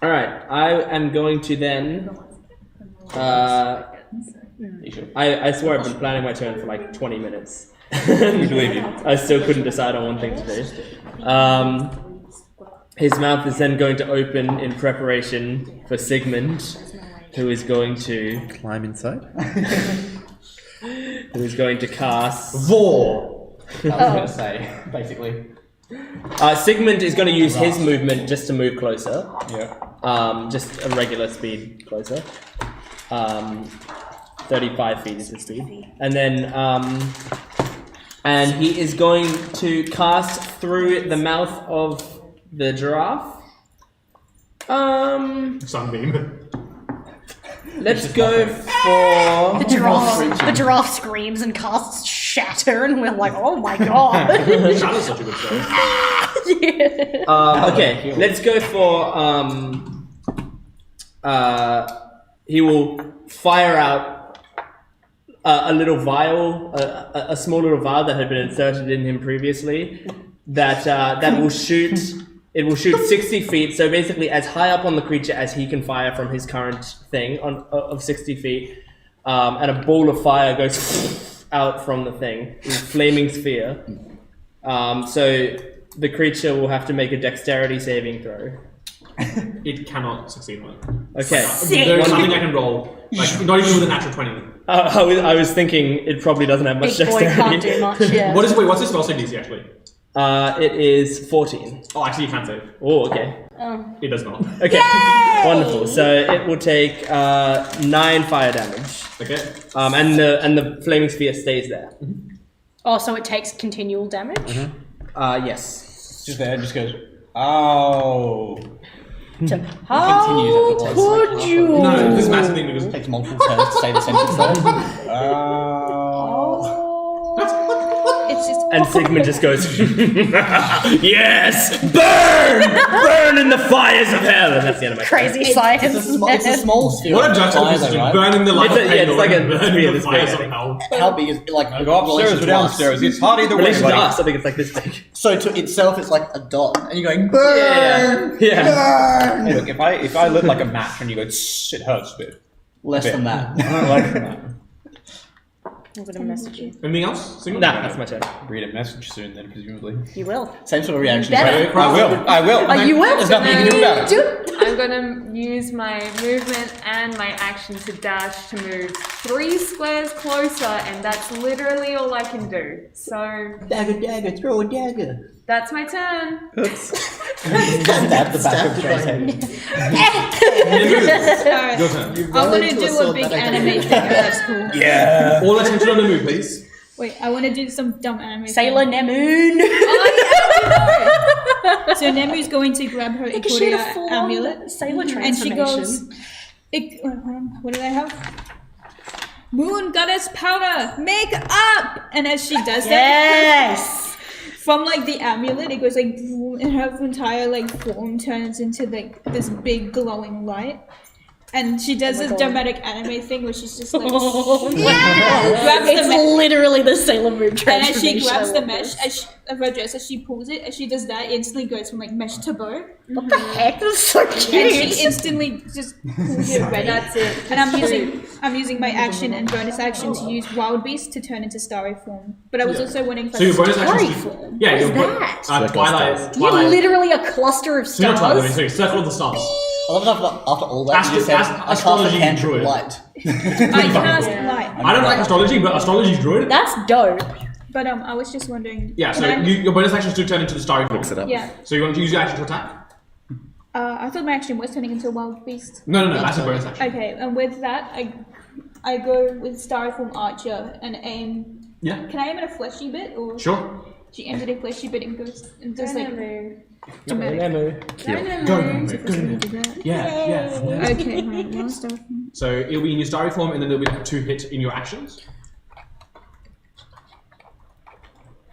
Speaker 5: All right. I am going to then. I swear I've been planning my turn for like 20 minutes.
Speaker 8: We believe you.
Speaker 5: I still couldn't decide on one thing to do. His mouth is then going to open in preparation for Sigmund, who is going to
Speaker 6: Climb inside.
Speaker 5: who is going to cast
Speaker 1: Vor!
Speaker 3: I was going to say, basically.
Speaker 5: Sigmund is going to use his movement just to move closer.
Speaker 8: Yeah.
Speaker 5: Just a regular speed closer. 35 feet is his speed. And then, and he is going to cast through the mouth of the giraffe.
Speaker 1: Sunbeam.
Speaker 5: Let's go for...
Speaker 2: The giraffe screams and casts Shatter, and we're like, oh my god.
Speaker 1: Shadow's such a good show.
Speaker 2: Yeah.
Speaker 5: Okay, let's go for... he will fire out a little vial, a small little vial that had been inserted in him previously, that will shoot... It will shoot 60 feet, so basically as high up on the creature as he can fire from his current thing of 60 feet, and a ball of fire goes out from the thing, a flaming sphere. So the creature will have to make a dexterity saving throw.
Speaker 1: It cannot succeed on it.
Speaker 5: Okay.
Speaker 1: There's nothing I can roll. Like, not even with a natural 20.
Speaker 5: I was thinking it probably doesn't have much
Speaker 2: Big boy
Speaker 5: dexterity.
Speaker 2: can't do much, yeah.
Speaker 1: What's his spell save DC actually?
Speaker 5: It is 14.
Speaker 1: Oh, actually, you can save.
Speaker 5: Oh, okay.
Speaker 1: It does not.
Speaker 5: Okay. Wonderful. So it will take 9 fire damage.
Speaker 1: Okay.
Speaker 5: And the flaming sphere stays there.
Speaker 2: Oh, so it takes continual damage?
Speaker 5: Yes.
Speaker 8: Just there, just goes, oh.
Speaker 2: How could you?
Speaker 1: No, this is massive thing because
Speaker 3: It takes multiple turns to say the sentence though.
Speaker 7: It's just
Speaker 5: And Sigmund just goes, yes! Burn in the fires of hell! And that's the end of my
Speaker 2: Crazy science.
Speaker 3: It's a small sphere.
Speaker 1: what a
Speaker 3: of
Speaker 1: judgmental
Speaker 3: fire,
Speaker 1: decision.
Speaker 3: though, right?
Speaker 1: Burning the light
Speaker 5: It's a-
Speaker 1: of
Speaker 5: yeah, it's
Speaker 1: Pandor
Speaker 5: like a
Speaker 1: and burning
Speaker 5: sphere
Speaker 1: the
Speaker 5: this
Speaker 1: fires
Speaker 5: big, I
Speaker 1: of
Speaker 5: think.
Speaker 1: hell.
Speaker 3: How big is it? Like
Speaker 8: Go upstairs or downstairs. It's harder either way.
Speaker 5: relation to
Speaker 8: buddy.
Speaker 5: us, I think it's like this big.
Speaker 3: So to itself, it's like a dot, and you're going burn.
Speaker 5: Yeah.
Speaker 8: Hey, look, if I lit like a match and you go, tss, it hurts a bit.
Speaker 3: Less than that.
Speaker 8: Less than that.
Speaker 2: I'm gonna message you.
Speaker 1: Anything else? Single?
Speaker 5: Nah, that's my turn.
Speaker 8: Read a message soon then, presumably.
Speaker 2: You will.
Speaker 3: Same sort of reaction.
Speaker 2: Better.
Speaker 3: So, I will.
Speaker 2: You will.
Speaker 3: There's nothing you can do about it.
Speaker 10: I'm gonna use my movement and my action to dash to move 3 squares closer, and that's literally all I can do. So
Speaker 4: Dagger, throw a dagger.
Speaker 10: that's my turn.
Speaker 3: Stab the back of Trey's head.
Speaker 1: Your turn.
Speaker 7: I want to do a big anime thing. If that's cool.
Speaker 8: Yeah.
Speaker 1: All attention on the move, please.
Speaker 7: Wait, I want to do some dumb anime.
Speaker 2: Sailor Nemoon.
Speaker 7: So Nemu's going to grab her
Speaker 2: She had a
Speaker 7: Ikoria
Speaker 2: full
Speaker 7: amulet,
Speaker 2: sailor
Speaker 7: and she
Speaker 2: transformation.
Speaker 7: goes, what did I have? Moon goddess powder, make up! And as she does that,
Speaker 2: Yes.
Speaker 7: from like the amulet, it goes like, boom, and her entire like form turns into like this big glowing light. And she does this dramatic anime thing where she's just like, grabs the
Speaker 2: It's
Speaker 7: mesh,
Speaker 2: literally the Sailor Moon
Speaker 7: and
Speaker 2: transformation.
Speaker 7: as she grabs
Speaker 2: I
Speaker 7: the
Speaker 2: love
Speaker 7: mesh
Speaker 2: this.
Speaker 7: of her dress, as she pulls it, as she does that, it instantly goes from like mesh to bow.
Speaker 2: What the heck? That's so
Speaker 7: And
Speaker 2: cute.
Speaker 7: she instantly just pulls it ready.
Speaker 10: That's it.
Speaker 7: And I'm using my action and bonus action to use Wild Beast to turn into starry form. But I was also winning for
Speaker 1: So your bonus
Speaker 2: Starry
Speaker 1: action.
Speaker 2: form?
Speaker 1: Yeah,
Speaker 2: What
Speaker 1: your
Speaker 2: is that?
Speaker 1: Twilight.
Speaker 2: You're literally a cluster of
Speaker 1: So you're not
Speaker 2: stars.
Speaker 1: Twilight, sorry, Circle of the Stars.
Speaker 3: I love it after all that, you just said, I cast a
Speaker 1: astrology
Speaker 3: cantrip
Speaker 1: druid.
Speaker 3: light.
Speaker 7: I cast light.
Speaker 1: I don't like astrology, but astrology druid.
Speaker 2: That's dope.
Speaker 7: But I was just wondering.
Speaker 1: Yeah, so
Speaker 7: can I-
Speaker 1: your bonus action is to turn into the starry form.
Speaker 6: Looks it up.
Speaker 7: Yeah.
Speaker 1: So you want to use your action to attack?
Speaker 7: I thought my action was turning into a wild beast.
Speaker 1: No, that's a bonus action.
Speaker 7: Okay, and with that, I go with Styrofoam Archer and aim.
Speaker 1: Yeah.
Speaker 7: Can I aim at a fleshy bit or?
Speaker 1: Sure.
Speaker 7: She aims at a fleshy bit and goes and does like dramatic.
Speaker 1: Yeah.
Speaker 7: Okay, right, well, Styrofoam.
Speaker 1: So it'll be in your starry form, and then there'll be like a 2-hit in your actions.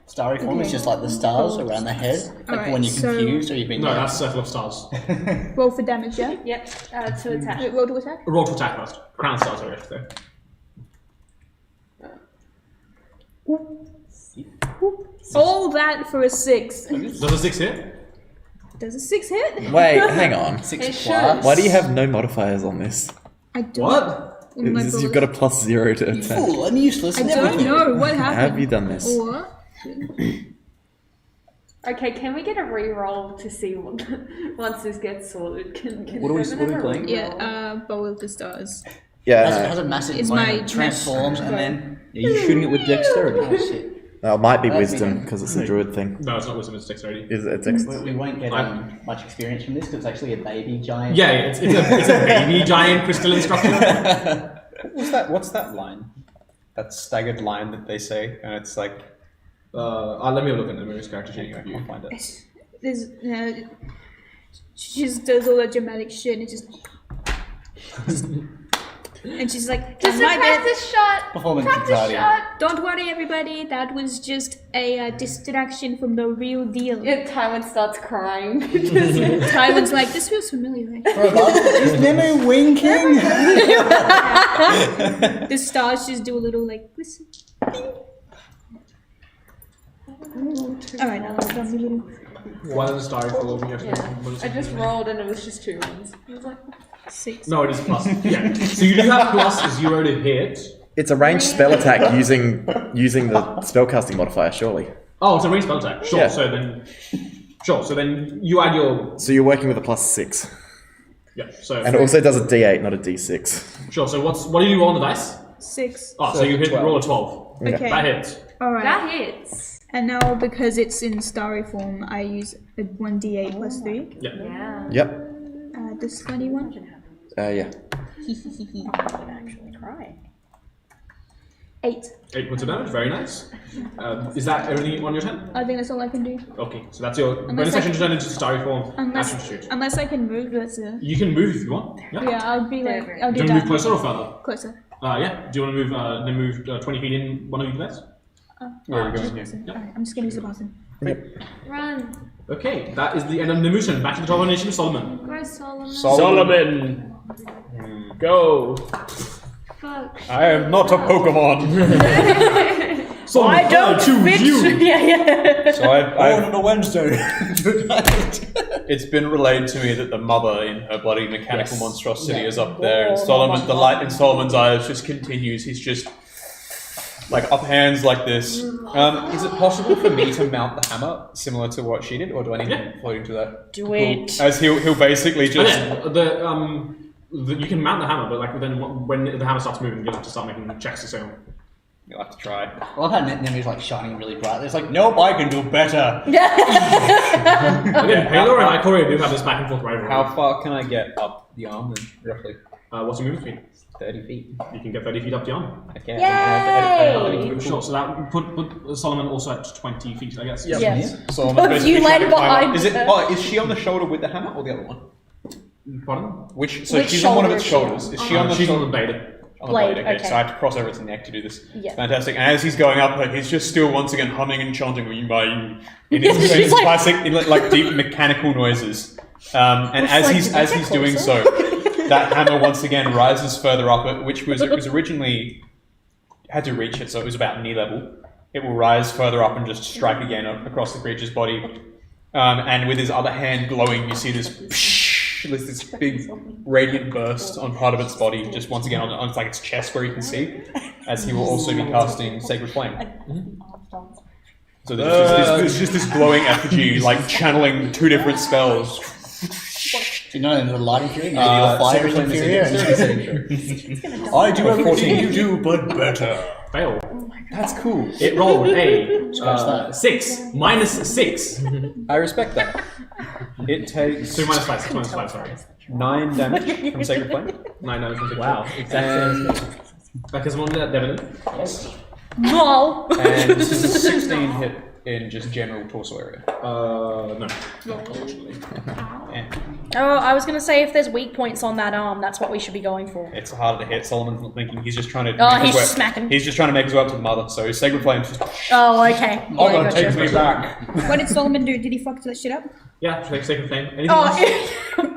Speaker 3: Starry form is
Speaker 7: Okay.
Speaker 3: just like the stars around the head, like
Speaker 7: Alright,
Speaker 3: when you're
Speaker 7: so-
Speaker 3: confused or you've been.
Speaker 1: No, that's Circle of Stars.
Speaker 7: Roll for damage, yeah?
Speaker 10: Yep. To attack.
Speaker 7: Wait, roll to attack?
Speaker 1: Roll to attack first. Crown Stars, sorry, I should say.
Speaker 7: All that for a 6.
Speaker 1: Does a 6 hit?
Speaker 7: Does a 6 hit?
Speaker 6: Wait, hang on.
Speaker 3: 6
Speaker 10: It
Speaker 3: plus.
Speaker 6: Why do you have no modifiers on this?
Speaker 7: I don't.
Speaker 1: What?
Speaker 7: Oh my
Speaker 6: You've got a +0 to attack.
Speaker 3: Fool, I'm useless.
Speaker 7: I
Speaker 3: in
Speaker 7: don't
Speaker 3: everything.
Speaker 7: know what happened.
Speaker 6: How have you done this?
Speaker 7: What?
Speaker 10: Okay, can we get a re-roll to see what, once this gets sorted? Can
Speaker 3: What are we-
Speaker 10: Seven
Speaker 3: what are we
Speaker 10: have a
Speaker 3: playing?
Speaker 10: re-roll?
Speaker 7: Yeah, Bow of the Stars.
Speaker 6: Yeah,
Speaker 3: Has a massive
Speaker 7: It's
Speaker 3: moment,
Speaker 7: my-
Speaker 3: transforms, and then.
Speaker 4: Are you shooting it with dexterity?
Speaker 3: Oh shit.
Speaker 6: no, it might be
Speaker 3: That's
Speaker 6: wisdom
Speaker 3: me.
Speaker 6: because it's a druid thing.
Speaker 1: No, it's not wisdom, it's dexterity.
Speaker 6: It's
Speaker 3: We won't get much experience from this because it's actually a baby giant.
Speaker 1: Yeah, it's a baby giant crystalline structure.
Speaker 8: What's that line? That staggered line that they say, and it's like.
Speaker 1: Let me look at the Maria's character sheet.
Speaker 8: Anyway, I'll find it.
Speaker 7: There's, she just does all that dramatic shit and it just and she's like,
Speaker 10: Just a
Speaker 7: my bad.
Speaker 10: practice shot.
Speaker 3: Performance
Speaker 10: Practice
Speaker 3: anxiety.
Speaker 10: shot.
Speaker 7: Don't worry, everybody. That was just a distraction from the real deal.
Speaker 10: Yeah, Tywin starts crying.
Speaker 7: Tywin's like, this feels familiar. Right?
Speaker 3: Is Nemo winking?
Speaker 7: The stars just do a little like whistle. All right, now let's done a little.
Speaker 1: One is starry form.
Speaker 10: I just rolled and it was just 2 ones. I was like,
Speaker 7: 6.
Speaker 1: No, it is plus. Yeah. So you do have +0 to hit.
Speaker 6: a ranged spell attack using the spellcasting modifier, surely.
Speaker 1: Oh, it's a ranged spell attack. Sure.
Speaker 6: Yeah.
Speaker 1: So then you add your.
Speaker 6: So you're working with a +6,
Speaker 1: Yeah. So.
Speaker 6: and it also does a D8, not a D6.
Speaker 1: Sure. So what do you roll on the dice?
Speaker 7: 6.
Speaker 1: Oh, so you hit roll a 12.
Speaker 7: Okay.
Speaker 1: That hits.
Speaker 7: All right.
Speaker 10: that hits.
Speaker 7: And now because it's in starry form, I use a 1d8 plus 3.
Speaker 1: Yeah.
Speaker 10: Yeah.
Speaker 6: Yep.
Speaker 7: This funny one.
Speaker 6: Yeah.
Speaker 10: Actually cry.
Speaker 7: 8.
Speaker 1: 8 points of damage. Very nice. Is that everything on your turn?
Speaker 7: I think that's all I can do.
Speaker 1: Okay. So that's your
Speaker 7: Unless
Speaker 1: bonus
Speaker 7: I-
Speaker 1: action to turn into starry form. Action to shoot.
Speaker 7: Unless I can move, that's it.
Speaker 1: You can move if you want. Yeah.
Speaker 7: Yeah, I'll be like, I'll
Speaker 1: Do
Speaker 7: do
Speaker 1: you want to move
Speaker 7: that.
Speaker 1: closer or further?
Speaker 7: Closer.
Speaker 1: Yeah. Do you want to move 20 feet in one of your beds?
Speaker 8: Where are we going?
Speaker 7: Closer. Alright, I'm just gonna use the button.
Speaker 10: Run.
Speaker 1: Okay, that is the end of the mission. Back to the Twelve Nation of Solomon.
Speaker 10: Go, Solomon.
Speaker 5: Solomon! Go!
Speaker 10: Fuck.
Speaker 8: I am not a Pokemon.
Speaker 1: Solomon,
Speaker 2: I don't fit. Yeah.
Speaker 8: So I've
Speaker 3: on a Wednesday.
Speaker 8: it's been relayed to me that the mother in her bloody mechanical monstrosity
Speaker 3: Yeah.
Speaker 8: is up there, and Solomon, the light in Solomon's eyes just continues. He's just like up hands like this. Is it possible for me to mount the hammer similar to what she did, or do I need to floating to that?
Speaker 2: Do it.
Speaker 8: As he'll basically
Speaker 1: But
Speaker 8: just.
Speaker 1: then, you can mount the hammer, but like then when the hammer starts moving, you'll have to start making checks to say.
Speaker 8: You'll have to try.
Speaker 3: I love how Nemi's like shining really bright. It's like, nope, I can do better.
Speaker 1: Again, Paylor and Ikoria do have this back and forth rivalry.
Speaker 8: How far can I get up the arm then, roughly?
Speaker 1: What's your movement speed?
Speaker 8: 30 feet.
Speaker 1: You can get 30 feet up the arm.
Speaker 8: Okay.
Speaker 2: Yay!
Speaker 1: Sure, so that put Solomon also at 20 feet, I guess.
Speaker 2: Yes.
Speaker 8: Solomon
Speaker 2: But
Speaker 8: basically
Speaker 2: you
Speaker 8: trying
Speaker 2: land
Speaker 8: to climb up.
Speaker 2: behind
Speaker 8: Is it?
Speaker 2: her.
Speaker 8: Oh, is she on the shoulder with the hammer or the other one?
Speaker 1: Pardon?
Speaker 8: Which
Speaker 2: Which
Speaker 8: she's on one of
Speaker 2: shoulder
Speaker 8: its
Speaker 2: is she
Speaker 8: shoulders.
Speaker 2: on?
Speaker 8: Is she on the
Speaker 1: She's on
Speaker 8: shoulder?
Speaker 1: the blade.
Speaker 8: On the
Speaker 2: Blade,
Speaker 8: blade, okay.
Speaker 2: okay.
Speaker 8: So I have to cross over its neck to do this.
Speaker 2: Yeah.
Speaker 8: Fantastic. And as he's going up, he's just still once again humming and chanting in his
Speaker 2: She's like-
Speaker 8: classic, like deep mechanical noises. And
Speaker 2: It's
Speaker 8: as
Speaker 2: like,
Speaker 8: he's
Speaker 2: did I get
Speaker 8: doing so,
Speaker 2: closer?
Speaker 8: that hammer once again rises further up, which was originally had to reach it, so it was about knee level. It will rise further up and just strike again across the creature's body. And with his other hand glowing, you see this big radiant burst on part of its body, just once again on it's like its chest where you can see, as he will also be casting Sacred Flame. So there's just this glowing effigy, like channeling 2 different spells.
Speaker 3: Do you know the light inferior? Your fire is inferior. I do everything you do, but better.
Speaker 1: Fail.
Speaker 4: That's cool.
Speaker 1: It rolled a 6 minus 6.
Speaker 4: I respect that. It takes
Speaker 1: 2 minus 5. 6 minus 5. Sorry.
Speaker 4: 9 damage from Sacred Flame.
Speaker 1: 9 damage from 6.
Speaker 5: Wow, exactly.
Speaker 1: Back as one Devin.
Speaker 2: No.
Speaker 4: And this is a 16 hit in just general torso area.
Speaker 1: No. Unfortunately.
Speaker 2: Oh, I was gonna say if there's weak points on that arm, that's what we should be going for.
Speaker 8: It's harder to hit. Solomon's not thinking. He's just trying to.
Speaker 2: Oh,
Speaker 8: make his
Speaker 2: he's
Speaker 8: way-
Speaker 2: smacking.
Speaker 8: He's just trying to make his way up to the mother. So his Sacred Flame's just.
Speaker 2: Oh, okay.
Speaker 8: Oh,
Speaker 2: Yeah,
Speaker 8: that takes me back.
Speaker 7: What did Solomon do? Did he fuck that shit up?
Speaker 1: Yeah, Sacred Flame. Anything
Speaker 2: Oh,
Speaker 1: else?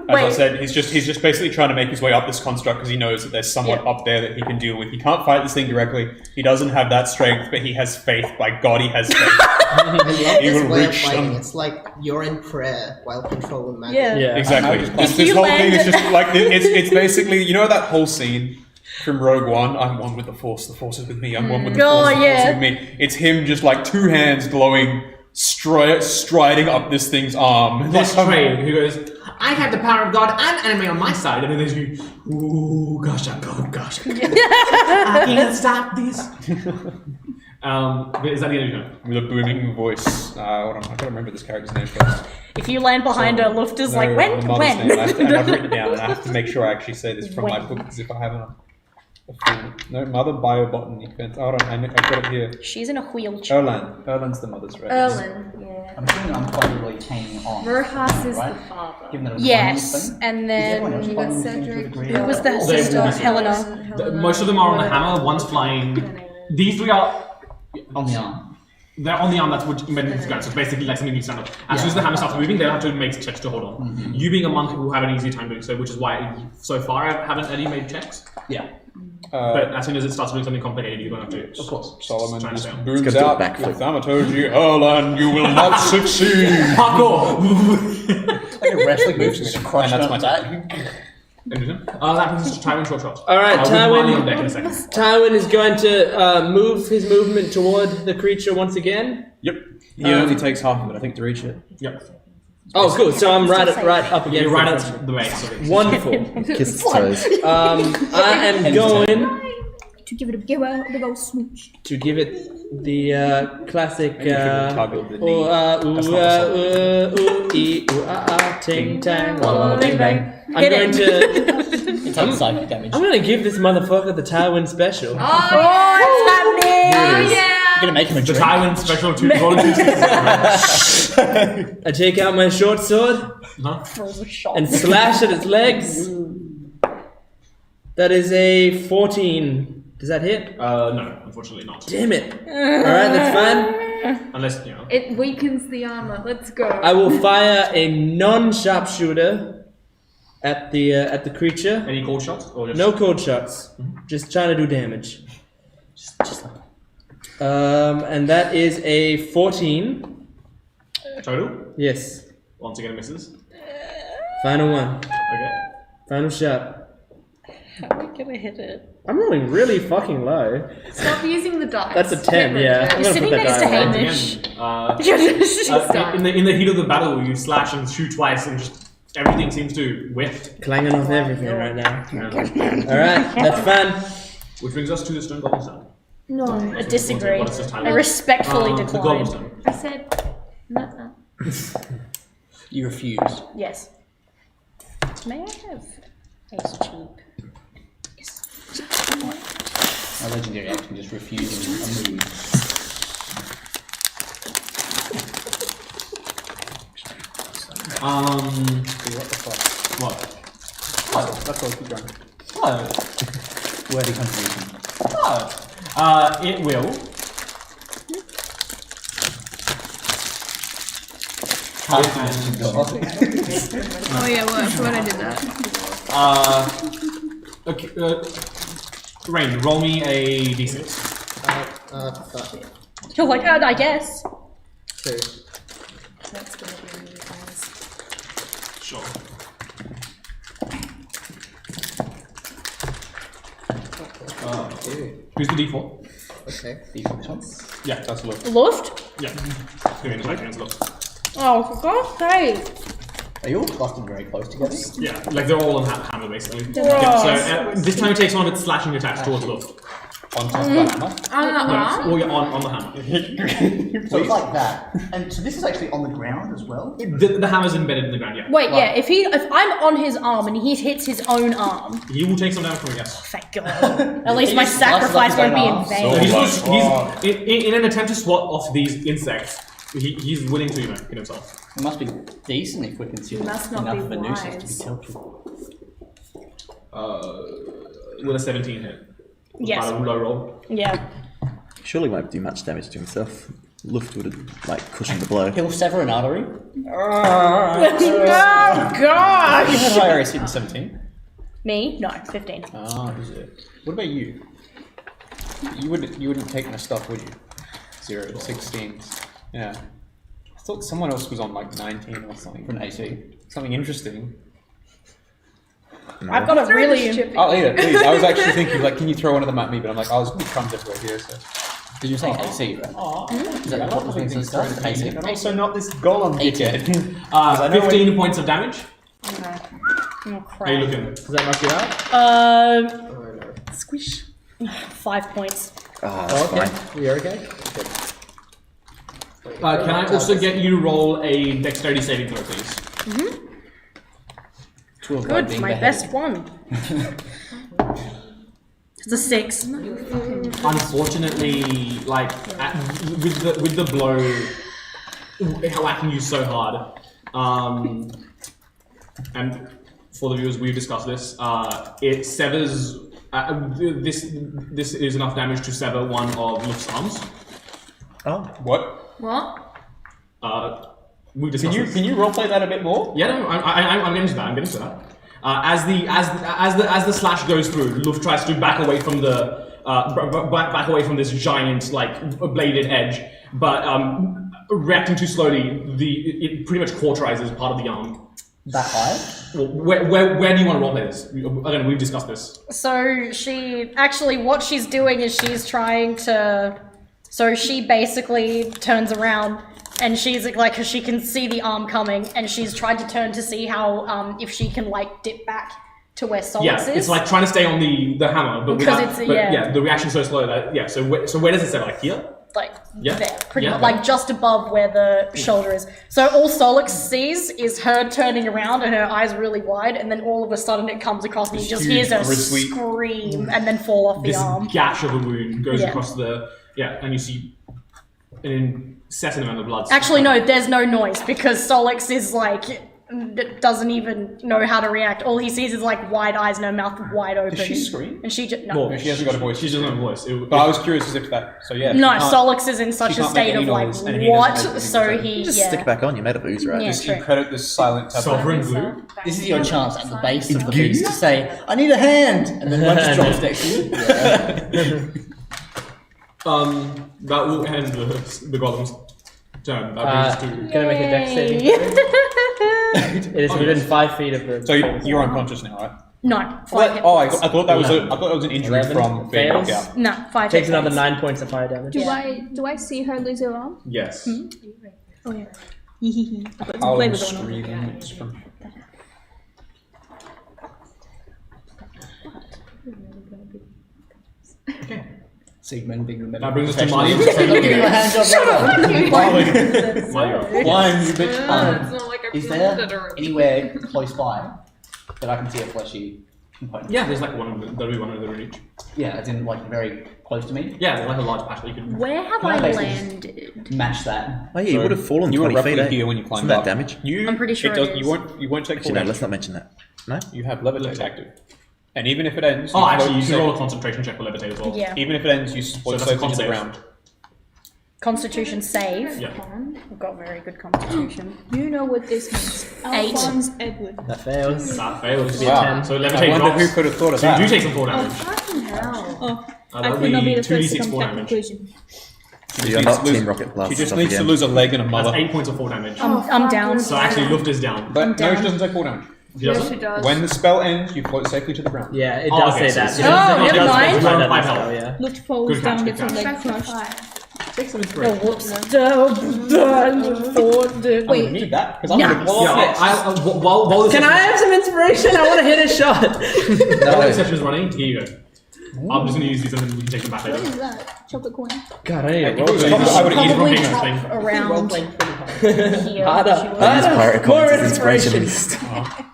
Speaker 8: As I
Speaker 2: wait.
Speaker 8: said, he's just basically trying to make his way up this construct because he knows that there's someone up there that he can deal with. He can't fight this thing directly. He doesn't have that strength, but he has faith. By God, he has faith.
Speaker 9: I love
Speaker 8: He
Speaker 9: this
Speaker 8: will
Speaker 9: way of
Speaker 8: reach
Speaker 9: fighting.
Speaker 8: them.
Speaker 9: It's like you're in prayer while controlling magic.
Speaker 2: Yeah.
Speaker 5: Yeah.
Speaker 8: Exactly. This
Speaker 2: you
Speaker 8: whole thing is
Speaker 2: land-
Speaker 8: just like it's basically, you know, that whole scene from Rogue One. I'm one with the Force is with me. I'm one with the
Speaker 2: Oh,
Speaker 8: Force is
Speaker 2: yeah.
Speaker 8: with me. It's him just like 2 hands glowing, striding up this thing's arm.
Speaker 1: This
Speaker 8: Like,
Speaker 1: trade who goes, I have the power of God and anime on my side, and then there's you, ooh, gosh, I'm God, gosh. I can't stop this. But is that the end of your turn?
Speaker 8: with a booming voice. Hold on, I can't remember this character's name first.
Speaker 2: If you land behind her, Luft is like,
Speaker 8: No,
Speaker 2: when?
Speaker 8: the mother's
Speaker 2: When?
Speaker 8: name. I've written it down, and I have to make sure I actually say this from my book, because if I haven't, no, Mother Biobotany. Hold on, I've got it here.
Speaker 2: She's in a wheelchair.
Speaker 8: Erlan. Erlan's the mother's right?
Speaker 10: Erlen, yeah.
Speaker 3: I'm assuming I'm probably hanging on.
Speaker 10: Rojas is
Speaker 3: right?
Speaker 10: the father.
Speaker 3: Given that it was
Speaker 2: Yes,
Speaker 3: one
Speaker 2: and
Speaker 3: thing. Is everyone else
Speaker 2: then
Speaker 10: you got
Speaker 3: following the thing to a
Speaker 10: Cedric,
Speaker 3: degree?
Speaker 2: who was the
Speaker 1: They
Speaker 2: sister?
Speaker 1: will be
Speaker 2: Helena.
Speaker 1: Most of them are on the hammer, one's flying. These 3 are.
Speaker 3: On the arm.
Speaker 1: They're on the arm that's what meant to go. So it's basically like something you stand up. As soon as the hammer starts moving, they'll have to make checks to hold on. You being a monk will have an easier time doing so, which is why so far I haven't any made checks.
Speaker 3: Yeah.
Speaker 1: But as soon as it starts doing something complicated, you're gonna have to.
Speaker 3: Of course.
Speaker 8: Solomon
Speaker 1: Try and
Speaker 8: just
Speaker 1: stay on.
Speaker 8: booms
Speaker 6: Let's go do a
Speaker 8: out
Speaker 6: backflip.
Speaker 8: with Thaumaturgy, Erlan, you will not succeed!
Speaker 1: Parkour!
Speaker 3: Like a wrestling move to crush
Speaker 8: And that's my
Speaker 3: back.
Speaker 1: Interesting. That brings us to Tywin short shot.
Speaker 5: All right,
Speaker 1: With Marley on
Speaker 5: Tywin.
Speaker 1: deck in a second.
Speaker 5: Tywin is going to move his movement toward the creature once again.
Speaker 8: Yep.
Speaker 4: He only takes half of it, I think, to reach it.
Speaker 1: Yep.
Speaker 5: Oh, good. So I'm right up against
Speaker 1: You're right
Speaker 5: the
Speaker 1: at the base of it.
Speaker 5: Wonderful.
Speaker 6: Kiss its toes.
Speaker 5: I am going
Speaker 7: To give it a big old smooch.
Speaker 5: to give it the classic
Speaker 8: Toggle the knee.
Speaker 5: ting tang
Speaker 2: Walla, bing, bang.
Speaker 5: I'm
Speaker 2: Hit
Speaker 5: going
Speaker 2: it.
Speaker 5: to
Speaker 3: It takes psychic damage.
Speaker 5: I'm going to give this motherfucker the Tywin special.
Speaker 10: Oh,
Speaker 2: Oh, it's happening!
Speaker 10: yeah!
Speaker 3: You're gonna make him a
Speaker 1: The
Speaker 3: drink.
Speaker 1: Tywin special 2 roll 2 6.
Speaker 5: I take out my short sword
Speaker 2: Throws a shot.
Speaker 5: and slash at its legs. That is a 14. Does that hit?
Speaker 1: No, unfortunately not.
Speaker 5: Damn it. Alright, that's fine.
Speaker 1: Unless, you know.
Speaker 10: It weakens the armor. Let's go.
Speaker 5: I will fire a non-sharpshooter at the creature.
Speaker 1: Any cold shots? Or just
Speaker 5: No cold shots. Just trying to do damage.
Speaker 3: Just like
Speaker 5: And that is a 14.
Speaker 1: total?
Speaker 5: Yes.
Speaker 1: Once again, it misses.
Speaker 5: Final one.
Speaker 1: Okay.
Speaker 5: Final shot.
Speaker 2: How are we gonna hit it?
Speaker 5: I'm rolling really fucking low.
Speaker 10: Stop using the dice.
Speaker 5: That's a 10,
Speaker 10: Hit
Speaker 5: yeah.
Speaker 10: Richard.
Speaker 5: I'm
Speaker 2: You're
Speaker 5: gonna
Speaker 2: sitting
Speaker 5: put that
Speaker 2: next to
Speaker 5: die on.
Speaker 2: Hamish.
Speaker 1: Again, in the heat of the battle, you slash and shoot twice, and just everything seems to whiff.
Speaker 5: Clanging off everything right now. Alright, that's fine.
Speaker 1: Which brings us to the stone golem stone.
Speaker 2: No, I disagree.
Speaker 1: What is this time?
Speaker 2: I respectfully
Speaker 1: The golem
Speaker 2: decline.
Speaker 1: stone.
Speaker 10: I said, no.
Speaker 3: you refused.
Speaker 2: Yes. May I have ace cheap?
Speaker 3: A legendary action just refusing a move.
Speaker 8: What the fuck?
Speaker 1: What?
Speaker 8: Oh, that's all, keep going.
Speaker 1: What?
Speaker 3: Worthy contribution.
Speaker 1: It will.
Speaker 7: Oh yeah, well, I forgot I did that.
Speaker 1: Okay. Rain, roll me a d6.
Speaker 9: Fuck.
Speaker 2: You're like, I guess.
Speaker 9: 2.
Speaker 10: That's gonna be you guys.
Speaker 1: Sure. Who's the d4?
Speaker 9: Okay.
Speaker 1: Yeah, that's a look.
Speaker 2: Luft?
Speaker 1: Yeah. Give me a second, look.
Speaker 2: Oh, for God's sake.
Speaker 3: Are you all clustered very close together?
Speaker 1: Yeah, like they're all on hammer basically.
Speaker 2: Gross.
Speaker 1: Yeah, so this time it takes one of its slashing attacks towards Luft.
Speaker 8: on top of the hammer.
Speaker 1: No, well, you're on the hammer.
Speaker 3: So it's like that. And so this is actually on the ground as well?
Speaker 1: The hammer's embedded in the ground, yeah.
Speaker 2: Wait, yeah. If I'm on his arm and he hits his own arm,
Speaker 1: He will take some damage from it, yes.
Speaker 2: thank God. At least my
Speaker 3: He just slices
Speaker 2: sacrifice
Speaker 3: up his
Speaker 2: won't be
Speaker 3: own
Speaker 2: in
Speaker 3: arm.
Speaker 2: vain.
Speaker 1: So he's in an attempt to swat off these insects, he's willing to, hit himself.
Speaker 3: It must be decent if we consider
Speaker 10: Must not
Speaker 3: enough
Speaker 10: be
Speaker 3: of a nuisance
Speaker 10: wise.
Speaker 3: to be helpful.
Speaker 1: With a 17 hit.
Speaker 2: Yes.
Speaker 1: Quite a low roll.
Speaker 2: Yeah.
Speaker 6: Surely won't do much damage to himself. Luft would have, like, cushioned the blow.
Speaker 3: He'll sever an artery.
Speaker 2: Oh God!
Speaker 8: You had higher AC than 17.
Speaker 2: Me? No, 15.
Speaker 8: Ah, is it? What about you? You wouldn't have taken a stuff, would you? 0 to 16. Yeah. I thought someone else was on like 19 or something.
Speaker 3: For an AC.
Speaker 8: Something interesting.
Speaker 2: I've got a really.
Speaker 8: I'll eat it, please. I was actually thinking, like, can you throw one of them at me? But I'm like, oh, there's gonna be crumbs everywhere here, so.
Speaker 3: Did you say AC? Right? Is that what was being discussed? AC.
Speaker 8: And also not this golem
Speaker 3: 18.
Speaker 8: dickhead.
Speaker 1: 15 points of damage.
Speaker 2: Okay. Oh
Speaker 1: How you
Speaker 2: crap.
Speaker 1: looking?
Speaker 5: Does that knock you out?
Speaker 6: Squish.
Speaker 2: 5 points.
Speaker 6: Ah, that's
Speaker 5: Okay.
Speaker 6: fine.
Speaker 5: You're okay?
Speaker 1: Can I also get you to roll a dexterity saving throw, please?
Speaker 3: To avoid
Speaker 2: Good,
Speaker 3: being
Speaker 2: my
Speaker 3: beheaded.
Speaker 2: best one. It's a 6.
Speaker 1: Unfortunately, like with the blow whacking you so hard, and for the viewers, we've discussed this. It severs. This is enough damage to sever one of Luft's arms.
Speaker 6: Oh.
Speaker 8: What?
Speaker 10: What?
Speaker 1: We've discussed this.
Speaker 8: Can you roleplay that a bit more?
Speaker 1: Yeah, no, I'm getting to that. I'm getting to that. As the slash goes through, Luft tries to back away from the back away from this giant like bladed edge, but reacting too slowly, it pretty much cauterizes part of the arm.
Speaker 3: That high?
Speaker 1: Well, where do you want to roleplay this? Again, we've discussed this.
Speaker 2: So what she's doing is she's trying to. So she basically turns around and she's like, cause she can see the arm coming, and she's tried to turn to see how if she can like dip back to where Solix is.
Speaker 1: Yeah, it's like trying to stay on the hammer, but
Speaker 2: Because
Speaker 1: without,
Speaker 2: it's-
Speaker 1: but
Speaker 2: yeah.
Speaker 1: the reaction's so slow that so where does it set? Like here?
Speaker 2: Like
Speaker 1: Yeah.
Speaker 2: there, pretty
Speaker 1: Yeah,
Speaker 2: much,
Speaker 1: there.
Speaker 2: like just above where the shoulder is. So all Solix sees is her turning around and her eyes really wide, and then all of a sudden it comes across and he
Speaker 1: This
Speaker 2: just
Speaker 1: huge,
Speaker 2: hears her
Speaker 1: grisly-
Speaker 2: scream and then fall off the
Speaker 1: This
Speaker 2: arm.
Speaker 1: gash of a wound goes
Speaker 2: Yeah.
Speaker 1: across and you see an incessant amount of blood.
Speaker 2: Actually, no, there's no noise because Solix is like doesn't even know how to react. All he sees is like wide eyes and her mouth wide open.
Speaker 8: Does she scream?
Speaker 2: And she just no.
Speaker 1: Well,
Speaker 8: No, she hasn't got a voice.
Speaker 1: She doesn't have a voice.
Speaker 8: But I was curious as if that. So yeah.
Speaker 2: No,
Speaker 8: she can't-
Speaker 2: Solix is in such
Speaker 8: she
Speaker 2: a
Speaker 8: can't make
Speaker 2: state
Speaker 8: any
Speaker 2: of like
Speaker 8: noise, and he
Speaker 2: what?
Speaker 8: doesn't make
Speaker 2: So
Speaker 8: anything,
Speaker 2: he
Speaker 6: Just
Speaker 2: yeah.
Speaker 6: stick it back on, you made a ooze, right?
Speaker 2: Yeah.
Speaker 8: This
Speaker 2: true.
Speaker 8: credit this silent tablet.
Speaker 1: Sovereign blue.
Speaker 3: This is your chance at the base of the beast to say, I need a hand! And then one just drops next to you.
Speaker 1: That will end the golem's turn. That brings us to.
Speaker 5: Gonna make a dex saving throw. It is within 5 feet of the.
Speaker 8: So you're unconscious now, right?
Speaker 2: No, 5 hit
Speaker 8: Oh, I
Speaker 2: points.
Speaker 8: thought that was an injury
Speaker 5: 11
Speaker 8: from being knocked
Speaker 5: fails.
Speaker 8: out.
Speaker 2: No, 5
Speaker 5: Takes
Speaker 2: hit
Speaker 5: another
Speaker 2: points.
Speaker 5: 9 points of fire damage.
Speaker 7: Do I see her lose her arm?
Speaker 1: Yes.
Speaker 7: Oh yeah.
Speaker 8: I'll
Speaker 7: Play with one of
Speaker 8: scream. It's from.
Speaker 3: Sigmund being the
Speaker 1: That brings us to
Speaker 3: professional.
Speaker 1: Mali.
Speaker 3: Give him a hand job. Shut up!
Speaker 1: Mali.
Speaker 3: Wine, you bitch.
Speaker 10: It's not like I
Speaker 3: Is
Speaker 10: planned
Speaker 3: there
Speaker 10: it or
Speaker 3: anywhere close by that I can see a fleshy component?
Speaker 1: Yeah, there's like there'll be one over the reach.
Speaker 3: Yeah, as in like very close to me.
Speaker 1: Yeah, there's like a large patch that you can.
Speaker 2: Where have
Speaker 3: Can I
Speaker 2: I
Speaker 3: basically
Speaker 2: landed?
Speaker 3: Match that.
Speaker 6: Oh yeah, you would have fallen
Speaker 8: You were
Speaker 6: 20 feet,
Speaker 8: roughly
Speaker 6: eh?
Speaker 8: here when you climbed
Speaker 6: Isn't that
Speaker 8: up.
Speaker 6: damage?
Speaker 2: I'm pretty sure it is.
Speaker 8: You won't take
Speaker 6: Actually,
Speaker 8: full
Speaker 6: no,
Speaker 8: damage.
Speaker 6: let's not mention that. No?
Speaker 8: You have levitate active, and even if it ends,
Speaker 1: Oh, actually, you
Speaker 8: float
Speaker 1: can roll a concentration check for levitate as well.
Speaker 2: Yeah.
Speaker 8: Even if it ends, you float
Speaker 1: that's a
Speaker 8: safely to the
Speaker 1: con
Speaker 8: ground.
Speaker 2: Constitution save.
Speaker 1: Yeah.
Speaker 2: I've got very good constitution.
Speaker 7: You know what this means.
Speaker 2: 8.
Speaker 7: Alphonse Edward.
Speaker 5: That fails.
Speaker 1: That fails.
Speaker 5: Be a 10.
Speaker 1: So
Speaker 8: I
Speaker 1: levitate
Speaker 8: wonder
Speaker 1: drops.
Speaker 8: who could have thought of
Speaker 1: So you
Speaker 8: that.
Speaker 1: do take some fall damage.
Speaker 10: fucking hell.
Speaker 7: Oh, I
Speaker 1: That'll
Speaker 7: could not be
Speaker 1: be
Speaker 7: the first to
Speaker 1: 2d6
Speaker 7: come
Speaker 1: fall
Speaker 7: to that
Speaker 1: damage.
Speaker 7: conclusion.
Speaker 6: So you're not Team Rocket Plus.
Speaker 8: She just
Speaker 6: stuff
Speaker 8: needs to
Speaker 6: again.
Speaker 8: lose a leg and a
Speaker 1: That's
Speaker 8: mother.
Speaker 1: 8 points of fall damage.
Speaker 2: I'm down.
Speaker 1: So actually, Luft is down.
Speaker 8: But no,
Speaker 2: down.
Speaker 8: she doesn't take fall damage.
Speaker 1: She
Speaker 10: Yes,
Speaker 1: doesn't?
Speaker 10: she does.
Speaker 8: When the spell ends, you float safely to the ground.
Speaker 5: Yeah, it
Speaker 1: Oh,
Speaker 5: does
Speaker 1: okay,
Speaker 5: say that.
Speaker 1: so-
Speaker 5: It
Speaker 2: Oh,
Speaker 5: doesn't- it
Speaker 2: never
Speaker 5: doesn't
Speaker 2: mind.
Speaker 5: specify that
Speaker 1: Five
Speaker 5: as
Speaker 1: health.
Speaker 5: well, yeah.
Speaker 7: Luft falls
Speaker 1: Good
Speaker 7: down,
Speaker 1: catch,
Speaker 7: gets her
Speaker 1: good
Speaker 7: leg
Speaker 10: Back to
Speaker 7: crushed.
Speaker 10: 5.
Speaker 1: Take some
Speaker 2: Oh,
Speaker 1: inspiration.
Speaker 2: whoops.
Speaker 8: I'm gonna need that because I'm
Speaker 2: Nah.
Speaker 8: gonna blow
Speaker 1: Yeah,
Speaker 8: off next.
Speaker 1: while this
Speaker 5: Can I have some inspiration? I want to hit a shot.
Speaker 1: While the session is running, here you go. I'm just going to use these and then we can take them back
Speaker 7: What
Speaker 1: later.
Speaker 7: is that? Chocolate coin.
Speaker 5: God, I need
Speaker 8: I would eat it from
Speaker 2: Probably
Speaker 8: being
Speaker 2: drop
Speaker 1: thing.
Speaker 9: Well
Speaker 2: around
Speaker 9: playing pretty hard.
Speaker 2: here.
Speaker 5: Harder,
Speaker 2: She will-
Speaker 6: Use pirate
Speaker 5: more
Speaker 6: coins as inspiration
Speaker 5: inspiration.
Speaker 6: list.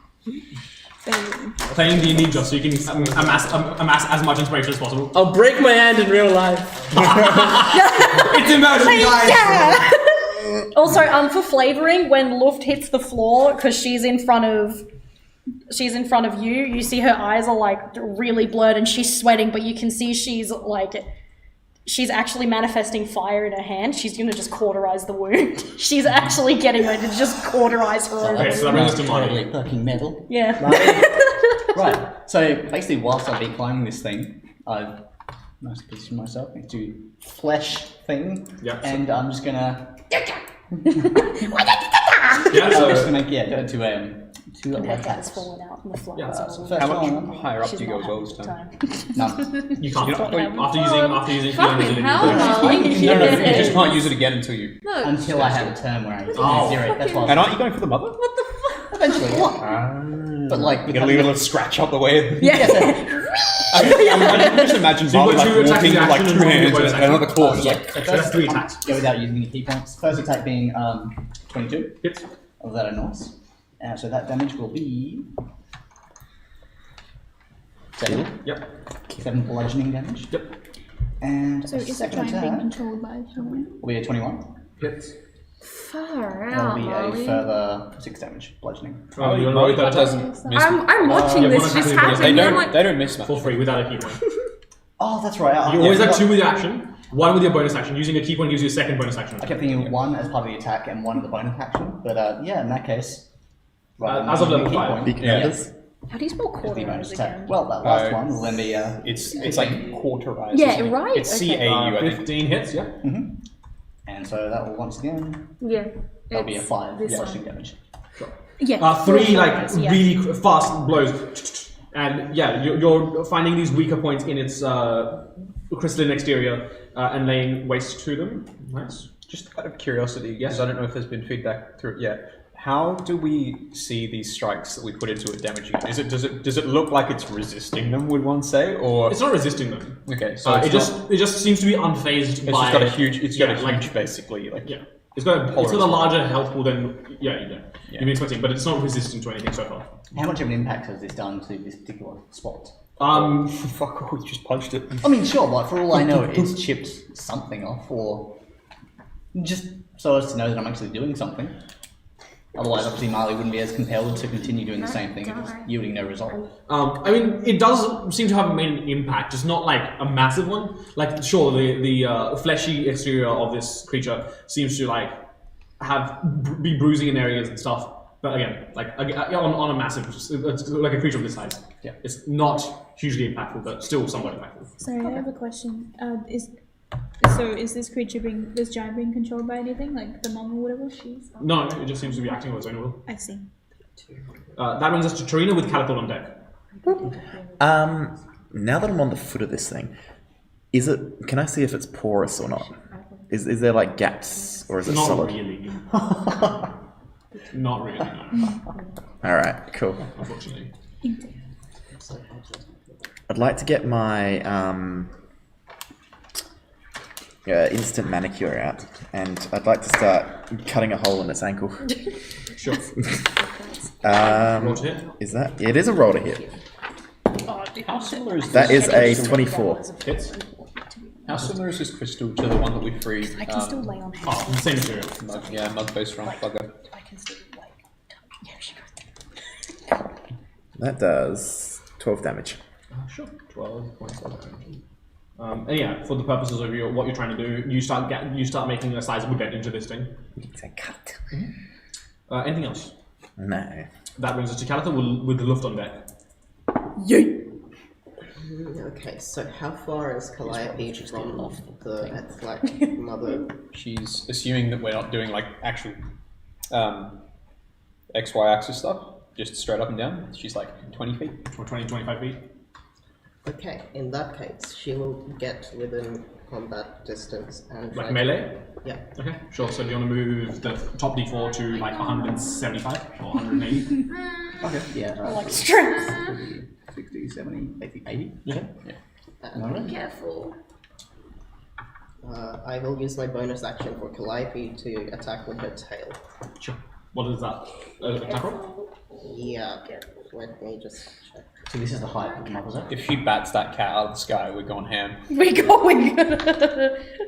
Speaker 1: Playing D&D just so you can amass as much inspiration as possible.
Speaker 5: I'll break my hand in real life.
Speaker 1: It's immersion, guys!
Speaker 2: Yeah. Also, for flavoring, when Luft hits the floor, because she's in front of you, you see her eyes are like really blurred and she's sweating, but you can see she's actually manifesting fire in her hand. She's gonna just cauterize the wound. She's actually getting her to just cauterize her own
Speaker 1: Okay, so that
Speaker 2: wound.
Speaker 1: brings us to
Speaker 3: Totally
Speaker 1: Marty.
Speaker 3: fucking metal.
Speaker 2: Yeah.
Speaker 3: Right. So basically, whilst I've been climbing this thing, I've nice position myself next to flesh thing,
Speaker 1: Yep.
Speaker 3: and I'm just gonna.
Speaker 1: Yeah,
Speaker 3: I'm
Speaker 1: so
Speaker 3: just gonna go to two
Speaker 2: And her
Speaker 3: left
Speaker 2: head has
Speaker 3: hands.
Speaker 2: fallen out in the flood.
Speaker 1: Yeah,
Speaker 3: So
Speaker 2: so
Speaker 3: first
Speaker 8: How much
Speaker 3: one,
Speaker 8: higher up
Speaker 2: she's
Speaker 8: do you go
Speaker 2: not
Speaker 8: as well
Speaker 2: having
Speaker 8: this
Speaker 2: a
Speaker 8: time?
Speaker 3: none.
Speaker 1: you can't.
Speaker 8: You're not-
Speaker 1: After using
Speaker 10: Fucking
Speaker 1: feeling,
Speaker 10: hell
Speaker 1: you
Speaker 10: no.
Speaker 8: No, you just can't use it again until you.
Speaker 10: Look,
Speaker 3: Until I have a turn where I use
Speaker 1: Oh.
Speaker 3: zero. That's why.
Speaker 8: And aren't you going for the mother?
Speaker 10: what the fuck?
Speaker 3: Eventually, but like,
Speaker 8: You gotta leave a little scratch up the way.
Speaker 2: Yeah.
Speaker 8: I just imagine
Speaker 1: So you've
Speaker 8: Marty
Speaker 1: got
Speaker 8: like
Speaker 1: two attacks
Speaker 8: walking
Speaker 1: in
Speaker 8: with like
Speaker 1: action
Speaker 8: two
Speaker 1: and
Speaker 8: hands
Speaker 1: one
Speaker 8: and
Speaker 1: bonus
Speaker 8: another claw. Just
Speaker 3: yeah.
Speaker 8: like,
Speaker 3: So
Speaker 1: so that's three
Speaker 3: I'm
Speaker 1: attacks.
Speaker 3: Go without using any key points. First attack being 22.
Speaker 1: Hits.
Speaker 3: Of that a nice. So that damage will be 7.
Speaker 1: Yep.
Speaker 3: 7 bludgeoning damage.
Speaker 1: Yep.
Speaker 3: And
Speaker 7: So
Speaker 3: a
Speaker 7: is the
Speaker 3: second
Speaker 7: giant being
Speaker 3: attack
Speaker 7: controlled by someone?
Speaker 3: will be a 21.
Speaker 1: Hits.
Speaker 10: Far
Speaker 3: That'll
Speaker 10: out,
Speaker 3: be a
Speaker 10: Molly.
Speaker 3: further 6 damage bludgeoning.
Speaker 1: Oh, you want to roll with that
Speaker 8: that
Speaker 1: attack?
Speaker 8: doesn't miss.
Speaker 10: I'm watching
Speaker 1: yeah,
Speaker 10: this
Speaker 1: one
Speaker 10: just
Speaker 1: attack
Speaker 10: happen.
Speaker 8: They
Speaker 10: and I'm
Speaker 8: don't.
Speaker 10: like,
Speaker 8: They don't miss much.
Speaker 1: For free without a key point.
Speaker 3: Oh, that's right.
Speaker 1: You always have 2 with your action, 1 with your bonus action. Using a key point gives you a second bonus action.
Speaker 3: I kept thinking 1 as part of the attack and 1 of the bonus action, but yeah, in that case. rather than
Speaker 1: As of
Speaker 3: using a
Speaker 1: level
Speaker 3: key
Speaker 1: 5.
Speaker 3: point,
Speaker 6: Beacon
Speaker 8: Yeah.
Speaker 6: members.
Speaker 2: How do you spell
Speaker 3: it's the bonus
Speaker 2: cauterize
Speaker 3: attack.
Speaker 2: again?
Speaker 3: Well, that last one will then be
Speaker 8: It's like cauterized.
Speaker 2: Yeah,
Speaker 8: isn't it?
Speaker 2: right,
Speaker 8: It's
Speaker 2: okay.
Speaker 8: CAU. I think.
Speaker 1: 15 hits, yeah.
Speaker 3: and so that will once again
Speaker 10: yeah.
Speaker 3: that'll be a
Speaker 10: it's
Speaker 3: 5
Speaker 10: this
Speaker 3: bludgeoning damage.
Speaker 2: Yeah.
Speaker 1: 3 like
Speaker 2: cauterize, yeah.
Speaker 1: really fast blows, and yeah, you're finding these weaker points in its crystalline exterior and laying waste to them. Nice.
Speaker 8: Just out of curiosity,
Speaker 1: Yes.
Speaker 8: because I don't know if there's been feedback through it yet. How do we see these strikes that we put into it damaging it? Does it look like it's resisting them? Would one say, or
Speaker 1: It's not resisting them.
Speaker 8: okay? So
Speaker 1: It
Speaker 8: it's
Speaker 1: it just seems to be unfazed
Speaker 8: It's
Speaker 1: by.
Speaker 8: just got a huge. It's got
Speaker 1: yeah,
Speaker 8: a huge,
Speaker 1: like-
Speaker 8: basically. Like
Speaker 1: Yeah, it's got a
Speaker 8: Polarized.
Speaker 1: larger health pool than you've been expecting, but it's not resistant to anything so far.
Speaker 3: How much of an impact has this done to this particular spot?
Speaker 8: fuck! Oh, you just punched it.
Speaker 3: I mean, sure, like for all I know, it's chipped something off, or just so as to know that I'm actually doing something. Otherwise, obviously, Marley wouldn't be as compelled to continue doing the same thing if it's yielding no result.
Speaker 1: I mean, it does seem to have made an impact. It's not like a massive one. Like, sure, the fleshy exterior of this creature seems to like be bruising in areas and stuff. But again, like on a massive, it's like a creature of this size.
Speaker 3: Yeah.
Speaker 1: It's not hugely impactful, but still somewhat impactful.
Speaker 7: Sorry, I have a question. Is this giant being controlled by anything, like the mom or whatever?
Speaker 1: No, it just seems to be acting on its own will.
Speaker 7: I see.
Speaker 1: That brings us to Tarina with Catapult on deck.
Speaker 6: Now that I'm on the foot of this thing, is it? Can I see if it's porous or not? Is there like gaps or is it
Speaker 1: Not
Speaker 6: solid?
Speaker 1: really. Not really, no.
Speaker 6: All right, cool.
Speaker 1: Unfortunately.
Speaker 6: I'd like to get my instant manicure out, and I'd like to start cutting a hole in its ankle.
Speaker 1: Sure. Roll to hit.
Speaker 6: Is that? It is a roll to hit.
Speaker 8: How similar is
Speaker 6: That
Speaker 8: this?
Speaker 6: is a 24.
Speaker 1: Hits.
Speaker 8: How similar is this crystal to the one that we freed?
Speaker 2: I can still lay on hands.
Speaker 1: Oh, the same material.
Speaker 8: Mud-based strong bugger.
Speaker 2: I can still like. Yeah, she
Speaker 6: That does 12 damage.
Speaker 1: Sure. 12 points of damage. And yeah, for the purposes of what you're trying to do, you start making a sizable dent into this thing.
Speaker 6: It's a cut.
Speaker 1: Anything else?
Speaker 6: No.
Speaker 1: That brings us to Calitha with the Luft on deck.
Speaker 9: Okay, so how far is Calliope from the Athletic mother?
Speaker 8: She's assuming that we're not doing like actual XY axis stuff, just straight up and down. She's like 20 feet.
Speaker 1: Or 20, 25 feet.
Speaker 9: Okay, in that case, she will get within combat distance and
Speaker 1: Like
Speaker 9: try
Speaker 1: melee?
Speaker 9: Yeah.
Speaker 1: Okay, sure. So do you want to move the top d4 to like 175 or 180?
Speaker 3: Okay. Yeah.
Speaker 2: like strength.
Speaker 3: 60, 70, 80.
Speaker 1: Yeah.
Speaker 9: And,
Speaker 10: Be careful.
Speaker 9: I will use my bonus action for Calliope to attack with her tail.
Speaker 1: Sure. What is that? Attack roll?
Speaker 9: Yeah. Let me just check.
Speaker 3: So this is the height of the mob, is it?
Speaker 8: If she bats that cat out of the sky, we're going ham.
Speaker 2: We're going.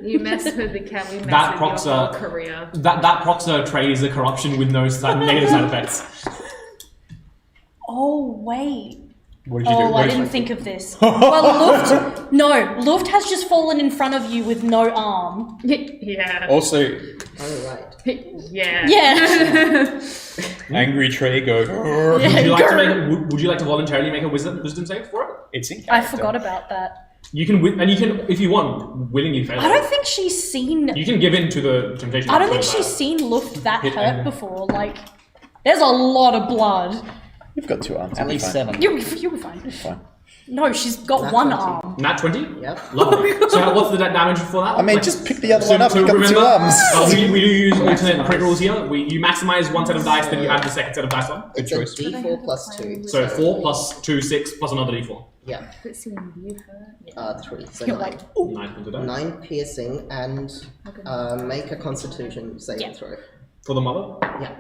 Speaker 10: You mess with the cat, we mess
Speaker 1: That
Speaker 10: with
Speaker 1: procs
Speaker 10: your whole
Speaker 1: are-
Speaker 10: career.
Speaker 1: That proxer trays a corruption with no negative side effects.
Speaker 2: Oh wait.
Speaker 8: What did you do?
Speaker 2: Oh, I didn't think of this. Well, Luft has just fallen in front of you with no arm.
Speaker 10: Yeah.
Speaker 8: Also,
Speaker 9: Alright.
Speaker 10: Yeah.
Speaker 2: Yeah.
Speaker 8: angry tree go.
Speaker 1: Would you like to voluntarily make a wisdom save for it?
Speaker 8: It's in
Speaker 2: I
Speaker 8: character.
Speaker 2: forgot about that.
Speaker 1: You can, and you can, if you want, willingly fail.
Speaker 2: I don't think she's seen.
Speaker 1: You can give in to the temptation.
Speaker 2: I don't think she's seen Luft that
Speaker 8: Hit
Speaker 2: hurt
Speaker 8: anger.
Speaker 2: before. Like, there's a lot of blood.
Speaker 6: You've got 2 arms.
Speaker 3: At least 7.
Speaker 2: You'll be fine.
Speaker 6: Fine.
Speaker 2: No, she's got
Speaker 9: Nat
Speaker 2: one
Speaker 9: 20.
Speaker 2: arm.
Speaker 1: Nat 20?
Speaker 9: Yep.
Speaker 1: Lovely. So what's the damage for that?
Speaker 6: I mean,
Speaker 1: Like,
Speaker 6: just pick the other one up. You've got
Speaker 1: remember,
Speaker 6: 2 arms.
Speaker 1: we do use alternate crit rules here. You maximize one set of dice, then you add the second set of dice on.
Speaker 9: It's a d4 plus 2.
Speaker 1: So 4 plus 2, 6 plus another d4.
Speaker 9: Yeah.
Speaker 10: But seeing you hurt.
Speaker 9: 3. So
Speaker 2: You're
Speaker 9: 9.
Speaker 2: like, ooh.
Speaker 1: 9 points of damage.
Speaker 9: 9 piercing and make a constitution saving
Speaker 2: Yeah.
Speaker 9: throw.
Speaker 1: For the mother?
Speaker 9: Yeah.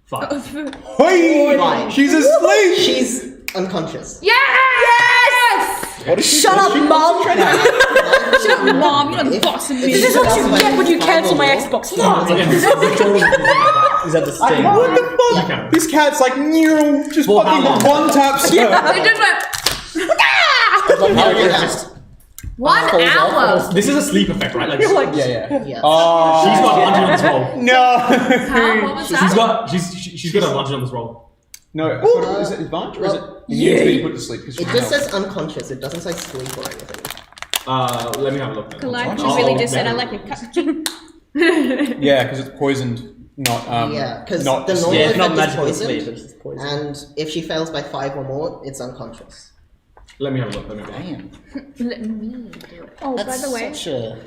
Speaker 1: 5.
Speaker 4: Hey!
Speaker 9: Fine.
Speaker 4: She's asleep!
Speaker 9: She's unconscious.
Speaker 2: Yes!
Speaker 6: What is she
Speaker 2: Shut up,
Speaker 6: doing?
Speaker 2: Mom! Shut up, Mom! You're not bossing me. This is what you get when you cancel my Xbox Live.
Speaker 1: Again, this is the total of the
Speaker 3: Is that the sting?
Speaker 4: What the fuck?
Speaker 1: Okay.
Speaker 4: This cat's like, just
Speaker 1: For how
Speaker 4: fucking
Speaker 1: long?
Speaker 4: one taps her.
Speaker 10: It just went
Speaker 9: Yeah.
Speaker 10: 1 hour.
Speaker 1: This is a sleep effect, right? Like,
Speaker 2: You're like,
Speaker 4: Yeah, yeah.
Speaker 9: Yeah.
Speaker 4: Oh,
Speaker 1: she's got a bludgeon on this roll.
Speaker 4: no!
Speaker 10: How? What was that?
Speaker 1: She's got a bludgeon on this roll.
Speaker 8: No, I thought is it advantage or is it immune to being put to sleep? 'Cause
Speaker 9: It
Speaker 8: she
Speaker 9: just
Speaker 8: knows.
Speaker 9: says unconscious. It doesn't say sleep or anything.
Speaker 1: Let me have a look. Then.
Speaker 7: Calliope
Speaker 1: I'll-
Speaker 7: really
Speaker 1: I'll
Speaker 7: just said, I
Speaker 1: make
Speaker 7: like
Speaker 1: it.
Speaker 7: it.
Speaker 8: Yeah, because it's poisoned, not
Speaker 9: Yeah, because
Speaker 8: not
Speaker 9: the normal
Speaker 5: Yeah, it's not
Speaker 9: effect is
Speaker 5: magical
Speaker 9: poisoned,
Speaker 5: sleep, it's just poison.
Speaker 9: and if she fails by 5 or more, it's unconscious.
Speaker 1: Let me have a look. Let me have a look.
Speaker 3: Damn.
Speaker 10: Let me do it.
Speaker 7: Oh, by
Speaker 3: That's
Speaker 7: the way,
Speaker 3: such a...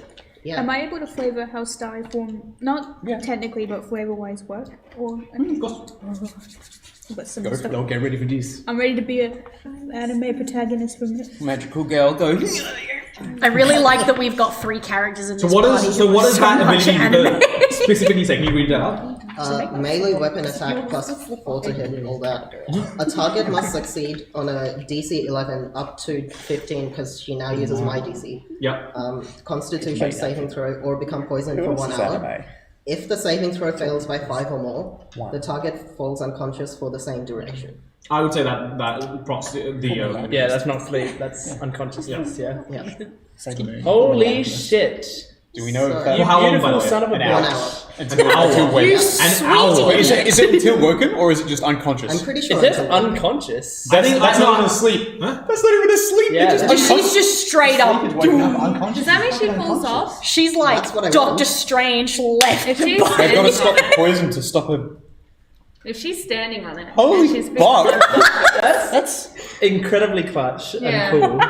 Speaker 9: Yeah.
Speaker 7: am I able to flavor how styrofoam, not technically, but flavor-wise work? Or
Speaker 1: Of course.
Speaker 7: but some
Speaker 8: Go for
Speaker 7: stuff.
Speaker 8: it. Get ready for this.
Speaker 7: I'm ready to be a anime protagonist from it.
Speaker 4: Magical girl, go.
Speaker 2: I really like that we've got 3 characters in
Speaker 1: So
Speaker 2: this
Speaker 1: what
Speaker 2: party
Speaker 1: is so
Speaker 2: who
Speaker 1: what
Speaker 2: are
Speaker 1: is
Speaker 2: so
Speaker 1: that
Speaker 2: much
Speaker 1: ability
Speaker 2: anime.
Speaker 1: specifically say? Can you read that out?
Speaker 9: Melee weapon attack plus 4 to hit, all that. A target must succeed on a DC 11 up to 15 because she now uses my DC.
Speaker 1: Yeah.
Speaker 9: Constitution saving throw or become poisoned
Speaker 6: Who
Speaker 9: for
Speaker 6: else
Speaker 9: 1
Speaker 6: is
Speaker 9: hour.
Speaker 6: anime?
Speaker 9: If the saving throw fails by 5 or more, the target falls unconscious for the same duration.
Speaker 1: I would say that props the
Speaker 5: Yeah, that's not sleep, that's unconsciousness, yeah.
Speaker 9: Yeah.
Speaker 5: Holy shit.
Speaker 8: Do we know
Speaker 9: So-
Speaker 8: if that
Speaker 5: You
Speaker 1: how long, by the
Speaker 5: beautiful
Speaker 1: way?
Speaker 5: son of a
Speaker 8: An
Speaker 5: bitch.
Speaker 9: 1 hour.
Speaker 8: until
Speaker 1: hour.
Speaker 8: wake?
Speaker 1: an hour.
Speaker 8: Wait, is it until woken or is it just unconscious?
Speaker 9: I'm pretty sure
Speaker 5: It says
Speaker 9: until-
Speaker 5: unconscious.
Speaker 1: I think that's not
Speaker 8: asleep.
Speaker 1: Huh?
Speaker 8: That's not even asleep.
Speaker 5: Yeah,
Speaker 8: They're just
Speaker 5: that's-
Speaker 2: She's just straight up.
Speaker 3: Waking up unconscious.
Speaker 10: Does that mean
Speaker 3: is
Speaker 10: she
Speaker 3: fucking
Speaker 10: falls
Speaker 3: unconscious.
Speaker 10: off?
Speaker 2: She's like
Speaker 9: That's what I
Speaker 2: Doctor
Speaker 9: want.
Speaker 2: Strange left.
Speaker 10: If she's
Speaker 8: They've got to
Speaker 10: standing
Speaker 8: stop
Speaker 10: on
Speaker 8: the
Speaker 10: it,
Speaker 8: poison to stop her.
Speaker 10: if she's standing on it,
Speaker 8: Holy
Speaker 10: and she's
Speaker 8: fuck!
Speaker 5: That's incredibly clutch
Speaker 10: Yeah.
Speaker 5: and cool.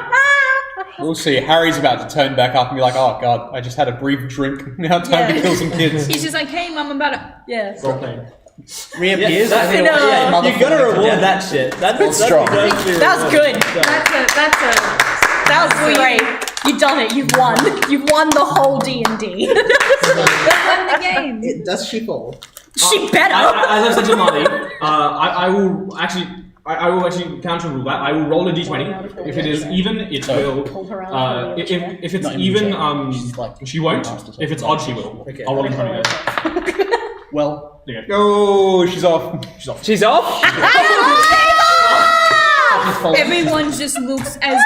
Speaker 8: We'll see. Harry's about to turn back up and be like, "Oh god, I just had a brief drink. Now time to kill some kids."
Speaker 7: He's just like, hey, mom, I'm about to.
Speaker 2: Yeah.
Speaker 1: Role playing.
Speaker 3: Reappears.
Speaker 5: Yeah,
Speaker 3: I think
Speaker 5: yeah,
Speaker 3: motherfucker
Speaker 5: you gotta
Speaker 3: to
Speaker 5: reward
Speaker 3: death.
Speaker 5: that shit. That's
Speaker 6: strong.
Speaker 2: That was good. That was great. You've done it. You've won. You've won the whole D&D.
Speaker 7: Won the game.
Speaker 9: Does she fall?
Speaker 2: She better.
Speaker 1: As I've said to Marley, I will actually counter rule that. I will roll a d20. If it is even, it will.
Speaker 2: Pull her out.
Speaker 1: If it's
Speaker 3: Not
Speaker 1: even,
Speaker 3: even She's like
Speaker 1: she won't.
Speaker 3: master
Speaker 1: If it's odd, she will.
Speaker 5: Okay.
Speaker 1: I'll roll a d20.
Speaker 3: Well,
Speaker 1: There you go.
Speaker 8: Oh, she's off.
Speaker 5: She's off?
Speaker 7: Everyone just looks as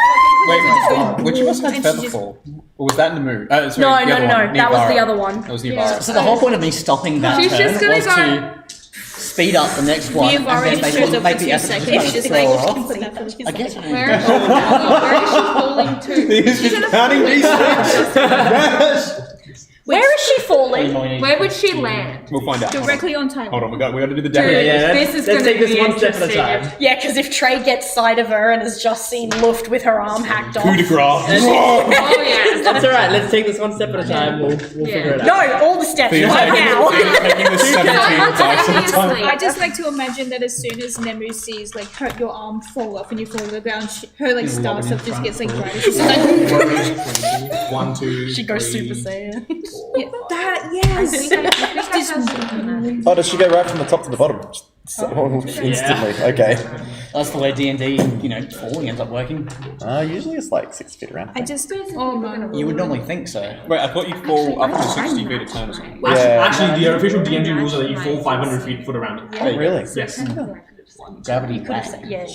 Speaker 8: Wait, which of us had
Speaker 7: And she just-
Speaker 8: Featherfall? Or was that in the mood? Sorry,
Speaker 2: No,
Speaker 8: the
Speaker 2: no,
Speaker 8: other
Speaker 2: no,
Speaker 8: one,
Speaker 2: no. That was the
Speaker 8: Nivara.
Speaker 2: other one.
Speaker 8: That was the
Speaker 7: Yeah.
Speaker 8: Nivara.
Speaker 3: so the whole point of me stopping that
Speaker 10: She's
Speaker 3: turn
Speaker 10: just gonna
Speaker 3: was
Speaker 10: go-
Speaker 3: to speed up the next one and
Speaker 7: Nivara
Speaker 3: then
Speaker 7: just shows up
Speaker 3: make
Speaker 7: for
Speaker 3: the
Speaker 7: 2
Speaker 3: effort to
Speaker 7: seconds.
Speaker 3: just
Speaker 7: She's
Speaker 3: throw
Speaker 7: like,
Speaker 3: her off.
Speaker 7: she's
Speaker 3: I guess.
Speaker 10: where is she falling to?
Speaker 8: He's just counting these things.
Speaker 2: Where is she falling?
Speaker 10: Where would she land?
Speaker 8: We'll find out.
Speaker 7: Directly on time.
Speaker 8: Hold on, we got to do the
Speaker 10: Dude,
Speaker 8: damage.
Speaker 10: this is
Speaker 5: let's
Speaker 10: gonna
Speaker 5: take this
Speaker 10: be
Speaker 5: one step at a
Speaker 10: interesting.
Speaker 5: time.
Speaker 2: Yeah, because if Trey gets sight of her and has just seen Luft with her arm hacked off.
Speaker 8: Coup de grace.
Speaker 10: Oh yeah.
Speaker 5: That's alright, let's take this one step at a time. We'll figure it out.
Speaker 2: No, all the steps right now.
Speaker 8: Taking the 17 dice at a time.
Speaker 10: Simultaneously.
Speaker 7: I just like to imagine that as soon as Nemu sees like your arm fall off and you fall to the ground, her like star stuff just gets like brighter. She's just like,
Speaker 1: 1, 2.
Speaker 2: She goes
Speaker 1: three,
Speaker 2: Super Saiyan.
Speaker 7: yeah, that yes.
Speaker 6: Oh, does she go right from the top to the bottom? Instantly. Okay.
Speaker 3: That's the way D&D, falling ends up working.
Speaker 6: Usually it's like 6 feet around.
Speaker 7: I just oh my.
Speaker 3: You would normally think so.
Speaker 8: Wait, I thought you fall up to 60 feet a turn or something.
Speaker 1: Actually, the official D&D rules are that you fall 500 foot around.
Speaker 6: Oh, really?
Speaker 1: Yes.
Speaker 3: Gravity.
Speaker 2: Yeah.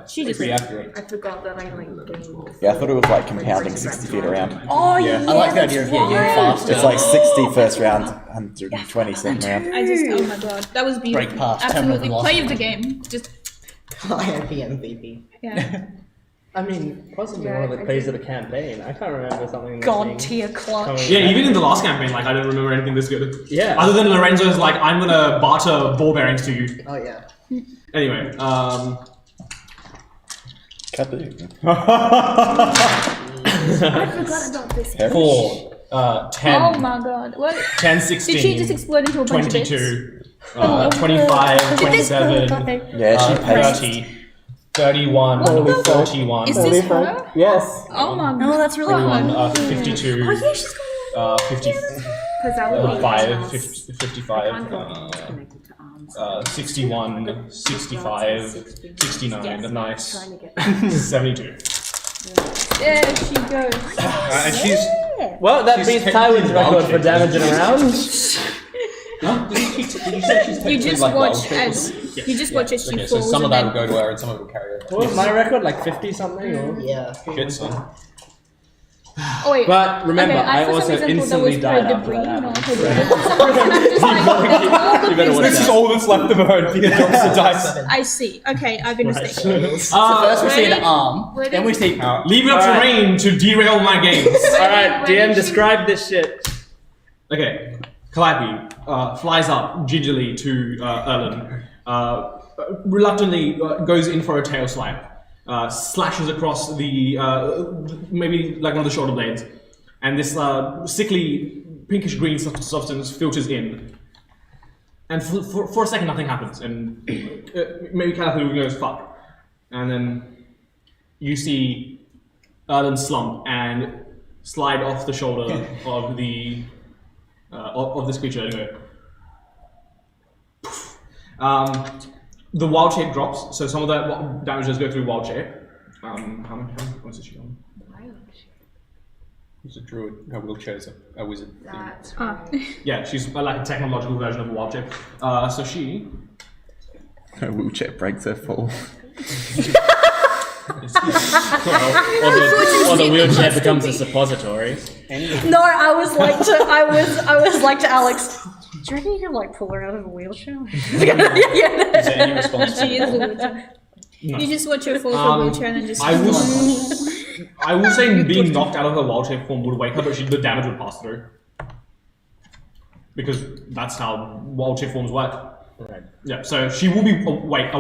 Speaker 7: She just
Speaker 8: Pretty accurate.
Speaker 10: I forgot that I like gained.
Speaker 6: Yeah, I thought it was like compounding 60 feet around.
Speaker 2: Oh yeah.
Speaker 3: I like the idea of getting faster.
Speaker 6: It's like 60 first round, 120 second round.
Speaker 7: I just oh my god, that was beautiful.
Speaker 3: Break past terminal
Speaker 7: Absolutely,
Speaker 3: velocity.
Speaker 7: play of the game. Just
Speaker 9: I am the MVP.
Speaker 7: yeah.
Speaker 5: I mean, possibly one of the plays of the campaign. I can't remember something.
Speaker 2: God tier clutch.
Speaker 1: Yeah, even in the last campaign, like, I don't remember anything this good.
Speaker 5: Yeah.
Speaker 1: Other than Lorenzo's, like, I'm gonna barter ball bearings to you.
Speaker 9: Oh yeah.
Speaker 1: Anyway,
Speaker 6: Kaboom.
Speaker 7: I forgot about this.
Speaker 1: 4, 10,
Speaker 7: Oh my god. What?
Speaker 1: 10, 16,
Speaker 7: Did she just explode into a bunch of bits?
Speaker 1: 22, 25, 27,
Speaker 6: Yeah, she pays.
Speaker 1: 30, 31,
Speaker 7: What the-
Speaker 1: 41,
Speaker 7: Is this her?
Speaker 5: Yes.
Speaker 7: Oh my god.
Speaker 2: No, that's really
Speaker 1: 41,
Speaker 2: hard.
Speaker 1: 52,
Speaker 2: Oh yeah, she's got
Speaker 10: 'Cause that would be
Speaker 1: 55, 61, 65, 69, nice, 72.
Speaker 7: There she goes.
Speaker 8: And she's.
Speaker 5: Well, that
Speaker 8: She's
Speaker 5: beats
Speaker 8: technically
Speaker 5: Tywin's record
Speaker 8: wild
Speaker 5: for
Speaker 8: shape.
Speaker 5: damage in a round.
Speaker 8: Did you say she's
Speaker 7: You just
Speaker 8: like
Speaker 7: watch
Speaker 8: wild shape?
Speaker 7: as you just watch as she
Speaker 8: Okay, so
Speaker 7: falls
Speaker 8: some of
Speaker 7: and
Speaker 8: that will
Speaker 7: then
Speaker 8: go to her and some of it will carry her.
Speaker 5: What was my record? Like 50 something? Or?
Speaker 9: Yeah.
Speaker 8: Shit, son.
Speaker 7: oh wait.
Speaker 5: But remember,
Speaker 7: okay,
Speaker 5: I
Speaker 7: for some
Speaker 5: also
Speaker 7: reason thought that
Speaker 5: instantly
Speaker 7: was
Speaker 5: died
Speaker 7: her
Speaker 5: after
Speaker 7: debris,
Speaker 5: that
Speaker 7: not
Speaker 5: happened.
Speaker 7: her debris. For some reason, I'm just like, all the
Speaker 5: You better
Speaker 7: things
Speaker 5: watch
Speaker 8: This is
Speaker 5: that.
Speaker 8: all that's left of her. Pia drops the dice.
Speaker 7: I see. Okay, I've been mistaken.
Speaker 3: So first we see an
Speaker 10: Ready?
Speaker 3: arm,
Speaker 10: Ready?
Speaker 3: then we see
Speaker 1: Leave it up to
Speaker 5: Alright.
Speaker 1: Rain to derail my games.
Speaker 5: Alright,
Speaker 10: When
Speaker 5: DM,
Speaker 10: did she-
Speaker 5: describe this shit.
Speaker 1: Okay, Calliope flies up gingerly to Erlen, reluctantly goes in for a tail swipe, slashes across the, maybe like one of the shoulder blades, and this sickly pinkish green substance filters in. And for a second nothing happens, and maybe Calliope goes fuck. And then you see Erlen slump and slide off the shoulder of the of this creature anyway. The wild shape drops, so some of that damage does go through wild shape. How much is she on?
Speaker 8: She's a druid. Her wheelchair's a wizard.
Speaker 10: That's
Speaker 7: Ah.
Speaker 1: Yeah, she's like a technological version of a wild shape. So she.
Speaker 6: Her wheelchair breaks her fall.
Speaker 5: Or the wheelchair becomes a suppository.
Speaker 2: No, I was like to Alex. Do you reckon you can like pull her out of a wheelchair? yeah.
Speaker 8: Is there any response?
Speaker 7: She is a wheelchair.
Speaker 1: No.
Speaker 7: You just watch her fall from a wheelchair and then just.
Speaker 1: I will say being knocked out of her wild shape form would wake her, but the damage would pass through. Because that's how wild shape forms work.
Speaker 5: Right.
Speaker 1: Yeah, so she will be awake,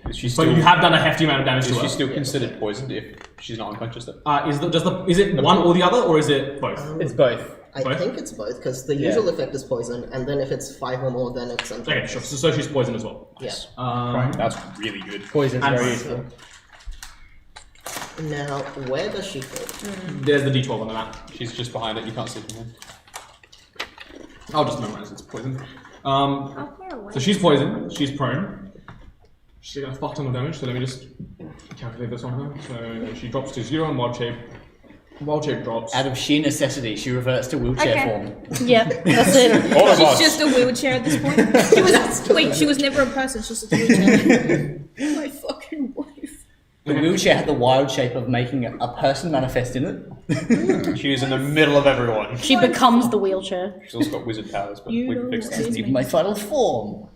Speaker 8: Is she
Speaker 1: but
Speaker 8: still,
Speaker 1: you have done a hefty amount of damage to
Speaker 8: is
Speaker 1: her.
Speaker 8: she still considered poisoned if she's not unconscious though?
Speaker 1: Is it one or the other, or is it both?
Speaker 5: It's both.
Speaker 9: I
Speaker 1: Both?
Speaker 9: think it's both, because the usual effect is poison, and then if it's 5 or more, then it's
Speaker 1: Okay,
Speaker 9: unconscious.
Speaker 1: sure. So she's poisoned as well.
Speaker 9: Yeah.
Speaker 8: That's really good.
Speaker 5: Poison's
Speaker 1: And
Speaker 5: very
Speaker 1: fire.
Speaker 5: useful.
Speaker 9: Now, where does she fall?
Speaker 1: There's the D12 on the map.
Speaker 8: She's just behind it. You can't see from here.
Speaker 1: I'll just memorize it's poison. So she's poisoned. She's prone. She's got a fuck ton of damage. So let me just calculate this on her. So she drops to 0 in wild shape. Wild shape drops.
Speaker 3: out of sheer necessity, she reverts to wheelchair form.
Speaker 2: Yeah, that's it.
Speaker 8: All of
Speaker 7: She's
Speaker 8: us.
Speaker 7: just a wheelchair at this point. She was never a person. She's just a wheelchair. My fucking wife.
Speaker 3: The wheelchair had the wild shape of making a person manifest in it.
Speaker 8: She is in the middle of everyone.
Speaker 2: She becomes the wheelchair.
Speaker 8: She's also got wizard powers, but
Speaker 7: You
Speaker 8: we can
Speaker 7: know
Speaker 8: fix
Speaker 7: what
Speaker 8: that.
Speaker 7: it is.
Speaker 3: Isn't even my final form.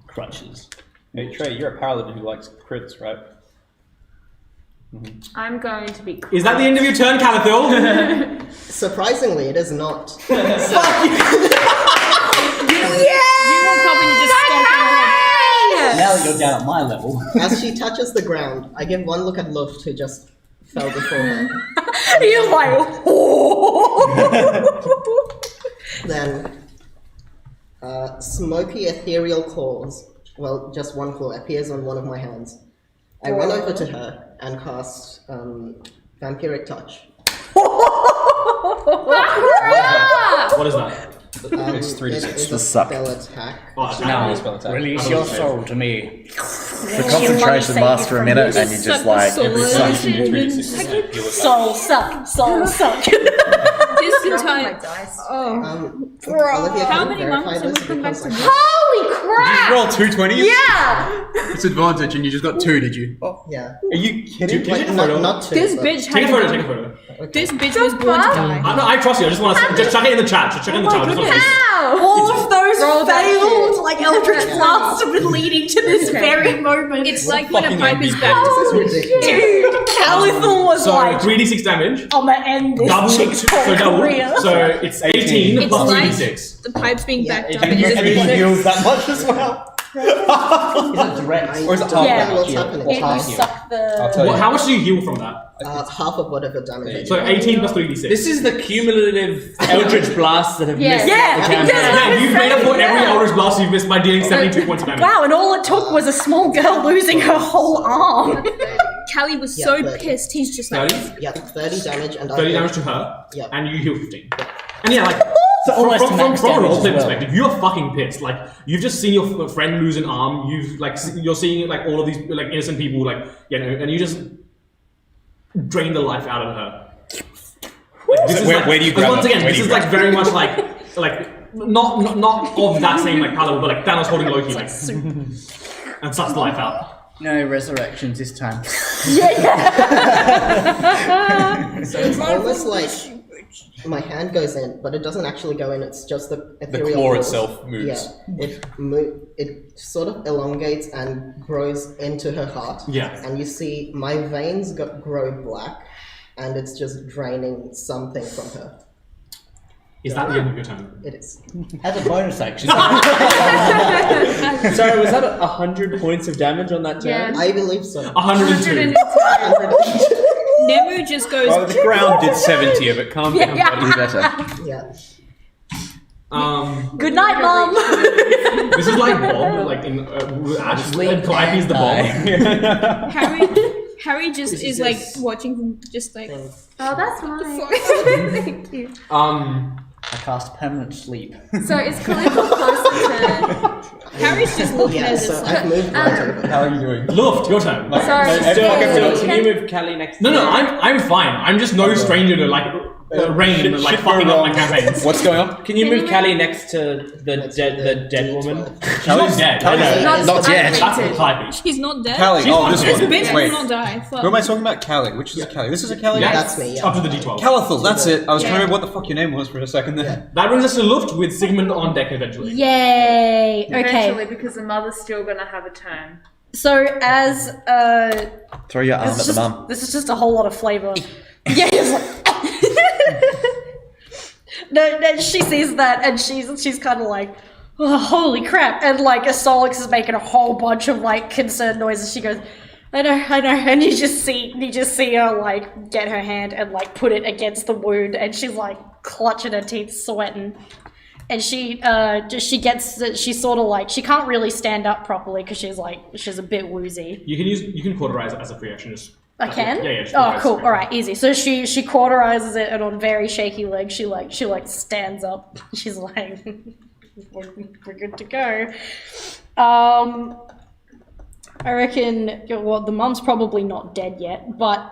Speaker 3: Crutches.
Speaker 8: Hey Trey, you're a paladin who likes crits, right?
Speaker 10: I'm going to be.
Speaker 1: Is that the end of your turn, Calathil?
Speaker 9: Surprisingly, it is not.
Speaker 7: You walk up and you just stomp on her head.
Speaker 3: Now that you're down at my level.
Speaker 9: As she touches the ground, I give one look at Luft, who just fell before her.
Speaker 2: He's like,
Speaker 9: Then, smoky ethereal claws, well, just one claw, appears on one of my hands. I run over to her and cast Vampiric Touch.
Speaker 1: What is that?
Speaker 8: It's 3d6.
Speaker 9: It is
Speaker 6: The
Speaker 9: a
Speaker 6: suck.
Speaker 9: spell attack.
Speaker 1: Oh, attack.
Speaker 3: Now,
Speaker 8: spell attack.
Speaker 3: release your soul to me.
Speaker 6: The concentration lasts for a minute, and you just like
Speaker 8: Every
Speaker 6: suck.
Speaker 8: session, you do 3d6. Heal it
Speaker 2: soul suck, soul suck.
Speaker 7: This entire.
Speaker 10: dice.
Speaker 7: Oh.
Speaker 9: Olivia,
Speaker 7: How
Speaker 9: can you
Speaker 7: many
Speaker 9: verify
Speaker 7: months have
Speaker 9: this
Speaker 7: we come back
Speaker 9: because
Speaker 7: to
Speaker 9: I-
Speaker 7: this?
Speaker 2: Holy crap!
Speaker 4: Roll 2 20s?
Speaker 2: Yeah!
Speaker 4: It's advantage, and you just got 2, did you?
Speaker 9: Yeah.
Speaker 4: Are you kidding?
Speaker 9: Like, not two,
Speaker 7: This
Speaker 9: but-
Speaker 7: bitch
Speaker 1: Take a
Speaker 7: had
Speaker 1: photo, take a photo.
Speaker 7: This bitch was born to die.
Speaker 1: No, I trust you. I just want to just chuck it in the chat. Just chuck it in the chat. I just want to see.
Speaker 2: All of those
Speaker 7: Roll that
Speaker 2: failed,
Speaker 7: shit.
Speaker 2: like Eldritch Blasts have been leading to this very moment.
Speaker 7: It's like when a
Speaker 8: fucking
Speaker 7: pipe is
Speaker 8: MVP.
Speaker 7: back.
Speaker 9: This is ridiculous.
Speaker 2: Dude, Calathil was
Speaker 1: So
Speaker 2: like,
Speaker 1: 3d6 damage.
Speaker 2: I'm gonna end this
Speaker 1: Double,
Speaker 2: chick's whole
Speaker 1: so double.
Speaker 2: career.
Speaker 1: So it's 18
Speaker 7: It's
Speaker 1: plus
Speaker 7: like
Speaker 1: 3d6.
Speaker 7: the pipe's being
Speaker 9: Yeah,
Speaker 7: backed
Speaker 9: it-
Speaker 7: up and
Speaker 3: And
Speaker 7: it's
Speaker 3: he
Speaker 7: just
Speaker 3: heals that much as well. Is it direct?
Speaker 9: I
Speaker 3: Or is it
Speaker 9: don't
Speaker 3: half
Speaker 2: Yeah.
Speaker 9: know
Speaker 3: damage?
Speaker 9: what's
Speaker 3: heal?
Speaker 9: happening.
Speaker 3: Or
Speaker 2: It
Speaker 3: half
Speaker 2: will
Speaker 3: heal?
Speaker 2: suck the...
Speaker 8: I'll tell
Speaker 1: What,
Speaker 8: you.
Speaker 1: how much do you heal from that?
Speaker 9: Half of whatever damage.
Speaker 1: So 18 plus 3d6.
Speaker 5: This is the cumulative Eldritch blasts that have
Speaker 2: Yeah.
Speaker 5: missed
Speaker 2: Yeah,
Speaker 5: the
Speaker 2: it
Speaker 5: campaign.
Speaker 2: does.
Speaker 1: Yeah, you've made up for every
Speaker 2: Yeah.
Speaker 1: Eldritch Blast you've missed by dealing 72 points of damage.
Speaker 2: Wow, and all it took was a small girl losing her whole arm.
Speaker 7: Callie was
Speaker 9: Yeah,
Speaker 7: so
Speaker 9: but-
Speaker 7: pissed. He's just like,
Speaker 1: 30?
Speaker 9: Yeah, 30 damage and
Speaker 1: 30
Speaker 9: I
Speaker 1: damage to her,
Speaker 9: Yeah.
Speaker 1: and you heal 15. And yeah, like,
Speaker 3: So almost
Speaker 1: from
Speaker 3: max
Speaker 1: a
Speaker 3: damage
Speaker 1: roleplay
Speaker 3: as well.
Speaker 1: perspective, you're fucking pissed. Like, you've just seen your friend lose an arm, you're seeing, like, all of these, like, innocent people, like, you know, and you just drain the life out of her. Like, this is
Speaker 8: Where-
Speaker 1: like,
Speaker 8: where do you
Speaker 1: because
Speaker 8: grab
Speaker 1: once
Speaker 8: her?
Speaker 1: again,
Speaker 8: Where
Speaker 1: this
Speaker 8: do
Speaker 1: is,
Speaker 8: you
Speaker 1: like, very much like not of that same, like, caliber, but, like, Thanos holding Loki, like, and sucks the life out.
Speaker 3: No resurrections this time.
Speaker 9: So it's almost like my hand goes in, but it doesn't actually go in. It's just the ethereal
Speaker 8: claw
Speaker 9: claws.
Speaker 8: itself moves.
Speaker 9: Yeah, it sort of elongates and grows into her heart.
Speaker 1: Yeah.
Speaker 9: And you see my veins grow black, and it's just draining something from her.
Speaker 1: Is that the end of your turn?
Speaker 9: It is.
Speaker 3: As a bonus action.
Speaker 5: Sorry, was that 100 points of damage on that turn?
Speaker 10: Yeah.
Speaker 9: I believe so.
Speaker 1: 102.
Speaker 7: Nemu just goes.
Speaker 8: Oh, the ground did 70 of it. Calm down, buddy.
Speaker 6: Be better.
Speaker 9: Yeah.
Speaker 2: Good night, Mum.
Speaker 1: This is like Bob, like in Ash, and Calliope's the Bob.
Speaker 7: Harry just is like watching from just like.
Speaker 10: Oh, that's fine.
Speaker 7: Thank you.
Speaker 3: I cast permanent sleep.
Speaker 10: So is Calico closer to?
Speaker 7: Harry's just looking
Speaker 9: Yeah,
Speaker 7: at
Speaker 9: so
Speaker 7: us.
Speaker 9: I've moved right over.
Speaker 8: How are you doing?
Speaker 1: Luft, your turn.
Speaker 10: Sorry.
Speaker 5: Can you move Callie next?
Speaker 1: No, I'm fine. I'm just no stranger to like rain and like
Speaker 8: Shit
Speaker 1: fucking
Speaker 8: go
Speaker 1: up my
Speaker 8: wrong.
Speaker 1: campaigns.
Speaker 8: What's going on?
Speaker 5: Can you move Callie next to the dead woman?
Speaker 1: She's not dead.
Speaker 8: Callie's
Speaker 1: I know.
Speaker 8: dead.
Speaker 6: Not yet.
Speaker 1: That's the Calliope.
Speaker 7: He's not dead.
Speaker 8: Callie.
Speaker 1: She's
Speaker 8: Oh,
Speaker 1: not
Speaker 8: this
Speaker 1: dead.
Speaker 7: This
Speaker 8: one.
Speaker 7: bitch
Speaker 8: Wait.
Speaker 7: will not die. Fuck.
Speaker 8: Who am I talking about? Callie. Which is a Callie? This is a Callie?
Speaker 1: Yeah,
Speaker 9: That's me, yeah.
Speaker 1: Up to the D12.
Speaker 8: Calathil, that's it. I was trying to
Speaker 7: Yeah.
Speaker 8: remember what the fuck your name was for a second there.
Speaker 1: That brings us to Luft with Sigmund on deck eventually.
Speaker 2: Yay.
Speaker 10: Eventually,
Speaker 2: Okay.
Speaker 10: because the mother's still gonna have a turn.
Speaker 2: So as
Speaker 6: Throw your arm at the mum.
Speaker 2: this is just a whole lot of flavor. Yeah. It's like, no, she sees that and she's kind of like, oh, holy crap! And like Solix is making a whole bunch of like concerned noises. She goes, I know, and you just see her like get her hand and like put it against the wound, and she's like clutching her teeth, sweating. And she sort of like, she can't really stand up properly because she's a bit woozy.
Speaker 1: You can cauterize it as a free action. Just
Speaker 2: I can?
Speaker 1: Yeah. Just
Speaker 2: Oh,
Speaker 1: cauterize
Speaker 2: cool.
Speaker 1: it.
Speaker 2: All right, easy. So she cauterizes it, and on very shaky legs, she stands up. She's like, we're good to go. I reckon, well, the mum's probably not dead yet, but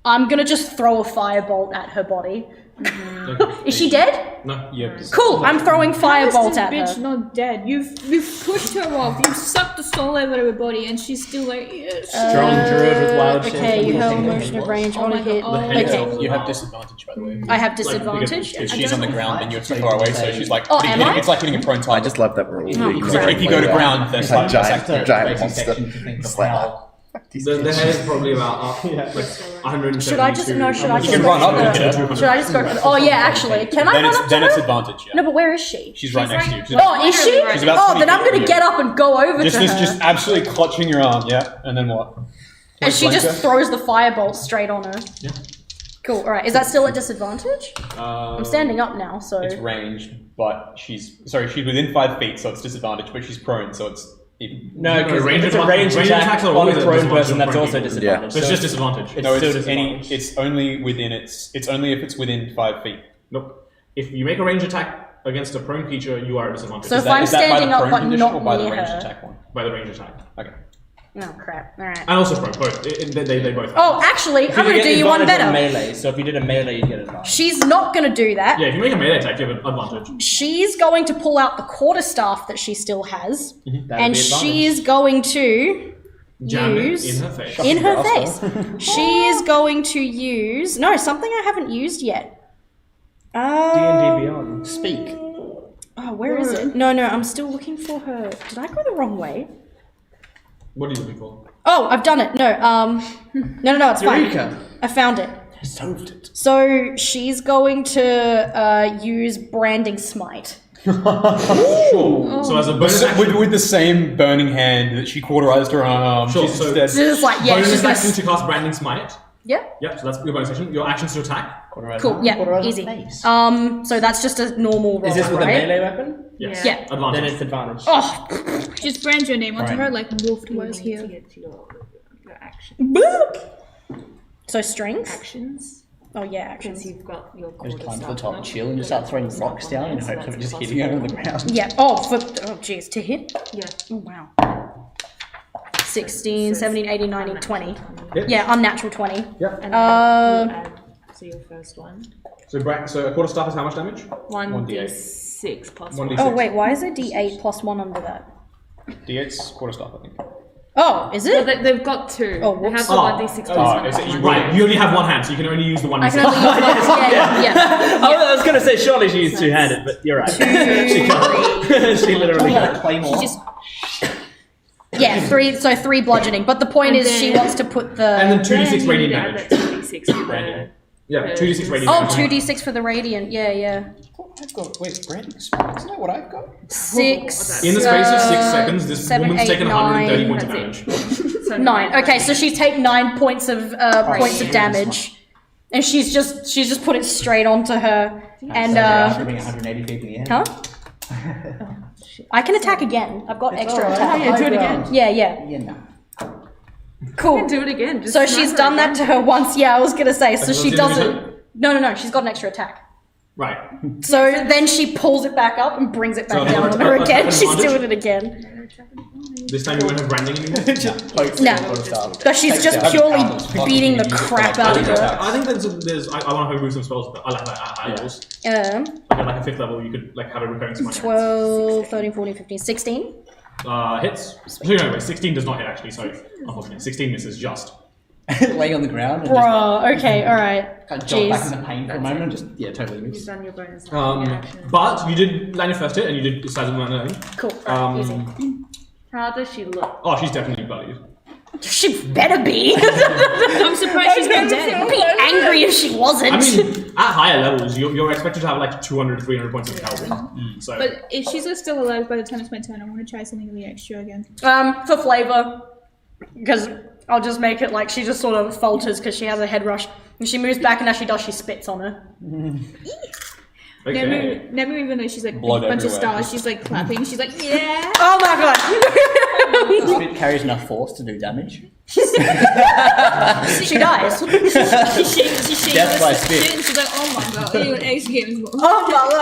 Speaker 2: I'm gonna just throw a firebolt at her body. Is she dead?
Speaker 1: No.
Speaker 8: Yeah.
Speaker 2: Cool. I'm throwing
Speaker 7: How is
Speaker 2: firebolt
Speaker 7: this
Speaker 2: at
Speaker 7: bitch
Speaker 2: her.
Speaker 7: not dead? You've pushed her off. You've sucked the soul out of her body, and she's still like. Yes.
Speaker 5: Strong druid with wild shit.
Speaker 2: Okay, you held motion of range on a hit.
Speaker 7: Oh my
Speaker 1: God.
Speaker 2: Okay,
Speaker 8: You have disadvantage, by the way.
Speaker 2: I have disadvantage.
Speaker 8: Because she's on the ground and you're too far away, so she's like,
Speaker 2: Oh, am I?
Speaker 8: it's like hitting a prone
Speaker 6: I
Speaker 8: target.
Speaker 6: just love that we're all
Speaker 2: Oh,
Speaker 6: league.
Speaker 2: crap.
Speaker 8: If you go to ground, then
Speaker 6: It's like
Speaker 8: it's like
Speaker 6: giant
Speaker 3: Basic
Speaker 6: monster.
Speaker 3: section to think of
Speaker 6: Slayer.
Speaker 3: how
Speaker 1: The head is probably about like 170.
Speaker 2: Should I just no? Should I
Speaker 8: You
Speaker 2: just
Speaker 8: can
Speaker 2: go
Speaker 8: run
Speaker 2: for
Speaker 8: up
Speaker 2: the-
Speaker 8: and hit her.
Speaker 2: Should I just go? For the, oh yeah, actually, can I
Speaker 8: Then
Speaker 2: run
Speaker 8: it's
Speaker 2: up to
Speaker 8: then
Speaker 2: her?
Speaker 8: it's advantage. Yeah.
Speaker 2: No, but where is she?
Speaker 8: She's right next to you. She's
Speaker 2: Oh, is she?
Speaker 8: She's about
Speaker 2: Oh, then I'm
Speaker 8: 20 feet
Speaker 2: gonna
Speaker 8: from
Speaker 2: get
Speaker 8: you.
Speaker 2: up and go over
Speaker 8: Just
Speaker 2: to her.
Speaker 8: just absolutely clutching your arm. Yeah, and then what?
Speaker 2: And she
Speaker 8: Flank
Speaker 2: just
Speaker 8: her?
Speaker 2: throws the firebolt straight on her.
Speaker 1: Yeah.
Speaker 2: Cool. All right. Is that still at disadvantage?
Speaker 8: I'm
Speaker 2: I'm standing up now, so.
Speaker 8: It's ranged, but she's within 5 feet, so it's disadvantage. But she's prone, so it's even.
Speaker 5: No, because
Speaker 1: range
Speaker 5: it's a
Speaker 1: attack-
Speaker 5: range
Speaker 1: range
Speaker 5: attack
Speaker 1: attacks are
Speaker 5: on
Speaker 1: always
Speaker 5: a
Speaker 1: a
Speaker 5: prone
Speaker 1: disadvantage
Speaker 5: person.
Speaker 1: on
Speaker 5: That's
Speaker 1: prone
Speaker 5: also
Speaker 1: people.
Speaker 5: disadvantage.
Speaker 1: So it's just disadvantage.
Speaker 5: It's
Speaker 8: No,
Speaker 5: still
Speaker 8: it's
Speaker 5: disadvantage.
Speaker 8: it's only within it's only if it's within 5 feet.
Speaker 1: Nope. If you make a range attack against a prone creature, you are at disadvantage.
Speaker 2: So
Speaker 8: Is
Speaker 2: if I'm
Speaker 8: is that by
Speaker 2: standing
Speaker 8: the
Speaker 2: up
Speaker 8: prone
Speaker 2: but
Speaker 8: condition
Speaker 2: not
Speaker 8: or by the
Speaker 2: near
Speaker 8: ranged
Speaker 2: her.
Speaker 8: attack one?
Speaker 1: By the range attack.
Speaker 8: Okay.
Speaker 2: Oh crap! All right.
Speaker 1: And also prone, both. They both.
Speaker 2: Oh, actually, I'm
Speaker 5: You
Speaker 2: gonna
Speaker 5: get
Speaker 2: do you one
Speaker 5: advantage on
Speaker 2: better.
Speaker 5: melee, so if you did a melee, you get advantage.
Speaker 2: She's not gonna do that.
Speaker 1: Yeah, if you make a melee attack, you have an advantage.
Speaker 2: She's going to pull out the quarterstaff that she still has,
Speaker 5: That'd
Speaker 2: and
Speaker 5: be
Speaker 2: she's going to
Speaker 1: Jam it
Speaker 2: use
Speaker 1: in her face.
Speaker 2: in her face. She is going to use something I haven't used yet.
Speaker 5: D&D Beyond.
Speaker 3: Speak.
Speaker 2: Oh, where is it? No, I'm still looking for her. Did I go the wrong way?
Speaker 1: What are you looking for?
Speaker 2: Oh, I've done it. No, it's fine.
Speaker 3: Eureka.
Speaker 2: I found it.
Speaker 3: Solved it.
Speaker 2: So she's going to use branding smite.
Speaker 1: Sure. So as a bonus action,
Speaker 8: With the same burning hand that she cauterized her arm.
Speaker 1: Sure,
Speaker 8: She's
Speaker 1: so-
Speaker 8: dead.
Speaker 2: So it's like
Speaker 1: bonus
Speaker 2: she's
Speaker 1: action
Speaker 2: gonna.
Speaker 1: to cast branding smite.
Speaker 2: Yep.
Speaker 1: Yep. So that's your bonus action. Your actions to attack.
Speaker 2: Cool. Yeah. Easy. So that's just a normal roll,
Speaker 5: Is this with
Speaker 2: right?
Speaker 5: a melee weapon?
Speaker 1: Yes.
Speaker 2: Yeah.
Speaker 1: Advantage.
Speaker 5: Then it's advantage.
Speaker 2: Oh,
Speaker 7: Just brand your name onto
Speaker 3: Right.
Speaker 7: her like wolfed was here.
Speaker 10: Your action,
Speaker 2: boop. So strength.
Speaker 10: actions.
Speaker 2: Oh yeah,
Speaker 10: Because
Speaker 2: actions.
Speaker 10: you've got your
Speaker 3: Just
Speaker 10: quarter
Speaker 3: climb to the
Speaker 10: stuff,
Speaker 3: top,
Speaker 10: not
Speaker 3: chill, and just start throwing rocks down in hopes of it just hitting her on the ground.
Speaker 2: Yeah. Oh, jeez, to hit.
Speaker 10: Yeah.
Speaker 2: Oh wow. 16, 17, 18, 19, 20.
Speaker 1: Hits.
Speaker 2: Yeah, unnatural 20.
Speaker 1: Yep.
Speaker 10: And
Speaker 2: Uh,
Speaker 10: you add to your first one.
Speaker 1: So a quarter staff is how much damage?
Speaker 10: 1d6 plus
Speaker 1: 1d6.
Speaker 10: 1.
Speaker 2: Oh wait, why is it D8 plus 1 under that?
Speaker 8: D8's quarter staff, I think.
Speaker 2: Oh, is
Speaker 10: Well,
Speaker 2: it?
Speaker 10: they've got two.
Speaker 2: Oh,
Speaker 10: they
Speaker 2: whoops.
Speaker 10: have the
Speaker 1: Oh.
Speaker 10: 1d6 plus
Speaker 1: Oh,
Speaker 10: 1.
Speaker 1: is it, right. You only have one hand, so you can only use the one.
Speaker 2: I can only use one. Yeah.
Speaker 5: I was gonna say surely she used two-handed, but you're right. She can't. She literally can't.
Speaker 3: Claymore.
Speaker 2: Yeah, 3 bludgeoning. But the point
Speaker 10: And
Speaker 2: is she
Speaker 10: then-
Speaker 2: wants to put the.
Speaker 1: And then 2d6
Speaker 10: Then
Speaker 1: radiant
Speaker 10: you add
Speaker 1: damage.
Speaker 10: that 2d6 for the...
Speaker 1: Yeah, 2d6 radiant
Speaker 2: Oh,
Speaker 1: damage.
Speaker 2: 2d6 for the radiant. Yeah.
Speaker 8: I've got branding smite. Isn't that what I've got?
Speaker 2: 6.
Speaker 1: In the space of 6 seconds, this
Speaker 2: 7,
Speaker 1: woman's
Speaker 2: 8,
Speaker 1: taken 130
Speaker 2: 9.
Speaker 1: points of
Speaker 10: That's
Speaker 1: damage.
Speaker 10: So
Speaker 2: 9. Okay, so she's taken 9 points of
Speaker 10: Right.
Speaker 2: damage, and she's just put it straight onto her. And
Speaker 3: Moving 180 feet in the air.
Speaker 2: huh? I can attack again. I've got extra
Speaker 3: alright.
Speaker 2: attack.
Speaker 3: Yeah, do it again.
Speaker 2: Yeah.
Speaker 3: Yeah, no.
Speaker 2: Cool.
Speaker 10: Do it again. Just
Speaker 2: So
Speaker 10: smack
Speaker 2: she's
Speaker 10: her
Speaker 2: done
Speaker 10: again.
Speaker 2: that to her once. Yeah, I was gonna say. So
Speaker 1: That's
Speaker 2: she
Speaker 1: what she's
Speaker 2: doesn't. No. She's got an extra attack.
Speaker 1: Right.
Speaker 2: So then she pulls it back up and brings it back
Speaker 1: So
Speaker 2: down on her
Speaker 1: attack
Speaker 2: again. She's
Speaker 1: advantage?
Speaker 2: doing it again.
Speaker 1: This time you won't have branding anymore.
Speaker 2: No, but she's just purely beating the crap out of her.
Speaker 1: I think there's I want to homebrew some spells that I like that at high levels. Like at a 5th level, you could like have a recurring smite.
Speaker 2: 12, 13, 14, 15, 16.
Speaker 1: Hits. No, wait, 16 does not hit actually. So unfortunately, 16 misses just.
Speaker 3: Laying on the ground and
Speaker 2: Bruh, okay, alright.
Speaker 3: just kind of jump back
Speaker 2: Jeez.
Speaker 3: in the pain for a moment and just, totally
Speaker 10: You've
Speaker 3: missed.
Speaker 10: done your bonus action.
Speaker 1: But you did land your first hit, and you did size of my
Speaker 2: Cool, right, easy.
Speaker 10: How does she look?
Speaker 1: Oh, she's definitely bloodied.
Speaker 2: She better be.
Speaker 7: I'm surprised she's not dead.
Speaker 2: I'd be angry if she wasn't.
Speaker 1: I mean, at higher levels, you're expected to have like 200, 300 points of health. So
Speaker 7: But if she's still alive by the time it's my turn, I want to try something really extra again.
Speaker 2: For flavor, because I'll just make it like she just sort of falters because she has a head rush. And she moves back, and as she does, she spits on her.
Speaker 1: okay.
Speaker 7: Never even though she's like
Speaker 8: Blood
Speaker 7: a bunch of
Speaker 8: everywhere.
Speaker 7: stars, she's like clapping, she's like, yeah!
Speaker 2: Oh my god!
Speaker 3: Spit carries enough force to do damage.
Speaker 2: She dies.
Speaker 7: She shakes
Speaker 3: Death by
Speaker 7: her
Speaker 3: spit.
Speaker 7: shit and she's like, oh my god, you X Games.
Speaker 2: Oh my god.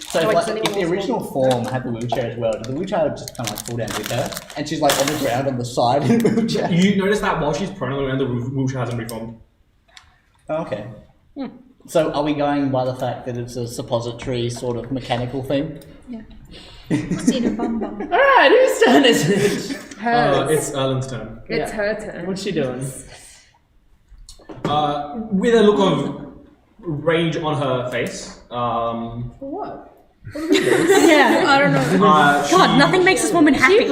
Speaker 3: So if the original form had the wheelchair as well, did the wheelchair just kind of like fall down with her? And she's like on the ground on the side in a wheelchair?
Speaker 1: You notice that while she's prone on the ground, the wheelchair hasn't reformed.
Speaker 3: Okay. So are we going by the fact that it's a suppository sort of mechanical thing?
Speaker 7: See the bum bum.
Speaker 5: Alright, whose turn is it?
Speaker 1: It's Erlen's turn.
Speaker 10: It's her turn.
Speaker 5: What's she doing?
Speaker 1: With a look of rage on her face,
Speaker 2: For what? Yeah.
Speaker 7: I don't know.
Speaker 2: God, nothing makes this woman happy.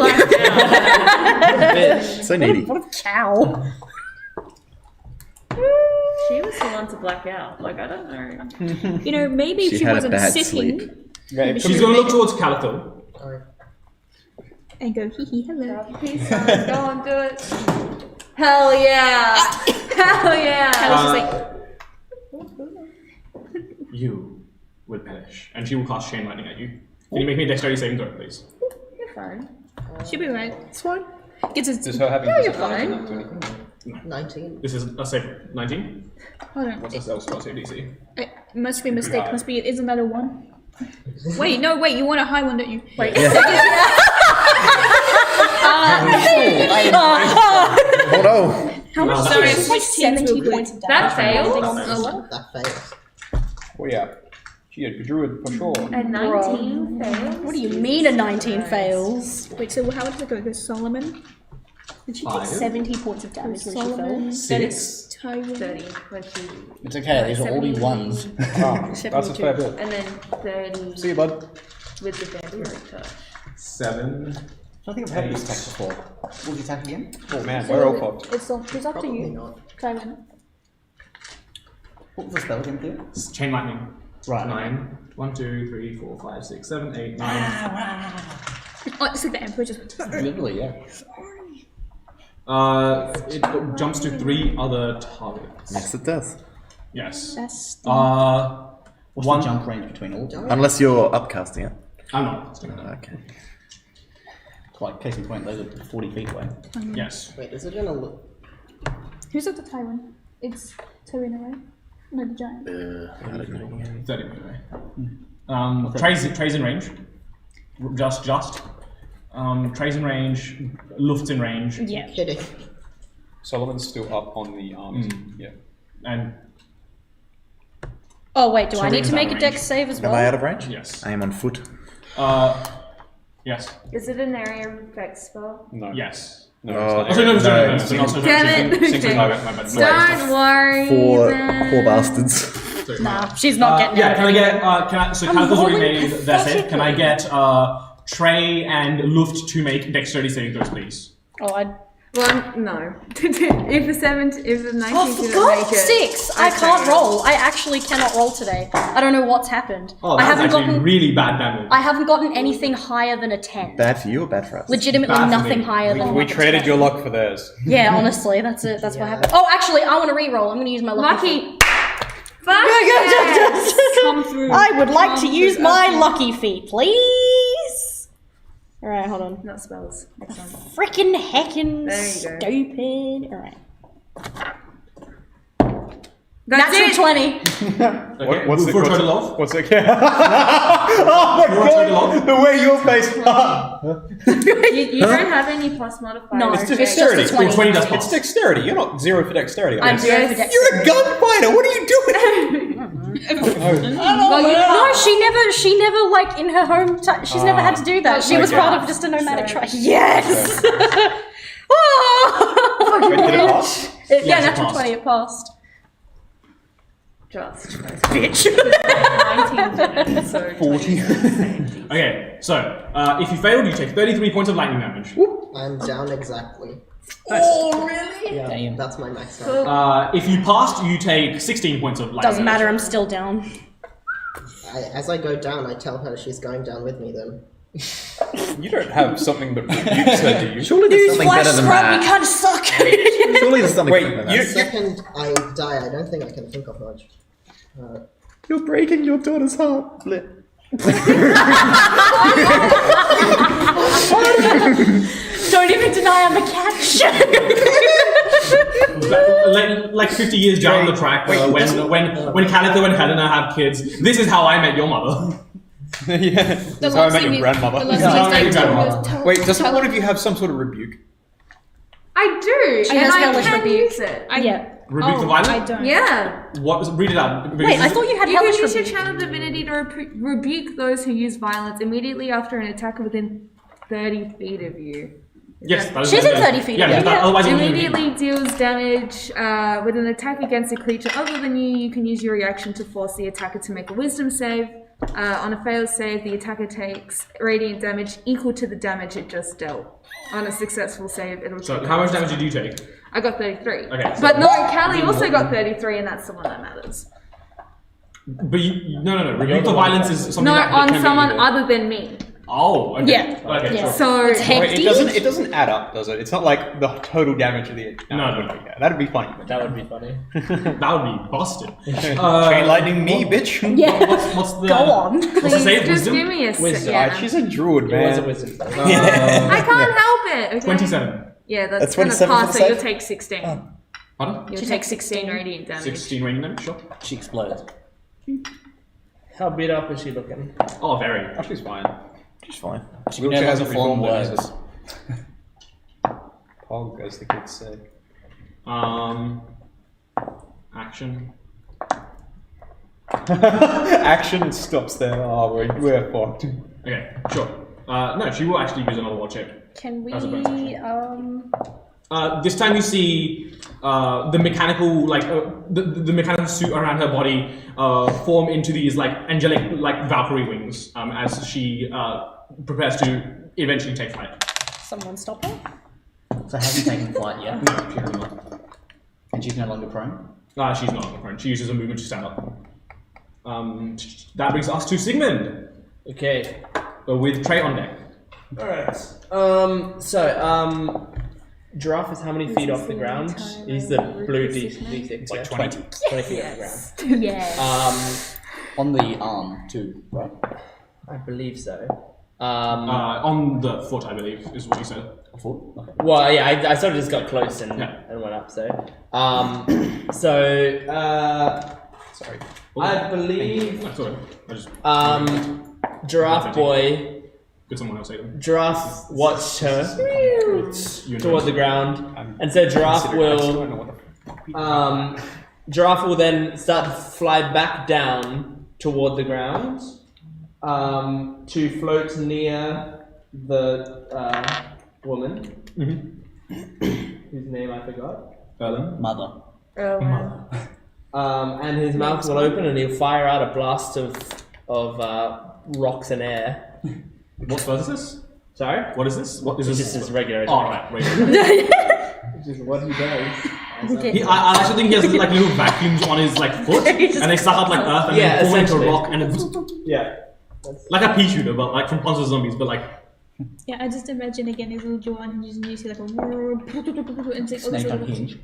Speaker 5: Bitch.
Speaker 6: So needy.
Speaker 2: What a cow.
Speaker 10: She was the one to black out. Like, I don't know.
Speaker 7: You know, maybe if
Speaker 6: She
Speaker 7: she
Speaker 6: had a
Speaker 7: wasn't
Speaker 6: bad
Speaker 7: sitting
Speaker 6: sleep.
Speaker 7: maybe
Speaker 1: She's
Speaker 7: she
Speaker 1: going to
Speaker 7: would
Speaker 1: look towards Calitho.
Speaker 7: and go hee hee hello.
Speaker 10: Peace sign. Go on, do it. Hell yeah. Hell yeah.
Speaker 1: You will perish. And she will cast Chain Lightning at you. Can you make me a dexterity saving throw, please?
Speaker 10: You're fine.
Speaker 7: She'll be right. It's fine. Gets
Speaker 8: Does
Speaker 7: his.
Speaker 8: her having
Speaker 10: you're
Speaker 8: disadvantage
Speaker 10: fine.
Speaker 8: not do anything?
Speaker 9: 19.
Speaker 1: This is a save. 19?
Speaker 7: Hold on.
Speaker 1: What's a spell save DC?
Speaker 7: It must be a mistake. Must be. It isn't that a 1? Wait, no, wait. You want a high one, don't you? Wait.
Speaker 6: Oh no!
Speaker 2: How much?
Speaker 7: Sorry, I
Speaker 2: It's like
Speaker 7: switched teams
Speaker 2: 70
Speaker 7: real quick.
Speaker 2: points of
Speaker 10: That
Speaker 2: damage.
Speaker 10: fails.
Speaker 9: That fails.
Speaker 8: Oh yeah. She had a druid for sure.
Speaker 10: A 19 fails.
Speaker 2: What do you mean a 19 fails?
Speaker 7: Wait, so how does it go? There's Solomon,
Speaker 2: Did she take
Speaker 1: 5.
Speaker 2: 70 points of damage when she fell?
Speaker 7: Solomon,
Speaker 1: 6.
Speaker 7: Tyrone.
Speaker 10: 30, 20,
Speaker 3: It's okay, these are all the
Speaker 10: 70.
Speaker 3: ones.
Speaker 8: Ah, that's a fair bit.
Speaker 10: and then 30
Speaker 8: See you, bud.
Speaker 10: with the vampiric touch.
Speaker 1: 7.
Speaker 3: I think I've had this attack before. What was the attack again?
Speaker 8: Oh man, we're all fucked.
Speaker 7: It's up to
Speaker 9: Probably
Speaker 7: you,
Speaker 9: not.
Speaker 7: Tyrone.
Speaker 3: What was the spell again, Theo?
Speaker 1: Chain Lightning.
Speaker 3: Right.
Speaker 1: 9. 1, 2, 3, 4, 5, 6, 7, 8, 9.
Speaker 7: Oh, it's like the Emperor just.
Speaker 3: Literally, yeah.
Speaker 1: It jumps to 3 other targets.
Speaker 6: Yes, it does.
Speaker 1: Yes.
Speaker 7: That's.
Speaker 3: What's
Speaker 1: One-
Speaker 3: the jump range between all?
Speaker 6: Unless you're upcasting it.
Speaker 1: I'm not.
Speaker 6: Okay.
Speaker 3: Like, case in point, those are 40 feet away.
Speaker 1: Yes.
Speaker 9: Wait, is it gonna look?
Speaker 7: Who's at the Tyrone? It's Tyrone, right? No, the giant.
Speaker 6: I don't know.
Speaker 1: 30 anyway. Trey's in range. Just. Trey's in range. Luft's in range.
Speaker 2: Yeah.
Speaker 9: Kidding.
Speaker 8: Solomon's still up on the arms. Yeah.
Speaker 1: And
Speaker 2: Oh wait, do I
Speaker 1: So
Speaker 2: need to
Speaker 1: Ring's
Speaker 2: make
Speaker 1: out
Speaker 2: a
Speaker 1: of
Speaker 2: dex
Speaker 1: range.
Speaker 2: save as
Speaker 6: Am I out
Speaker 2: well?
Speaker 6: of range?
Speaker 1: yes.
Speaker 6: I am on foot.
Speaker 1: Yes.
Speaker 10: Is it an area effect spell?
Speaker 8: No.
Speaker 1: Yes.
Speaker 8: No,
Speaker 6: Oh,
Speaker 8: it's
Speaker 1: Oh,
Speaker 8: not.
Speaker 1: sorry, no,
Speaker 6: No.
Speaker 1: it's also
Speaker 10: Damn it.
Speaker 1: Single target, my bad.
Speaker 10: Don't worry.
Speaker 6: Poor
Speaker 10: then.
Speaker 6: bastards.
Speaker 1: Sorry.
Speaker 2: Nah, she's not getting
Speaker 1: Yeah,
Speaker 2: out
Speaker 1: can
Speaker 2: of
Speaker 1: I
Speaker 2: it.
Speaker 1: get, so Calico's already
Speaker 2: rolling
Speaker 1: made their save. Can I get, Trey and Luft to make dexterity saving throws, please?
Speaker 2: Oh, I.
Speaker 10: Well, no. if a 19
Speaker 2: Oh,
Speaker 10: didn't
Speaker 2: for
Speaker 10: make
Speaker 2: God's
Speaker 10: it.
Speaker 2: sakes! I can't roll. I actually cannot roll today. I don't know what's happened.
Speaker 1: Oh,
Speaker 2: I
Speaker 1: that's
Speaker 2: haven't
Speaker 1: actually
Speaker 2: gotten.
Speaker 1: really bad damage.
Speaker 2: I haven't gotten anything higher than a 10.
Speaker 6: Bad for you or bad for us?
Speaker 2: Legitimately
Speaker 1: Bad for
Speaker 2: nothing
Speaker 1: me.
Speaker 2: higher than.
Speaker 8: We
Speaker 2: like a
Speaker 8: traded
Speaker 2: 10.
Speaker 8: your luck for theirs.
Speaker 2: Yeah, honestly, that's it. That's what happened. Oh, actually, I want to re-roll. I'm going to use my lucky.
Speaker 10: Lucky. Fuck yes.
Speaker 7: Come through.
Speaker 2: I would like to
Speaker 7: Come
Speaker 2: use
Speaker 7: through.
Speaker 2: my
Speaker 7: Okay.
Speaker 2: lucky feat, please. All right, hold on.
Speaker 10: Not spells. Next one.
Speaker 2: Frickin' heckin'
Speaker 10: There you go.
Speaker 2: stupid. All right.
Speaker 10: That's
Speaker 2: Natural
Speaker 10: it.
Speaker 2: 20.
Speaker 1: Okay,
Speaker 8: What's
Speaker 1: for a total of?
Speaker 8: What's it?
Speaker 1: For
Speaker 8: Oh
Speaker 1: a total
Speaker 8: my
Speaker 1: of?
Speaker 8: god! The way your face.
Speaker 10: You don't have any plus modifiers.
Speaker 2: No,
Speaker 8: It's
Speaker 2: it's
Speaker 8: just
Speaker 2: just a
Speaker 8: dexterity.
Speaker 2: 20.
Speaker 1: 20 does
Speaker 8: It's
Speaker 1: pass.
Speaker 8: dexterity. You're not 0 for dexterity.
Speaker 2: I'm
Speaker 8: Yes.
Speaker 2: 0 for
Speaker 10: Yes.
Speaker 2: dexterity.
Speaker 8: You're a gunfighter. What are you doing?
Speaker 10: Well, you
Speaker 2: No, she never like in her home. She's never had to do that. She was
Speaker 8: okay.
Speaker 2: part of just a nomadic
Speaker 10: So-
Speaker 2: tribe. Yes.
Speaker 8: Wait, did it pass?
Speaker 2: Yeah,
Speaker 1: Yes, it
Speaker 2: natural
Speaker 1: passed.
Speaker 2: 20. It passed.
Speaker 10: just.
Speaker 2: Bitch.
Speaker 10: 19 so
Speaker 8: 40.
Speaker 1: Okay, so if you failed, you take 33 points of lightning damage.
Speaker 9: I'm down exactly.
Speaker 2: Oh really?
Speaker 9: Yeah,
Speaker 3: Damn.
Speaker 9: that's my max out.
Speaker 1: If you passed, you take 16 points of lightning
Speaker 2: Doesn't
Speaker 1: damage.
Speaker 2: matter. I'm still down.
Speaker 9: As I go down, I tell her she's going down with me then.
Speaker 8: You don't have something but rebukes her, do you?
Speaker 6: Surely there's something
Speaker 2: Flash
Speaker 6: better than
Speaker 2: scrub, you
Speaker 6: that.
Speaker 2: kind of suck.
Speaker 6: Surely there's something
Speaker 8: Wait,
Speaker 6: better than
Speaker 8: you-
Speaker 6: that.
Speaker 9: The second I die, I don't think I can think of much.
Speaker 6: You're breaking your daughter's heart. Blip.
Speaker 2: Don't even deny I'm a catch.
Speaker 1: Like 50 years down the track, when Calitho and Helena have kids, this is how I met your mother.
Speaker 8: Yeah. That's how I met your grandmother.
Speaker 1: That's how I met your grandmother.
Speaker 8: Wait, doesn't one of you have some sort of rebuke?
Speaker 10: I do,
Speaker 2: She
Speaker 10: and
Speaker 2: has
Speaker 10: I
Speaker 2: hellish
Speaker 10: can
Speaker 2: rebuke.
Speaker 10: use it.
Speaker 2: Yeah.
Speaker 1: Rebuke the violent?
Speaker 7: I don't.
Speaker 10: Yeah.
Speaker 1: What? Read it out.
Speaker 2: Wait, I thought you had
Speaker 10: You
Speaker 2: hellish
Speaker 10: can use your
Speaker 2: rebuke.
Speaker 10: channel divinity to rebuke those who use violence immediately after an attack within 30 feet of you.
Speaker 1: Yes, that is
Speaker 2: She's
Speaker 1: what
Speaker 2: in
Speaker 1: it is.
Speaker 2: 30 feet
Speaker 1: Yeah,
Speaker 2: of you,
Speaker 1: that-
Speaker 2: yeah.
Speaker 1: otherwise it wouldn't be.
Speaker 10: Immediately deals damage with an attack against a creature other than you. You can use your reaction to force the attacker to make a wisdom save. On a failed save, the attacker takes radiant damage equal to the damage it just dealt. On a successful save, it'll
Speaker 1: So
Speaker 10: take
Speaker 1: how much damage did you take?
Speaker 10: I got 33.
Speaker 1: Okay, so-
Speaker 10: But no, Callie also got 33, and that's the one that matters.
Speaker 1: But no. Rebuke the violence is something
Speaker 10: No,
Speaker 1: that
Speaker 10: on
Speaker 1: can be
Speaker 10: someone
Speaker 1: evil.
Speaker 10: other than me.
Speaker 1: Oh, okay.
Speaker 2: Yeah.
Speaker 1: Okay,
Speaker 2: Yeah.
Speaker 1: sure.
Speaker 10: So
Speaker 2: It's
Speaker 8: Wait,
Speaker 2: hefty.
Speaker 8: it doesn't add up, does it? It's not like the total damage of the.
Speaker 1: No.
Speaker 8: Yeah, that'd be funny.
Speaker 5: That would be funny.
Speaker 1: That would be busted.
Speaker 8: Chain lightning me, bitch.
Speaker 2: Yeah.
Speaker 1: What's the...
Speaker 2: Go on.
Speaker 1: What's the
Speaker 10: please
Speaker 1: save?
Speaker 10: just
Speaker 1: Wisdom?
Speaker 10: give me a
Speaker 5: Wisdom.
Speaker 10: yeah.
Speaker 8: She's a druid,
Speaker 5: It was a
Speaker 8: man.
Speaker 5: wisdom.
Speaker 10: I can't help it. Okay?
Speaker 1: 27.
Speaker 10: Yeah,
Speaker 6: That's
Speaker 10: that's gonna
Speaker 6: 27 for
Speaker 10: pass.
Speaker 6: the
Speaker 10: So
Speaker 6: save?
Speaker 10: you'll take 16.
Speaker 1: Pardon?
Speaker 10: You'll take 16 radiant damage.
Speaker 1: 16 radiant damage, sure.
Speaker 3: She explodes.
Speaker 5: How beat up is she looking?
Speaker 1: Oh, very.
Speaker 8: Oh, she's fine.
Speaker 6: She's fine.
Speaker 3: She can no longer form words.
Speaker 8: Pog, as the kids say.
Speaker 1: Action.
Speaker 8: Action stops there. Oh, we're fucked.
Speaker 1: Okay, sure. No, she will actually use another wall check.
Speaker 2: Can we,
Speaker 1: As a bonus this time you see the mechanical, the mechanical suit around her body form into these angelic, Valkyrie wings as she prepares to eventually take flight.
Speaker 2: someone stop her?
Speaker 3: So has he taken flight yet?
Speaker 1: No, she has not.
Speaker 3: And she's no longer prone?
Speaker 1: She's not on prone. She uses a movement to stand up. That brings us to Sigmund
Speaker 5: Okay.
Speaker 1: with Trey on deck.
Speaker 5: Alright. Giraffe is how many feet off the ground? He's the blue D6.
Speaker 1: Like
Speaker 5: yeah?
Speaker 1: 20.
Speaker 5: 20 feet off the ground.
Speaker 2: Yes.
Speaker 3: On the arm, too, right?
Speaker 5: I believe so.
Speaker 1: On the foot, I believe, is what you said.
Speaker 3: A foot? Okay.
Speaker 5: Well, yeah, I sort of just got close and
Speaker 1: Yeah.
Speaker 5: went up. So,
Speaker 8: Sorry.
Speaker 5: I believe
Speaker 1: No, sorry. I just
Speaker 5: Giraffe Boy.
Speaker 1: Could someone else say them?
Speaker 5: Giraffe watched her
Speaker 1: You know.
Speaker 5: toward the ground, and so Giraffe will then start to fly back down toward the ground to float near the woman whose name I forgot.
Speaker 1: Erlen?
Speaker 3: Mother.
Speaker 5: And his mouth will open and he'll fire out a blast of rocks and air.
Speaker 1: What spell is this?
Speaker 5: Sorry?
Speaker 1: What is this? What is
Speaker 5: This
Speaker 1: this?
Speaker 5: is regular.
Speaker 1: Oh, right.
Speaker 5: Which is what he does.
Speaker 1: I actually think he has little vacuums on his foot, and they suck up earth and
Speaker 5: Yeah,
Speaker 1: then form into a
Speaker 5: essentially.
Speaker 1: rock, and it,
Speaker 5: Yeah.
Speaker 1: like a pea shooter, but from Plants vs Zombies, but
Speaker 7: Yeah, I just imagine again his little jaw and just you see like a and take all
Speaker 3: Snake
Speaker 7: this
Speaker 3: on
Speaker 7: little.
Speaker 3: hinge.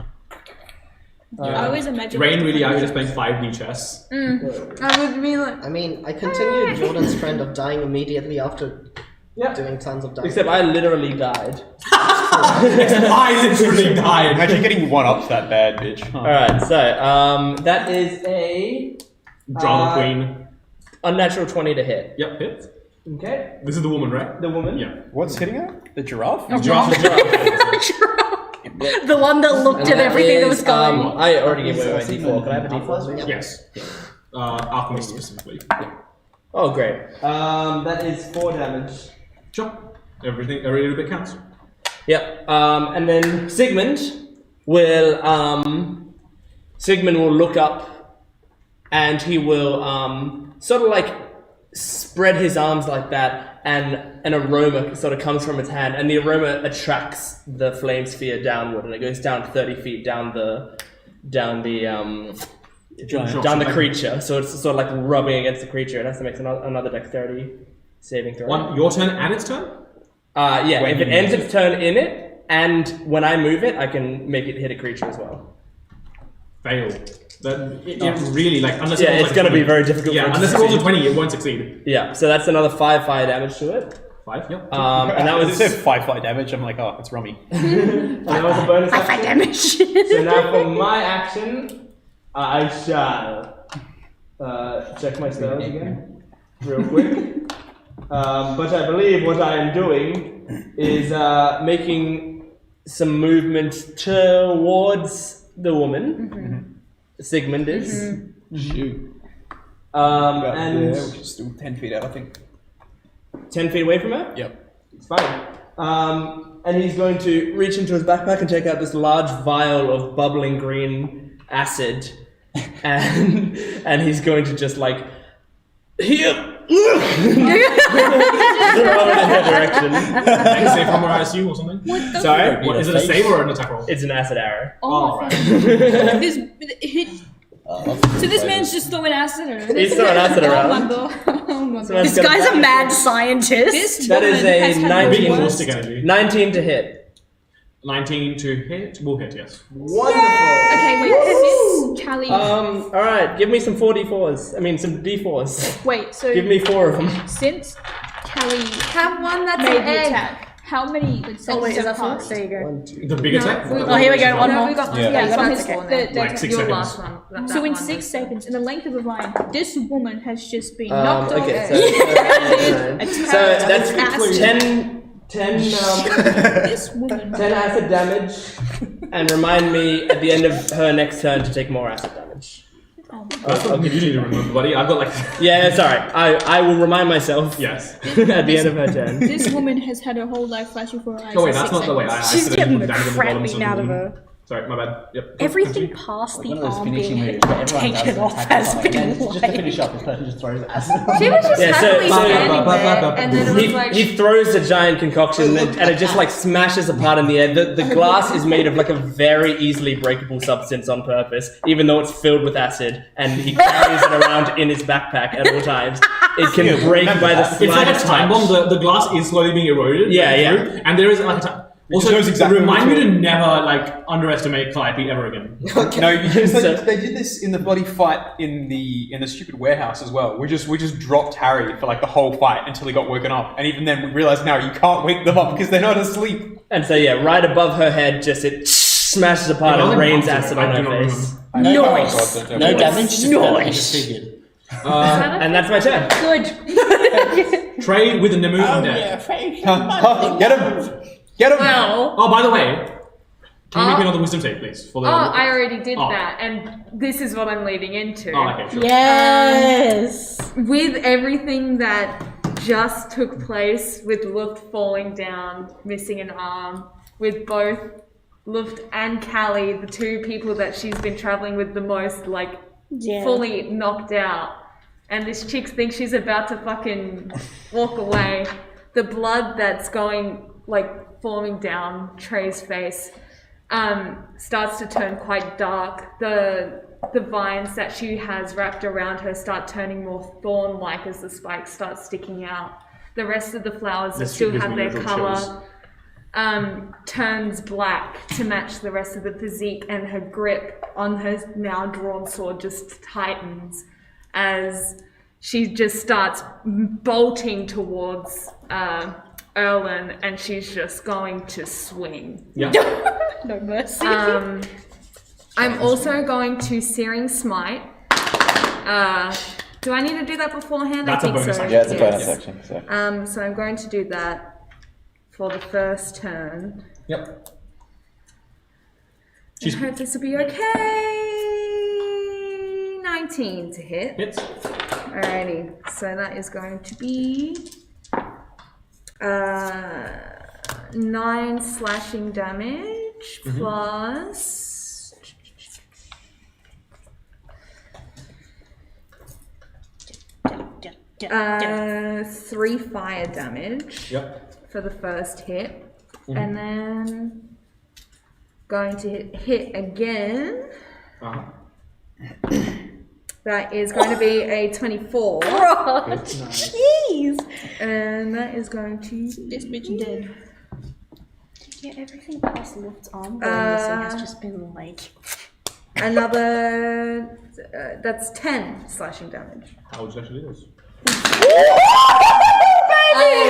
Speaker 7: I always imagine.
Speaker 1: Rain really out here just playing 5D chess.
Speaker 10: I would be like,
Speaker 9: I mean, I continued Jordan's trend of dying immediately after
Speaker 5: Yeah.
Speaker 9: doing tons of damage.
Speaker 5: Except I literally died.
Speaker 1: I literally died.
Speaker 8: Imagine getting one up that bad, bitch.
Speaker 5: Alright, so that is a
Speaker 1: Drama queen.
Speaker 5: unnatural 20 to hit.
Speaker 1: Yep, hit.
Speaker 5: Okay.
Speaker 1: This is the woman, right?
Speaker 5: The woman?
Speaker 1: Yeah.
Speaker 8: What's hitting her? The giraffe?
Speaker 1: Giraffe.
Speaker 2: The one that looked at everything that was going on.
Speaker 5: I already gave away my d4. Can I have a d4?
Speaker 1: Yes. Alchemist specifically.
Speaker 5: Oh, great. That is 4 damage.
Speaker 1: Sure. Every little bit counts.
Speaker 5: Yep. And then Sigmund will look up and he will sort of spread his arms like that, and an aroma sort of comes from his hand, and the aroma attracts the flame sphere downward, and it goes down 30 feet down the creature. So it's sort of rubbing against the creature. It has to make another dexterity saving throw.
Speaker 1: Your turn and its turn?
Speaker 5: Yeah,
Speaker 8: When
Speaker 5: if it
Speaker 8: you
Speaker 5: ends
Speaker 8: move
Speaker 5: its turn in it, and when I move it, I can make it hit a creature as well.
Speaker 1: Fail. It really, unless
Speaker 5: Yeah,
Speaker 1: it rolls
Speaker 5: it's going to
Speaker 1: 20.
Speaker 5: be very difficult
Speaker 1: Yeah,
Speaker 5: for it to
Speaker 1: unless it rolls a
Speaker 5: succeed.
Speaker 1: 20, it won't succeed.
Speaker 5: Yeah, so that's another 5 fire damage to it.
Speaker 1: 5, yep.
Speaker 5: And that
Speaker 8: It
Speaker 5: was
Speaker 8: said 5 fire damage. I'm like, oh, it's rummy.
Speaker 5: and that was a bonus
Speaker 2: High
Speaker 5: action.
Speaker 2: damage.
Speaker 5: So now for my action, I shall check my spells again, real quick. But I believe what I am doing is making some movement towards the woman. Sigmund is.
Speaker 3: Shoot.
Speaker 5: And
Speaker 8: which is still 10 feet out, I think.
Speaker 5: 10 feet away from her?
Speaker 8: Yep.
Speaker 5: It's fine. And he's going to reach into his backpack and take out this large vial of bubbling green acid. And he's going to just Here. Throw it in her direction.
Speaker 1: Make a save from where I assume or something.
Speaker 5: Sorry?
Speaker 1: What, is it a save or an attack roll?
Speaker 5: It's an acid arrow.
Speaker 1: Oh, right.
Speaker 7: This hit. So this man's just throwing acid around.
Speaker 5: He's throwing acid around.
Speaker 7: Oh my god. Oh my god.
Speaker 2: This guy's a mad scientist.
Speaker 7: This
Speaker 5: That is
Speaker 7: woman has
Speaker 5: a
Speaker 7: had
Speaker 5: 19.
Speaker 7: the worst-
Speaker 1: Caustic energy.
Speaker 5: 19 to hit.
Speaker 1: 19 to hit. Will hit, yes.
Speaker 7: Okay, wait. Since Callie.
Speaker 5: Alright, give me some 4d4s. I mean, some d4s.
Speaker 7: Wait. So
Speaker 5: Give me 4 of them.
Speaker 7: since Callie
Speaker 10: Have one that's
Speaker 7: made
Speaker 10: an
Speaker 7: the
Speaker 10: egg.
Speaker 7: attack, how many
Speaker 2: Oh
Speaker 7: seconds
Speaker 2: wait, is
Speaker 7: have
Speaker 2: that
Speaker 7: passed?
Speaker 2: there you go.
Speaker 1: The big attack?
Speaker 2: Oh, here we go. One
Speaker 10: No,
Speaker 2: more.
Speaker 10: we got
Speaker 6: Yeah.
Speaker 10: yeah,
Speaker 7: from
Speaker 10: that's
Speaker 7: his-
Speaker 10: one.
Speaker 7: the-
Speaker 1: Like 6
Speaker 10: Your
Speaker 1: seconds.
Speaker 10: last one. That
Speaker 7: So in
Speaker 10: one
Speaker 7: 6
Speaker 10: was-
Speaker 7: seconds, in the length of a line, this woman has just been knocked
Speaker 5: Okay,
Speaker 7: off.
Speaker 5: so that's 10
Speaker 7: This woman.
Speaker 5: 10 acid damage, and remind me at the end of her next turn to take more acid damage.
Speaker 1: That's what you need to remember, buddy. I've got like.
Speaker 5: Yeah, it's alright. I will remind myself
Speaker 1: Yes.
Speaker 5: at the end of her turn.
Speaker 7: This woman has had her whole life flashing before her eyes.
Speaker 1: Oh, wait,
Speaker 7: in
Speaker 1: that's
Speaker 7: 6
Speaker 1: not the way.
Speaker 7: seconds.
Speaker 1: I
Speaker 2: She's
Speaker 1: accidentally
Speaker 2: getting
Speaker 1: put
Speaker 2: the
Speaker 1: down
Speaker 2: crap
Speaker 1: bottom
Speaker 2: beaten
Speaker 1: of
Speaker 2: out of
Speaker 1: the-
Speaker 2: her.
Speaker 1: Sorry, my bad. Yep.
Speaker 2: Everything past the
Speaker 3: One of those
Speaker 2: arm
Speaker 3: finishing
Speaker 2: being
Speaker 3: moves where everyone does
Speaker 2: taken
Speaker 3: an
Speaker 2: off
Speaker 3: attack
Speaker 2: has
Speaker 3: like,
Speaker 2: been
Speaker 3: and just to
Speaker 2: like.
Speaker 3: finish off, this person just throws acid.
Speaker 10: She was just
Speaker 5: Yeah, so-
Speaker 10: happily
Speaker 5: so-
Speaker 10: standing there, and then it was like.
Speaker 5: He throws a giant concoction and it just like smashes apart in the air. The glass is made of like a very easily breakable substance on purpose, even though it's filled with acid, and he carries it around in his backpack at all times. It can break by the
Speaker 1: It's like a
Speaker 5: slightest
Speaker 1: time
Speaker 5: touch.
Speaker 1: bomb. The glass is slowly being eroded.
Speaker 5: Yeah, yeah.
Speaker 1: through, and there is like a time. Also,
Speaker 8: knows exactly
Speaker 1: remind
Speaker 8: what
Speaker 1: me
Speaker 8: to
Speaker 1: to never like underestimate Calliope ever again.
Speaker 8: No, because
Speaker 5: So-
Speaker 8: they did this in the bloody fight in the stupid warehouse as well. We just dropped Harry for like the whole fight until he got woken up, and even then we realized now you can't wake them up because they're not asleep.
Speaker 5: And so yeah, right above her head, just it smashes apart
Speaker 1: Yeah,
Speaker 5: and
Speaker 1: I
Speaker 5: rains
Speaker 1: think
Speaker 5: acid
Speaker 1: I
Speaker 5: on
Speaker 1: do
Speaker 5: her
Speaker 1: not
Speaker 5: face.
Speaker 2: Nice.
Speaker 6: No damage.
Speaker 2: Nice.
Speaker 5: And that's my turn.
Speaker 2: Good.
Speaker 1: Trey with the Nemu undead.
Speaker 8: Get him! Get him!
Speaker 10: Well,
Speaker 1: Oh, by the way, can you make me another wisdom save, please? For the.
Speaker 10: I already did
Speaker 1: Oh.
Speaker 10: that, and this is what I'm leading into.
Speaker 1: Oh, okay, sure.
Speaker 2: Yes.
Speaker 10: With everything that just took place, with Luft falling down, missing an arm, with both Luft and Callie, the two people that she's been traveling with the most, like,
Speaker 2: Yeah.
Speaker 10: fully knocked out, and this chick thinks she's about to fucking walk away. The blood that's going, like, forming down Trey's face starts to turn quite dark. The vines that she has wrapped around her start turning more thorn-like as the spikes start sticking out. The rest of the flowers that
Speaker 1: This
Speaker 10: still
Speaker 1: gives
Speaker 10: have
Speaker 1: me
Speaker 10: their
Speaker 1: literal
Speaker 10: colour
Speaker 1: chills.
Speaker 10: turns black to match the rest of the physique, and her grip on her now drawn sword just tightens as she just starts bolting towards Erlen, and she's just going to swing.
Speaker 1: Yeah.
Speaker 2: No mercy.
Speaker 10: I'm also going to Searing Smite. Do I need to do that beforehand?
Speaker 1: That's
Speaker 10: I
Speaker 1: a
Speaker 10: think
Speaker 1: bonus
Speaker 10: so.
Speaker 1: action.
Speaker 6: Yeah, it's a
Speaker 10: Yes.
Speaker 6: bonus action. So.
Speaker 10: So I'm going to do that for the first turn.
Speaker 1: Yep.
Speaker 10: I hope this will be okay. 19 to hit.
Speaker 1: Hits.
Speaker 10: Alrighty, so that is going to be 9 slashing damage plus 3 fire damage
Speaker 1: Yep.
Speaker 10: for the first hit, and then going to hit again.
Speaker 1: Uh-huh.
Speaker 10: That is going to be a 24.
Speaker 2: Jeez.
Speaker 10: And that is going to
Speaker 7: This bitch dead.
Speaker 2: Yeah, everything past Luft's arm going missing has just been like.
Speaker 10: another. That's 10 slashing damage.
Speaker 1: How would you actually do this?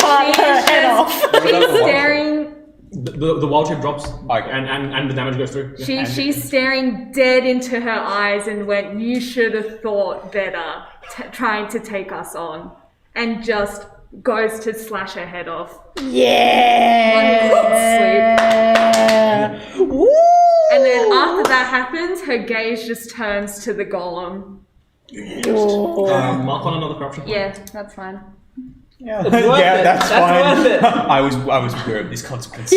Speaker 2: Cut her head off.
Speaker 10: She's staring.
Speaker 1: The wild shape drops,
Speaker 8: Okay.
Speaker 1: and the damage goes through. Yeah.
Speaker 10: She's staring dead into her eyes and went, "You should have thought better, trying to take us on," and just goes to slash her head off.
Speaker 2: Yeah. Woo.
Speaker 10: And then after that happens, her gaze just turns to the golem.
Speaker 1: Mark on another corruption.
Speaker 10: Yeah, that's fine.
Speaker 8: Yeah,
Speaker 5: worth it.
Speaker 8: that's
Speaker 5: That's
Speaker 8: fine.
Speaker 5: worth it.
Speaker 8: I was aware of these consequences.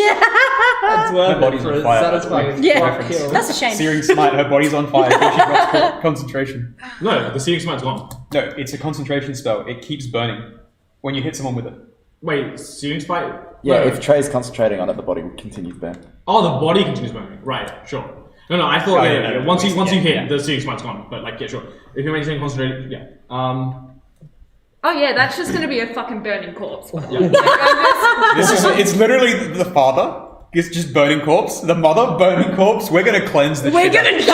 Speaker 5: That's
Speaker 8: Her
Speaker 5: worth it
Speaker 8: body's
Speaker 5: for
Speaker 8: on
Speaker 5: a
Speaker 8: fire.
Speaker 5: satisfying
Speaker 2: Yeah.
Speaker 5: kill.
Speaker 2: That's a shame.
Speaker 8: Searing smite, her body's on fire. She drops concentration.
Speaker 1: No, the searing smite's gone.
Speaker 8: No, it's a concentration spell. It keeps burning when you hit someone with it.
Speaker 1: Wait, searing smite?
Speaker 6: Yeah,
Speaker 1: No.
Speaker 6: if Trey's concentrating on it, the body will continue to burn.
Speaker 1: Oh, the body continues burning. Right, sure. No, I thought
Speaker 8: Oh,
Speaker 1: yeah,
Speaker 8: yeah,
Speaker 1: yeah,
Speaker 8: no,
Speaker 1: once you
Speaker 8: yeah,
Speaker 1: hit,
Speaker 8: yeah.
Speaker 1: the searing smite's gone. But like, yeah, sure. If you're maintaining concentration, yeah.
Speaker 10: Oh yeah, that's just gonna be a fucking burning corpse.
Speaker 8: It's literally the father. It's just burning corpse. The mother, burning corpse. We're gonna cleanse the
Speaker 2: We're
Speaker 8: shit out
Speaker 2: gonna
Speaker 8: of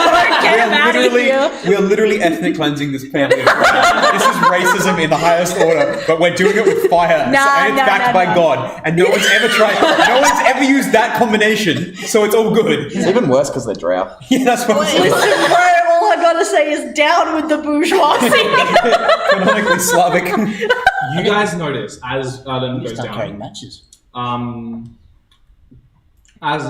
Speaker 2: get out of here.
Speaker 8: We are literally ethnic cleansing this family. This is racism in the highest order, but we're doing it with fire, and it's backed by God. And no one's ever tried. No one's ever used that combination, so it's all good.
Speaker 6: It's even worse because they drow.
Speaker 8: Yeah, that's what I'm saying.
Speaker 2: Listen, bro, all I gotta say is down with the bourgeoisie.
Speaker 8: Canonically Slavic.
Speaker 1: You guys notice as Erlen goes
Speaker 3: Start carrying
Speaker 1: down.
Speaker 3: matches.
Speaker 1: As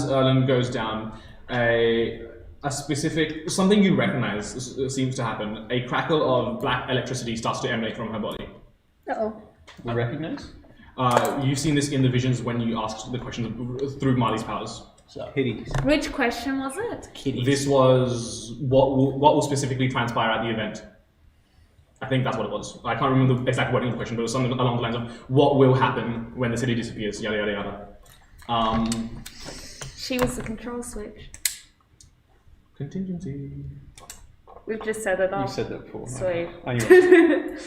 Speaker 1: Erlen goes down, a specific something you recognize seems to happen. A crackle of black electricity starts to emanate from her body.
Speaker 2: Uh-oh.
Speaker 8: We recognize.
Speaker 1: You've seen this in the visions when you asked the questions through Marley's powers.
Speaker 8: Kitties.
Speaker 10: Which question was it?
Speaker 3: Kitties.
Speaker 1: This was what will specifically transpire at the event. I think that's what it was. I can't remember the exact wording of the question, but it was something along the lines of what will happen when the city disappears, yada yada yada.
Speaker 10: She was the control switch.
Speaker 1: Contingency.
Speaker 10: We've just set it up.
Speaker 8: You said that before.
Speaker 10: Sweet.
Speaker 8: I knew it.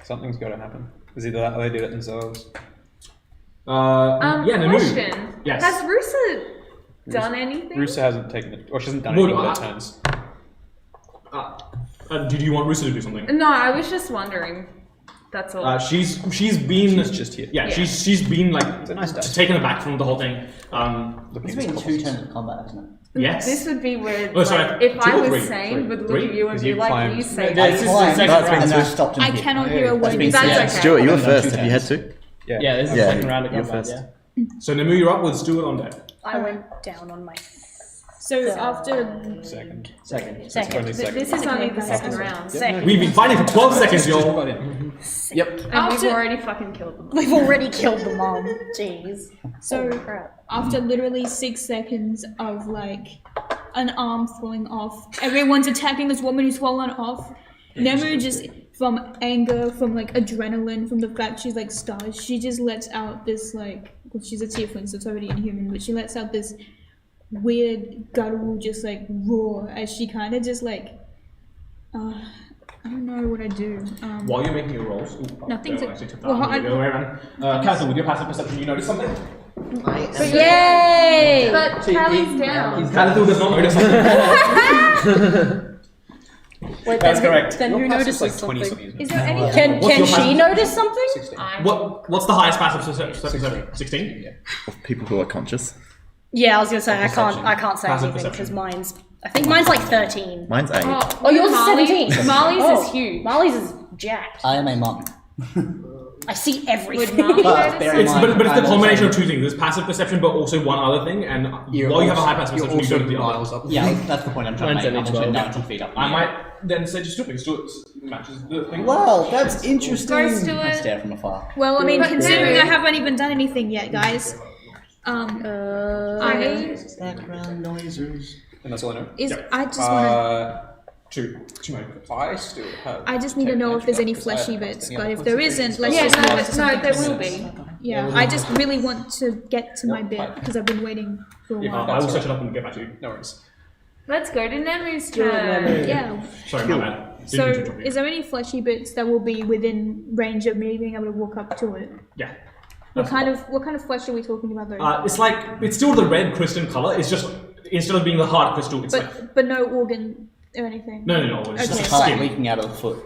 Speaker 8: Something's got to happen. Is either that or they did it themselves.
Speaker 1: Yeah, Namu.
Speaker 10: Question.
Speaker 1: Yes.
Speaker 10: Has Rusa done anything?
Speaker 8: Rusa hasn't taken it, or she hasn't done
Speaker 1: Well,
Speaker 8: anything with her turns.
Speaker 1: Did you want Rusa to do something?
Speaker 10: No, I was just wondering. That's all.
Speaker 1: She's been
Speaker 8: just here.
Speaker 1: Yeah,
Speaker 10: Yeah.
Speaker 1: she's been like
Speaker 8: It's a nice dice.
Speaker 1: taken aback from the whole thing.
Speaker 3: It's been 2 turns of combat, hasn't it?
Speaker 1: Yes.
Speaker 10: This would be weird.
Speaker 1: Oh, sorry,
Speaker 10: like, if
Speaker 1: 2
Speaker 10: I
Speaker 1: or
Speaker 10: was
Speaker 1: 3?
Speaker 10: sane,
Speaker 1: Sorry,
Speaker 10: would look
Speaker 1: 3?
Speaker 10: at you and
Speaker 8: Because
Speaker 10: be
Speaker 8: you
Speaker 10: like,
Speaker 8: climbed.
Speaker 10: you say
Speaker 5: Yeah, this is the second
Speaker 3: and
Speaker 5: round.
Speaker 3: then I stopped and
Speaker 7: I
Speaker 3: hit.
Speaker 7: cannot hear a word.
Speaker 3: been
Speaker 7: you
Speaker 10: That's
Speaker 7: say.
Speaker 10: okay.
Speaker 6: Stuart, you were
Speaker 3: I've done 2
Speaker 6: first. Have you had
Speaker 3: turns.
Speaker 6: to?
Speaker 5: Yeah, this is
Speaker 6: Yeah,
Speaker 5: the second round of
Speaker 6: you're
Speaker 5: combat,
Speaker 6: first.
Speaker 5: yeah.
Speaker 1: So Namu, you're up with Stuart on deck.
Speaker 2: I went down on my
Speaker 7: So after
Speaker 8: Second.
Speaker 3: Second.
Speaker 8: Only
Speaker 2: second.
Speaker 10: But
Speaker 8: second.
Speaker 10: this is only the second round.
Speaker 2: Second.
Speaker 1: We've been fighting for 12 seconds, y'all.
Speaker 3: Yep.
Speaker 10: And we've
Speaker 7: After-
Speaker 10: already fucking killed them.
Speaker 2: We've already killed the mom. Jeez.
Speaker 7: So
Speaker 2: Holy crap.
Speaker 7: after literally 6 seconds of like an arm falling off, everyone's attacking this woman who's fallen off. Nemu just from anger, from like adrenaline, from the fact she's like stars, she just lets out this like, well, she's a tiefling, so it's already inhuman, but she lets out this weird guttural just like roar as she kind of just like, I don't know what I do.
Speaker 1: While you're making your rolls,
Speaker 7: Nothing's
Speaker 1: no,
Speaker 7: a-
Speaker 1: actually took that
Speaker 7: well,
Speaker 1: one,
Speaker 7: I-
Speaker 1: the other way around. Catherine, with your passive perception, you notice something?
Speaker 9: I am
Speaker 2: Yay!
Speaker 10: But Callie's down.
Speaker 1: Catherine does not notice something.
Speaker 2: Wait,
Speaker 8: That's
Speaker 2: then,
Speaker 8: correct.
Speaker 2: Then who
Speaker 8: Your passive's
Speaker 2: notices
Speaker 8: like 20
Speaker 2: something?
Speaker 8: something.
Speaker 7: Is there any?
Speaker 1: What's
Speaker 2: Can
Speaker 1: your
Speaker 2: she
Speaker 1: passive?
Speaker 2: notice something?
Speaker 8: 16.
Speaker 1: What's the highest passive perception? 16?
Speaker 8: Yeah.
Speaker 6: Of people who are conscious.
Speaker 2: Yeah, I was gonna say I can't say
Speaker 1: Passive
Speaker 2: anything
Speaker 1: perception.
Speaker 2: because I think mine's like 13.
Speaker 6: Mine's 8.
Speaker 2: Oh, yours is
Speaker 10: Marley-
Speaker 2: 17.
Speaker 10: Marley's
Speaker 2: Oh,
Speaker 10: is huge.
Speaker 2: Marley's is jacked.
Speaker 3: I am a monk.
Speaker 2: I see
Speaker 10: Would
Speaker 2: everything.
Speaker 10: Marley
Speaker 3: But
Speaker 10: notice
Speaker 3: bear in
Speaker 1: It's,
Speaker 3: mind,
Speaker 1: but it's the
Speaker 3: I'm
Speaker 1: combination
Speaker 3: also-
Speaker 1: of 2 things. There's passive perception, but also one other thing. And while you have a high passive perception, you don't have the other.
Speaker 8: miles up.
Speaker 3: Yeah, that's the point I'm trying
Speaker 5: Mine's
Speaker 3: to make. I'm
Speaker 5: only
Speaker 3: also
Speaker 5: 12.
Speaker 3: 90 feet up.
Speaker 1: I might then say just Stuart, because Stuart matches the thing.
Speaker 4: Wow, that's interesting.
Speaker 10: Go
Speaker 3: I
Speaker 10: Stuart.
Speaker 3: stare from afar.
Speaker 7: Well, I mean,
Speaker 10: But
Speaker 7: considering
Speaker 10: Nemu-
Speaker 7: I haven't even done anything yet, guys. I
Speaker 3: Background noises.
Speaker 8: And that's all I know.
Speaker 7: I just want
Speaker 1: Two more.
Speaker 8: I still have.
Speaker 7: I just need to know if there's any fleshy bits, but if there isn't, let's
Speaker 10: Yeah,
Speaker 7: just move on to
Speaker 10: no,
Speaker 7: something
Speaker 10: there
Speaker 7: else.
Speaker 10: will be.
Speaker 7: Yeah, I just really want to get to my bit because I've been waiting for a
Speaker 1: Yeah,
Speaker 7: while.
Speaker 1: I will search it up and get back to you.
Speaker 8: No worries.
Speaker 10: Let's go to Nemu's turn.
Speaker 7: Yeah.
Speaker 1: Sorry, my bad. Didn't
Speaker 7: So,
Speaker 1: mean to interrupt you.
Speaker 7: is there any fleshy bits that will be within range of me being able to walk up to it?
Speaker 1: Yeah.
Speaker 7: What kind of flesh are we talking about though?
Speaker 1: It's like, it's still the red crystal color. It's just, instead of being the hard crystal, it's like,
Speaker 7: but no organ or anything.
Speaker 1: no, it's
Speaker 7: Okay.
Speaker 1: just
Speaker 3: Heart
Speaker 1: skin.
Speaker 3: leaking out of the foot.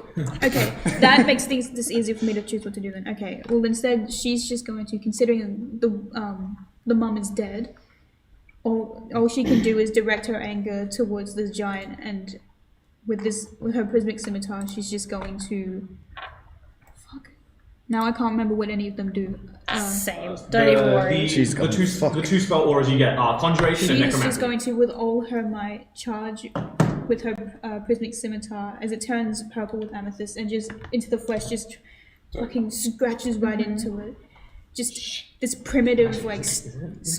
Speaker 7: Okay, that makes things this easier for me to choose what to do then. Okay, well instead she's just going to, considering the mum is dead, all she can do is direct her anger towards this giant, and with her prismatic scimitar, she's just going to. Fuck. Now I can't remember what any of them do.
Speaker 2: Same. Don't even worry.
Speaker 6: She's
Speaker 1: the
Speaker 6: gone,
Speaker 1: two,
Speaker 6: fuck.
Speaker 1: the 2 spell auras you get are conjuration and
Speaker 7: She's
Speaker 1: necromancy.
Speaker 7: just going to, with all her might, charge with her prismatic scimitar as it turns purple with amethyst and just into the flesh, just fucking scratches right into it. just this primitive like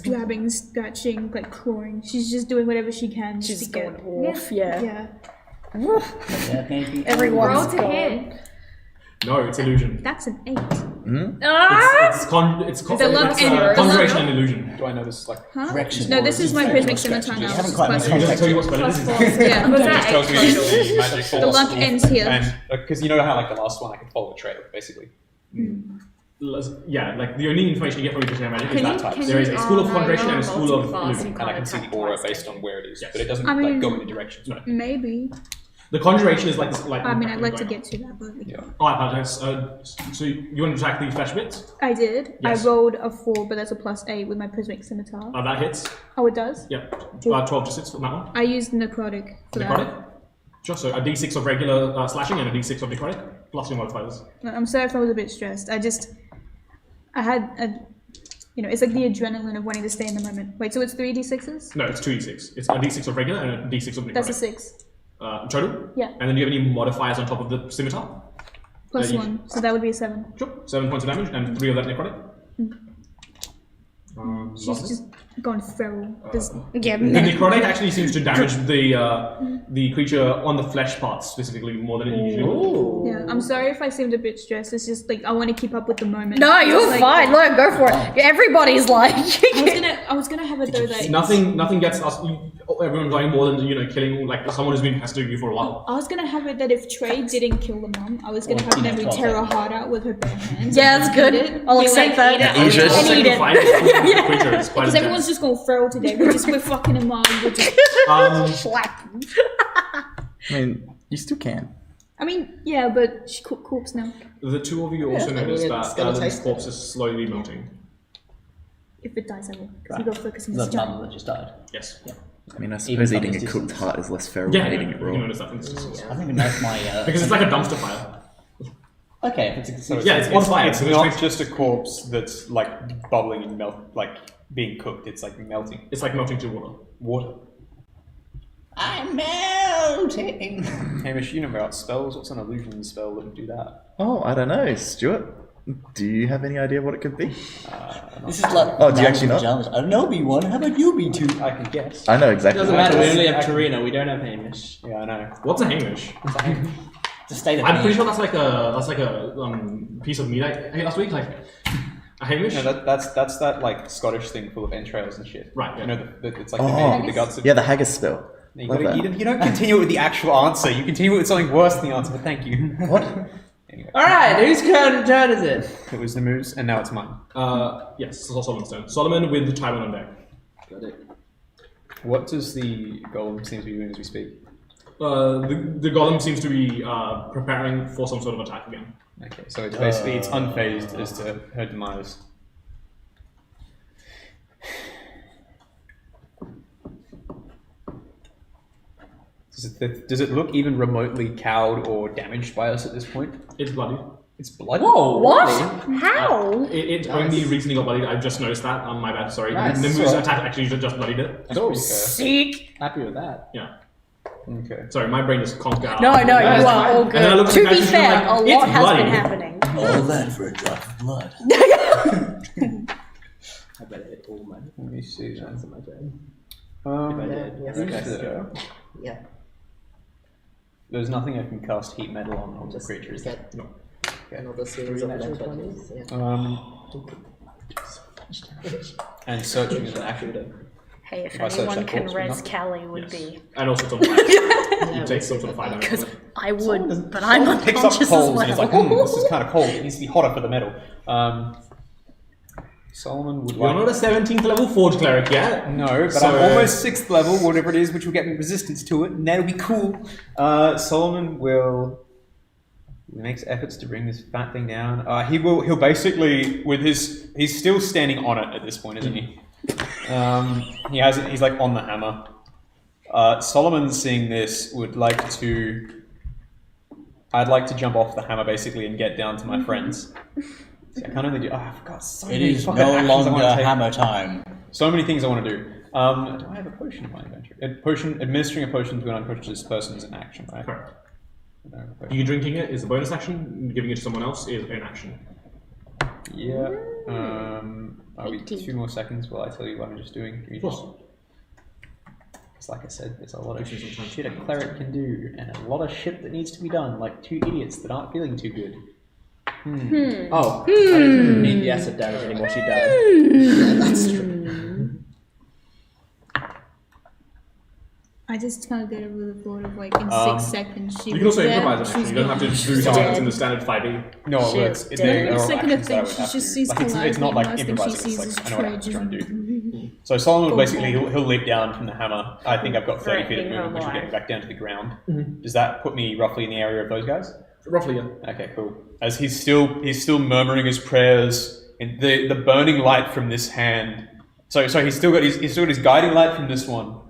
Speaker 7: grabbing, scratching, like clawing. She's just doing whatever she can.
Speaker 2: She's
Speaker 7: to
Speaker 2: going
Speaker 7: get.
Speaker 2: off, yeah.
Speaker 7: Yeah.
Speaker 3: Yeah, maybe.
Speaker 2: Everyone's
Speaker 10: Roll to
Speaker 2: gone.
Speaker 10: hit.
Speaker 1: No, it's illusion.
Speaker 7: That's an 8.
Speaker 1: It's
Speaker 10: The luck and-
Speaker 1: conjuration and illusion.
Speaker 8: Do I notice like?
Speaker 7: Huh?
Speaker 3: Correction.
Speaker 7: No, this is my prismatic scimitar
Speaker 3: You
Speaker 7: now.
Speaker 3: haven't
Speaker 7: It's
Speaker 3: quite
Speaker 7: plus
Speaker 3: made
Speaker 1: Does it tell you what spell it
Speaker 10: Plus
Speaker 1: is?
Speaker 10: 4. Yeah. Was
Speaker 8: It
Speaker 10: that
Speaker 8: just tells me
Speaker 10: 8?
Speaker 8: the magic
Speaker 7: The luck
Speaker 8: force.
Speaker 7: ends here.
Speaker 8: And because you know how like the last one I could follow a trail basically.
Speaker 1: Yeah, like the only information you get from Egyptian magic is that
Speaker 10: Can
Speaker 1: there is a school of
Speaker 10: no,
Speaker 1: conjuration
Speaker 10: you're
Speaker 1: and a school of
Speaker 10: multi-class,
Speaker 1: illusion.
Speaker 10: you
Speaker 8: And I can
Speaker 10: can't
Speaker 8: see the
Speaker 10: attack
Speaker 8: aura
Speaker 10: twice.
Speaker 8: based on where it is,
Speaker 1: Yes.
Speaker 8: but it doesn't
Speaker 7: I mean-
Speaker 8: like go in directions.
Speaker 1: No.
Speaker 7: Maybe.
Speaker 1: The conjuration is like
Speaker 7: I mean, I'd like to get to that, but
Speaker 8: Yeah.
Speaker 1: Oh, I apologize. So you want to attack the flesh bits?
Speaker 7: I did.
Speaker 1: Yes.
Speaker 7: I rolled a 4, but that's a plus 8 with my prismatic scimitar.
Speaker 1: That hits.
Speaker 7: Oh, it does?
Speaker 1: Yep. 12 just hits for that one.
Speaker 7: I used necrotic for
Speaker 1: Necrotic? Sure, so a d6 of regular slashing and a d6 of necrotic, plus your modifiers.
Speaker 7: that. I'm sorry if I was a bit stressed. I had a, it's like the adrenaline of wanting to stay in the moment. Wait, so it's 3 d6s?
Speaker 1: No, it's 2d6. It's a d6 of regular and a d6 of necrotic.
Speaker 7: That's a 6.
Speaker 1: Total?
Speaker 7: Yeah.
Speaker 1: And then do you have any modifiers on top of the scimitar?
Speaker 7: Plus
Speaker 1: you-
Speaker 7: 1, so that would be a 7.
Speaker 1: Sure. 7 points of damage and 3 of that necrotic.
Speaker 7: She's
Speaker 1: Losses?
Speaker 7: just gone feral. There's-
Speaker 2: Yeah,
Speaker 1: The necrotic actually seems to damage the creature on the flesh parts specifically more than it usually would.
Speaker 7: yeah, I'm sorry if I seemed a bit stressed. It's just like I want to keep up with the moment.
Speaker 2: No, you're
Speaker 7: Like,
Speaker 2: fine. Look, go for it. Everybody's like.
Speaker 7: I was gonna have it though that
Speaker 1: Nothing gets us. Everyone going more than killing like someone who's been pestering you for a while.
Speaker 7: I was gonna have it that if Trey didn't kill the mom, I was gonna have Memory tear her heart out with her bare hands.
Speaker 2: Yeah, that's good.
Speaker 7: Eat it.
Speaker 2: I'll
Speaker 7: Be
Speaker 2: accept
Speaker 7: like,
Speaker 2: that.
Speaker 7: eat it.
Speaker 1: I'll
Speaker 2: And eat it.
Speaker 1: fight the creature. It's quite
Speaker 7: Because everyone's
Speaker 1: intense.
Speaker 7: just going feral today. We're fucking him up. We're just,
Speaker 2: Slap.
Speaker 6: I mean, you still can.
Speaker 7: I mean, yeah, but she corpse now.
Speaker 1: The two of you also
Speaker 9: I mean,
Speaker 1: notice
Speaker 9: it's
Speaker 1: that
Speaker 9: gonna
Speaker 1: Alan's
Speaker 9: taste
Speaker 1: corpse is slowly melting.
Speaker 7: If it dies, I will. Because
Speaker 3: Right.
Speaker 7: we got focus on
Speaker 3: The
Speaker 7: this
Speaker 3: mum
Speaker 7: giant.
Speaker 3: that just died.
Speaker 1: Yes.
Speaker 6: I mean, I
Speaker 3: Even
Speaker 6: suppose
Speaker 3: from
Speaker 6: eating
Speaker 3: this
Speaker 6: a cooked
Speaker 3: distance.
Speaker 6: heart is less feral
Speaker 1: Yeah,
Speaker 6: than eating
Speaker 1: you
Speaker 6: it
Speaker 1: can
Speaker 6: raw.
Speaker 1: notice that from this distance.
Speaker 3: I don't even know if my.
Speaker 1: Because it's like a dumpster fire.
Speaker 3: Okay, if it's a,
Speaker 1: Yeah, it's on fire.
Speaker 8: It's
Speaker 1: so
Speaker 8: not
Speaker 1: it's
Speaker 8: just a corpse that's like bubbling and like being cooked. It's like melting.
Speaker 1: It's like melting to water.
Speaker 8: Water.
Speaker 3: I'm melting.
Speaker 8: Hamish, you know about spells. What's an illusion spell that would do that?
Speaker 6: Oh, I don't know, Stuart. Do you have any idea what it could be?
Speaker 3: This is like.
Speaker 6: Oh, do you actually not?
Speaker 3: Pajamas. I don't know, B1. How about you, B2?
Speaker 8: I can guess.
Speaker 6: I know
Speaker 5: It
Speaker 6: exactly.
Speaker 5: doesn't
Speaker 6: what it
Speaker 5: matter. We
Speaker 6: is.
Speaker 5: only have Tarina. We don't have Hamish.
Speaker 8: Yeah, I know.
Speaker 1: What's a Hamish?
Speaker 3: To stay there.
Speaker 1: I'm pretty sure that's like a piece of meat I ate last week. Like a Hamish.
Speaker 8: No, that's that like Scottish thing full of entrails and shit.
Speaker 1: Right, yeah.
Speaker 8: You know, it's like
Speaker 6: Oh,
Speaker 8: the guts of.
Speaker 6: yeah, the haggis spell.
Speaker 8: You,
Speaker 6: Love that.
Speaker 8: you don't continue with the actual answer. You continue with something worse than the answer. But thank you.
Speaker 6: What?
Speaker 8: Anyway,
Speaker 5: All right, whose turn is it?
Speaker 8: it was the moose, and now it's mine.
Speaker 1: Yes, it's Solomon's turn. Solomon with the Tywin on deck.
Speaker 5: Got it.
Speaker 8: What does the golem seem to be doing as we speak?
Speaker 1: The golem seems to be preparing for some sort of attack again.
Speaker 8: Okay, so it's basically it's unfazed as to her demise. Does it look even remotely cowed or damaged by us at this point?
Speaker 1: It's bloody.
Speaker 8: It's blood.
Speaker 5: Whoa!
Speaker 2: What?
Speaker 5: really?
Speaker 2: How?
Speaker 1: It only recently got bloodied. I've just noticed that. My bad. Sorry.
Speaker 5: Nice.
Speaker 1: Nimbus attack actually just bloodied it.
Speaker 8: That's pretty
Speaker 2: Sick.
Speaker 5: Happy with that.
Speaker 1: Yeah.
Speaker 8: fair. Okay.
Speaker 1: Sorry, my brain just conked out.
Speaker 2: No, you
Speaker 1: That's
Speaker 2: are
Speaker 1: fine.
Speaker 2: all
Speaker 1: And then I looked
Speaker 2: good.
Speaker 1: at
Speaker 2: To
Speaker 1: the
Speaker 2: be
Speaker 1: matches and
Speaker 2: fair,
Speaker 1: I'm
Speaker 2: a
Speaker 1: like,
Speaker 2: lot
Speaker 1: it's
Speaker 2: has been
Speaker 1: bloody.
Speaker 2: happening.
Speaker 3: All that for a drop of blood.
Speaker 5: I better hit all my
Speaker 8: Let me see.
Speaker 5: chance on my turn.
Speaker 9: Yes,
Speaker 8: who's
Speaker 9: yes.
Speaker 8: there?
Speaker 9: Yeah.
Speaker 8: There's nothing I can cast heat metal on the creatures.
Speaker 9: Get
Speaker 1: No.
Speaker 9: another series of
Speaker 5: natural
Speaker 9: advantages. Yeah.
Speaker 8: And searching is an action.
Speaker 2: Hey, if
Speaker 8: If I search
Speaker 2: anyone
Speaker 8: that
Speaker 2: can
Speaker 8: corpse,
Speaker 2: res
Speaker 8: nothing.
Speaker 2: Callie would
Speaker 1: Yes.
Speaker 2: be.
Speaker 1: And also some fire. You take some sort of fire damage.
Speaker 2: Because
Speaker 1: from it.
Speaker 2: I would, but I'm
Speaker 8: Picks up
Speaker 2: unconscious as
Speaker 8: coals
Speaker 2: well.
Speaker 8: and it's like, this is kind of cold. It needs to be hotter for the metal. Solomon would
Speaker 1: You're
Speaker 8: like...
Speaker 1: not a 17th level Forge Cleric yet.
Speaker 8: No, but
Speaker 1: So-
Speaker 8: I'm almost 6th level, whatever it is, which will get me resistance to it, and that'll be cool. Solomon will... He makes efforts to bring this fat thing down. He'll basically, with his... He's still standing on it at this point, isn't he? He's like on the hammer. Solomon, seeing this, would like to... I'd like to jump off the hammer, basically, and get down to my friends. See, I can't only do... Oh, I've got so
Speaker 3: It
Speaker 8: many
Speaker 3: is
Speaker 8: fucking
Speaker 3: no
Speaker 8: actions I wanna
Speaker 3: longer
Speaker 8: take.
Speaker 3: hammer time.
Speaker 8: So many things I want to do. Do I have a potion in my inventory? Administering a potion to an unconscious person is an action, right?
Speaker 1: Correct.
Speaker 8: I don't have a potion.
Speaker 1: You drinking it is a bonus action. Giving it to someone else is an action.
Speaker 8: Yeah. I'll be 2 more seconds while I tell you what I'm just doing. Give me just... It's like I said, there's a lot of shit a cleric can do, and a lot of shit that needs to be done, like 2 idiots that aren't feeling too good.
Speaker 5: Oh, I didn't need the acid damage anymore. She died.
Speaker 7: Yeah, that's true. I just can't get over the thought of like in 6 seconds she
Speaker 1: You can
Speaker 7: was
Speaker 1: also
Speaker 7: there.
Speaker 1: improvise it, actually. You don't have to do something that's in the standard 5e.
Speaker 8: No,
Speaker 2: Shit.
Speaker 8: it's
Speaker 7: The
Speaker 8: there are
Speaker 7: second
Speaker 8: actions that I would
Speaker 7: she
Speaker 8: have
Speaker 7: just
Speaker 8: to.
Speaker 7: sees
Speaker 8: Like, it's not like improvising. It's like I know what I have to try and do. So Solomon will basically he'll leap down from the hammer. I think I've got 30 feet of movement, which will get me back down to the ground. Does that put me roughly in the area of those guys?
Speaker 1: Roughly, yeah.
Speaker 8: Okay, cool. As he's still murmuring his prayers, and the burning light from this hand. So he's still got his guiding light from this one.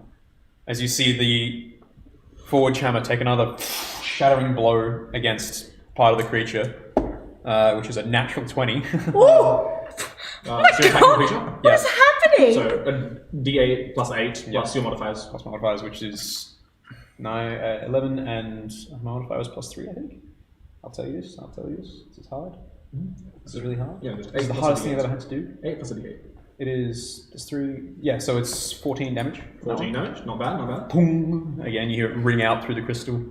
Speaker 8: As you see the forward chammer take another shattering blow against part of the creature, which is a natural 20.
Speaker 2: What is happening?
Speaker 1: So a d8 plus 8 plus your modifiers.
Speaker 8: Plus modifiers, which is 11, and my modifier was plus 3, I think. I'll tell you this. This is hard. This is really hard.
Speaker 1: Yeah,
Speaker 8: This is the hardest thing I've ever had to do.
Speaker 1: 8 plus a d8.
Speaker 8: It is just 3. Yeah, so it's 14 damage.
Speaker 1: 14 damage. Not bad, not bad.
Speaker 8: Boom! Again, you hear it ring out through the crystal.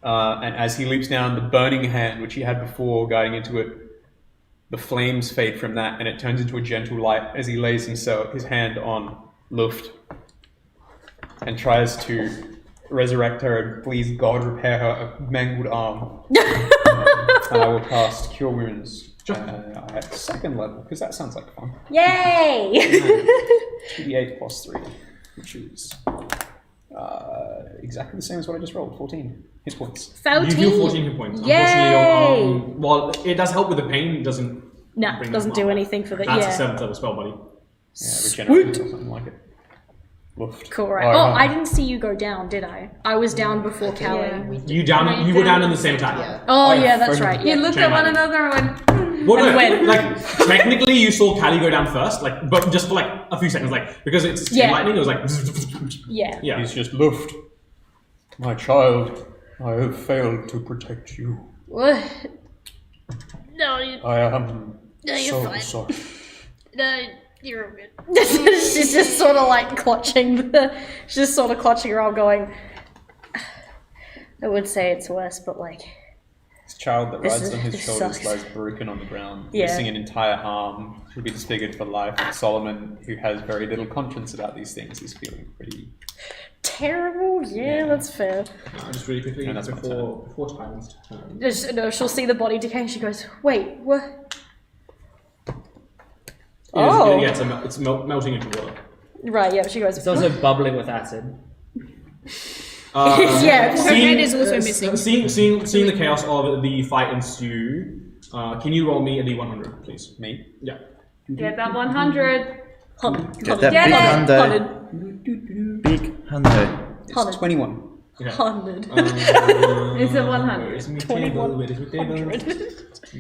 Speaker 8: And as he leaps down, the burning hand, which he had before guiding into it, the flames fade from that, and it turns into a gentle light as he lays his hand on Luft and tries to resurrect her and please God repair her mangled arm. And I will cast Cure Wounds at 2nd level, because that sounds like fun.
Speaker 2: Yay!
Speaker 8: 2d8 plus 3, which is exactly the same as what I just rolled, 14 hit points.
Speaker 2: 14.
Speaker 1: You heal 14 hit points.
Speaker 2: Yay!
Speaker 1: Unfortunately, while it does help with the pain, it doesn't.
Speaker 2: No,
Speaker 1: bring
Speaker 2: doesn't
Speaker 1: that
Speaker 2: do
Speaker 1: up.
Speaker 2: anything for the
Speaker 1: That's
Speaker 2: yeah.
Speaker 1: a 7th level spell, buddy.
Speaker 8: Yeah, regenerate or something like it. Luft.
Speaker 2: Cool, right.
Speaker 8: Oh,
Speaker 2: I didn't see you go down, did I? I was down before Callie.
Speaker 1: You were down in the same time.
Speaker 9: Yeah.
Speaker 2: Oh, yeah, that's right.
Speaker 10: You
Speaker 2: Yeah.
Speaker 10: looked at one another and went,
Speaker 1: Well, no,
Speaker 2: when?
Speaker 1: like technically you saw Callie go down first, like, but just for like a few seconds, like because it's chain
Speaker 2: Yeah.
Speaker 1: lightning, it was like
Speaker 2: Yeah.
Speaker 1: yeah.
Speaker 8: He's just Luft. My child, I have failed to protect you.
Speaker 2: What? No,
Speaker 8: I am
Speaker 2: you're
Speaker 8: so
Speaker 2: fine.
Speaker 8: sorry.
Speaker 2: no, you're good. She's just sort of like clutching her arm, going. I would say it's worse, but like.
Speaker 8: This child that rides on his
Speaker 2: this
Speaker 8: shoulders
Speaker 2: sucks.
Speaker 8: lies broken on the ground,
Speaker 2: Yeah.
Speaker 8: missing an entire arm, should be disfigured for life. Solomon, who has very little conscience about these things, is feeling pretty...
Speaker 2: Terrible? Yeah, that's fair.
Speaker 1: Just really quickly
Speaker 8: No, that's my
Speaker 1: before Tyrant's turn.
Speaker 2: No, she'll see the body decay and she goes, wait, what?
Speaker 1: It's melting into water.
Speaker 2: Right, yeah, but she goes,
Speaker 5: It's also bubbling with acid.
Speaker 2: yeah,
Speaker 7: Her head is also missing.
Speaker 1: Seeing the chaos of the fight ensue, can you roll me a d100, please?
Speaker 8: Me?
Speaker 1: Yeah.
Speaker 10: get that 100.
Speaker 6: Get that
Speaker 10: Get
Speaker 6: big
Speaker 10: it.
Speaker 6: hundo. Big hundo.
Speaker 8: It's 21.
Speaker 1: Okay.
Speaker 2: 100.
Speaker 10: It's a 100.
Speaker 1: Where is my table? Where is my table?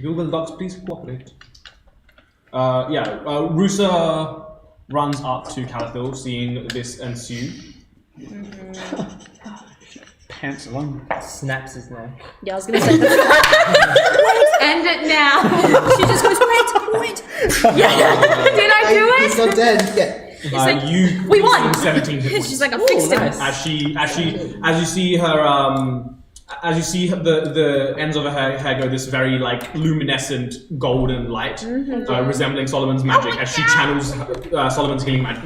Speaker 1: Google Docs, please cooperate. Rusa runs up to Calathil, seeing this ensue.
Speaker 8: Pants alone.
Speaker 5: Snaps his neck.
Speaker 2: Yeah, I was gonna say that.
Speaker 10: End it now.
Speaker 7: She just goes, wait.
Speaker 10: Did I do it?
Speaker 9: He's not dead. Yeah.
Speaker 1: You
Speaker 2: we won!
Speaker 1: 17 hit points.
Speaker 7: She's like, I fixed it.
Speaker 5: nice.
Speaker 1: As you see her, as you see the ends of her hair go this very like luminescent golden light, resembling Solomon's magic, as she channels Solomon's healing magic,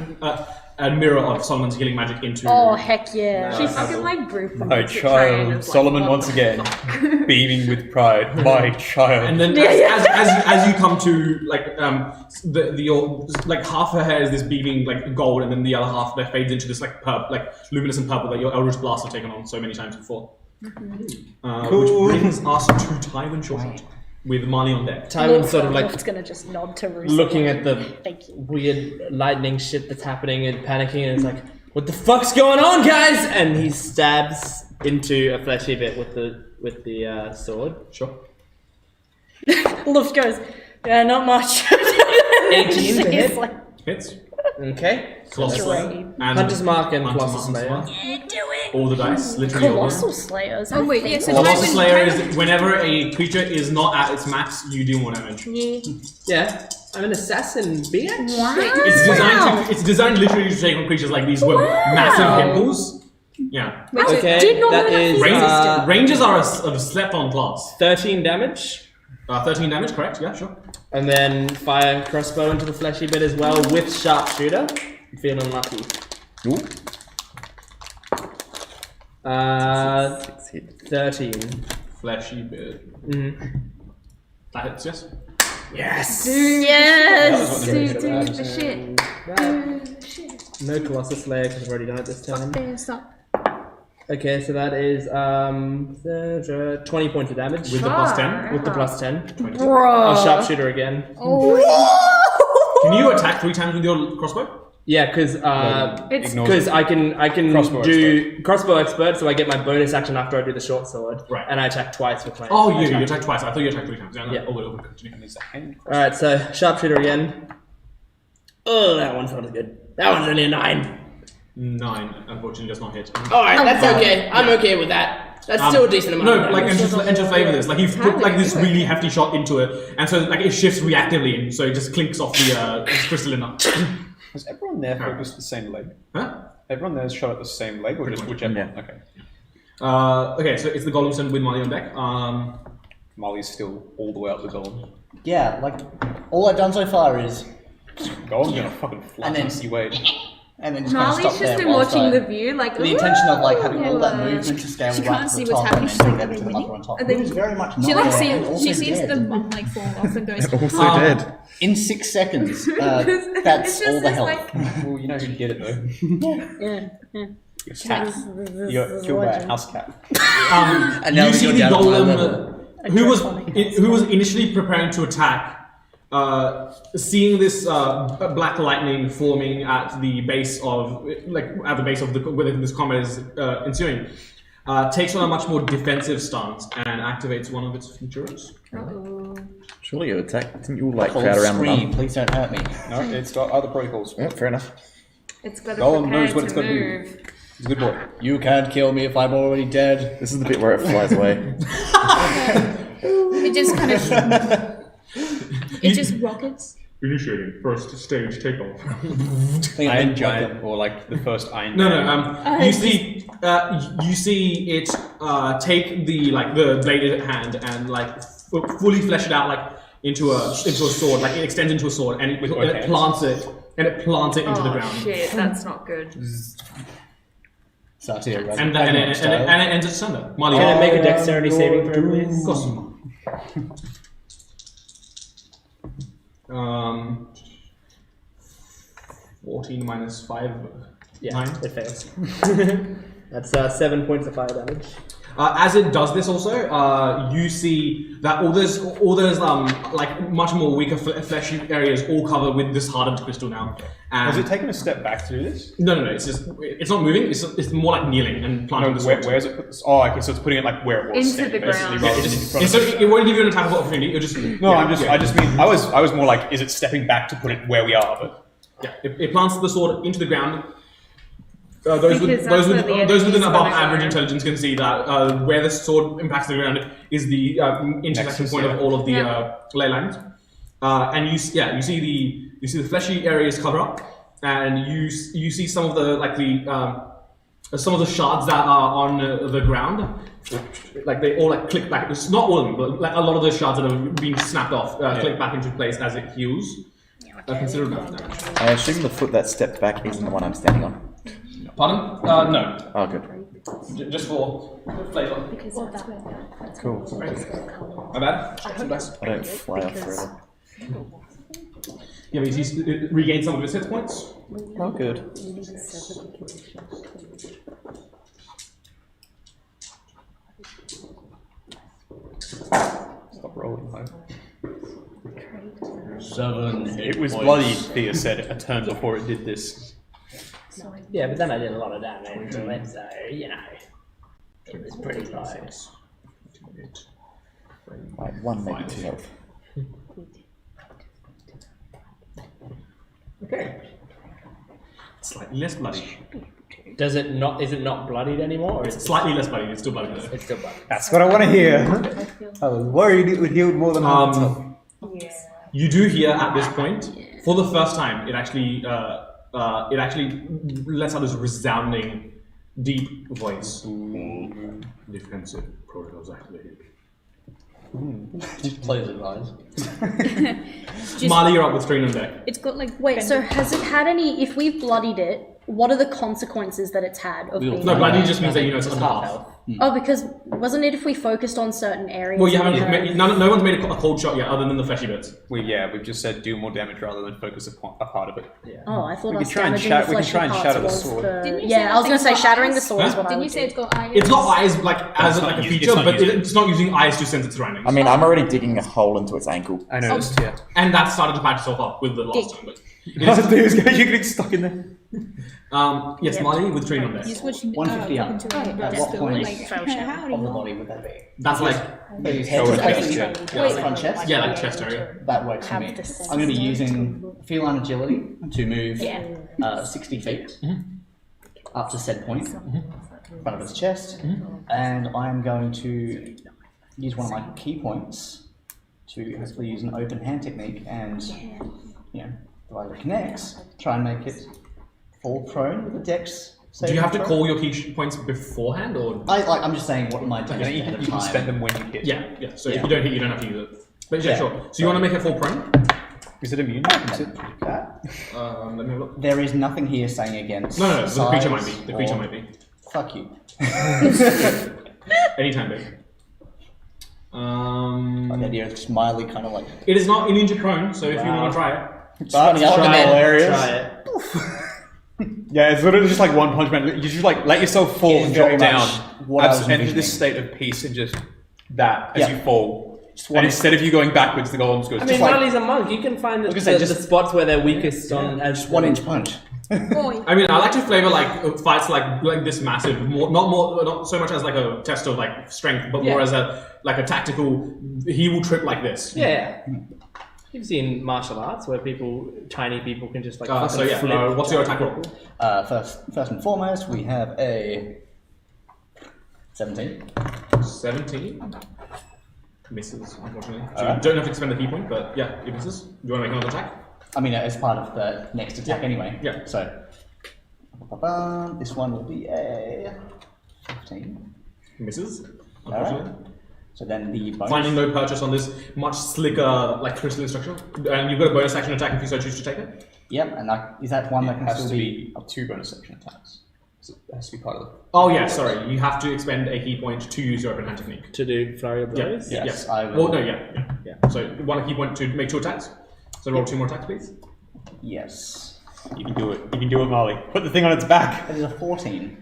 Speaker 1: a mirror of Solomon's healing magic into.
Speaker 2: Oh, heck yeah.
Speaker 10: She fucking like brute force
Speaker 8: My
Speaker 10: it, trying
Speaker 8: child,
Speaker 10: to,
Speaker 8: Solomon
Speaker 10: what
Speaker 8: once
Speaker 10: the
Speaker 8: again,
Speaker 10: fuck?
Speaker 8: beaming with pride. My child.
Speaker 1: And then as you come to like like half her hair is this beaming like gold, and then the other half that fades into this like luminescent purple that your Eldritch Blast have taken on so many times before.
Speaker 8: Cool.
Speaker 1: Which brings us to Tywin Short with Marley on deck.
Speaker 5: Tywin's sort of like
Speaker 2: Wolf's gonna just nod to Rusa.
Speaker 5: looking at the
Speaker 2: Thank you.
Speaker 5: weird lightning shit that's happening and panicking, and it's like, what the fuck's going on, guys? And he stabs into a fleshy bit with the sword.
Speaker 1: Sure.
Speaker 2: Luft goes, yeah, not much.
Speaker 5: 18 to hit.
Speaker 2: He's like,
Speaker 1: Hits.
Speaker 5: Okay.
Speaker 1: Colossus Slayer. And
Speaker 5: Hunter's Mark and
Speaker 1: Hunter's
Speaker 5: Colossus
Speaker 1: Mark.
Speaker 5: Slayer.
Speaker 1: All the dice, literally all of
Speaker 2: Colossal
Speaker 1: them.
Speaker 2: Slayers.
Speaker 7: Oh wait, yes.
Speaker 1: Colossus Slayer is whenever a creature is not at its max, you do more damage.
Speaker 5: Yeah. I'm an assassin, bitch.
Speaker 2: Wow.
Speaker 1: It's designed literally to take on creatures like these with massive hippos. Yeah.
Speaker 5: Okay,
Speaker 2: Did not
Speaker 5: that
Speaker 2: know that
Speaker 5: is
Speaker 2: existed.
Speaker 1: Rangers are a slept-on class.
Speaker 5: 13 damage.
Speaker 1: 13 damage, correct? Yeah, sure.
Speaker 5: And then fire crossbow into the fleshy bit as well with sharpshooter. I'm feeling lucky.
Speaker 6: Ooh.
Speaker 5: 13.
Speaker 1: Fleshy bit.
Speaker 5: Mm-hmm.
Speaker 1: That hits, yes.
Speaker 5: Yes!
Speaker 2: Yes.
Speaker 10: The shit.
Speaker 5: No Colossus Slayer because I've already done it this time.
Speaker 7: There, stop.
Speaker 5: Okay, so that is 20 points of damage.
Speaker 1: With the plus 10.
Speaker 5: With the plus 10.
Speaker 2: Bro.
Speaker 5: I'll sharpshooter again.
Speaker 1: Can you attack 3 times with your crossbow?
Speaker 5: Yeah, because
Speaker 8: Ignores
Speaker 5: I can
Speaker 8: Crossbow
Speaker 5: do crossbow expert, so I get my bonus action after I do the short sword,
Speaker 1: Right.
Speaker 5: and I attack twice with my.
Speaker 1: Oh, you attack twice. I thought you attacked 3 times.
Speaker 5: Yeah.
Speaker 1: Oh, wait, continue.
Speaker 5: All right, so sharpshooter again. Oh, that one's not as good. That one's only a 9.
Speaker 1: 9, unfortunately, does not hit.
Speaker 5: All right, that's okay. I'm okay with that. That's still a decent amount.
Speaker 1: No,
Speaker 5: of
Speaker 1: like,
Speaker 5: damage.
Speaker 1: and just flavor this. Like, you've put, like, this really hefty shot into it, and so, like, it shifts reactively, so it just clinks off the crystalline up.
Speaker 8: Was everyone there focused the same leg?
Speaker 1: Huh?
Speaker 8: Everyone there shot at the same leg, or
Speaker 1: Pretty
Speaker 8: just
Speaker 1: much,
Speaker 8: whichever?
Speaker 6: yeah.
Speaker 8: Okay.
Speaker 1: Okay, so it's the Golemson with Molly on deck.
Speaker 8: Molly's still all the way up the golem.
Speaker 3: Yeah, like, all I've done so far is...
Speaker 8: Golem's gonna fucking fly
Speaker 3: And then-
Speaker 8: and see wait.
Speaker 3: And then just kind of
Speaker 10: Marley's
Speaker 3: stop
Speaker 10: just
Speaker 3: there
Speaker 10: been
Speaker 3: whilst
Speaker 10: watching
Speaker 3: I-
Speaker 10: the view, like
Speaker 3: The intention of like having all that
Speaker 10: Hello.
Speaker 3: movement to scale
Speaker 7: She
Speaker 3: right
Speaker 7: can't
Speaker 3: to
Speaker 7: see
Speaker 3: the
Speaker 7: what's
Speaker 3: top
Speaker 7: happening,
Speaker 3: and
Speaker 7: she's
Speaker 3: then
Speaker 7: like,
Speaker 3: get
Speaker 7: "Are
Speaker 3: to
Speaker 7: they
Speaker 3: the mother
Speaker 7: winning?"
Speaker 3: on top.
Speaker 10: Are they-
Speaker 3: Who's very much not
Speaker 7: She like
Speaker 3: there and
Speaker 7: sees, she
Speaker 3: also
Speaker 7: sees
Speaker 3: dead.
Speaker 7: the mum like fall off and goes,
Speaker 6: Also
Speaker 1: Um,
Speaker 6: dead.
Speaker 3: In 6 seconds.
Speaker 10: It's
Speaker 3: That's
Speaker 10: just
Speaker 3: all the
Speaker 10: this,
Speaker 3: health.
Speaker 10: like-
Speaker 8: Well, you know who'd get it though. Your cat. You got killed by a house cat.
Speaker 3: And now
Speaker 1: You
Speaker 3: we
Speaker 1: see
Speaker 3: go
Speaker 1: the
Speaker 3: down to my
Speaker 1: golem
Speaker 3: level.
Speaker 1: who was initially preparing to attack. Seeing this black lightning forming at the base of where this combat is ensuing, takes on a much more defensive stance and activates one of its features.
Speaker 6: Surely you attack. Didn't you like
Speaker 3: Cold
Speaker 6: crowd around the
Speaker 3: scream,
Speaker 6: mum?
Speaker 3: please don't hurt me.
Speaker 8: No, it's got other protocols.
Speaker 6: Yeah, fair enough.
Speaker 10: It's got to
Speaker 8: Golem
Speaker 10: prepare
Speaker 8: knows what it's
Speaker 10: to
Speaker 8: got to do.
Speaker 10: move.
Speaker 8: He's a good boy.
Speaker 3: You can't kill me if I'm already dead.
Speaker 6: This is the bit where it flies away.
Speaker 7: it just kind of, it just rockets.
Speaker 1: Initiating first stage takeoff.
Speaker 8: Iron Giant, or like the first Iron
Speaker 1: No. You see it take the bladed hand and like fully flesh it out like into a sword. Like it extends into a sword and it plants it into the
Speaker 10: Oh
Speaker 1: ground.
Speaker 10: shit, that's not good.
Speaker 3: Satya,
Speaker 1: And it ends its thunder. Molly,
Speaker 5: Can I make a dexterity saving throw, please?
Speaker 1: Of course. 14 minus 5.
Speaker 5: Yeah,
Speaker 1: 9.
Speaker 5: it fails. That's 7 points of fire damage.
Speaker 1: As it does this, also, you see that all those like much more weaker fleshy areas all covered with this hardened crystal now. And
Speaker 8: Has it taken a step back to do this?
Speaker 1: No. It's not moving. It's more like kneeling and planting
Speaker 8: No,
Speaker 1: the
Speaker 8: where,
Speaker 1: sword.
Speaker 8: where's it put this? Oh, okay, so it's putting it like where it was.
Speaker 10: Into the
Speaker 8: standing, basically,
Speaker 10: ground.
Speaker 8: rather than in front
Speaker 1: So
Speaker 8: of it.
Speaker 1: it won't give you an attack of opportunity. It'll just
Speaker 8: No, I just mean I was more like, is it stepping back to put it where we are? But
Speaker 1: yeah, it plants the sword into the ground. Those
Speaker 10: Because that's where the
Speaker 1: with an
Speaker 10: enemy's
Speaker 1: above
Speaker 10: gonna
Speaker 1: average
Speaker 10: go.
Speaker 1: intelligence can see that where the sword impacts the ground is the intersection
Speaker 8: Nexus,
Speaker 1: point
Speaker 8: yeah.
Speaker 1: of all of the ley lines. And you see the fleshy areas cover up, and you see some of some of the shards that are on the ground. Like they all like click back. It's not all of them, but like a lot of those shards that have been snapped off click back into place as it heals. Considerable amount of damage.
Speaker 6: I assume the foot that stepped back isn't the one I'm standing on.
Speaker 1: Pardon? No.
Speaker 6: Oh, good.
Speaker 1: Just for flavor.
Speaker 6: Cool.
Speaker 1: My bad.
Speaker 6: I don't fly off forever.
Speaker 1: Yeah, but he's regained some of his hit points.
Speaker 6: Oh, good.
Speaker 8: stop rolling, though.
Speaker 3: 7.
Speaker 8: It was bloody, Thea said, a turn before it did this.
Speaker 5: Yeah, but then I did a lot of damage to it, so, you know, it was pretty close.
Speaker 6: Right, 1 maybe 2 health.
Speaker 1: Okay. less bloody.
Speaker 5: Does it not? Is it not bloodied anymore? Or is
Speaker 1: It's
Speaker 5: it
Speaker 1: slightly less bloody. It's still bloody though.
Speaker 5: It's still bloody.
Speaker 4: That's what I want to hear. I was worried it would heal more than half the time.
Speaker 1: You do hear at this point, for the first time, it actually lets out this resounding, deep voice. Defensive protocols activated.
Speaker 3: Just close his eyes.
Speaker 1: Marley, you're up with screen on deck.
Speaker 7: It's got like.
Speaker 2: Wait, so has it had any? If we've bloodied it, what are the consequences that it's had of being?
Speaker 1: No, bloody just means that you know it's under half.
Speaker 2: Oh, because wasn't it if we focused on certain areas?
Speaker 1: Well, you haven't. No one's made a cold shot yet, other than the fleshy bits.
Speaker 8: We've just said do more damage rather than focus a part of it.
Speaker 2: Oh, I thought
Speaker 4: We
Speaker 2: I
Speaker 4: could
Speaker 2: was
Speaker 4: try and
Speaker 2: damaging
Speaker 4: shat-
Speaker 2: the
Speaker 4: we can
Speaker 2: fleshy
Speaker 4: try and
Speaker 2: parts
Speaker 4: shatter the
Speaker 2: was
Speaker 4: sword.
Speaker 2: the-
Speaker 7: Didn't you say
Speaker 2: Yeah, I was gonna
Speaker 7: it's
Speaker 2: say
Speaker 7: got
Speaker 2: shattering the
Speaker 7: eyes?
Speaker 2: sword is
Speaker 1: Huh?
Speaker 2: what I
Speaker 7: Didn't
Speaker 2: would
Speaker 7: you say
Speaker 2: do.
Speaker 7: it's got eyes?
Speaker 1: It's not eyes as
Speaker 8: It's
Speaker 1: like a
Speaker 8: not-
Speaker 1: feature,
Speaker 8: it's not
Speaker 1: but
Speaker 8: using-
Speaker 1: it's not using eyes to sense its surroundings.
Speaker 6: I mean, I'm already digging a hole into its ankle.
Speaker 8: I noticed, yeah.
Speaker 1: And that started to patch itself up with the last
Speaker 7: Dick.
Speaker 1: time. But
Speaker 4: You're getting stuck in there.
Speaker 1: yes, Marley with screen on deck.
Speaker 7: You switched
Speaker 3: 150 up.
Speaker 7: into a
Speaker 3: At
Speaker 7: just
Speaker 3: what
Speaker 7: to,
Speaker 3: point
Speaker 7: like, howdy.
Speaker 3: of the body would that be?
Speaker 1: That's like
Speaker 3: Maybe head
Speaker 8: Shoulder
Speaker 3: to
Speaker 8: chest,
Speaker 3: face,
Speaker 8: yeah.
Speaker 3: like front chest.
Speaker 1: yeah, like chest area.
Speaker 3: That works for
Speaker 2: Have
Speaker 3: me.
Speaker 2: the
Speaker 3: I'm going to be using feline agility to move
Speaker 2: Yeah.
Speaker 3: 60 feet up to said point, in front of its chest, and I'm going to use one of my key points to hopefully use an open hand technique and, if it connects, try and make it fall prone with the dex.
Speaker 1: Do you have to call your key points beforehand, or
Speaker 3: I'm just saying what my
Speaker 8: You,
Speaker 3: technique
Speaker 8: you,
Speaker 3: at
Speaker 8: you
Speaker 3: a
Speaker 8: can spend
Speaker 3: time.
Speaker 8: them when you hit.
Speaker 1: yeah? So if
Speaker 3: Yeah.
Speaker 1: you don't hit, you don't have to use it. But yeah,
Speaker 3: Yeah.
Speaker 1: sure. So you want to make it full prone?
Speaker 8: Is it immune? Is it
Speaker 3: That.
Speaker 1: Let me have a look.
Speaker 3: There is nothing here saying against.
Speaker 1: No, the creature might
Speaker 3: size
Speaker 1: be. The creature
Speaker 3: or-
Speaker 1: might be.
Speaker 3: Fuck you.
Speaker 1: Anytime, babe.
Speaker 3: The idea is just mildly kind of like
Speaker 1: It is not immune to prone, so if you want to try it.
Speaker 3: running up in all areas.
Speaker 5: Try it.
Speaker 8: Yeah, it's literally just like one punch man. You just like let yourself fall
Speaker 3: It is
Speaker 8: and drop
Speaker 3: very
Speaker 8: down.
Speaker 3: much what I was
Speaker 8: Enter
Speaker 3: envisioning.
Speaker 8: this state of peace and just that as
Speaker 3: Yeah.
Speaker 8: you fall.
Speaker 3: one-
Speaker 8: And instead of you going backwards, the golem goes.
Speaker 5: I mean,
Speaker 3: like-
Speaker 5: Marley's a monk. You can find the,
Speaker 3: was gonna say,
Speaker 5: the
Speaker 3: just-
Speaker 5: spots where they're weakest on as
Speaker 3: 1 inch punch.
Speaker 7: Boy.
Speaker 1: I mean, I like to flavor like fights like this massive, not so much as like a test of like strength, but more
Speaker 5: Yeah.
Speaker 1: as a tactical. He will trip like this.
Speaker 5: Yeah. You've seen martial arts where tiny people can just like.
Speaker 1: So
Speaker 5: fucking
Speaker 1: yeah,
Speaker 5: flip.
Speaker 1: what's your attack roll?
Speaker 3: First and foremost, we have a 17.
Speaker 1: 17. Misses, unfortunately. So
Speaker 3: Alright.
Speaker 1: you don't have to expend the key point, but yeah, it misses. Do you want to make another attack?
Speaker 3: I mean, it's part of the next attack anyway.
Speaker 1: Yeah.
Speaker 3: So, this one will be a 15.
Speaker 1: Misses, unfortunately.
Speaker 3: So then the bonus.
Speaker 1: Finding no purchase on this much slicker, like crystalline structure, and you've got a bonus action attack if you so choose to take it.
Speaker 3: Yep, and is that one that
Speaker 8: It
Speaker 3: can
Speaker 8: has
Speaker 3: still
Speaker 8: to
Speaker 3: be?
Speaker 8: be 2 bonus action attacks. So it has to be part of the.
Speaker 1: Oh yeah, sorry. You have to expend a key point to use your open hand technique.
Speaker 5: To do flurry of
Speaker 1: Yeah,
Speaker 5: blows.
Speaker 1: yeah,
Speaker 3: Yes,
Speaker 1: yeah.
Speaker 3: I will.
Speaker 1: Oh no, yeah. So one key point to make 2 attacks. So roll 2 more attacks, please.
Speaker 3: Yes.
Speaker 8: You can do it. You can do it, Marley. Put the thing on its back.
Speaker 3: That is a 14.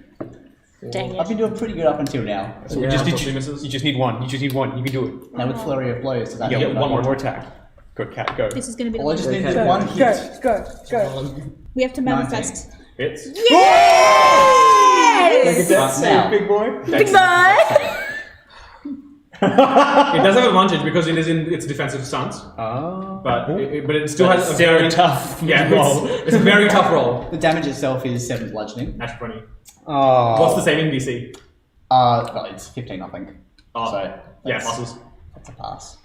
Speaker 2: Dang
Speaker 3: I've
Speaker 2: it.
Speaker 3: been doing pretty good up until now.
Speaker 8: So
Speaker 1: Yeah,
Speaker 8: you just
Speaker 1: unfortunately misses.
Speaker 8: You just need one. You just need one. You can do it.
Speaker 3: Now with flurry of blows, does that
Speaker 8: Yeah,
Speaker 3: mean
Speaker 1: one
Speaker 8: one
Speaker 1: more.
Speaker 8: more attack. Go, cat, go.
Speaker 7: This is gonna be the
Speaker 3: Well, I just need
Speaker 5: Okay.
Speaker 3: to do one hit.
Speaker 2: Go.
Speaker 7: We have to manifest.
Speaker 1: Hits.
Speaker 3: Now,
Speaker 8: big boy.
Speaker 2: Big boy!
Speaker 1: It does have advantage because it is in its defensive stance,
Speaker 8: Oh.
Speaker 1: but it still has a
Speaker 8: very
Speaker 1: very
Speaker 8: tough.
Speaker 1: yeah. It's a very tough roll.
Speaker 3: the damage itself is 7 bludgeoning.
Speaker 1: Natural 20.
Speaker 8: Oh.
Speaker 1: What's the saving DC?
Speaker 3: Well, it's 15, I think.
Speaker 1: Oh,
Speaker 3: So,
Speaker 1: yeah,
Speaker 3: that's-
Speaker 1: passes.
Speaker 3: That's a pass.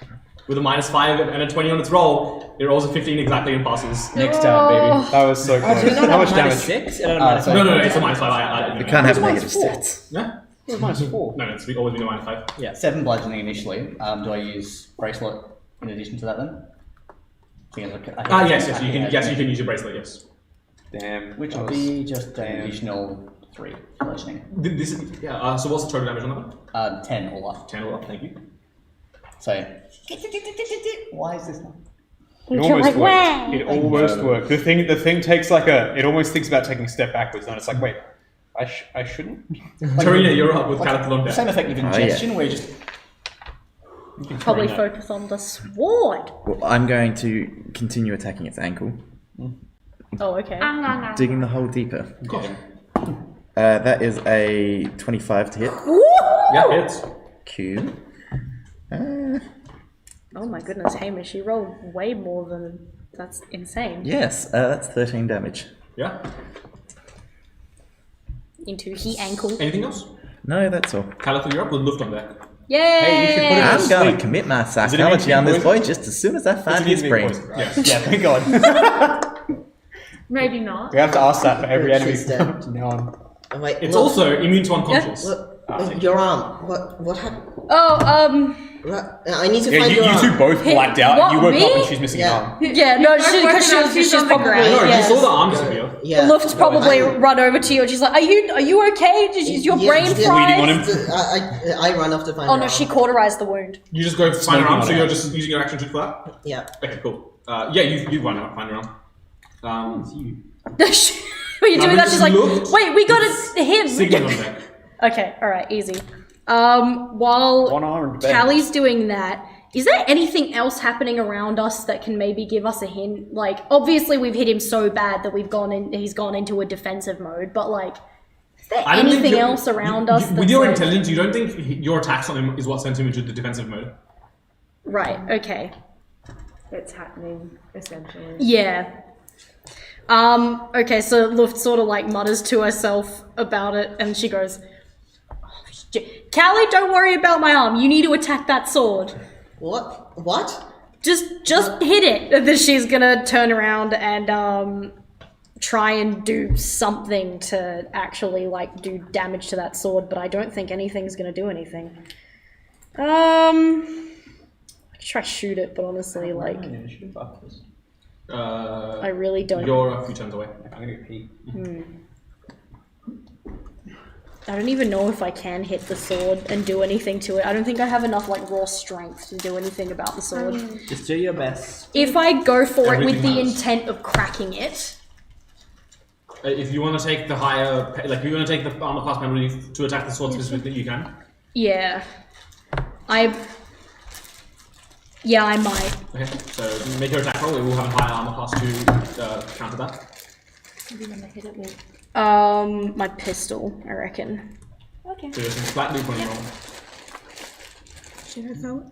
Speaker 1: With a -5 and a 20 on its roll, it rolls a 15 exactly and passes.
Speaker 3: Next turn, baby.
Speaker 8: That was so close. How much damage?
Speaker 5: -6? It had a
Speaker 3: Uh, so-
Speaker 1: No, it's a -5. I
Speaker 6: You can't have negative stats.
Speaker 1: Yeah?
Speaker 8: It was -4.
Speaker 1: No, it's always been a -5.
Speaker 3: 7 bludgeoning initially. Do I use bracelet in addition to that then?
Speaker 1: Yes, you can. Yes, you can use your bracelet. Yes.
Speaker 8: Damn.
Speaker 3: Which
Speaker 8: that
Speaker 3: will
Speaker 8: was-
Speaker 3: be just an
Speaker 8: damn.
Speaker 3: additional 3 bludgeoning.
Speaker 1: This is yeah. So what's the total damage on that one?
Speaker 3: 10 all up.
Speaker 1: 10 all up. Thank you.
Speaker 3: So, why is this not?
Speaker 8: It almost worked. It almost worked. The thing takes like it almost thinks about taking a step backwards, and it's like, wait, I shouldn't.
Speaker 1: Tarina, you're up with Catapult on
Speaker 3: Same
Speaker 1: deck.
Speaker 3: effective ingestion where you just.
Speaker 2: Probably focus on the sword.
Speaker 6: Well, I'm going to continue attacking its ankle,
Speaker 2: Oh, okay.
Speaker 6: digging the hole deeper. That is a 25 to hit.
Speaker 1: Yeah, hits.
Speaker 6: Q.
Speaker 2: Oh my goodness, Hamish, you rolled way more than... That's insane.
Speaker 6: Yes, that's 13 damage.
Speaker 1: Yeah.
Speaker 2: into he ankle.
Speaker 1: Anything else?
Speaker 6: No, that's all.
Speaker 1: Calico, you're up with Luft on deck.
Speaker 2: Yay!
Speaker 4: Hey, you should put it
Speaker 6: I'm going
Speaker 4: sleep.
Speaker 6: to commit my
Speaker 8: it
Speaker 6: psychology
Speaker 8: immune
Speaker 6: on
Speaker 8: to
Speaker 6: this
Speaker 8: poison?
Speaker 6: boy just as soon as I find his
Speaker 8: It's
Speaker 6: brain.
Speaker 8: poison, right?
Speaker 1: Yes.
Speaker 4: Yeah, thank God.
Speaker 10: Maybe not.
Speaker 8: We have to ask that for every enemy
Speaker 9: She's dead.
Speaker 8: from now on.
Speaker 9: Oh, wait,
Speaker 1: It's
Speaker 9: look,
Speaker 1: also immune to unconscious.
Speaker 9: look, your arm. What happened?
Speaker 2: Oh,
Speaker 9: I need to
Speaker 8: Yeah,
Speaker 9: find
Speaker 8: you,
Speaker 9: your
Speaker 8: you
Speaker 9: arm.
Speaker 8: two both
Speaker 2: Hey,
Speaker 8: blacked out.
Speaker 2: what,
Speaker 8: You woke up
Speaker 2: me?
Speaker 8: and she's missing
Speaker 9: Yeah.
Speaker 8: an arm.
Speaker 2: yeah, no,
Speaker 10: Both
Speaker 2: because
Speaker 10: woken up,
Speaker 2: she's
Speaker 10: she's on the
Speaker 2: probably
Speaker 10: ground.
Speaker 1: No,
Speaker 2: yes.
Speaker 1: you saw the arm disappear.
Speaker 9: Yeah.
Speaker 2: Luft's probably
Speaker 9: I-
Speaker 2: run over to you and she's like, are you okay? Is your
Speaker 9: Yeah,
Speaker 2: brain
Speaker 9: yeah.
Speaker 2: fried?
Speaker 8: Bleeding on him.
Speaker 9: I run off to find
Speaker 2: Oh
Speaker 9: her
Speaker 2: no,
Speaker 9: arm.
Speaker 2: she cauterized the wound.
Speaker 1: You just go find
Speaker 8: Smoking
Speaker 1: your arm,
Speaker 8: on
Speaker 1: so
Speaker 8: it.
Speaker 1: you're just using your action to for that?
Speaker 9: Yeah.
Speaker 1: Okay, cool. Yeah, you run out, find your arm.
Speaker 2: When you're doing that, she's like,
Speaker 1: Looked-
Speaker 2: wait, we got him.
Speaker 1: Sigmund on deck.
Speaker 2: Okay, alright, easy. While
Speaker 4: One-armed bed.
Speaker 2: Callie's doing that, is there anything else happening around us that can maybe give us a hint? Like, obviously we've hit him so bad that he's gone into a defensive mode, but like, is there
Speaker 1: I don't think
Speaker 2: anything
Speaker 1: you're-
Speaker 2: else around us
Speaker 1: with
Speaker 2: that's
Speaker 1: your
Speaker 2: like-
Speaker 1: intelligence, you don't think your attacks on him is what sent him into the defensive mode?
Speaker 2: Right, okay.
Speaker 10: It's happening, essentially.
Speaker 2: Yeah. Okay, so Luft sort of like mutters to herself about it, and she goes, oh, Callie, don't worry about my arm. You need to attack that sword.
Speaker 9: What?
Speaker 2: Just hit it. And then she's gonna turn around and try and do something to actually like do damage to that sword, but I don't think anything's gonna do anything. I could try shoot it, but honestly, like, I really don't.
Speaker 1: You're a few turns away.
Speaker 8: I'm gonna go pee.
Speaker 2: I don't even know if I can hit the sword and do anything to it. I don't think I have enough like raw strength to do anything about the sword.
Speaker 5: Just do your best.
Speaker 2: If I go for it with
Speaker 1: Everything
Speaker 2: the
Speaker 1: matters.
Speaker 2: intent of cracking it,
Speaker 1: If you want to take the higher, like if you want to take the armor class penalty to attack the sword specifically, you can.
Speaker 2: yeah, I might.
Speaker 1: Okay, so make your attack roll. We will have a higher armor class to counter that.
Speaker 10: What do you want to hit it with?
Speaker 2: My pistol, I reckon.
Speaker 10: Okay.
Speaker 1: So there's some flat loop on your roll.
Speaker 7: Should I vote?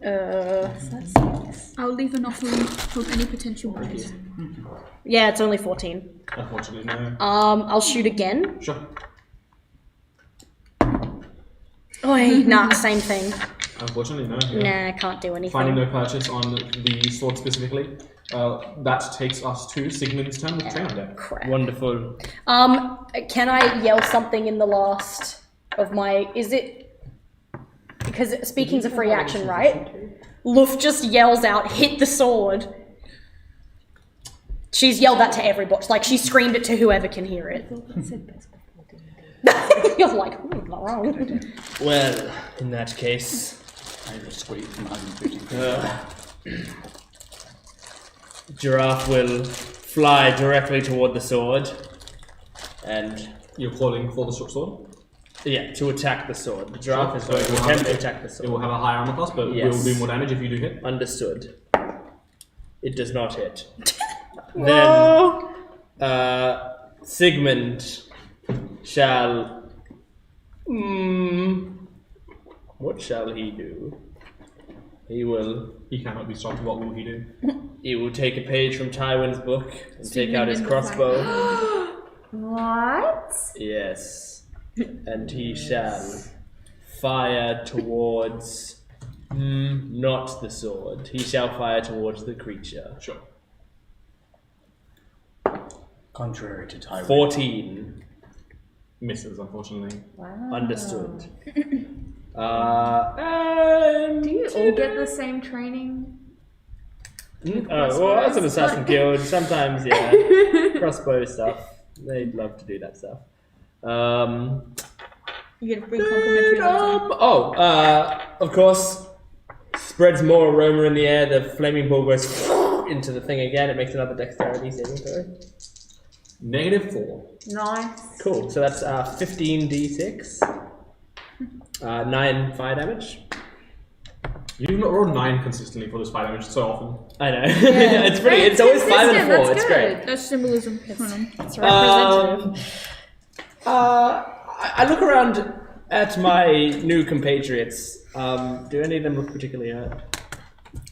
Speaker 7: I'll leave an offering from any potential buys.
Speaker 2: Yeah, it's only 14.
Speaker 1: Unfortunately, no.
Speaker 2: I'll shoot again.
Speaker 1: Sure.
Speaker 2: Oi, nah, same thing.
Speaker 1: Unfortunately, no. Yeah.
Speaker 2: Nah, can't do anything.
Speaker 1: Finding no purchase on the sword specifically. That takes us to Sigmund's turn with train on deck.
Speaker 2: Crap.
Speaker 5: Wonderful.
Speaker 2: Can I yell something in the last of my? Is it? Because speaking's a free action, right? Luft just yells out, "Hit the sword!" She's yelled that to everybody. Like she screamed it to whoever can hear it. You're like, I'm not wrong.
Speaker 5: Well, in that case,
Speaker 4: I just squeezed from 150.
Speaker 5: Giraffe will fly directly toward the sword, and
Speaker 1: You're calling for the short sword.
Speaker 5: yeah, to attack the sword. The giraffe is
Speaker 1: So
Speaker 5: going
Speaker 1: it
Speaker 5: to
Speaker 1: will have
Speaker 5: attempt to
Speaker 1: a-
Speaker 5: attack the
Speaker 1: It will
Speaker 5: sword.
Speaker 1: have a higher armor class, but
Speaker 5: Yes.
Speaker 1: will do more damage if you do hit.
Speaker 5: Understood. It does not hit. Then Sigmund shall. What shall he do? He will.
Speaker 1: He cannot be stopped. What will he do?
Speaker 5: He will take a page from Tywin's book and take
Speaker 7: Sigmund
Speaker 5: out his
Speaker 7: in the
Speaker 5: crossbow.
Speaker 10: What?
Speaker 5: Yes. And he shall fire towards. Not the sword. He shall fire towards the creature.
Speaker 1: Sure.
Speaker 4: Contrary to Tyrone.
Speaker 5: 14.
Speaker 1: Misses, unfortunately.
Speaker 5: Understood.
Speaker 10: Do you all get the same training?
Speaker 5: Well, that's an assassin guild. Sometimes, yeah. Crossbow stuff. They'd love to do that stuff.
Speaker 7: You get a free complimentary later.
Speaker 5: Of course, spreads more aroma in the air. The flaming ball goes into the thing again. It makes another dexterity saving throw.
Speaker 1: -4.
Speaker 10: Nice.
Speaker 5: Cool. So that's 15d6. 9 fire damage.
Speaker 1: You've not rolled 9 consistently for this fire damage so often.
Speaker 5: I know. It's pretty. It's always 5 and 4.
Speaker 10: consistent,
Speaker 5: It's
Speaker 10: that's
Speaker 5: great.
Speaker 10: good.
Speaker 7: That's symbolism.
Speaker 2: It's representative.
Speaker 5: I look around at my new compatriots. Do any of them look particularly hurt?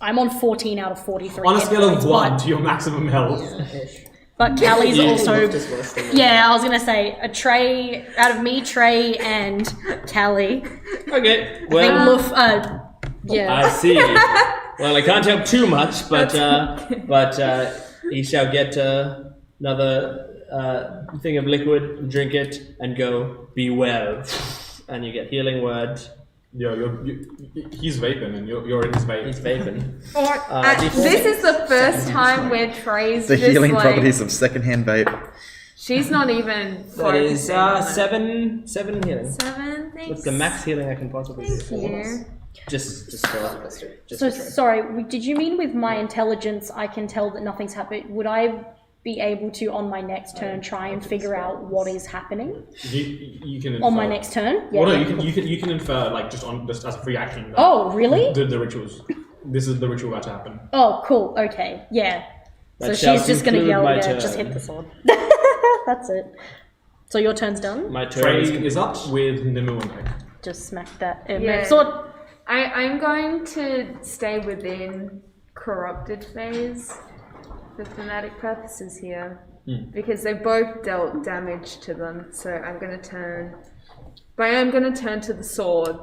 Speaker 2: I'm on 14 out of 43.
Speaker 1: On a
Speaker 2: hit
Speaker 1: scale of
Speaker 2: points,
Speaker 1: 1
Speaker 2: but
Speaker 1: to your maximum health.
Speaker 9: Yeah, ish.
Speaker 2: but Callie's also.
Speaker 9: Luft is worse than me.
Speaker 2: Yeah, I was gonna say a Trey out of me, Trey, and Callie.
Speaker 5: Okay.
Speaker 2: I think
Speaker 5: Well,
Speaker 2: Luff. Yeah.
Speaker 5: I see. Well, I can't help too much, but he shall get another thing of liquid, drink it, and go be well. And you get healing word.
Speaker 1: He's vaping, and you're in his vape.
Speaker 5: He's vaping.
Speaker 10: This is the first time where Trey's
Speaker 6: The
Speaker 10: just
Speaker 6: healing
Speaker 10: like,
Speaker 6: properties of secondhand vape.
Speaker 10: She's not even
Speaker 5: That is
Speaker 10: focusing on it.
Speaker 5: seven healing.
Speaker 10: 7, thanks.
Speaker 5: That's the max healing I can possibly do.
Speaker 10: Thank you.
Speaker 5: Just for
Speaker 2: So sorry, did you mean with my intelligence I can tell that nothing's happened? Would I be able to on my next turn try and figure out what is happening
Speaker 1: You can infer.
Speaker 2: on my next turn?
Speaker 1: Well, no, you can infer like just as a free action. that
Speaker 2: Oh, really?
Speaker 1: The rituals. This is the ritual about to happen.
Speaker 2: Oh, cool. Okay, yeah. So
Speaker 5: That shall
Speaker 2: she's just gonna
Speaker 5: conclude
Speaker 2: yell,
Speaker 5: my
Speaker 2: yeah,
Speaker 5: turn.
Speaker 2: just hit the sword. That's it. So your turn's done.
Speaker 5: My turn
Speaker 1: Trey
Speaker 5: is
Speaker 1: is up with Nimu and Meg.
Speaker 2: Just smack that
Speaker 10: Yeah.
Speaker 2: sword.
Speaker 10: I'm going to stay within corrupted phase for thematic purposes here. Because they both dealt damage to them, so I'm going to turn. But I am going to turn to the sword,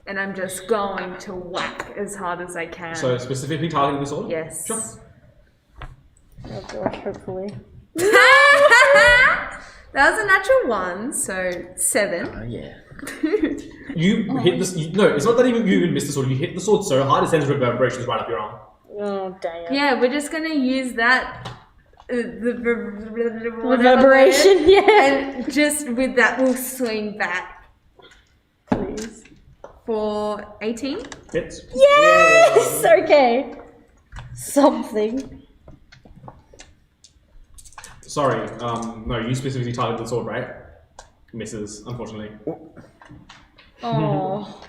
Speaker 10: and I'm just going to whack as hard as I can.
Speaker 1: So specifically targeting the sword?
Speaker 10: Yes.
Speaker 1: Sure.
Speaker 2: Oh gosh, hopefully.
Speaker 10: That was a natural 1, so 7.
Speaker 6: Oh yeah.
Speaker 1: You hit this. No, it's not that you even missed the sword. You hit the sword so hard it sends reverberations right up your arm.
Speaker 2: Oh dang it.
Speaker 10: Yeah, we're just gonna use that
Speaker 2: Reverberation, yeah.
Speaker 10: and just with that we'll swing back
Speaker 2: Please.
Speaker 10: for 18.
Speaker 1: Hits.
Speaker 2: Yes! Okay. Something.
Speaker 1: Sorry. No, you specifically targeted the sword, right? Misses, unfortunately.
Speaker 2: Oh.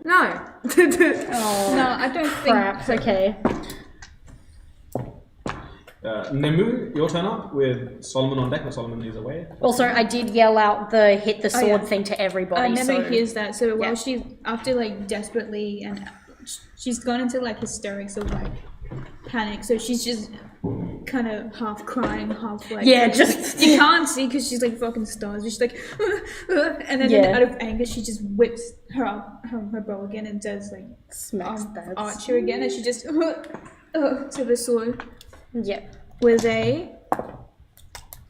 Speaker 10: No.
Speaker 7: No, I don't think.
Speaker 2: Crap. Okay.
Speaker 1: Nemu, your turn up with Solomon on deck, but Solomon is away.
Speaker 2: Also, I did yell out the hit the sword
Speaker 7: yeah.
Speaker 2: thing to everybody.
Speaker 7: Never
Speaker 2: so.
Speaker 7: hears that. So while
Speaker 2: Yeah.
Speaker 7: she's after like desperately and she's gone into like hysterics of like panic. So she's just kind of half crying, half like
Speaker 2: Yeah, just
Speaker 7: you can't see because she's like fucking stars. She's like, and then
Speaker 2: Yeah.
Speaker 7: out of anger, she just whips her bow again and does like
Speaker 2: smacks that.
Speaker 7: archer again, and she just to the sword
Speaker 2: Yep.
Speaker 7: with a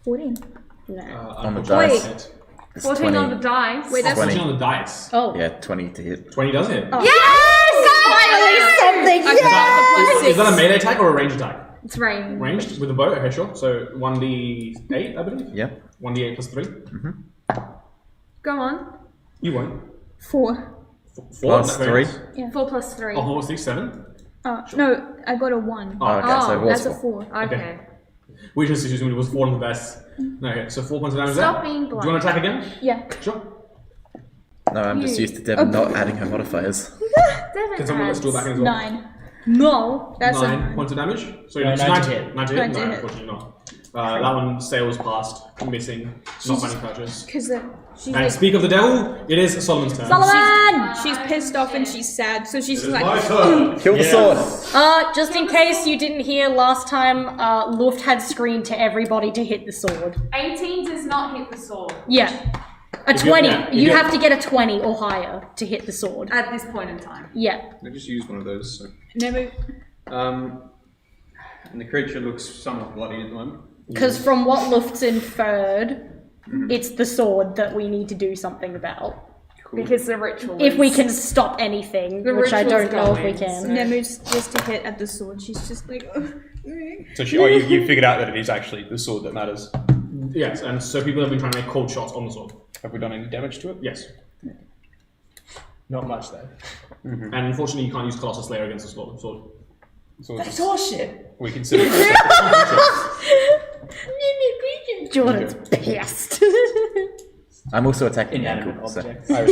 Speaker 7: 14.
Speaker 2: No.
Speaker 6: On the
Speaker 1: unfortunately,
Speaker 6: dice.
Speaker 1: hit.
Speaker 6: It's
Speaker 10: 14 on the
Speaker 6: 20.
Speaker 10: dice.
Speaker 7: Wait, that's
Speaker 1: 14 on the dice.
Speaker 2: Oh.
Speaker 6: Yeah, 20 to hit.
Speaker 1: 20 does hit.
Speaker 2: Yes! Finally something!
Speaker 7: I forgot the
Speaker 1: Is that a melee attack or a ranged attack?
Speaker 10: It's rain.
Speaker 1: Ranged with a bow, okay, sure. So 1d8, I believe?
Speaker 6: Yep.
Speaker 1: 1d8 plus 3.
Speaker 10: Go on.
Speaker 1: You won't.
Speaker 7: 4.
Speaker 1: 4
Speaker 6: Plus 3.
Speaker 10: 4 plus 3.
Speaker 1: Oh, 4 plus 3, 7.
Speaker 7: No, I got a 1.
Speaker 1: Oh,
Speaker 6: Okay, so it was
Speaker 7: That's a
Speaker 6: 4.
Speaker 7: 4.
Speaker 10: Okay.
Speaker 1: We just assumed it was 4 on the dice. No, okay, so 4 points of damage
Speaker 10: Stop
Speaker 1: there.
Speaker 10: being
Speaker 1: Do you want to attack again?
Speaker 7: Yeah.
Speaker 1: Sure.
Speaker 6: No, I'm just used to Devin not adding her modifiers.
Speaker 10: Devin
Speaker 1: Can someone let's do it back in as well?
Speaker 7: 9.
Speaker 2: No.
Speaker 7: That's
Speaker 1: 9 points of damage. So
Speaker 5: No,
Speaker 1: it's
Speaker 5: 9
Speaker 1: 9
Speaker 5: to
Speaker 1: to
Speaker 5: hit.
Speaker 1: hit. 9 to
Speaker 7: Nine
Speaker 1: hit?
Speaker 7: to
Speaker 1: No,
Speaker 7: hit.
Speaker 1: unfortunately not. That one sails past, missing, not finding purchase.
Speaker 7: Because she's
Speaker 1: And
Speaker 7: like,
Speaker 1: speak of the devil, it is Solomon's turn.
Speaker 2: Solomon!
Speaker 7: she's pissed off and she's sad, so she's
Speaker 1: It is
Speaker 7: like,
Speaker 1: my turn.
Speaker 6: Kill the sword!
Speaker 2: Just in case you didn't hear last time, Luft had screamed to everybody to hit the sword.
Speaker 10: 18 does not hit the sword
Speaker 2: Yeah. A
Speaker 1: If you-
Speaker 2: 20.
Speaker 1: yeah, if
Speaker 2: You
Speaker 1: you-
Speaker 2: have to get a 20 or higher to hit the sword.
Speaker 10: at this point in time.
Speaker 2: Yeah.
Speaker 8: I just used one of those. So.
Speaker 7: never.
Speaker 8: And the creature looks somewhat bloody at the moment.
Speaker 2: Because from what Luft's inferred, it's the sword that we need to do something about.
Speaker 10: Because the ritual
Speaker 2: If we
Speaker 10: is-
Speaker 2: can stop anything,
Speaker 10: The
Speaker 2: which I
Speaker 10: ritual's
Speaker 2: don't know if we
Speaker 10: going,
Speaker 2: can.
Speaker 10: so-
Speaker 7: Nemu's just a hit at the sword. She's just like,
Speaker 8: So you figured out that it is actually the sword that matters.
Speaker 1: Yes, and so people have been trying to make cold shots on the sword.
Speaker 8: Have we done any damage to it?
Speaker 1: Yes.
Speaker 5: Not much though.
Speaker 1: And unfortunately, you can't use Colossus Slayer against the sword.
Speaker 8: So
Speaker 5: That's horseshit.
Speaker 8: we consider
Speaker 2: Jordan's pissed.
Speaker 6: I'm also attacking the
Speaker 5: Inanimate
Speaker 6: ankle, so
Speaker 5: objects.
Speaker 8: and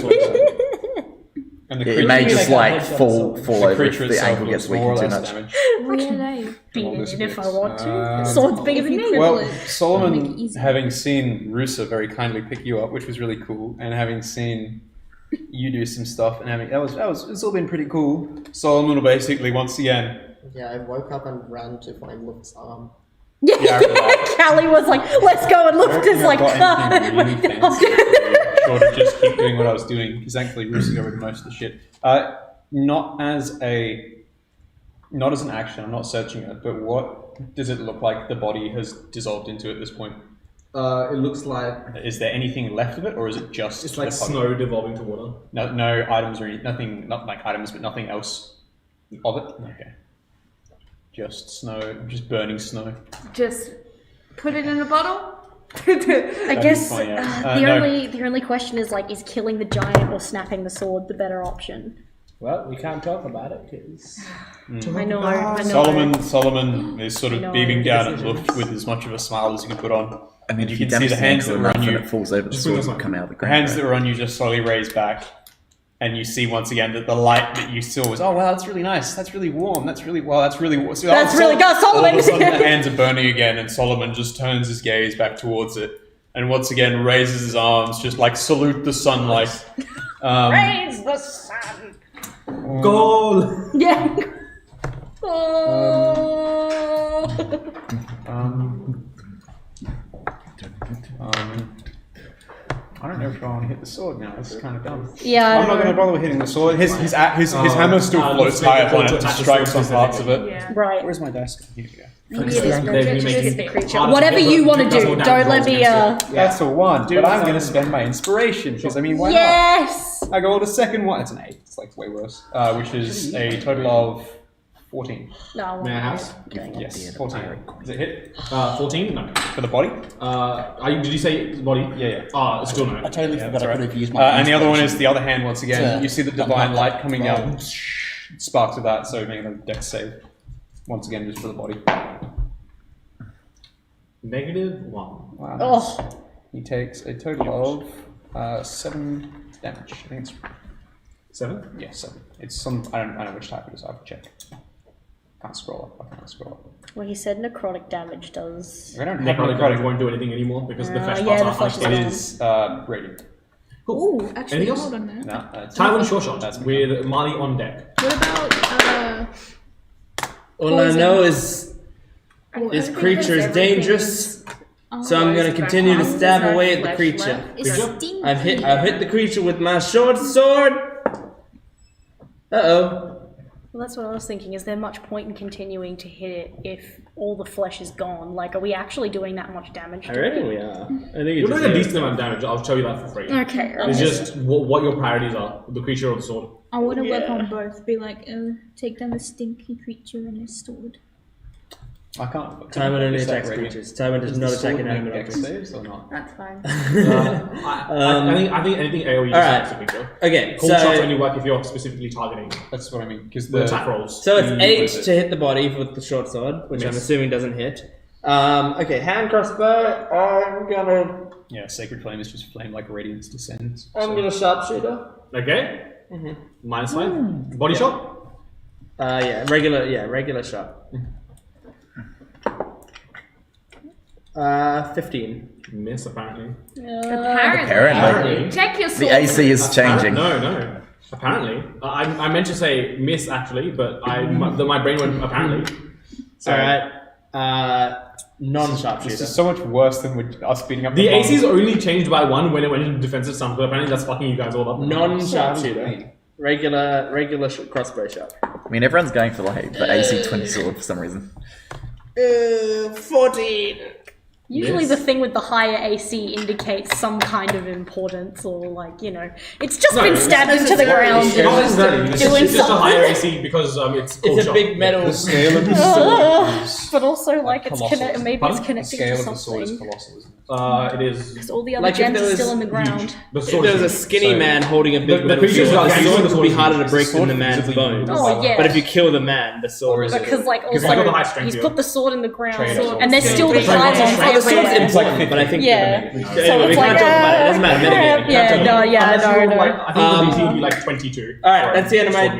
Speaker 8: the
Speaker 6: it
Speaker 8: creature,
Speaker 6: may just
Speaker 5: like a
Speaker 6: like
Speaker 5: headshot
Speaker 6: fall
Speaker 5: sword.
Speaker 6: fall
Speaker 8: the
Speaker 6: over
Speaker 8: creature
Speaker 6: if the
Speaker 8: itself
Speaker 6: ankle gets
Speaker 8: looks more or
Speaker 6: weakened too
Speaker 8: less
Speaker 6: much.
Speaker 8: damage.
Speaker 7: really?
Speaker 2: Beat
Speaker 8: All
Speaker 2: it
Speaker 8: this
Speaker 2: in if I
Speaker 8: bits.
Speaker 2: want to. Sword's bigger than me.
Speaker 8: Well,
Speaker 7: Make it
Speaker 8: Solomon,
Speaker 7: easy.
Speaker 8: having seen Rusa very kindly pick you up, which was really cool, and having seen you do some stuff, and having it's all been pretty cool. Solomon will basically once again.
Speaker 9: Yeah, I woke up and ran to find Luft's arm.
Speaker 8: Yeah, I remember that.
Speaker 2: Callie was like, let's go, and Luft is like,
Speaker 8: really fancy. Short of just keep doing what I was doing, because thankfully Rooster got rid of most of the shit. Not as an action, I'm not searching it, but what does it look like the body has dissolved into at this point?
Speaker 1: It looks like
Speaker 8: Is there anything left of it, or is it just
Speaker 1: it's like
Speaker 8: the puddle?
Speaker 1: snow devolving to water.
Speaker 8: No items or nothing, not like items, but nothing else of it? Okay. Just snow, just burning snow.
Speaker 10: Just put it in a bottle.
Speaker 2: I guess
Speaker 8: fine, yeah.
Speaker 2: the only question is like, is killing the giant or snapping the sword the better option?
Speaker 5: Well, we can't talk about it because
Speaker 2: I know.
Speaker 8: Solomon is sort
Speaker 2: I
Speaker 8: of
Speaker 2: know.
Speaker 8: beaming down and looked with as much of a smile as you can put on.
Speaker 6: I mean,
Speaker 8: You
Speaker 6: if you
Speaker 8: can see
Speaker 6: damage
Speaker 8: the hands that
Speaker 6: ankle
Speaker 8: were on
Speaker 6: enough and
Speaker 8: you.
Speaker 6: it falls over, the
Speaker 1: Just
Speaker 6: sword
Speaker 1: bring
Speaker 6: will
Speaker 1: us
Speaker 6: come out of the
Speaker 8: The
Speaker 6: ground.
Speaker 8: hands that were on you just slowly raise back, and you see once again that the light that you saw was, oh wow, that's really nice, that's really warm, that's really warm.
Speaker 2: That's really good, Solomon.
Speaker 8: All of a sudden the hands are burning again, and Solomon just turns his gaze back towards it, and once again raises his arms, just like salute the sunlight.
Speaker 2: Raise the sun.
Speaker 1: Goal!
Speaker 2: Yeah.
Speaker 8: I don't know if I want to hit the sword now. This is kind of dumb.
Speaker 2: Yeah.
Speaker 8: I'm not going to bother with hitting the sword. His hammer still floats high up on it and strikes on parts of it.
Speaker 10: Yeah.
Speaker 2: Right.
Speaker 8: Where's my dice? Here we go.
Speaker 2: Maybe it is
Speaker 1: They've been making
Speaker 2: the creature.
Speaker 1: harder to
Speaker 2: Whatever
Speaker 1: hit,
Speaker 2: you
Speaker 1: but
Speaker 2: want to
Speaker 1: does
Speaker 2: do.
Speaker 1: more
Speaker 2: Don't
Speaker 1: damage
Speaker 2: let
Speaker 1: rolls
Speaker 2: me.
Speaker 1: against it.
Speaker 8: That's a 1,
Speaker 5: Do
Speaker 8: but I'm
Speaker 5: something.
Speaker 8: going to spend my inspiration because I mean, why
Speaker 2: Yes.
Speaker 8: not? I got a second one. It's an 8. It's like way worse. Which is a total of 14.
Speaker 2: No.
Speaker 1: May I have?
Speaker 8: Yes, 14. Does it hit
Speaker 1: 14? No.
Speaker 8: for the body?
Speaker 1: Did you say body?
Speaker 8: Yeah.
Speaker 1: Still no.
Speaker 3: I totally forgot
Speaker 8: That's
Speaker 3: I
Speaker 8: right.
Speaker 3: could have used my.
Speaker 8: And the other one is
Speaker 3: inspiration.
Speaker 8: the other hand once again.
Speaker 3: To
Speaker 8: You see the
Speaker 3: dump
Speaker 8: divine
Speaker 3: out
Speaker 8: light
Speaker 3: that
Speaker 8: coming
Speaker 3: roll.
Speaker 8: out. Sparks of that, so make a dex save. Once again, just for the body.
Speaker 1: -1.
Speaker 8: Wow, nice.
Speaker 2: Oh.
Speaker 8: He takes a total of 7 damage. I think it's
Speaker 1: 7?
Speaker 8: 7. It's some. I don't know which type it is. I have to check. Can't scroll up. I can't scroll up.
Speaker 2: Well, he said necrotic damage does.
Speaker 8: I don't have
Speaker 1: Necrotic
Speaker 8: necrotic.
Speaker 1: won't do anything anymore because the flesh
Speaker 2: yeah,
Speaker 1: parts
Speaker 2: the
Speaker 1: are
Speaker 2: flesh is
Speaker 1: unstable.
Speaker 8: It is radiant.
Speaker 1: Cool.
Speaker 7: Ooh, actually,
Speaker 1: Anything else?
Speaker 7: hold on there.
Speaker 8: No, it's
Speaker 1: Tywin Short Shot
Speaker 8: That's
Speaker 1: with Marley on deck.
Speaker 7: What about
Speaker 5: all I know is
Speaker 7: oh,
Speaker 5: this
Speaker 7: everything
Speaker 5: creature is dangerous, so I'm going to continue to stab away at the creature. I've hit the creature with my short sword. Uh-oh.
Speaker 2: Well, that's what I was thinking. Is there much point in continuing to hit it if all the flesh is gone? Like, are we actually doing that much damage?
Speaker 5: I
Speaker 2: to
Speaker 5: reckon
Speaker 2: it?
Speaker 5: we are. I think
Speaker 1: You're
Speaker 5: it's
Speaker 1: doing a decent amount of damage. I'll show you that for free.
Speaker 2: Okay.
Speaker 1: It's just what your priorities are: the creature or the sword.
Speaker 7: I want to work on both. Be like, take down the stinky creature and his sword.
Speaker 8: I can't.
Speaker 5: Tywin only
Speaker 8: Is that
Speaker 5: attacks
Speaker 8: radiant?
Speaker 5: creatures. Tywin does
Speaker 8: Does
Speaker 5: not
Speaker 8: the
Speaker 5: attack
Speaker 8: sword make
Speaker 5: inanimate
Speaker 8: dex
Speaker 5: objects.
Speaker 8: saves or not?
Speaker 2: That's fine.
Speaker 1: I think anything AoE
Speaker 5: Alright.
Speaker 1: is the creature.
Speaker 5: Okay,
Speaker 1: Cold shots
Speaker 5: so
Speaker 1: only work if you're specifically targeting
Speaker 8: That's what I mean. Because
Speaker 1: the attack rolls.
Speaker 5: it's
Speaker 8: Mm,
Speaker 5: 8
Speaker 8: what is
Speaker 5: to hit the body with the short sword, which I'm
Speaker 1: Miss.
Speaker 5: assuming doesn't hit. Okay, hand crossbow.
Speaker 8: Yeah, Sacred Flame is just flame like radiance descends.
Speaker 5: I'm gonna sharpshooter.
Speaker 1: Okay. -5. Body shot.
Speaker 5: Regular shot. 15.
Speaker 1: Miss apparently.
Speaker 10: Apparently. Check your sword.
Speaker 6: The AC is changing.
Speaker 1: No. Apparently, I meant to say miss actually, but my brain went apparently. So
Speaker 5: Alright.
Speaker 8: This
Speaker 5: Non-sharpshooter.
Speaker 8: is so much worse than with us beating up
Speaker 1: the
Speaker 8: bomb.
Speaker 1: AC is only changed by 1 when it went into defensive stance, but apparently that's fucking you guys all up.
Speaker 5: Non-sharpshooter. Regular crossbow shot.
Speaker 6: I mean, everyone's going for like the AC 20 sword for some reason.
Speaker 5: 14.
Speaker 2: Usually
Speaker 1: Yes.
Speaker 2: the thing with the higher AC indicates some kind of importance or like, it's just
Speaker 1: No,
Speaker 2: been
Speaker 1: it's
Speaker 2: stabbed into the ground.
Speaker 1: It's not necessarily. It's
Speaker 2: doing
Speaker 1: just a
Speaker 2: something.
Speaker 1: higher AC because it's cold
Speaker 5: It's a
Speaker 1: shot.
Speaker 5: big metal.
Speaker 8: The scale of the sword is
Speaker 2: But also like it's
Speaker 8: colossal.
Speaker 2: maybe
Speaker 1: Pardon?
Speaker 2: it's
Speaker 8: the
Speaker 2: connecting
Speaker 8: scale
Speaker 2: to
Speaker 8: of the sword is
Speaker 2: something.
Speaker 8: colossal, isn't it?
Speaker 1: It is.
Speaker 2: Because all the other
Speaker 5: Like if
Speaker 2: gems
Speaker 5: there
Speaker 2: are
Speaker 5: was
Speaker 2: still in the ground.
Speaker 1: The
Speaker 5: If
Speaker 1: sword
Speaker 5: there was a
Speaker 1: is
Speaker 5: skinny
Speaker 8: So-
Speaker 5: man holding a big
Speaker 1: the
Speaker 5: metal
Speaker 1: creature's
Speaker 5: sword,
Speaker 1: like-
Speaker 5: the sword would be harder to
Speaker 8: the
Speaker 5: break
Speaker 8: sword
Speaker 5: than the man's
Speaker 8: visibly
Speaker 5: bones.
Speaker 2: Oh yeah.
Speaker 5: But if you kill the man, the sword
Speaker 8: Or is
Speaker 5: is...
Speaker 8: it-
Speaker 2: Because like
Speaker 1: Because I got the high
Speaker 2: also
Speaker 1: strength
Speaker 2: he's
Speaker 1: here.
Speaker 2: put the sword in the ground,
Speaker 8: Trade-off.
Speaker 2: and there's still the
Speaker 1: Trade-off.
Speaker 2: clouds on
Speaker 1: Trade-off.
Speaker 5: The sword's
Speaker 2: everywhere.
Speaker 5: important, but I think...
Speaker 2: Yeah.
Speaker 5: Anyway,
Speaker 2: So
Speaker 5: we
Speaker 2: it's
Speaker 5: can't
Speaker 2: like,
Speaker 5: talk about it. It doesn't matter. Metagame.
Speaker 2: yeah, no,
Speaker 1: I think the DC would be like 22.
Speaker 5: Alright, that's the end of my turn.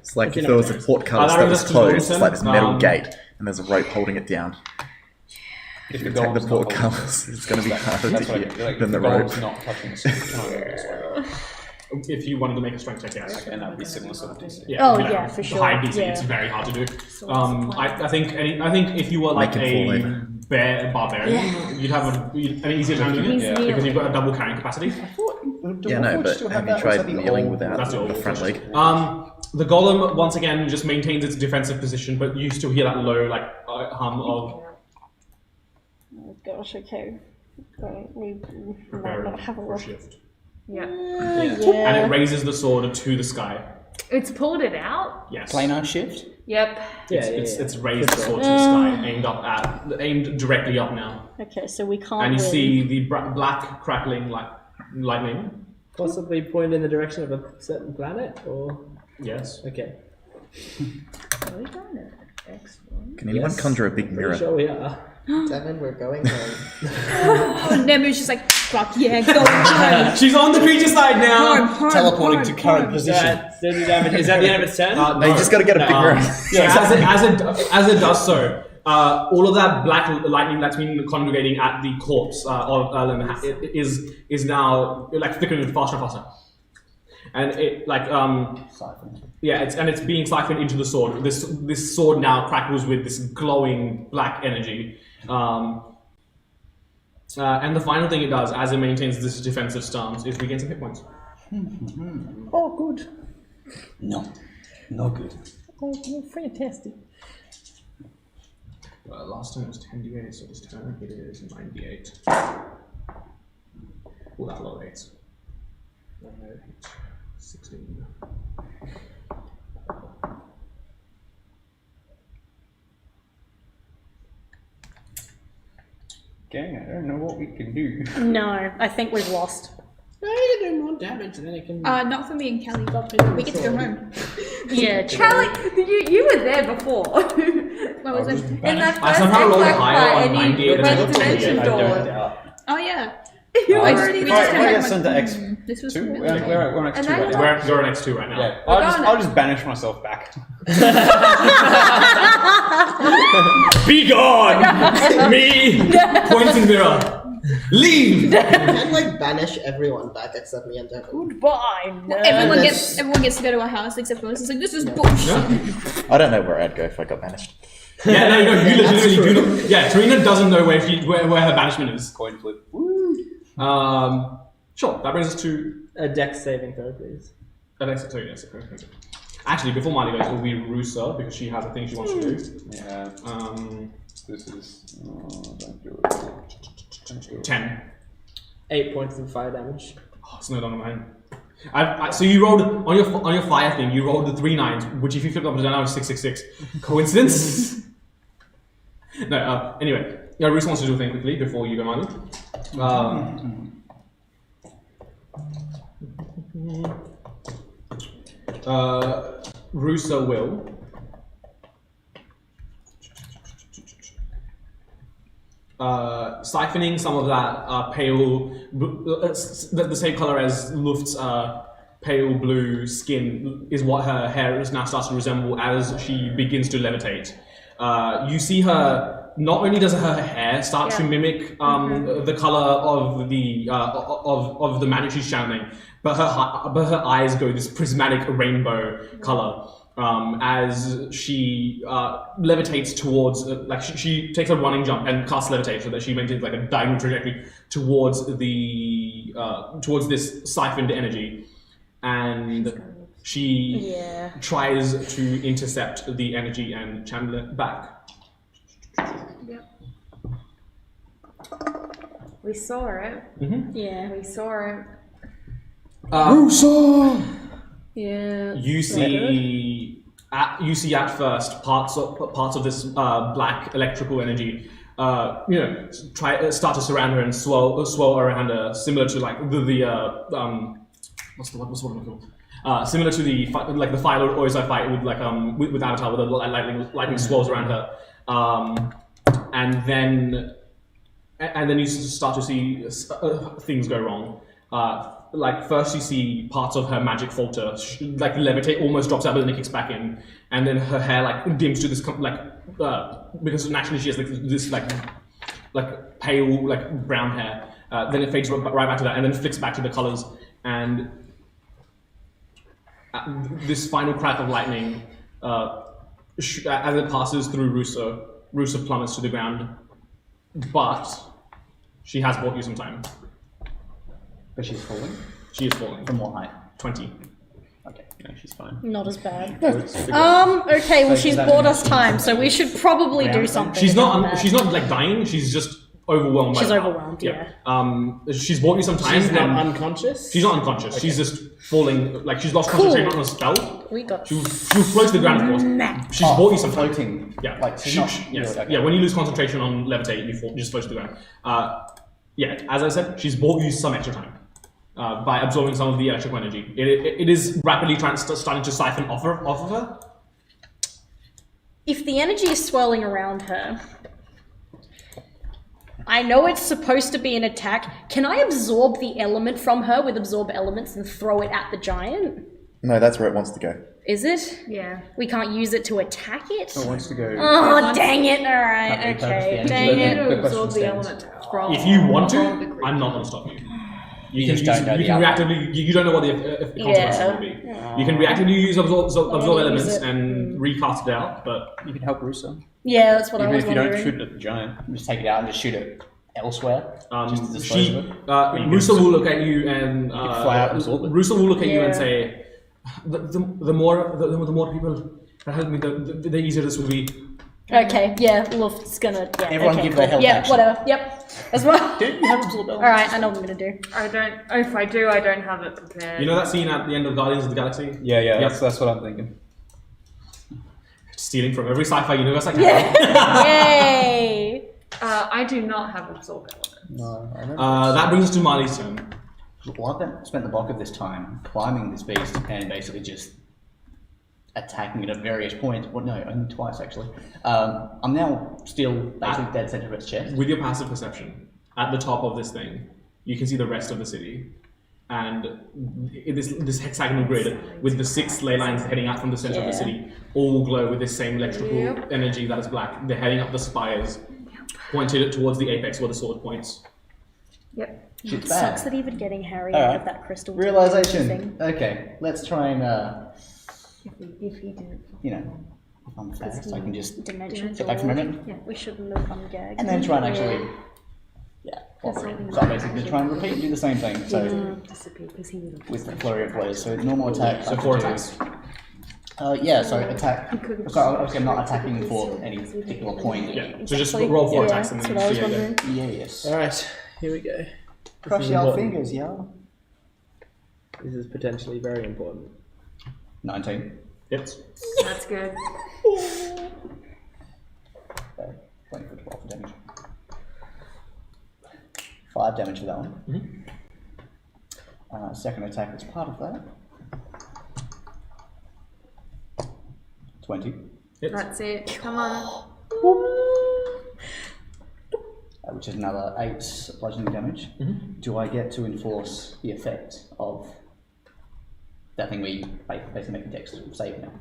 Speaker 6: It's like
Speaker 5: That's
Speaker 6: if
Speaker 5: the
Speaker 6: there
Speaker 5: end of
Speaker 6: was a
Speaker 5: my turn.
Speaker 6: portcullis
Speaker 1: Are
Speaker 6: that
Speaker 1: there
Speaker 6: was
Speaker 1: just
Speaker 6: closed,
Speaker 1: two
Speaker 6: it's like this metal
Speaker 1: zones?
Speaker 6: gate, and there's a rope holding it down.
Speaker 8: If
Speaker 6: If you
Speaker 8: the
Speaker 6: attack the
Speaker 8: golem's not holding
Speaker 6: portcullis, it's going to be harder
Speaker 8: That's
Speaker 6: to
Speaker 8: what I
Speaker 6: hit
Speaker 8: mean. Like,
Speaker 6: than
Speaker 8: the
Speaker 6: the rope.
Speaker 8: golem's not touching the sword.
Speaker 1: If you wanted to make a strength check, yes.
Speaker 8: And that would be similar sort of DC.
Speaker 1: Yeah,
Speaker 2: Oh,
Speaker 1: you know,
Speaker 2: yeah, for
Speaker 1: the
Speaker 2: sure,
Speaker 1: High DC,
Speaker 2: yeah.
Speaker 1: it's very hard to do.
Speaker 2: So what's the plan?
Speaker 1: I think if you were like
Speaker 6: Make him fall
Speaker 1: a
Speaker 6: over.
Speaker 1: barbarian, you'd have an easier time doing it because you've got a double carrying capacity.
Speaker 6: Yeah, no, but have you tried kneeling without the front leg?
Speaker 1: The golem once again just maintains its defensive position, but you still hear that low hum of.
Speaker 2: Oh gosh, okay. We
Speaker 1: Prepare
Speaker 2: might not have a
Speaker 1: for
Speaker 2: look.
Speaker 1: shift.
Speaker 10: Yeah.
Speaker 1: And it raises the sword to the sky.
Speaker 10: It's pulled it out.
Speaker 1: Yes.
Speaker 4: Planar shift.
Speaker 10: Yep.
Speaker 1: It's raised the sword to the sky, aimed directly up now.
Speaker 2: Okay, so we can't.
Speaker 1: And you
Speaker 2: win.
Speaker 1: see the black crackling lightning.
Speaker 5: Possibly point in the direction of a certain planet, or
Speaker 1: Yes.
Speaker 5: okay.
Speaker 10: Are we going to X1?
Speaker 6: Can anyone conjure a big mirror?
Speaker 5: Pretty sure we are.
Speaker 9: Devin, we're going home.
Speaker 7: Oh, Nemu's just like, fuck yeah, go home.
Speaker 1: She's on the creature side now.
Speaker 7: Home,
Speaker 3: Teleporting
Speaker 7: home,
Speaker 3: to current
Speaker 7: home.
Speaker 3: position.
Speaker 5: 30 damage. Is that the end of its turn?
Speaker 6: No, you just gotta get a big mirror.
Speaker 1: So as it does so, all of that black lightning that's been congregating at the corpse of Erlen is now flickering faster and faster, and it it's being siphoned into the sword. This sword now crackles with this glowing black energy. And the final thing it does, as it maintains this defensive stance, is regain some hit points.
Speaker 4: Oh, good. No good.
Speaker 2: Oh, fantastic.
Speaker 1: Last time it was 10d8, so this turn it is 9d8. Oh, that low 8. 16.
Speaker 4: Gang, I don't know what we can do.
Speaker 2: No, I think we've lost.
Speaker 5: No, you do more damage, and then it can.
Speaker 7: Not for me and Kelly, but we get to go home.
Speaker 2: Yeah,
Speaker 10: Charlie, you were there before.
Speaker 7: What was it?
Speaker 10: In that
Speaker 1: I
Speaker 10: first
Speaker 1: somehow rolled
Speaker 10: X-Pac
Speaker 1: higher
Speaker 10: fight,
Speaker 1: on
Speaker 10: and
Speaker 1: 98
Speaker 10: you
Speaker 1: than
Speaker 10: went
Speaker 1: I
Speaker 10: to
Speaker 1: did.
Speaker 10: dimension
Speaker 3: I don't
Speaker 10: door.
Speaker 3: doubt.
Speaker 7: Oh yeah.
Speaker 10: You
Speaker 4: I
Speaker 10: already
Speaker 7: We
Speaker 10: did.
Speaker 7: just
Speaker 4: Alright,
Speaker 7: had
Speaker 4: we're
Speaker 7: like,
Speaker 4: sent to X.
Speaker 7: this was
Speaker 4: Two?
Speaker 7: really
Speaker 4: We're on X2
Speaker 10: And
Speaker 4: right
Speaker 10: then-
Speaker 4: now.
Speaker 1: We're an X2 right now.
Speaker 4: Yeah,
Speaker 10: We're going
Speaker 8: I'll just banish myself back.
Speaker 1: Be gone! Me! Pointing mirror. Leave!
Speaker 9: Can banish everyone back except me and Devin.
Speaker 2: Goodbye. No.
Speaker 7: everyone
Speaker 9: That's-
Speaker 7: gets to go to our house except for us. It's like this is bullshit.
Speaker 6: I don't know where I'd go if I got banished.
Speaker 1: Yeah, no, you legitimately do not. Yeah, Tarina doesn't know where her banishment is.
Speaker 8: Coin flip.
Speaker 1: Sure, that brings us to
Speaker 5: A dex saving throw, please.
Speaker 1: yes. Actually, before Marley goes, it will be Rusa because she has a thing she wants to do.
Speaker 8: Yeah. This is. Don't do it. Don't do it.
Speaker 1: 10.
Speaker 5: 8 points of fire damage.
Speaker 1: Oh, it's no longer mine. So you rolled on your fire thing. You rolled the 3 9s, which if you flip up and down is 666. Coincidence? No. Anyway, Rusa wants to do a thing quickly before you go, Marley. Rusa will. Siphoning some of that pale, the same color as Luft's pale blue skin is what her hair is now starts to resemble as she begins to levitate. You see her. Not only does her hair start to mimic the color of the magic she's channeling, but her eyes go this prismatic rainbow color. As she levitates towards, she takes a running jump and casts levitate so that she maintains a diagonal trajectory towards this siphoned energy, and she tries to intercept the energy and channel it back.
Speaker 10: We saw it.
Speaker 2: Yeah.
Speaker 10: We saw it.
Speaker 2: Yeah.
Speaker 1: You see at first parts of this black electrical energy, start to surround her and swirl around her, similar to what's the one called? Similar to the Philo Oizai fight with Avatar, where the lightning swirls around her, and then you start to see things go wrong. First you see parts of her magic falter, levitate, almost drops out, but then it kicks back in, and then her hair dims to this because naturally she has this pale brown hair. Then it fades right back to that, and then flicks back to the colors, and this final crack of lightning, as it passes through Rusa plummets to the ground, but she has bought you some time.
Speaker 3: But she's falling.
Speaker 1: She is falling.
Speaker 3: From what height?
Speaker 1: 20.
Speaker 3: Okay.
Speaker 8: No, she's fine.
Speaker 2: Not as bad.
Speaker 8: Let's figure out.
Speaker 2: Okay, well
Speaker 3: So
Speaker 2: she's
Speaker 3: does that
Speaker 2: bought
Speaker 3: mean
Speaker 2: us time, so we should probably do
Speaker 3: Round
Speaker 2: something.
Speaker 1: She's
Speaker 2: about
Speaker 1: not.
Speaker 2: that.
Speaker 1: She's not like dying. She's just overwhelmed.
Speaker 2: She's
Speaker 1: by the power.
Speaker 2: overwhelmed, yeah.
Speaker 1: She's bought you some time.
Speaker 5: She's not
Speaker 1: and
Speaker 5: unconscious?
Speaker 1: she's not unconscious. She's just falling. Like she's lost concentration on a spell.
Speaker 2: We got
Speaker 1: She'll float to the ground, of course. She's bought you some time.
Speaker 3: floating.
Speaker 1: Yeah.
Speaker 3: Like she's not.
Speaker 1: Yes.
Speaker 3: really- okay.
Speaker 1: Yeah. When you lose concentration on levitate, you just float to the ground. Yeah. As I said, she's bought you some extra time. By absorbing some of the electrical energy. It is rapidly starting to siphon off of her.
Speaker 2: If the energy is swirling around her, I know it's supposed to be an attack. Can I absorb the element from her with absorb elements and throw it at the giant?
Speaker 11: No, that's where it wants to go.
Speaker 2: Is it?
Speaker 10: Yeah.
Speaker 2: We can't use it to attack it?
Speaker 4: It wants to go.
Speaker 2: Oh, dang it. Alright,
Speaker 3: Okay,
Speaker 2: okay.
Speaker 3: perfect.
Speaker 2: Dang
Speaker 3: Yeah.
Speaker 2: it.
Speaker 10: You
Speaker 3: The
Speaker 10: to absorb
Speaker 3: question
Speaker 10: the
Speaker 3: stands.
Speaker 10: element from.
Speaker 1: If you want to,
Speaker 10: from the creature.
Speaker 1: I'm not going to stop you.
Speaker 3: You just don't know
Speaker 1: you
Speaker 3: the
Speaker 1: can
Speaker 3: outcome.
Speaker 1: reactively. You don't know what the consequences will be. You can reactively use absorb
Speaker 2: use
Speaker 1: elements
Speaker 2: it.
Speaker 1: and recast it out, but
Speaker 4: You can help Russo.
Speaker 2: Yeah, that's what I
Speaker 8: Even
Speaker 2: was
Speaker 8: if you don't
Speaker 2: wondering.
Speaker 8: shoot it at the giant.
Speaker 3: Just take it out and just shoot it elsewhere. Just to dispose
Speaker 1: she,
Speaker 3: of it.
Speaker 1: Russo will look at you and
Speaker 8: fly out and absorb it.
Speaker 1: Russo will look at you and
Speaker 2: Yeah.
Speaker 1: say, the more people that help me, the easier this will be.
Speaker 2: Okay, yeah, Luft's gonna. Yeah,
Speaker 3: Everyone
Speaker 2: okay,
Speaker 3: give their
Speaker 2: cool.
Speaker 3: health
Speaker 2: Yeah,
Speaker 3: action.
Speaker 2: whatever. Yep. As well.
Speaker 3: Don't you have absorb elements?
Speaker 2: Alright, I know what I'm gonna do.
Speaker 10: I don't. If I do, I don't have it prepared.
Speaker 1: You know that scene at the end of Guardians of the Galaxy?
Speaker 8: Yeah,
Speaker 1: Yep.
Speaker 8: that's what I'm thinking.
Speaker 1: Stealing from every sci-fi universe I can.
Speaker 2: Yeah. Yay!
Speaker 10: I do not have absorb element.
Speaker 4: No, I don't.
Speaker 1: That brings us to Marley's turn.
Speaker 3: Well, I've spent the bulk of this time climbing this beast and basically just attacking it at various points. Well, no, only twice actually. I'm now still basically dead center of its chest.
Speaker 1: With your passive perception, at the top of this thing, you can see the rest of the city. And in this hexagonal grid, with the 6 ley lines heading out from the center of the
Speaker 2: Yeah.
Speaker 1: city, all glow with this same electrical
Speaker 10: Yep.
Speaker 1: energy that is black. They're heading up the spires, pointed towards the apex where the sword points.
Speaker 10: Yep.
Speaker 3: Shit's
Speaker 2: It
Speaker 3: bad.
Speaker 2: sucks that even getting Harry
Speaker 3: Alright.
Speaker 2: out of that crystal
Speaker 3: Realization.
Speaker 2: thing.
Speaker 3: Okay, let's try and
Speaker 10: If he didn't.
Speaker 3: you know, if I'm fast, I can just
Speaker 2: Dimension
Speaker 3: get back from
Speaker 2: door.
Speaker 3: movement
Speaker 10: Yeah.
Speaker 2: We shouldn't have ungagged.
Speaker 3: and then try and actually, yeah.
Speaker 10: That's
Speaker 3: follow it.
Speaker 10: something
Speaker 3: So I basically try and repeat and do the same thing. So
Speaker 10: Disappear because he would have.
Speaker 3: with the flurry of blows, so normal attack.
Speaker 1: So
Speaker 3: I
Speaker 1: 4
Speaker 3: can do-
Speaker 1: attacks.
Speaker 3: Yeah, so attack. So obviously I'm not attacking for any particular point.
Speaker 1: Yeah. So just
Speaker 2: Exactly.
Speaker 1: roll 4
Speaker 2: Yeah,
Speaker 1: attacks and
Speaker 2: that's
Speaker 1: then
Speaker 2: what I was
Speaker 1: see how you go.
Speaker 2: wondering.
Speaker 3: Yeah, yes.
Speaker 5: Alright, here we go.
Speaker 4: Crush
Speaker 5: is
Speaker 4: your
Speaker 5: important.
Speaker 4: fingers, yo.
Speaker 5: This is potentially very important.
Speaker 3: 19.
Speaker 1: Hits.
Speaker 10: That's good.
Speaker 3: Okay, 20 for 12 for damage. 5 damage for that one. Second attack is part of that. 20.
Speaker 1: Hits.
Speaker 10: That's it. Come on.
Speaker 3: Which is another 8 bludgeoning damage. Do I get to enforce the effect of that thing where you basically make a dex save now?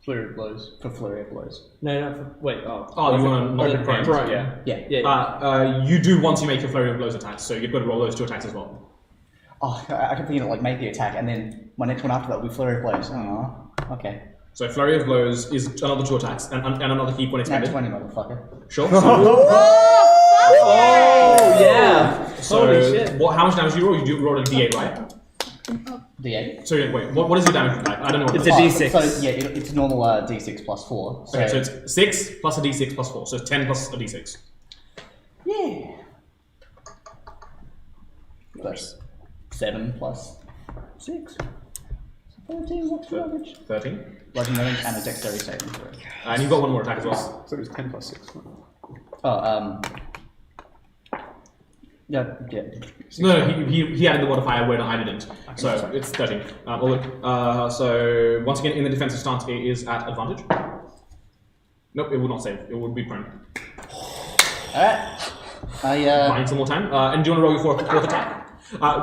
Speaker 8: Flurry of blows.
Speaker 3: For flurry of blows.
Speaker 5: No, no, wait,
Speaker 1: Oh, you want to knock it prone?
Speaker 5: Prone.
Speaker 8: Yeah.
Speaker 3: Yeah.
Speaker 5: Yeah.
Speaker 1: You do once you make your flurry of blows attacks, so you've got to roll those 2 attacks as well.
Speaker 3: Oh, I kept thinking like make the attack and then my next one after that will be flurry of blows. Oh, okay.
Speaker 1: So flurry of blows is another 2 attacks and another keep when
Speaker 3: Nat
Speaker 1: expended.
Speaker 3: 20, motherfucker.
Speaker 1: Sure.
Speaker 5: Oh, yeah!
Speaker 1: So
Speaker 5: Holy shit.
Speaker 1: how much damage do you roll? You rolled a D8, right?
Speaker 3: D8.
Speaker 1: So wait, what is your damage type? I don't know. What
Speaker 5: It's
Speaker 1: it
Speaker 5: a
Speaker 1: is.
Speaker 5: D6.
Speaker 3: So yeah, it's normal D6 plus 4. So,
Speaker 1: Okay, so it's 6 plus a D6 plus 4, so it's 10 plus a D6.
Speaker 3: yeah. That's 7 plus 6. So 13, what's the average?
Speaker 1: 13.
Speaker 3: Bludgeoning damage and a dexterity saving throw.
Speaker 1: And you've got one more attack as well.
Speaker 8: So it was 10 plus 6.
Speaker 3: Oh, yeah.
Speaker 1: No, he added the modifier where I didn't. So it's 13. So once again, in the defensive stance, it is at advantage. Nope, it will not save. It would be prone.
Speaker 3: Alright.
Speaker 1: Buying some more time. And do you want to roll your fourth attack?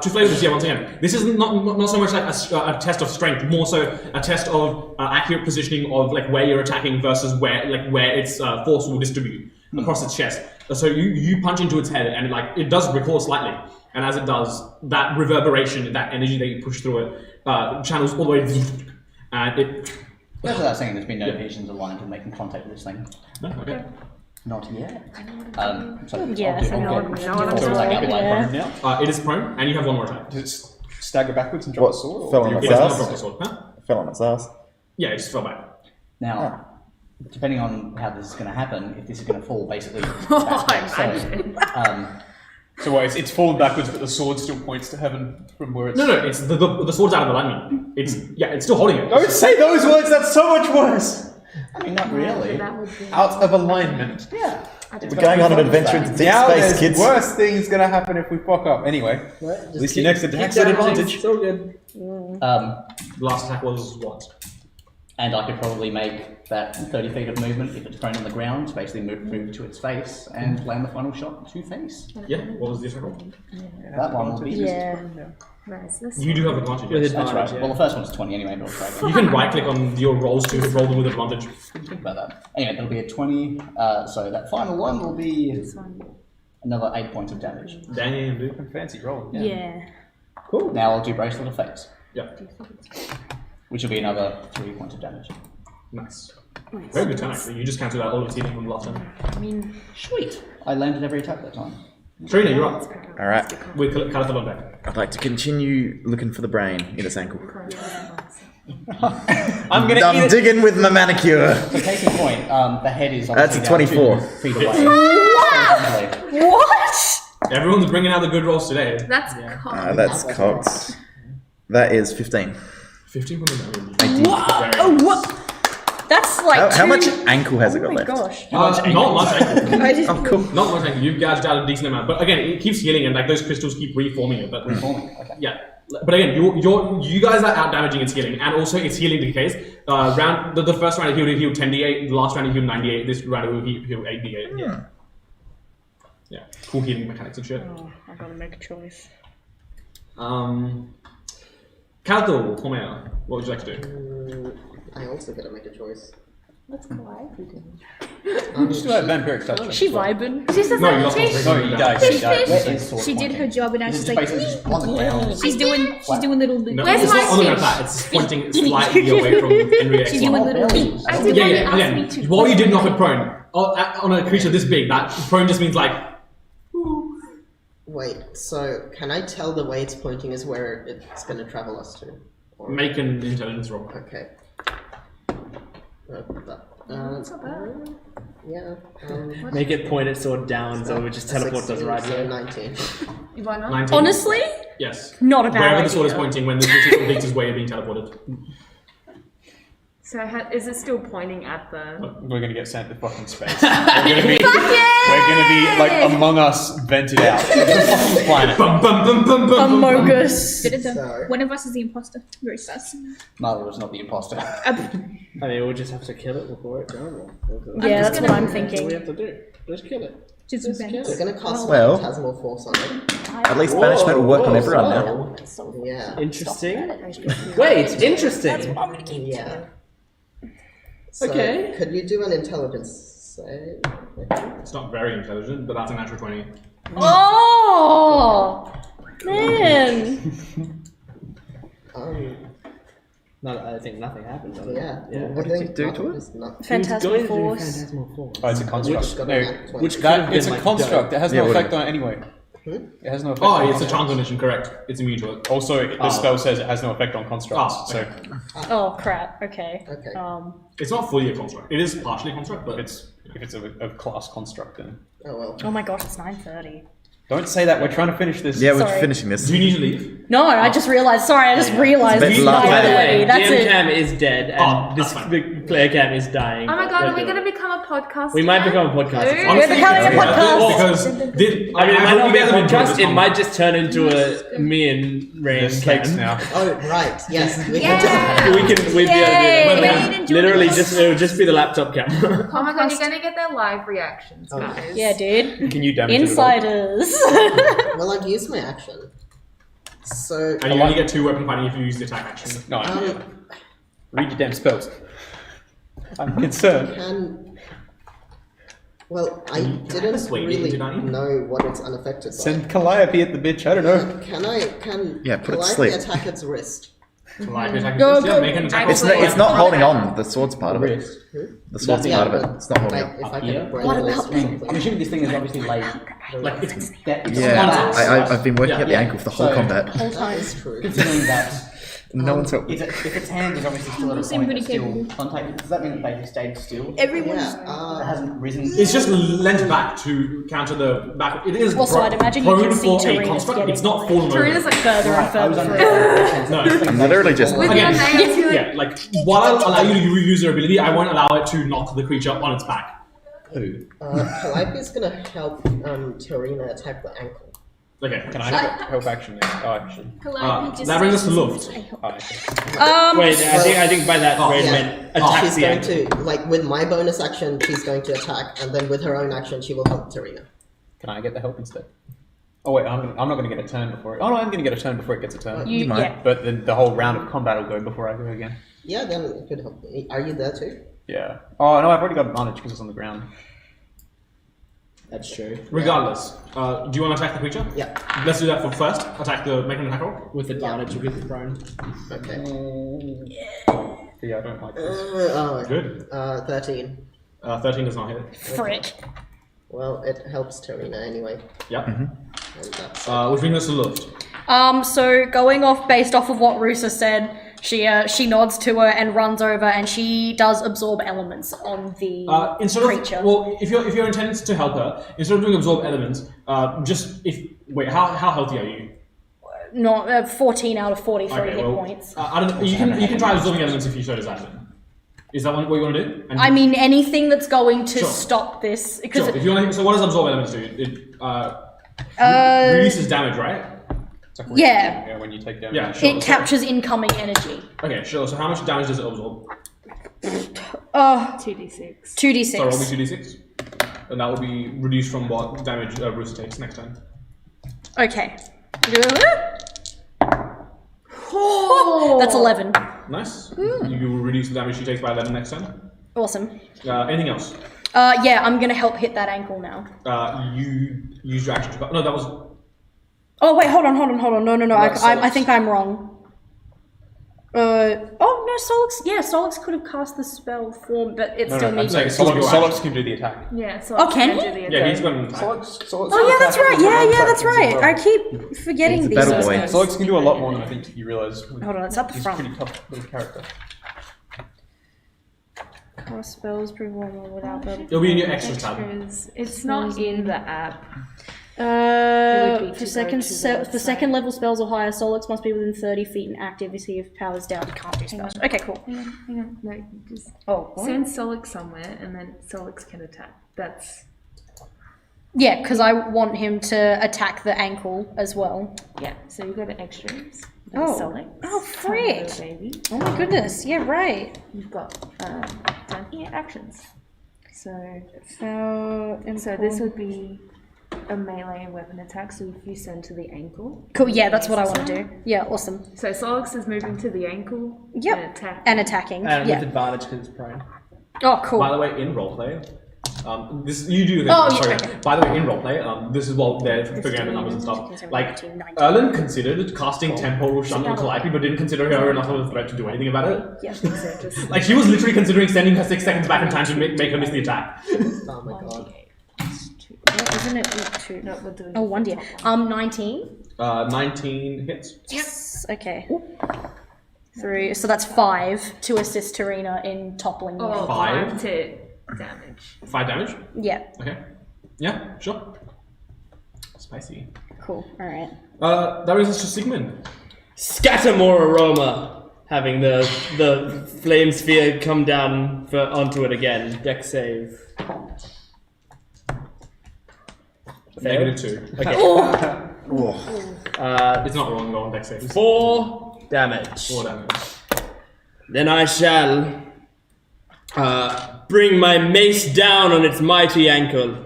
Speaker 1: To flavor this, yeah, once again, this is not so much like a test of strength, more so a test of accurate positioning of like where you're attacking versus where its force will distribute across its chest. So you punch into its head and like it does recoil slightly, and as it does, that reverberation, that energy that you push through it, channels all the way, and it.
Speaker 3: That's what I was saying. There's been no visions aligned to making contact with this thing.
Speaker 1: No, okay.
Speaker 3: Not yet. So
Speaker 2: Yes, I know
Speaker 3: I'll
Speaker 2: what
Speaker 3: get
Speaker 2: I'm
Speaker 3: I'll
Speaker 2: doing.
Speaker 3: take out the light
Speaker 2: Yeah.
Speaker 3: prone now.
Speaker 1: It is prone, and you have one more attack.
Speaker 8: Just stagger backwards and drop
Speaker 6: What?
Speaker 8: the sword?
Speaker 6: Fell
Speaker 8: or
Speaker 6: on
Speaker 8: you're
Speaker 6: its
Speaker 1: It does
Speaker 8: getting-
Speaker 1: not
Speaker 6: ass?
Speaker 1: drop the sword, huh?
Speaker 6: Fell on its ass.
Speaker 1: Yeah, it just fell back.
Speaker 3: Now, depending on how this is going to happen, if this is going to fall basically
Speaker 10: Oh,
Speaker 3: backwards,
Speaker 10: imagine.
Speaker 8: So what, it's fallen backwards, but the sword still points to heaven from where it's...
Speaker 1: No, it's the sword's out of alignment. It's still holding it.
Speaker 8: Don't say those words, that's so much worse!
Speaker 3: I mean, not really.
Speaker 10: That would be.
Speaker 8: Out of alignment.
Speaker 3: Yeah.
Speaker 6: We're going on an adventure into deep
Speaker 8: Now
Speaker 6: space,
Speaker 8: there's
Speaker 6: kids.
Speaker 8: worse things gonna happen if we fuck up. Anyway, at least your next attack's at advantage.
Speaker 5: It's all good.
Speaker 1: The last attack was what?
Speaker 3: And I could probably make that 30 feet of movement if it's prone on the ground, basically move to its face and land the final shot to face.
Speaker 1: Yeah, what was the attack roll?
Speaker 3: That one will be.
Speaker 2: Yeah.
Speaker 10: Where is this?
Speaker 1: You do have advantage.
Speaker 5: With
Speaker 1: Yes.
Speaker 3: That's
Speaker 5: advantage,
Speaker 3: right.
Speaker 5: yeah.
Speaker 3: Well, the first one's 20 anyway, but I'll try again.
Speaker 1: You can right click on your rolls to roll them with advantage.
Speaker 3: Think about that. Anyway, that'll be a 20. So that final one will be another 8 points of damage.
Speaker 1: Damn, dude.
Speaker 8: Fancy roll.
Speaker 2: Yeah.
Speaker 3: Cool. Now I'll do Bracelet of Fate,
Speaker 1: Yeah,
Speaker 3: which will be another 3 points of damage.
Speaker 1: nice. Very good turn actually. You just cancelled out all of its healing from the last time.
Speaker 2: I mean,
Speaker 3: Sweet. I landed every attack that time.
Speaker 1: Trina, you're up.
Speaker 6: All right.
Speaker 1: With Caliphate on deck.
Speaker 6: I'd like to continue looking for the brain in its ankle.
Speaker 8: I'm gonna
Speaker 6: I'm
Speaker 8: eat it.
Speaker 6: digging with my manicure.
Speaker 3: So case in point, the head is
Speaker 6: That's
Speaker 3: obviously
Speaker 6: a 24.
Speaker 3: down 2 feet away.
Speaker 2: what?
Speaker 1: Everyone's bringing out the good rolls today.
Speaker 10: That's cold.
Speaker 6: That's cocked. That is 15.
Speaker 1: 15 points of damage.
Speaker 6: I did.
Speaker 2: Oh, what? That's like
Speaker 6: How
Speaker 2: two-
Speaker 6: much ankle has it
Speaker 2: Oh
Speaker 6: got
Speaker 2: my
Speaker 6: left?
Speaker 2: gosh.
Speaker 1: Not much ankle.
Speaker 6: Oh, cool.
Speaker 1: Not much ankle. You've gouged out a decent amount. But again, it keeps healing and like those crystals keep reforming it. But
Speaker 3: Okay.
Speaker 1: yeah. But again, you guys are out damaging its healing, and also its healing decays. The first round it healed 10d8, the last round it healed 9d8, this round it will heal 8d8.
Speaker 6: Yeah.
Speaker 1: Yeah. Cool healing mechanics and shit.
Speaker 2: Oh, I gotta make a choice.
Speaker 1: Kalthul, Hormel, what would you like to do?
Speaker 9: I also gotta make a choice.
Speaker 10: Let's collide.
Speaker 8: Just do that vampiric touch.
Speaker 2: She vibing.
Speaker 10: She's just
Speaker 1: No, you
Speaker 10: like,
Speaker 1: lost
Speaker 10: fish.
Speaker 8: No, you died. You died.
Speaker 3: Where is sword
Speaker 7: She did
Speaker 3: pointing?
Speaker 7: her job and now
Speaker 3: Is
Speaker 7: she's
Speaker 3: it
Speaker 7: like,
Speaker 3: basically just on the ground?
Speaker 7: she's doing little.
Speaker 1: No,
Speaker 10: Where's
Speaker 1: it's
Speaker 10: my
Speaker 1: not on the ground
Speaker 10: fish?
Speaker 1: flat, it's pointing slightly away from Enriya.
Speaker 7: She's doing little.
Speaker 10: I did
Speaker 1: Yeah,
Speaker 10: what you
Speaker 1: yeah,
Speaker 10: asked me
Speaker 1: again,
Speaker 10: to.
Speaker 1: while you did knock it prone, on a creature this big, that prone just means like,
Speaker 9: Wait, so can I tell the way it's pointing is where it's gonna travel us to? Or...
Speaker 1: make an intelligence roll.
Speaker 9: Okay.
Speaker 10: That's not bad.
Speaker 9: Yeah.
Speaker 5: Make it point its sword down so it just teleports us
Speaker 9: 16,
Speaker 5: right
Speaker 9: so
Speaker 5: here.
Speaker 9: 19.
Speaker 10: Why not?
Speaker 1: 19.
Speaker 2: Honestly,
Speaker 1: Yes.
Speaker 2: not a bad
Speaker 1: Wherever
Speaker 2: idea.
Speaker 1: the sword is pointing when the creature completes its way of being teleported.
Speaker 10: So is it still pointing at the?
Speaker 8: We're gonna get sent to fucking space. We're gonna be like Among Us vented out. The fucking planet.
Speaker 1: Bum, bum, bum, bum, bum, bum, bum.
Speaker 2: Amogus.
Speaker 7: Did it done.
Speaker 9: So-
Speaker 7: One of us is the imposter. Very sus.
Speaker 3: Marla was not the imposter.
Speaker 5: I mean, we'll just have to kill it before it goes.
Speaker 2: Yeah, that's what I'm
Speaker 5: That's what we
Speaker 2: thinking.
Speaker 5: have to do. Just kill it.
Speaker 7: Just
Speaker 5: Just
Speaker 7: revenge.
Speaker 9: We're gonna cast
Speaker 6: Well-
Speaker 9: Phantasmal Force on it.
Speaker 6: At least banishment will work on everyone now.
Speaker 9: Yeah.
Speaker 5: Interesting. Wait, interesting.
Speaker 9: Yeah. So,
Speaker 5: Okay.
Speaker 9: Could you do an intelligence save?
Speaker 1: It's not very intelligent, but that's a natural 20.
Speaker 2: Oh man.
Speaker 5: No, I think nothing happened.
Speaker 9: Yeah.
Speaker 6: What did you do to it?
Speaker 2: Phantasmal Force.
Speaker 8: Oh, it's a construct.
Speaker 9: got
Speaker 8: No,
Speaker 9: a nat 20.
Speaker 5: Which could
Speaker 8: that
Speaker 5: have
Speaker 8: it's
Speaker 5: been
Speaker 8: a
Speaker 5: like
Speaker 8: construct. It has
Speaker 6: Yeah,
Speaker 8: no
Speaker 6: what
Speaker 8: effect
Speaker 6: do
Speaker 8: on it anyway. It has no effect.
Speaker 1: Oh,
Speaker 8: on
Speaker 1: it's a
Speaker 8: construct.
Speaker 1: charm condition, correct. It's immune to it.
Speaker 8: Also, the spell says it has no effect on constructs.
Speaker 1: Oh,
Speaker 8: So
Speaker 2: Oh crap. Okay.
Speaker 9: Okay.
Speaker 1: It's not fully a construct. It is partially a construct, but
Speaker 8: it's if it's a class construct, then
Speaker 9: Oh well.
Speaker 2: Oh my gosh, it's 9:30.
Speaker 8: don't say that. We're trying to finish this.
Speaker 6: Yeah, we're
Speaker 2: Sorry.
Speaker 6: finishing this.
Speaker 1: do you need to leave?
Speaker 2: No, I just realized. Sorry, I just realized
Speaker 6: It's
Speaker 2: it's
Speaker 6: a bit late.
Speaker 5: By the
Speaker 2: 9:30.
Speaker 5: way,
Speaker 2: That's
Speaker 5: DM
Speaker 2: it.
Speaker 5: Cam is dead, and
Speaker 1: Oh,
Speaker 5: this
Speaker 1: that's fine.
Speaker 5: big player Cam is dying.
Speaker 10: Oh my god, are we
Speaker 5: We're
Speaker 10: gonna become a podcast?
Speaker 5: We might
Speaker 10: again?
Speaker 5: become a podcast.
Speaker 10: Ooh.
Speaker 1: Honestly,
Speaker 2: becoming a
Speaker 1: it's-
Speaker 2: podcast.
Speaker 1: Because
Speaker 5: I mean, it might not be a podcast. It might just turn into a me and Rain
Speaker 8: There's stakes
Speaker 5: Cam.
Speaker 8: now.
Speaker 9: Oh right. Yes. We
Speaker 10: Yeah.
Speaker 9: can do
Speaker 5: We'd be
Speaker 2: Yay.
Speaker 5: able to do
Speaker 2: Rain
Speaker 5: that.
Speaker 2: and
Speaker 5: Literally,
Speaker 2: Julius.
Speaker 5: it would just be the laptop camera.
Speaker 10: Oh my god, you're gonna get their live reactions,
Speaker 9: Oh.
Speaker 10: guys.
Speaker 2: Yeah, dude.
Speaker 8: Can you damage it at all?
Speaker 2: Insiders.
Speaker 9: Well, I've used my action. So.
Speaker 1: And you only get 2 weapon fighting if you use the attack action.
Speaker 8: No,
Speaker 9: Um,
Speaker 8: read your damn spells. I'm concerned.
Speaker 9: can. Well, I didn't
Speaker 1: Wait,
Speaker 9: really
Speaker 1: did I?
Speaker 9: know what it's unaffected by.
Speaker 8: Send Calliope at the bitch. I don't know.
Speaker 9: Can
Speaker 6: Yeah, put it to
Speaker 9: Calliope
Speaker 6: sleep.
Speaker 9: attack its wrist?
Speaker 1: Like attacking
Speaker 2: Go,
Speaker 1: fist, yeah,
Speaker 2: go.
Speaker 1: make an attack.
Speaker 6: It's not holding on. The sword's part of it.
Speaker 3: Wrist.
Speaker 6: The sword's
Speaker 9: Yeah,
Speaker 6: part of it.
Speaker 9: but
Speaker 6: It's not holding
Speaker 9: like,
Speaker 6: on.
Speaker 9: if I
Speaker 3: Here?
Speaker 9: can break
Speaker 2: What
Speaker 9: this
Speaker 2: about
Speaker 9: or
Speaker 2: me?
Speaker 9: something.
Speaker 3: I'm assuming this thing is obviously laid.
Speaker 1: Like it's
Speaker 6: I've been working at the ankle for the whole
Speaker 3: So-
Speaker 6: combat.
Speaker 2: Whole
Speaker 9: That
Speaker 2: time.
Speaker 9: is true.
Speaker 3: Considering that
Speaker 6: No one's helped me.
Speaker 3: if its hand is obviously still at a
Speaker 7: seem
Speaker 3: point
Speaker 7: pretty
Speaker 3: that's still
Speaker 7: capable.
Speaker 3: contact, does that mean that they've stayed still?
Speaker 2: Everyone's.
Speaker 9: Yeah,
Speaker 3: It hasn't risen.
Speaker 1: It's just lent back to counter the back. It is
Speaker 2: Also, I'd imagine you
Speaker 1: prone
Speaker 2: can see
Speaker 1: for a
Speaker 2: Tarina's
Speaker 1: construct.
Speaker 2: getting
Speaker 1: It's not fallen
Speaker 10: Tarina's
Speaker 1: over.
Speaker 10: like
Speaker 2: Further and
Speaker 3: Right, I was
Speaker 2: further.
Speaker 3: under
Speaker 2: through.
Speaker 1: No.
Speaker 6: I'm literally just.
Speaker 10: with
Speaker 1: Again,
Speaker 10: your nails, you
Speaker 1: Yeah, like while I'll allow you to reuse your ability, I won't allow it to knock the creature on its back.
Speaker 3: Who?
Speaker 9: Calliope's gonna help Tarina attack the ankle.
Speaker 1: Okay.
Speaker 8: Can I have a help action next? Oh, actually.
Speaker 1: That brings us to Luft.
Speaker 8: Oh, okay.
Speaker 5: Wait, I think by that Rain
Speaker 9: yeah.
Speaker 5: meant attack
Speaker 9: She's
Speaker 5: the
Speaker 9: going
Speaker 5: ankle.
Speaker 9: to, like, with my bonus action, she's going to attack, and then with her own action, she will help Tarina.
Speaker 8: Can I get the help instead? Oh wait, I'm not going to get a turn before it. Oh no, I'm going to get a turn before it gets a turn.
Speaker 2: You,
Speaker 6: might.
Speaker 2: yeah.
Speaker 8: But then the whole round of combat will go before I go again.
Speaker 9: Yeah, then it could help. Are you there too?
Speaker 8: Yeah. Oh no, I've already got advantage because it's on the ground.
Speaker 5: That's true.
Speaker 1: Regardless, do you want to attack the creature?
Speaker 9: Yeah.
Speaker 1: Let's do that for first. Attack the make an attack roll.
Speaker 5: With advantage, you get the prone.
Speaker 9: Okay.
Speaker 8: Yeah, I don't like this.
Speaker 1: Good.
Speaker 9: 13.
Speaker 1: 13 does not hit.
Speaker 2: Frick.
Speaker 9: Well, it helps Tarina anyway.
Speaker 1: Yep.
Speaker 9: And that's
Speaker 1: Which brings us to Luft.
Speaker 2: So going based off of what Rusa said, she nods to her and runs over, and she does absorb elements on the
Speaker 1: Instead
Speaker 2: creature.
Speaker 1: of well, if you're intending to help her, instead of doing absorb elements, how healthy are you?
Speaker 2: Not 14 out of 43
Speaker 1: Okay,
Speaker 2: hit
Speaker 1: well,
Speaker 2: points.
Speaker 1: I don't know. You can try absorbing elements if you so desire. Then. Is that what you want to do? And
Speaker 2: I mean, anything that's going to
Speaker 1: Sure.
Speaker 2: stop this, because
Speaker 1: sure. If you want to, so what does absorb elements do? It reduces damage, right?
Speaker 8: It's like when
Speaker 2: Yeah.
Speaker 8: yeah, when you take damage.
Speaker 1: Yeah, sure.
Speaker 2: it captures incoming energy.
Speaker 1: Okay, sure. So how much damage does it absorb?
Speaker 10: 2d6.
Speaker 2: 2d6.
Speaker 1: So roll me 2d6, and that will be reduced from what damage Bruce takes next turn.
Speaker 2: Okay. That's 11.
Speaker 1: Nice. You will reduce the damage she takes by 11 next turn.
Speaker 2: Awesome.
Speaker 1: Anything else?
Speaker 2: Yeah, I'm gonna help hit that ankle now.
Speaker 1: You use your action to. No, that was.
Speaker 2: Oh wait, hold on. No.
Speaker 1: That's
Speaker 2: I
Speaker 1: Solix.
Speaker 2: think I'm wrong. Oh no, Solix. Yeah, Solix could have cast the spell form, but it still needs.
Speaker 1: saying
Speaker 2: to.
Speaker 1: Solix-
Speaker 8: Solix can do the attack.
Speaker 10: Yeah, so
Speaker 2: Oh, can
Speaker 10: I
Speaker 2: he?
Speaker 10: do the
Speaker 1: Yeah,
Speaker 10: attack.
Speaker 1: he's got an attack.
Speaker 2: Oh yeah, that's right. Yeah, that's right. I keep forgetting
Speaker 6: He's a
Speaker 2: these.
Speaker 6: battle
Speaker 2: things.
Speaker 6: boy.
Speaker 8: Solix can do a lot more than I think you realise.
Speaker 2: Hold on, it's at the
Speaker 8: He's
Speaker 2: front.
Speaker 8: a pretty tough little character.
Speaker 2: Cast spells perform without them.
Speaker 1: It'll be in your extra tab.
Speaker 10: It's not in the app. It would be
Speaker 2: For
Speaker 10: to
Speaker 2: for second level spells or higher, Solix must be within 30 feet and active. If powers down, you can't do spells. Okay, cool.
Speaker 10: Hang on. No, just
Speaker 2: Oh,
Speaker 10: send Solix somewhere, and then Solix can attack. That's
Speaker 2: yeah, because I want him to attack the ankle as well.
Speaker 10: yeah. So you go to extras.
Speaker 2: Oh.
Speaker 10: Solix.
Speaker 2: Oh,
Speaker 10: Tiny little
Speaker 2: frick.
Speaker 10: baby.
Speaker 2: Oh my goodness. Yeah, right.
Speaker 10: You've got down here actions. So
Speaker 2: So
Speaker 10: this would be a melee weapon attack. So if you send to the ankle.
Speaker 2: cool. Yeah, that's what I want to do. Yeah, awesome.
Speaker 10: So Solix is moving to the ankle.
Speaker 2: Yep.
Speaker 10: And attack.
Speaker 2: And attacking.
Speaker 5: And
Speaker 2: Yeah.
Speaker 5: with advantage because it's prone.
Speaker 2: Oh, cool.
Speaker 1: By the way, in roleplay, this you do.
Speaker 2: Oh,
Speaker 1: sorry.
Speaker 2: yeah, okay.
Speaker 1: By the way, in roleplay, this is what they're figuring out the numbers and stuff. Like, Erlen considered casting temporal shunt on Calliope, but didn't consider her enough of a threat to do anything about it.
Speaker 2: Yeah.
Speaker 10: So just
Speaker 1: Like, she was literally considering sending her 6 seconds back in time to make her miss the attack.
Speaker 9: Oh my god.
Speaker 2: Isn't it two?
Speaker 10: no, we're doing.
Speaker 2: Oh, 1 dear. 19.
Speaker 1: 19 hits.
Speaker 2: Yes. Okay. 3. So that's 5 to assist Tarina in toppling.
Speaker 10: Oh,
Speaker 2: you.
Speaker 1: 5.
Speaker 10: to damage.
Speaker 1: 5 damage.
Speaker 2: Yeah.
Speaker 1: Okay. Yeah, sure. Spicy.
Speaker 2: Cool. All right.
Speaker 1: That brings us to Sigmund.
Speaker 5: Scatter more aroma, having the flame sphere come down onto it again. Deck save.
Speaker 1: -2.
Speaker 5: Okay.
Speaker 1: It's not wrong, go on deck save.
Speaker 5: 4 damage.
Speaker 1: 4 damage.
Speaker 5: Then I shall bring my mace down on its mighty ankle.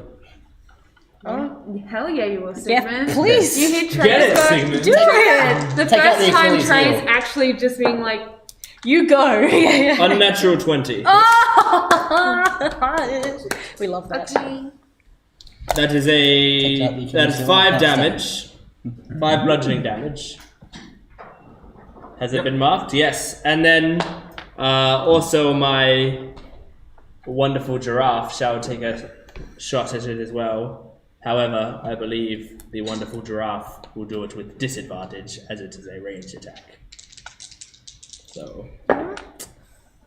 Speaker 10: Oh, hell yeah, you will,
Speaker 2: Yeah,
Speaker 10: Sigmund.
Speaker 2: please.
Speaker 10: You hear Trey's
Speaker 1: Get it,
Speaker 10: go,
Speaker 1: Sigmund.
Speaker 10: do it! The
Speaker 3: Take out
Speaker 10: first
Speaker 3: the
Speaker 10: time
Speaker 3: Achilles
Speaker 10: Trey's
Speaker 3: heel.
Speaker 10: actually just being like,
Speaker 2: You go. Yeah.
Speaker 5: Unnatural 20.
Speaker 2: We love that.
Speaker 5: That is
Speaker 3: Take out the
Speaker 5: 5
Speaker 3: Achilles heel.
Speaker 5: damage. 5 bludgeoning damage. Has it been marked? Yes. And then also my wonderful giraffe shall take a shot at it as well. However, I believe the wonderful giraffe will do it with disadvantage as it is a ranged attack. So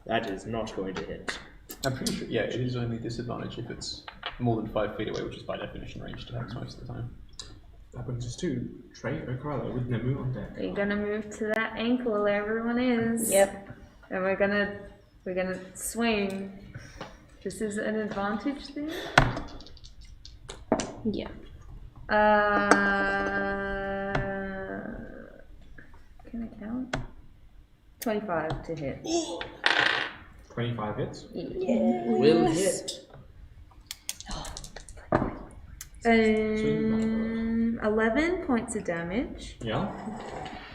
Speaker 5: that is not going to hit.
Speaker 8: I'm pretty sure, yeah, it is only disadvantage if it's more than 5 feet away, which is by definition ranged attacks most of the time.
Speaker 1: That brings us to Trey O'Carlo with Nemu on deck.
Speaker 10: We're gonna move to that ankle where everyone is.
Speaker 2: Yep.
Speaker 10: And we're gonna swing. This is an advantage thing.
Speaker 2: Yeah.
Speaker 10: Can I count? 25 to hit.
Speaker 1: 25 hits.
Speaker 5: Will hit.
Speaker 10: 11 points of damage.
Speaker 1: Yeah.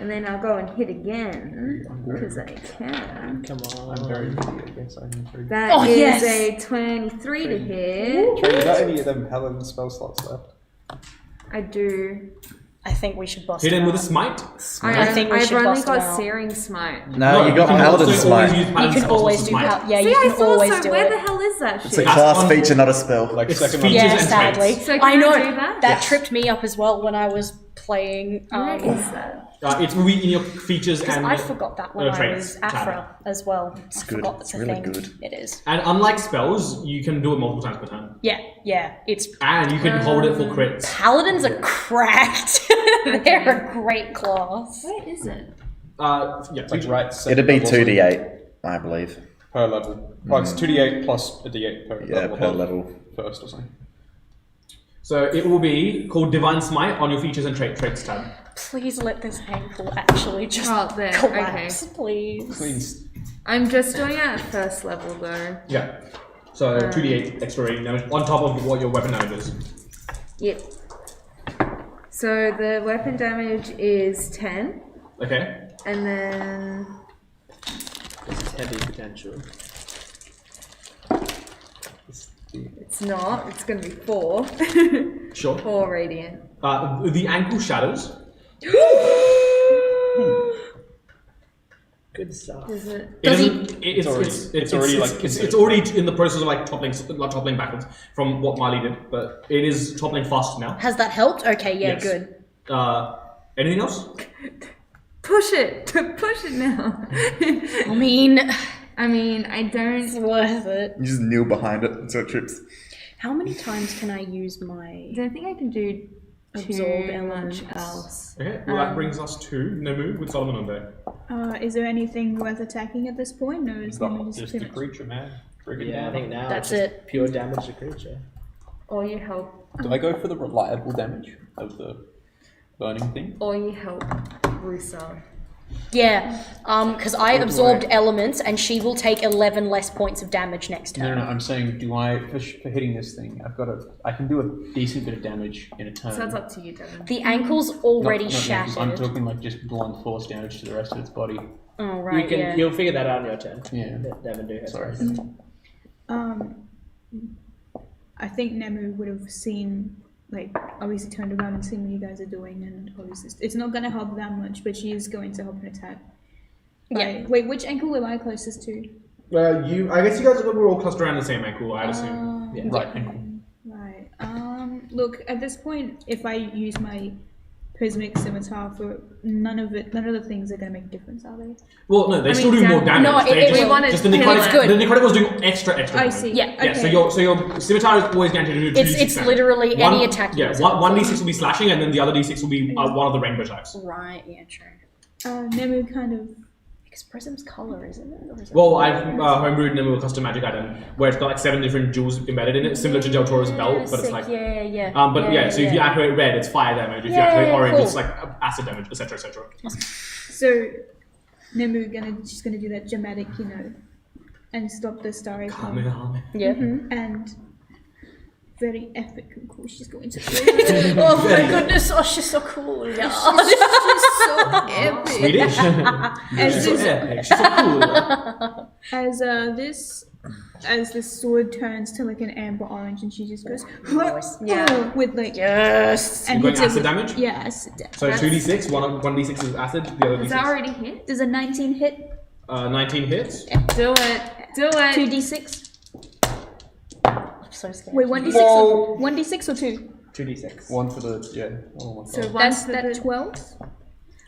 Speaker 10: And then I'll go and hit again, because I can.
Speaker 5: Come on.
Speaker 8: I'm very busy, I guess I need to.
Speaker 10: That is a 23 to hit.
Speaker 4: Trey, you got any of them paladin spell slots left?
Speaker 10: I do.
Speaker 2: I think we should bust
Speaker 1: Hit him
Speaker 2: them
Speaker 1: with a
Speaker 2: out.
Speaker 1: smite.
Speaker 2: I think we
Speaker 10: I've
Speaker 2: should
Speaker 10: only
Speaker 2: bust them
Speaker 10: got
Speaker 2: out.
Speaker 10: Searing Smite.
Speaker 6: No, you got
Speaker 1: can
Speaker 6: Paladin
Speaker 1: also always
Speaker 6: Smite.
Speaker 1: use
Speaker 2: You
Speaker 1: Paladin
Speaker 2: can
Speaker 1: spells
Speaker 2: always
Speaker 1: for
Speaker 2: do
Speaker 1: smite.
Speaker 2: yeah,
Speaker 10: See,
Speaker 2: you
Speaker 10: I
Speaker 2: can
Speaker 10: thought
Speaker 2: always
Speaker 10: so.
Speaker 2: do
Speaker 10: Where
Speaker 2: it.
Speaker 10: the hell is that
Speaker 6: It's a
Speaker 10: shit?
Speaker 1: That's
Speaker 6: class
Speaker 1: on-
Speaker 6: feature, not a spell.
Speaker 8: Like
Speaker 1: It's
Speaker 8: second
Speaker 1: features
Speaker 2: Yeah,
Speaker 1: and
Speaker 2: sadly.
Speaker 1: traits.
Speaker 10: So can
Speaker 2: I know
Speaker 10: I do that?
Speaker 2: that
Speaker 1: Yes.
Speaker 2: tripped me up as well when I was playing.
Speaker 10: Where is that?
Speaker 1: It will be in your features
Speaker 2: Because
Speaker 1: and
Speaker 2: I forgot that when I
Speaker 1: traits
Speaker 2: was
Speaker 1: tab.
Speaker 2: Afra as well.
Speaker 6: It's
Speaker 2: I
Speaker 6: good.
Speaker 2: forgot
Speaker 6: It's
Speaker 2: that's a
Speaker 6: really
Speaker 2: thing.
Speaker 6: good.
Speaker 2: It is.
Speaker 1: And unlike spells, you can do it multiple times per turn.
Speaker 2: Yeah. It's
Speaker 1: And you can hold it for crits.
Speaker 2: paladins are cracked. They're a great class.
Speaker 10: Where is it?
Speaker 1: Yeah,
Speaker 8: Like right second
Speaker 6: It'd be
Speaker 8: level, so
Speaker 6: 2d8, I believe.
Speaker 8: per level. Oh, it's 2d8 plus a d8 per
Speaker 6: Yeah,
Speaker 8: level.
Speaker 6: per
Speaker 8: above
Speaker 6: level.
Speaker 8: First or something.
Speaker 1: So it will be called Divine Smite on your features and traits tab.
Speaker 2: Please let this ankle actually just
Speaker 10: Oh, there.
Speaker 2: collapse, please.
Speaker 8: Please.
Speaker 10: I'm just doing it at first level though.
Speaker 1: Yeah. So 2d8 extra rating damage on top of what your weapon damage is.
Speaker 10: Yep. So the weapon damage is 10,
Speaker 1: Okay.
Speaker 10: and then
Speaker 5: This is heavy potential.
Speaker 10: it's not. It's going to be 4.
Speaker 1: Sure.
Speaker 10: 4 radiant.
Speaker 1: The ankle shatters.
Speaker 5: Good stuff.
Speaker 10: Is it?
Speaker 1: It doesn't. It's already in the process of like toppling backwards from what Marley did, but it is toppling faster now.
Speaker 2: Has that helped? Okay, yeah,
Speaker 1: Yes.
Speaker 2: good.
Speaker 1: Anything else?
Speaker 10: Push it! Push it now!
Speaker 2: I mean,
Speaker 10: I don't.
Speaker 2: it's worth it.
Speaker 6: You just kneel behind it until it trips.
Speaker 2: How many times can I use
Speaker 10: I
Speaker 2: my
Speaker 10: don't think I can do
Speaker 2: absorb
Speaker 10: too
Speaker 2: elements?
Speaker 10: much else.
Speaker 1: Okay. Well, that brings us to Nemu with Solomon on deck.
Speaker 7: Is there anything worth attacking at this point, or is Nemu
Speaker 8: Just
Speaker 7: pretty
Speaker 8: the
Speaker 7: much-
Speaker 8: creature, man. Friggin'
Speaker 5: Yeah, I
Speaker 8: down.
Speaker 5: think now
Speaker 2: That's
Speaker 5: it's just
Speaker 2: it.
Speaker 5: pure damage to creature.
Speaker 10: Or you help.
Speaker 8: Do I go for the reliable damage of the burning thing?
Speaker 10: Or you help Rusa.
Speaker 2: Yeah, because I absorbed elements, and she will take 11 less points of damage next turn.
Speaker 8: No, I'm saying, do I, for hitting this thing, I can do a decent bit of damage in a turn.
Speaker 10: So it's up to you, Devin.
Speaker 2: The ankle's already
Speaker 8: Not damage,
Speaker 2: shattered.
Speaker 8: I'm talking like just blunt force damage to the rest of its body.
Speaker 2: Oh right,
Speaker 5: You can.
Speaker 2: yeah.
Speaker 5: You'll figure that out on your turn.
Speaker 8: Yeah.
Speaker 5: Devin do has
Speaker 8: Sorry.
Speaker 5: first.
Speaker 7: I think Nemu would have seen, like, obviously turned around and seen what you guys are doing, and obviously it's not going to help that much, but she is going to help an attack.
Speaker 2: Yeah.
Speaker 7: Wait, which ankle am I closest to?
Speaker 1: I guess you guys were all clustered around the same ankle, I'd assume.
Speaker 5: Yeah.
Speaker 8: Right ankle.
Speaker 7: Right. Look, at this point, if I use my prismic scimitar for none of the things are going to make a difference, are they?
Speaker 1: Well, no, they still do more damage.
Speaker 2: No,
Speaker 1: They
Speaker 2: we
Speaker 10: wanted
Speaker 1: just the
Speaker 10: to kill
Speaker 1: necrotic,
Speaker 10: it.
Speaker 2: Good.
Speaker 1: the necrotic was doing extra
Speaker 7: I
Speaker 1: damage.
Speaker 7: see.
Speaker 2: Yeah.
Speaker 1: Yeah,
Speaker 7: Okay.
Speaker 1: so your scimitar is always going to do 2d6
Speaker 2: It's
Speaker 1: damage.
Speaker 2: literally any attack you
Speaker 1: Yeah,
Speaker 2: use.
Speaker 1: one d6 will be slashing, and then the other d6 will be one of the rainbow types.
Speaker 2: Right, yeah, true.
Speaker 7: Nemu kind of.
Speaker 2: Because Prism's color, isn't it? Or is it
Speaker 1: Well, I've homebrewed Nemu a custom magic item where it's got like 7 different jewels embedded in it, similar to Del Toro's belt, but it's
Speaker 2: sick,
Speaker 1: like.
Speaker 2: yeah.
Speaker 1: So if you activate red, it's fire damage. If you
Speaker 2: Yeah,
Speaker 1: activate
Speaker 2: yeah,
Speaker 1: orange,
Speaker 2: cool.
Speaker 1: it's like acid damage, etc., etc.
Speaker 7: So, Nemu she's gonna do that dramatic, and stop the starry flame.
Speaker 2: Yeah.
Speaker 7: And very epic and cool. She's going to.
Speaker 2: Oh my goodness, oh, she's so cool. Yeah.
Speaker 7: She's so epic.
Speaker 1: Swedish.
Speaker 7: As
Speaker 1: She's so
Speaker 7: this,
Speaker 1: epic. She's so cool.
Speaker 7: as this as the sword turns to like an amber orange, and she just goes,
Speaker 10: Yeah.
Speaker 7: with like
Speaker 2: Yes.
Speaker 7: and
Speaker 1: You're going
Speaker 7: hits it
Speaker 1: acid
Speaker 7: with-
Speaker 1: damage?
Speaker 7: Yeah, acid damage.
Speaker 1: So 2d6, one d6 is acid, the other
Speaker 10: Is
Speaker 1: d6.
Speaker 10: that already hit?
Speaker 7: Does a 19 hit?
Speaker 1: 19 hits.
Speaker 10: Do it. Do it.
Speaker 7: 2d6.
Speaker 2: I'm so scared.
Speaker 7: Wait, 1d6 or 2?
Speaker 4: 2d6. One for the Oh my god.
Speaker 10: So
Speaker 7: That's that 12.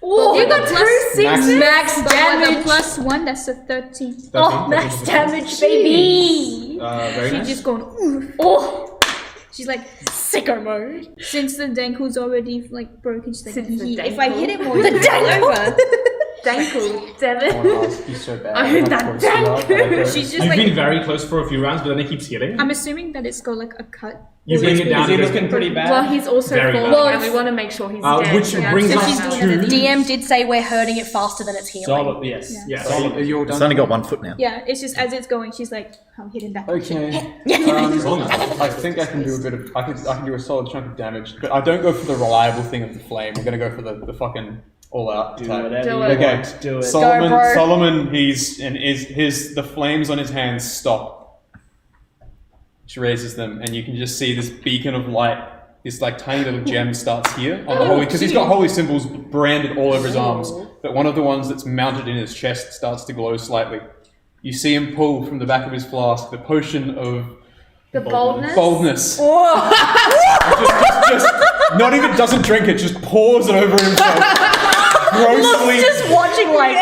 Speaker 2: Oh,
Speaker 10: you got two sixes.
Speaker 2: max
Speaker 7: But with
Speaker 2: damage.
Speaker 7: a plus 1, that's a 13.
Speaker 1: 13,
Speaker 2: Oh, max
Speaker 1: 13.
Speaker 2: damage, baby.
Speaker 1: Very
Speaker 7: She's
Speaker 1: nice.
Speaker 7: just going, ooh.
Speaker 2: Oh,
Speaker 7: She's like,
Speaker 2: sicko mode.
Speaker 7: since the Danku's already like broken, she's like,
Speaker 10: Since the
Speaker 7: if I hit it more,
Speaker 2: The
Speaker 7: it's over.
Speaker 10: Dankle. Damn
Speaker 4: I want to
Speaker 10: it.
Speaker 4: ask you so bad.
Speaker 10: I heard
Speaker 4: I'm
Speaker 10: that
Speaker 4: close to love, but I don't-
Speaker 7: She's just
Speaker 1: You've
Speaker 7: like,
Speaker 1: been very close for a few rounds, but then it keeps healing.
Speaker 7: I'm assuming that it's got like a cut.
Speaker 1: You bring it down.
Speaker 5: Is he
Speaker 1: it goes-
Speaker 5: looking pretty bad?
Speaker 10: Well, he's also
Speaker 1: Very
Speaker 10: falling,
Speaker 1: bad.
Speaker 10: and we want to make sure he's
Speaker 1: Uh,
Speaker 10: dead.
Speaker 1: which
Speaker 10: Yeah.
Speaker 1: brings
Speaker 7: So
Speaker 1: us
Speaker 7: she's
Speaker 1: to...
Speaker 7: doing it
Speaker 2: DM did say we're hurting it faster than it's healing.
Speaker 5: Solid, yes.
Speaker 7: Yeah.
Speaker 1: Yeah,
Speaker 5: Solid.
Speaker 1: solid.
Speaker 4: You're
Speaker 6: It's
Speaker 4: done.
Speaker 6: only got 1 foot now.
Speaker 7: Yeah, it's just as it's going, she's like, I'm hitting that.
Speaker 4: Okay.
Speaker 1: Solid.
Speaker 4: I think I can do a bit of. I can do a solid chunk of damage, but I don't go for the reliable thing of the flame. I'm gonna go for the fucking all-out
Speaker 5: Do
Speaker 4: attack.
Speaker 5: whatever
Speaker 10: Do
Speaker 5: you
Speaker 10: it.
Speaker 4: Okay,
Speaker 5: want. Do it.
Speaker 4: Solomon.
Speaker 2: Go, bro.
Speaker 4: Solomon. The flames on his hands stop. She raises them, and you can just see this beacon of light. This like tiny little gem starts here on the holy, because he's got holy symbols branded all over his arms. But one of the ones that's mounted in his chest starts to glow slightly. You see him pull from the back of his flask the potion of
Speaker 10: The boldness.
Speaker 4: boldness. just not even doesn't drink it, just pours it over himself. Grossly,
Speaker 2: Just watching like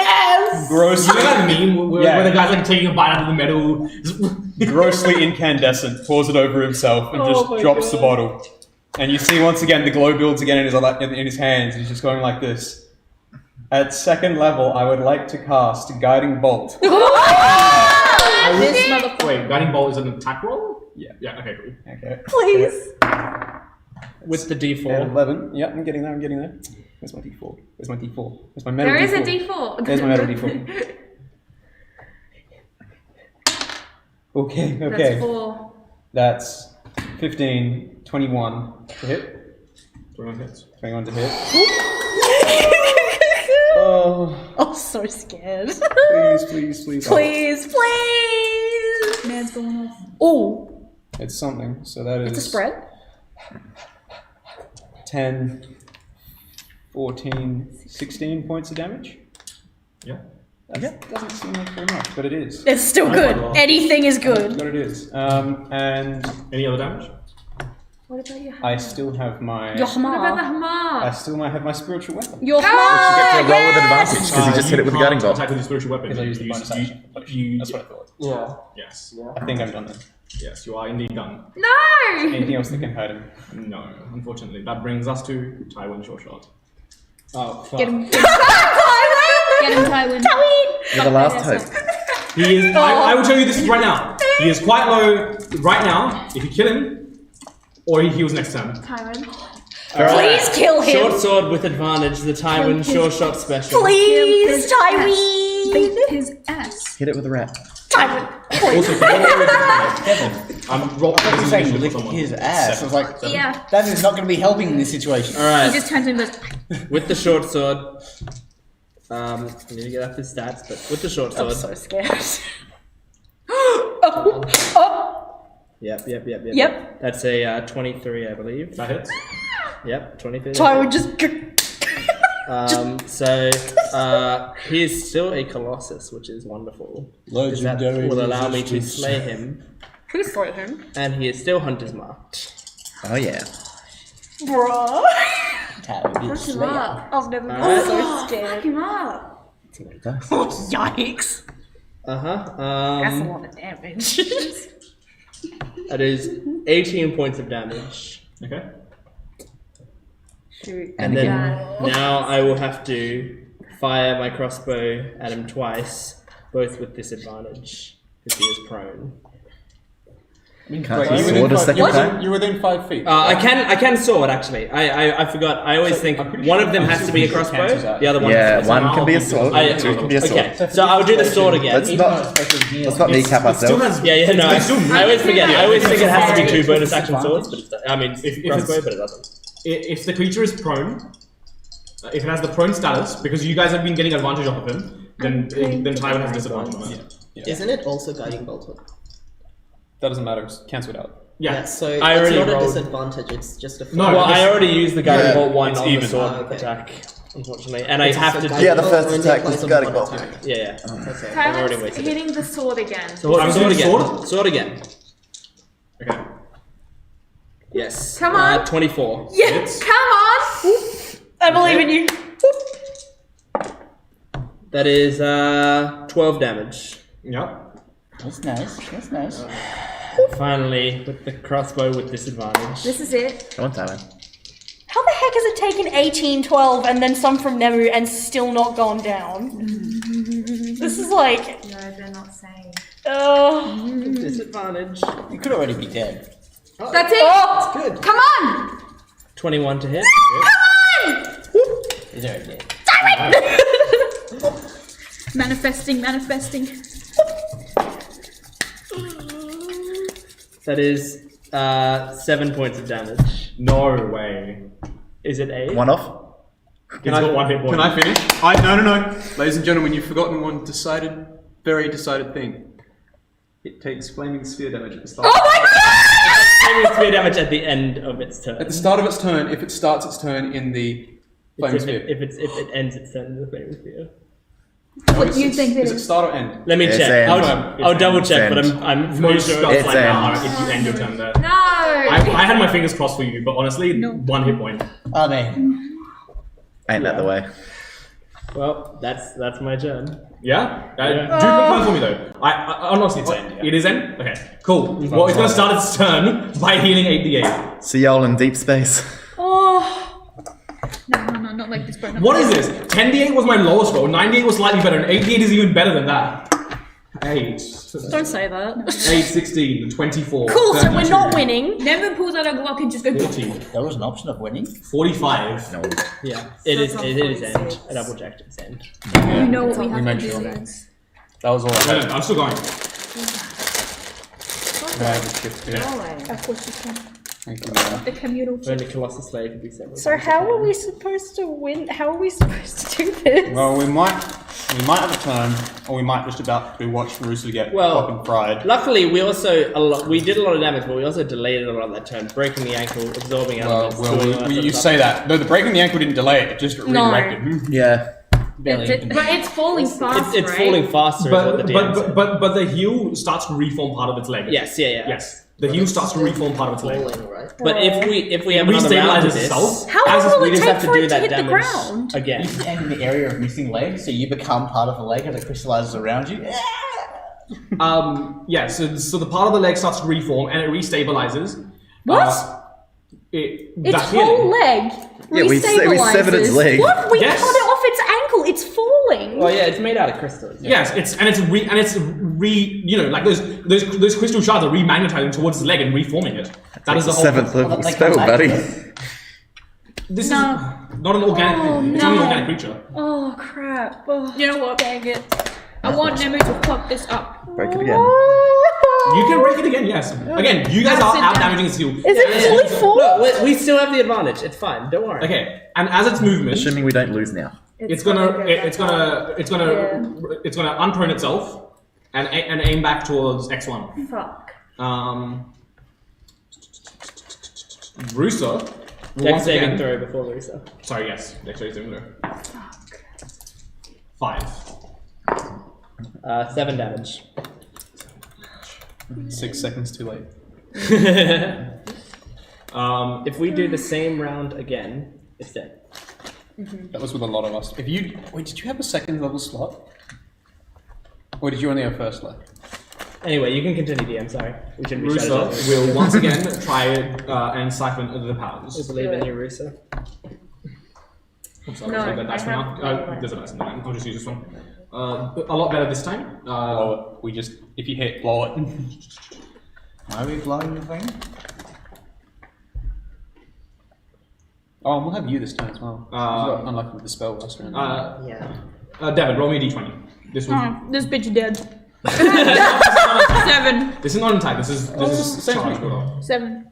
Speaker 4: grossly,
Speaker 1: You know that meme where,
Speaker 4: Yeah.
Speaker 1: where the guy's like taking a bite out of the metal?
Speaker 4: grossly incandescent, pours it over himself and just drops the bottle. And you see once again the glow builds again in his hands. He's just going like this. At second level, I would like to cast Guiding Bolt.
Speaker 2: this motherfucker.
Speaker 1: Wait, Guiding Bolt is an attack roll?
Speaker 4: Yeah.
Speaker 1: Yeah, okay, cool.
Speaker 4: Okay.
Speaker 2: Please.
Speaker 5: With the
Speaker 4: And
Speaker 5: D4.
Speaker 4: 11. Yep, I'm getting there. Where's my D4? Where's my D4? Where's my metal
Speaker 10: There is
Speaker 4: D4?
Speaker 10: a D4.
Speaker 4: There's my metal D4. Okay.
Speaker 10: That's 4.
Speaker 4: That's 15, 21 to hit.
Speaker 1: 21 hits.
Speaker 4: 21 to hit. Oh,
Speaker 2: I'm so scared.
Speaker 4: please.
Speaker 2: Please.
Speaker 7: Man's going off.
Speaker 2: Oh,
Speaker 4: It's something. So that is
Speaker 2: it's a spread.
Speaker 4: 10, 14, 16 points of damage.
Speaker 1: Yeah.
Speaker 4: That doesn't seem like very much, but it is.
Speaker 2: It's still good. Anything is good.
Speaker 4: But it is. And
Speaker 1: Any other damage?
Speaker 10: What about your
Speaker 4: I still have my.
Speaker 2: Your
Speaker 10: What about the
Speaker 2: hammer.
Speaker 4: I
Speaker 10: hammer?
Speaker 4: still might have my spiritual weapon.
Speaker 2: Your
Speaker 6: You get to
Speaker 2: hammer.
Speaker 6: roll with advantage because you just hit it with a guiding bolt.
Speaker 1: Attack with your spiritual weapon.
Speaker 4: Because I used the
Speaker 1: You-
Speaker 4: bonus
Speaker 1: you-
Speaker 4: action. That's what I thought.
Speaker 5: Yeah.
Speaker 1: Yes.
Speaker 4: I think I'm done then.
Speaker 1: Yes, you are indeed done.
Speaker 10: No!
Speaker 4: Anything else that can hurt him?
Speaker 1: No, unfortunately. That brings us to Tywin Shoreshot.
Speaker 5: Oh, fuck.
Speaker 7: Get him. Get him, Tywin.
Speaker 6: You're the last hope.
Speaker 1: He is. I will tell you this right now. He is quite low right now. If you kill him, or he heals next turn.
Speaker 10: Tyron.
Speaker 2: Please kill him.
Speaker 5: Short sword with advantage, the Tywin sure shot special.
Speaker 2: Please,
Speaker 7: Beat
Speaker 2: Tywin.
Speaker 7: his ass.
Speaker 6: Hit it with a rat.
Speaker 2: Tywin.
Speaker 1: Also, I'm rolling
Speaker 3: I'm saying
Speaker 1: for
Speaker 3: lick
Speaker 1: someone.
Speaker 3: his ass. I was like,
Speaker 7: Yeah.
Speaker 3: that is not going to be helping in this situation.
Speaker 7: He
Speaker 5: Alright,
Speaker 7: just turns and goes,
Speaker 5: with the short sword. I need to get up his stats, but with the short
Speaker 2: I'm
Speaker 5: sword.
Speaker 2: so scared. oh.
Speaker 5: Yep.
Speaker 2: Yep.
Speaker 5: That's a 23, I believe.
Speaker 1: That hits.
Speaker 5: Yep, 23.
Speaker 2: Tywin just.
Speaker 5: So he is still a Colossus, which is wonderful. Because that
Speaker 4: Legendary
Speaker 5: will allow me to
Speaker 4: resistance.
Speaker 5: slay him,
Speaker 2: Please slay him.
Speaker 5: and he is still hunter's marked.
Speaker 6: Oh yeah.
Speaker 2: Bruh.
Speaker 10: Fuck him up.
Speaker 2: I've never been
Speaker 5: Alright.
Speaker 2: so
Speaker 10: Fuck
Speaker 2: scared.
Speaker 10: him up.
Speaker 6: See what it does.
Speaker 2: Yikes.
Speaker 5: That's a
Speaker 2: That's a lot of damage.
Speaker 5: That is 18 points of damage.
Speaker 1: Okay.
Speaker 2: Shoot.
Speaker 5: And then now I will have to fire my crossbow at him twice, both with disadvantage, because he is prone.
Speaker 6: Can't you sword a second time?
Speaker 4: You're within 5 feet.
Speaker 5: I can sword actually. I forgot. I always think
Speaker 4: I'm pretty
Speaker 5: one
Speaker 4: sure
Speaker 5: of them has to be a
Speaker 4: cancels
Speaker 5: crossbow,
Speaker 4: out.
Speaker 5: the other one.
Speaker 6: Yeah,
Speaker 5: has to be
Speaker 6: one can be a sword,
Speaker 5: I-
Speaker 6: two can be a sword.
Speaker 5: Okay, so I'll do the sword again.
Speaker 6: Let's not kneecap ourselves.
Speaker 5: Yeah, no. I always forget. I always think it has to be
Speaker 10: Sorry.
Speaker 5: 2 bonus action swords, but I mean
Speaker 1: If
Speaker 5: crossbow,
Speaker 1: it's-
Speaker 5: but it doesn't.
Speaker 1: If the creature is prone, if it has the prone status, because you guys have been getting advantage off of him, then Tywin has disadvantage on that.
Speaker 9: Isn't it also guiding bolt?
Speaker 8: That doesn't matter. Just cancel it out.
Speaker 1: Yeah.
Speaker 9: So
Speaker 5: I
Speaker 9: it's
Speaker 5: already
Speaker 9: not
Speaker 5: rolled.
Speaker 9: a disadvantage. It's just a.
Speaker 1: No,
Speaker 5: Well,
Speaker 1: because-
Speaker 5: I already used the guiding
Speaker 6: Yeah,
Speaker 5: bolt 1
Speaker 8: it's
Speaker 5: on the
Speaker 8: even.
Speaker 5: sword
Speaker 9: Oh, okay.
Speaker 5: attack, unfortunately, and I have to do.
Speaker 6: Yeah, the first
Speaker 9: Only
Speaker 6: attack
Speaker 9: applies
Speaker 6: was
Speaker 9: on
Speaker 6: guiding
Speaker 9: one
Speaker 6: bolt.
Speaker 9: attack.
Speaker 5: Yeah.
Speaker 9: Okay.
Speaker 5: I've already
Speaker 10: Tyrant's
Speaker 5: wasted
Speaker 10: hitting the sword again.
Speaker 5: So
Speaker 1: I'm
Speaker 5: sword
Speaker 1: doing
Speaker 5: again.
Speaker 1: sword?
Speaker 5: Sword again.
Speaker 1: Okay.
Speaker 5: Yes.
Speaker 10: Come on.
Speaker 5: 24.
Speaker 10: Yeah,
Speaker 1: Hits.
Speaker 10: come on!
Speaker 2: I believe in you.
Speaker 5: That is 12 damage.
Speaker 1: Yep.
Speaker 3: That's nice. That's nice.
Speaker 5: Finally, with the crossbow with disadvantage.
Speaker 10: This is it.
Speaker 6: Come on, Tyler.
Speaker 2: How the heck has it taken 18, 12, and then some from Nemu and still not gone down? This is like,
Speaker 10: No, they're not saying.
Speaker 5: Disadvantage.
Speaker 3: You could already be dead.
Speaker 10: That's it!
Speaker 2: oh,
Speaker 9: Good.
Speaker 10: Come on!
Speaker 5: 21 to hit.
Speaker 3: He's already dead.
Speaker 7: Manifesting.
Speaker 5: That is 7 points of damage.
Speaker 1: No way.
Speaker 5: Is it 8?
Speaker 6: One off.
Speaker 1: Can I got 1 hit point.
Speaker 8: Can I finish? No. Ladies and gentlemen, you've forgotten one very decided thing. It takes flaming sphere damage at the start.
Speaker 5: Flaming spear damage at the end of its turn.
Speaker 8: At the start of its turn, if it starts its turn in the flaming
Speaker 5: If
Speaker 8: sphere.
Speaker 5: it ends its turn in the flaming spear.
Speaker 7: What do you think it
Speaker 8: Is it
Speaker 7: is?
Speaker 8: start or end?
Speaker 5: Let me
Speaker 6: It's
Speaker 5: check.
Speaker 6: end.
Speaker 5: I'll double
Speaker 6: It's
Speaker 5: check, but
Speaker 6: end.
Speaker 5: I'm pretty
Speaker 1: Most
Speaker 5: sure
Speaker 1: spells
Speaker 6: It's
Speaker 1: like that are
Speaker 6: end.
Speaker 1: if you end your turn there.
Speaker 10: No!
Speaker 1: I had my fingers crossed for you, but honestly, 1 hit point.
Speaker 3: Oh man.
Speaker 6: Ain't that the way?
Speaker 5: Well, that's my turn.
Speaker 1: Yeah?
Speaker 5: Yeah.
Speaker 1: Do confirm for me though. I honestly, it's end. It is end? Okay, cool. Well, it's gonna start its turn by healing 8d8.
Speaker 6: See y'all in deep space.
Speaker 2: oh.
Speaker 7: No, not like this, bro.
Speaker 1: What is this? 10d8 was my lowest roll, 9d8 was slightly better, and 8d8 is even better than that. 8.
Speaker 2: Don't say that.
Speaker 1: 8, 16, 24.
Speaker 2: Cool, so we're
Speaker 1: 32,
Speaker 2: not winning.
Speaker 7: Never pulls out a Glock and just go.
Speaker 1: 40,
Speaker 3: There was an option of winning.
Speaker 1: 45.
Speaker 6: No.
Speaker 5: Yeah, it is.
Speaker 10: So
Speaker 5: It
Speaker 10: it's
Speaker 5: is
Speaker 10: on
Speaker 5: end.
Speaker 10: 46.
Speaker 5: I double checked. It's end.
Speaker 7: You know what we have
Speaker 8: made
Speaker 7: to
Speaker 8: sure.
Speaker 7: do.
Speaker 8: That was all I
Speaker 1: No,
Speaker 8: had.
Speaker 1: no, I'm still going.
Speaker 8: I have a chip here.
Speaker 10: Rolling.
Speaker 7: Of course you can.
Speaker 8: Thank you, man.
Speaker 7: The communal
Speaker 5: Only Colossus Slave could be several.
Speaker 2: So how are we supposed to win? How are we supposed to do this?
Speaker 8: Well, we might have a turn, or we might just about to watch Rusa get
Speaker 5: Well,
Speaker 8: fucking fried.
Speaker 5: Luckily, we did a lot of damage, but we also delayed it a lot of that turn, breaking the ankle, absorbing elements. doing all that sort
Speaker 8: You
Speaker 5: of
Speaker 8: say
Speaker 5: stuff.
Speaker 8: that. No, the breaking the ankle didn't delay it; it just redirected.
Speaker 6: Yeah.
Speaker 10: But it's falling fast,
Speaker 5: It's
Speaker 10: right?
Speaker 5: falling faster. is what the DM said.
Speaker 1: But the heel starts to reform part of its leg.
Speaker 5: Yes, yeah.
Speaker 1: Yes. The heel starts to reform part of its leg.
Speaker 9: Falling, right?
Speaker 5: But if we have
Speaker 1: It
Speaker 5: another round of
Speaker 1: restabilizes
Speaker 5: this,
Speaker 1: itself.
Speaker 2: How
Speaker 5: as
Speaker 2: long will
Speaker 5: we
Speaker 2: it
Speaker 5: just
Speaker 2: take
Speaker 5: have to
Speaker 2: for
Speaker 5: do
Speaker 2: it to
Speaker 5: that
Speaker 2: hit the
Speaker 5: damage
Speaker 2: ground?
Speaker 5: again.
Speaker 3: You stand in the area of missing leg, so you become part of the leg as it crystallizes around you.
Speaker 1: Yeah, so the part of the leg starts to reform and it restabilizes.
Speaker 2: What?
Speaker 1: Its
Speaker 2: Its whole leg
Speaker 6: Yeah, we severed its
Speaker 2: restabilizes.
Speaker 6: leg.
Speaker 2: What? We
Speaker 1: Yes.
Speaker 2: cut it off its ankle. It's falling.
Speaker 5: Well, yeah, it's made out of crystals.
Speaker 1: Yes, like those crystal shards are remagnetizing towards the leg and reforming it. That is the whole.
Speaker 6: Seventh level
Speaker 3: Well, they
Speaker 6: spell,
Speaker 3: come back
Speaker 6: buddy.
Speaker 3: to
Speaker 1: This
Speaker 2: No.
Speaker 1: is not an organic. It's not an
Speaker 2: no.
Speaker 1: organic creature.
Speaker 2: Oh crap! Oh,
Speaker 7: You know what?
Speaker 2: dang it!
Speaker 7: I want Nemu to fuck this up.
Speaker 6: Break it again.
Speaker 1: You can break it again. Yes. Again, you guys are
Speaker 7: Sit
Speaker 1: out
Speaker 7: down.
Speaker 1: damaging its heel.
Speaker 2: Is it fully full?
Speaker 5: Look, we still have the advantage. It's fine. Don't worry.
Speaker 1: Okay, and as its movement,
Speaker 6: Assuming we don't lose now.
Speaker 1: it's gonna unprone itself and aim back towards X1.
Speaker 10: Fuck.
Speaker 1: Rusa.
Speaker 5: Dex
Speaker 1: once
Speaker 5: saving
Speaker 1: again-
Speaker 5: throw before Lisa.
Speaker 1: Sorry, yes. Dex saving throw. 5.
Speaker 5: 7 damage.
Speaker 8: 6 seconds too late.
Speaker 5: If we do the same round again, it's dead.
Speaker 8: That was with a lot of us. Did you have a second level slot? Or did you only have first level?
Speaker 5: Anyway, you can continue, DM. Sorry, we shouldn't be shouting at
Speaker 1: Rusa will once again try and siphon the
Speaker 5: I
Speaker 1: powers.
Speaker 5: believe in you, Rusa.
Speaker 1: I'm sorry,
Speaker 10: No,
Speaker 1: so that dice
Speaker 10: I
Speaker 1: one
Speaker 10: have-
Speaker 1: out. There's a dice in there. I'll just use this one. A lot better this time.
Speaker 8: Blow it. If you hit, blow it.
Speaker 3: Why are we blowing the thing?
Speaker 8: Oh, and we'll have you this time as well. You got unlucky with the spell last round.
Speaker 9: Yeah.
Speaker 1: Devin, roll me a d20. This was.
Speaker 7: Oh, this bitch dead. 7.
Speaker 1: This is not an attack. This is
Speaker 8: same
Speaker 1: charge.
Speaker 8: thing.
Speaker 1: Hold on.
Speaker 7: 7.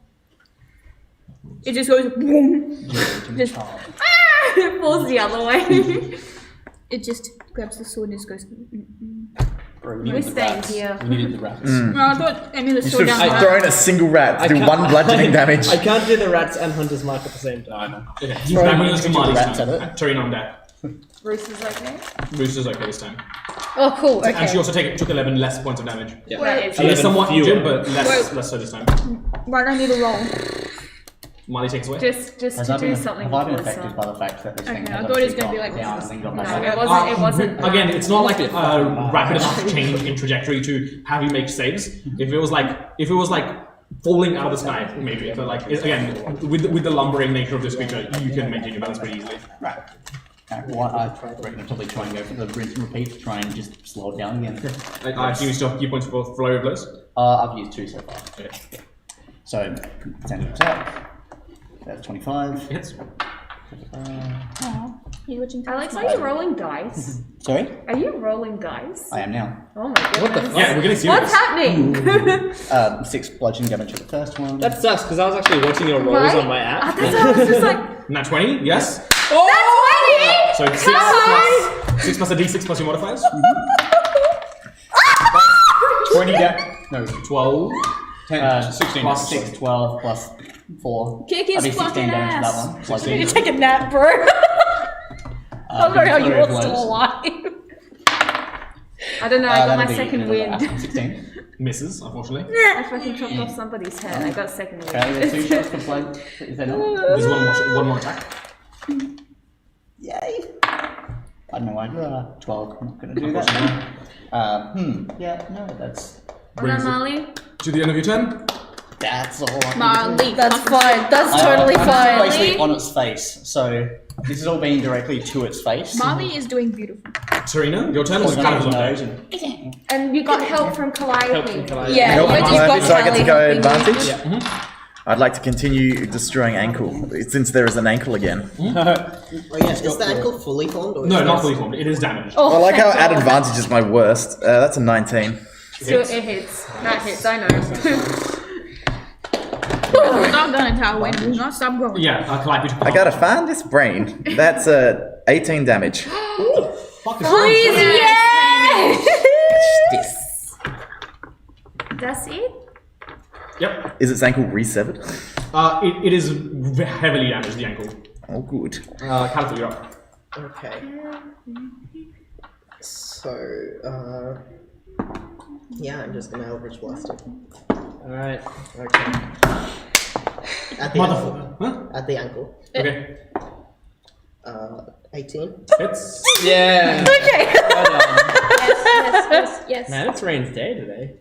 Speaker 7: It just goes boom. Just
Speaker 10: It falls the other way.
Speaker 7: it just grabs the sword and just goes.
Speaker 10: We're staying here.
Speaker 8: We needed the rats.
Speaker 7: No, I thought Emily
Speaker 6: You
Speaker 7: slowed
Speaker 6: should
Speaker 7: down.
Speaker 6: have thrown a single rat to do
Speaker 5: can't-
Speaker 6: one bludgeoning damage.
Speaker 5: I can't do the rats and Hunter's Mark at the same time.
Speaker 8: I know.
Speaker 1: Okay,
Speaker 3: Throw
Speaker 1: that brings us to
Speaker 3: two
Speaker 1: Marley's
Speaker 3: rats
Speaker 1: turn.
Speaker 3: at it.
Speaker 1: Tarina on deck.
Speaker 10: Bruce is okay.
Speaker 1: Rooster's okay this time.
Speaker 2: Oh, cool. Okay.
Speaker 1: And she also took 11 less points of damage.
Speaker 8: Yeah.
Speaker 10: That is
Speaker 1: She is
Speaker 5: 11
Speaker 1: somewhat
Speaker 5: fewer.
Speaker 1: injured, but less
Speaker 7: Wait.
Speaker 1: so this time.
Speaker 7: Why do I need a roll?
Speaker 1: Marley takes away.
Speaker 10: just
Speaker 3: Has
Speaker 10: to
Speaker 3: I
Speaker 10: do
Speaker 3: been,
Speaker 10: something
Speaker 3: have I been
Speaker 10: with
Speaker 3: affected
Speaker 10: Lisa.
Speaker 3: by the fact that this thing
Speaker 7: Okay, I
Speaker 3: has
Speaker 7: thought it was
Speaker 3: actually
Speaker 7: gonna be
Speaker 3: gone
Speaker 7: like-
Speaker 3: down and then got
Speaker 10: No,
Speaker 3: back
Speaker 10: it
Speaker 3: up?
Speaker 10: wasn't. It wasn't.
Speaker 1: Again, it's not like a rapid enough change in trajectory to have you make saves. If it was like falling out of the sky, maybe. But like again, with the lumbering nature of this creature, you can maintain your balance pretty easily.
Speaker 3: Right. Well, I reckon I'll probably try and go for the rinse and repeat to try and just slow it down again.
Speaker 1: I assume you still have key points for flurry of blows.
Speaker 3: I've used 2 so far.
Speaker 1: Okay.
Speaker 3: So, standard attack. That's 25.
Speaker 1: Hits.
Speaker 7: You're watching
Speaker 10: Alex, are you rolling dice?
Speaker 3: Sorry?
Speaker 10: Are you rolling dice?
Speaker 3: I am now.
Speaker 10: Oh my goodness.
Speaker 1: Yeah, we're getting serious.
Speaker 10: What's happening?
Speaker 3: 6 bludgeoning damage for the first one.
Speaker 5: That sucks because I was actually watching your rolls
Speaker 10: Right?
Speaker 5: on my app.
Speaker 10: That's what I was just like.
Speaker 1: Nat 20, yes.
Speaker 10: That's
Speaker 1: So 6
Speaker 10: Come
Speaker 1: plus 6 plus a d6 plus your modifiers.
Speaker 8: 20 no,
Speaker 1: 12.
Speaker 8: 10, 16.
Speaker 1: plus
Speaker 3: 6, 12 plus 4.
Speaker 7: Kick his
Speaker 3: That'd be 16
Speaker 7: fucking
Speaker 3: damage for
Speaker 7: ass.
Speaker 3: that one. Plus
Speaker 2: You take a nap, bro. I don't know how
Speaker 3: flurry of
Speaker 2: you're still
Speaker 3: blows.
Speaker 2: alive.
Speaker 10: I don't know, I got
Speaker 3: That'd
Speaker 10: my
Speaker 3: be
Speaker 10: second
Speaker 3: another
Speaker 10: wind.
Speaker 3: 16.
Speaker 1: Misses, unfortunately.
Speaker 10: I fucking chopped off somebody's head. I got second wind.
Speaker 3: Okay, there's 2 shots for blood. Is that not?
Speaker 1: There's one more attack.
Speaker 3: Yay! I don't know why. 12. I'm not going to do that. Yeah, no, that's.
Speaker 10: Well done, Marley.
Speaker 1: To the end of your turn.
Speaker 3: That's all. I can do.
Speaker 7: Marley.
Speaker 2: That's fine. That's totally
Speaker 3: I'm
Speaker 2: fine.
Speaker 3: basically on its face, so this is all being directly to its face.
Speaker 7: Marley is doing beautiful.
Speaker 1: Tarina, your turn.
Speaker 3: Poison
Speaker 1: Kind
Speaker 3: on
Speaker 1: of
Speaker 3: its
Speaker 1: okay.
Speaker 3: nose and
Speaker 10: And you got help from
Speaker 5: Help from
Speaker 10: Calliope.
Speaker 5: Calliope.
Speaker 2: Yeah,
Speaker 6: Help
Speaker 2: you've
Speaker 6: Calliope,
Speaker 2: got
Speaker 6: so I get to
Speaker 2: Callie
Speaker 6: go
Speaker 2: helping you.
Speaker 6: advantage? I'd like to continue destroying ankle, since there is an ankle again.
Speaker 9: Oh yeah, is the ankle fully formed? Or
Speaker 1: No,
Speaker 9: is
Speaker 1: not
Speaker 9: it-
Speaker 1: fully formed. It is damaged.
Speaker 2: Oh,
Speaker 6: I like how
Speaker 2: thank
Speaker 6: at
Speaker 2: God.
Speaker 6: advantage is my worst. That's a 19.
Speaker 10: So it hits. That hits, I know.
Speaker 7: We're not gonna tell when. We're not stop going.
Speaker 1: Yeah, Calliope took the
Speaker 6: I gotta find this brain. That's 18 damage.
Speaker 1: Fuck is
Speaker 10: Please,
Speaker 1: wrong?
Speaker 10: yes! That's it?
Speaker 1: Yep.
Speaker 6: Is its ankle resevered?
Speaker 1: It is heavily damaged, the ankle.
Speaker 6: Oh, good.
Speaker 1: Calliope, you're up.
Speaker 9: Okay. So, yeah, I'm just gonna Eldritch Blast it.
Speaker 5: Alright. Okay.
Speaker 9: At the ankle.
Speaker 1: Motherfucker. Huh?
Speaker 9: At the ankle.
Speaker 1: Okay.
Speaker 9: 18.
Speaker 1: Hits.
Speaker 5: Yeah.
Speaker 2: Okay.
Speaker 7: Yes.
Speaker 5: Man, it's Rain's day today.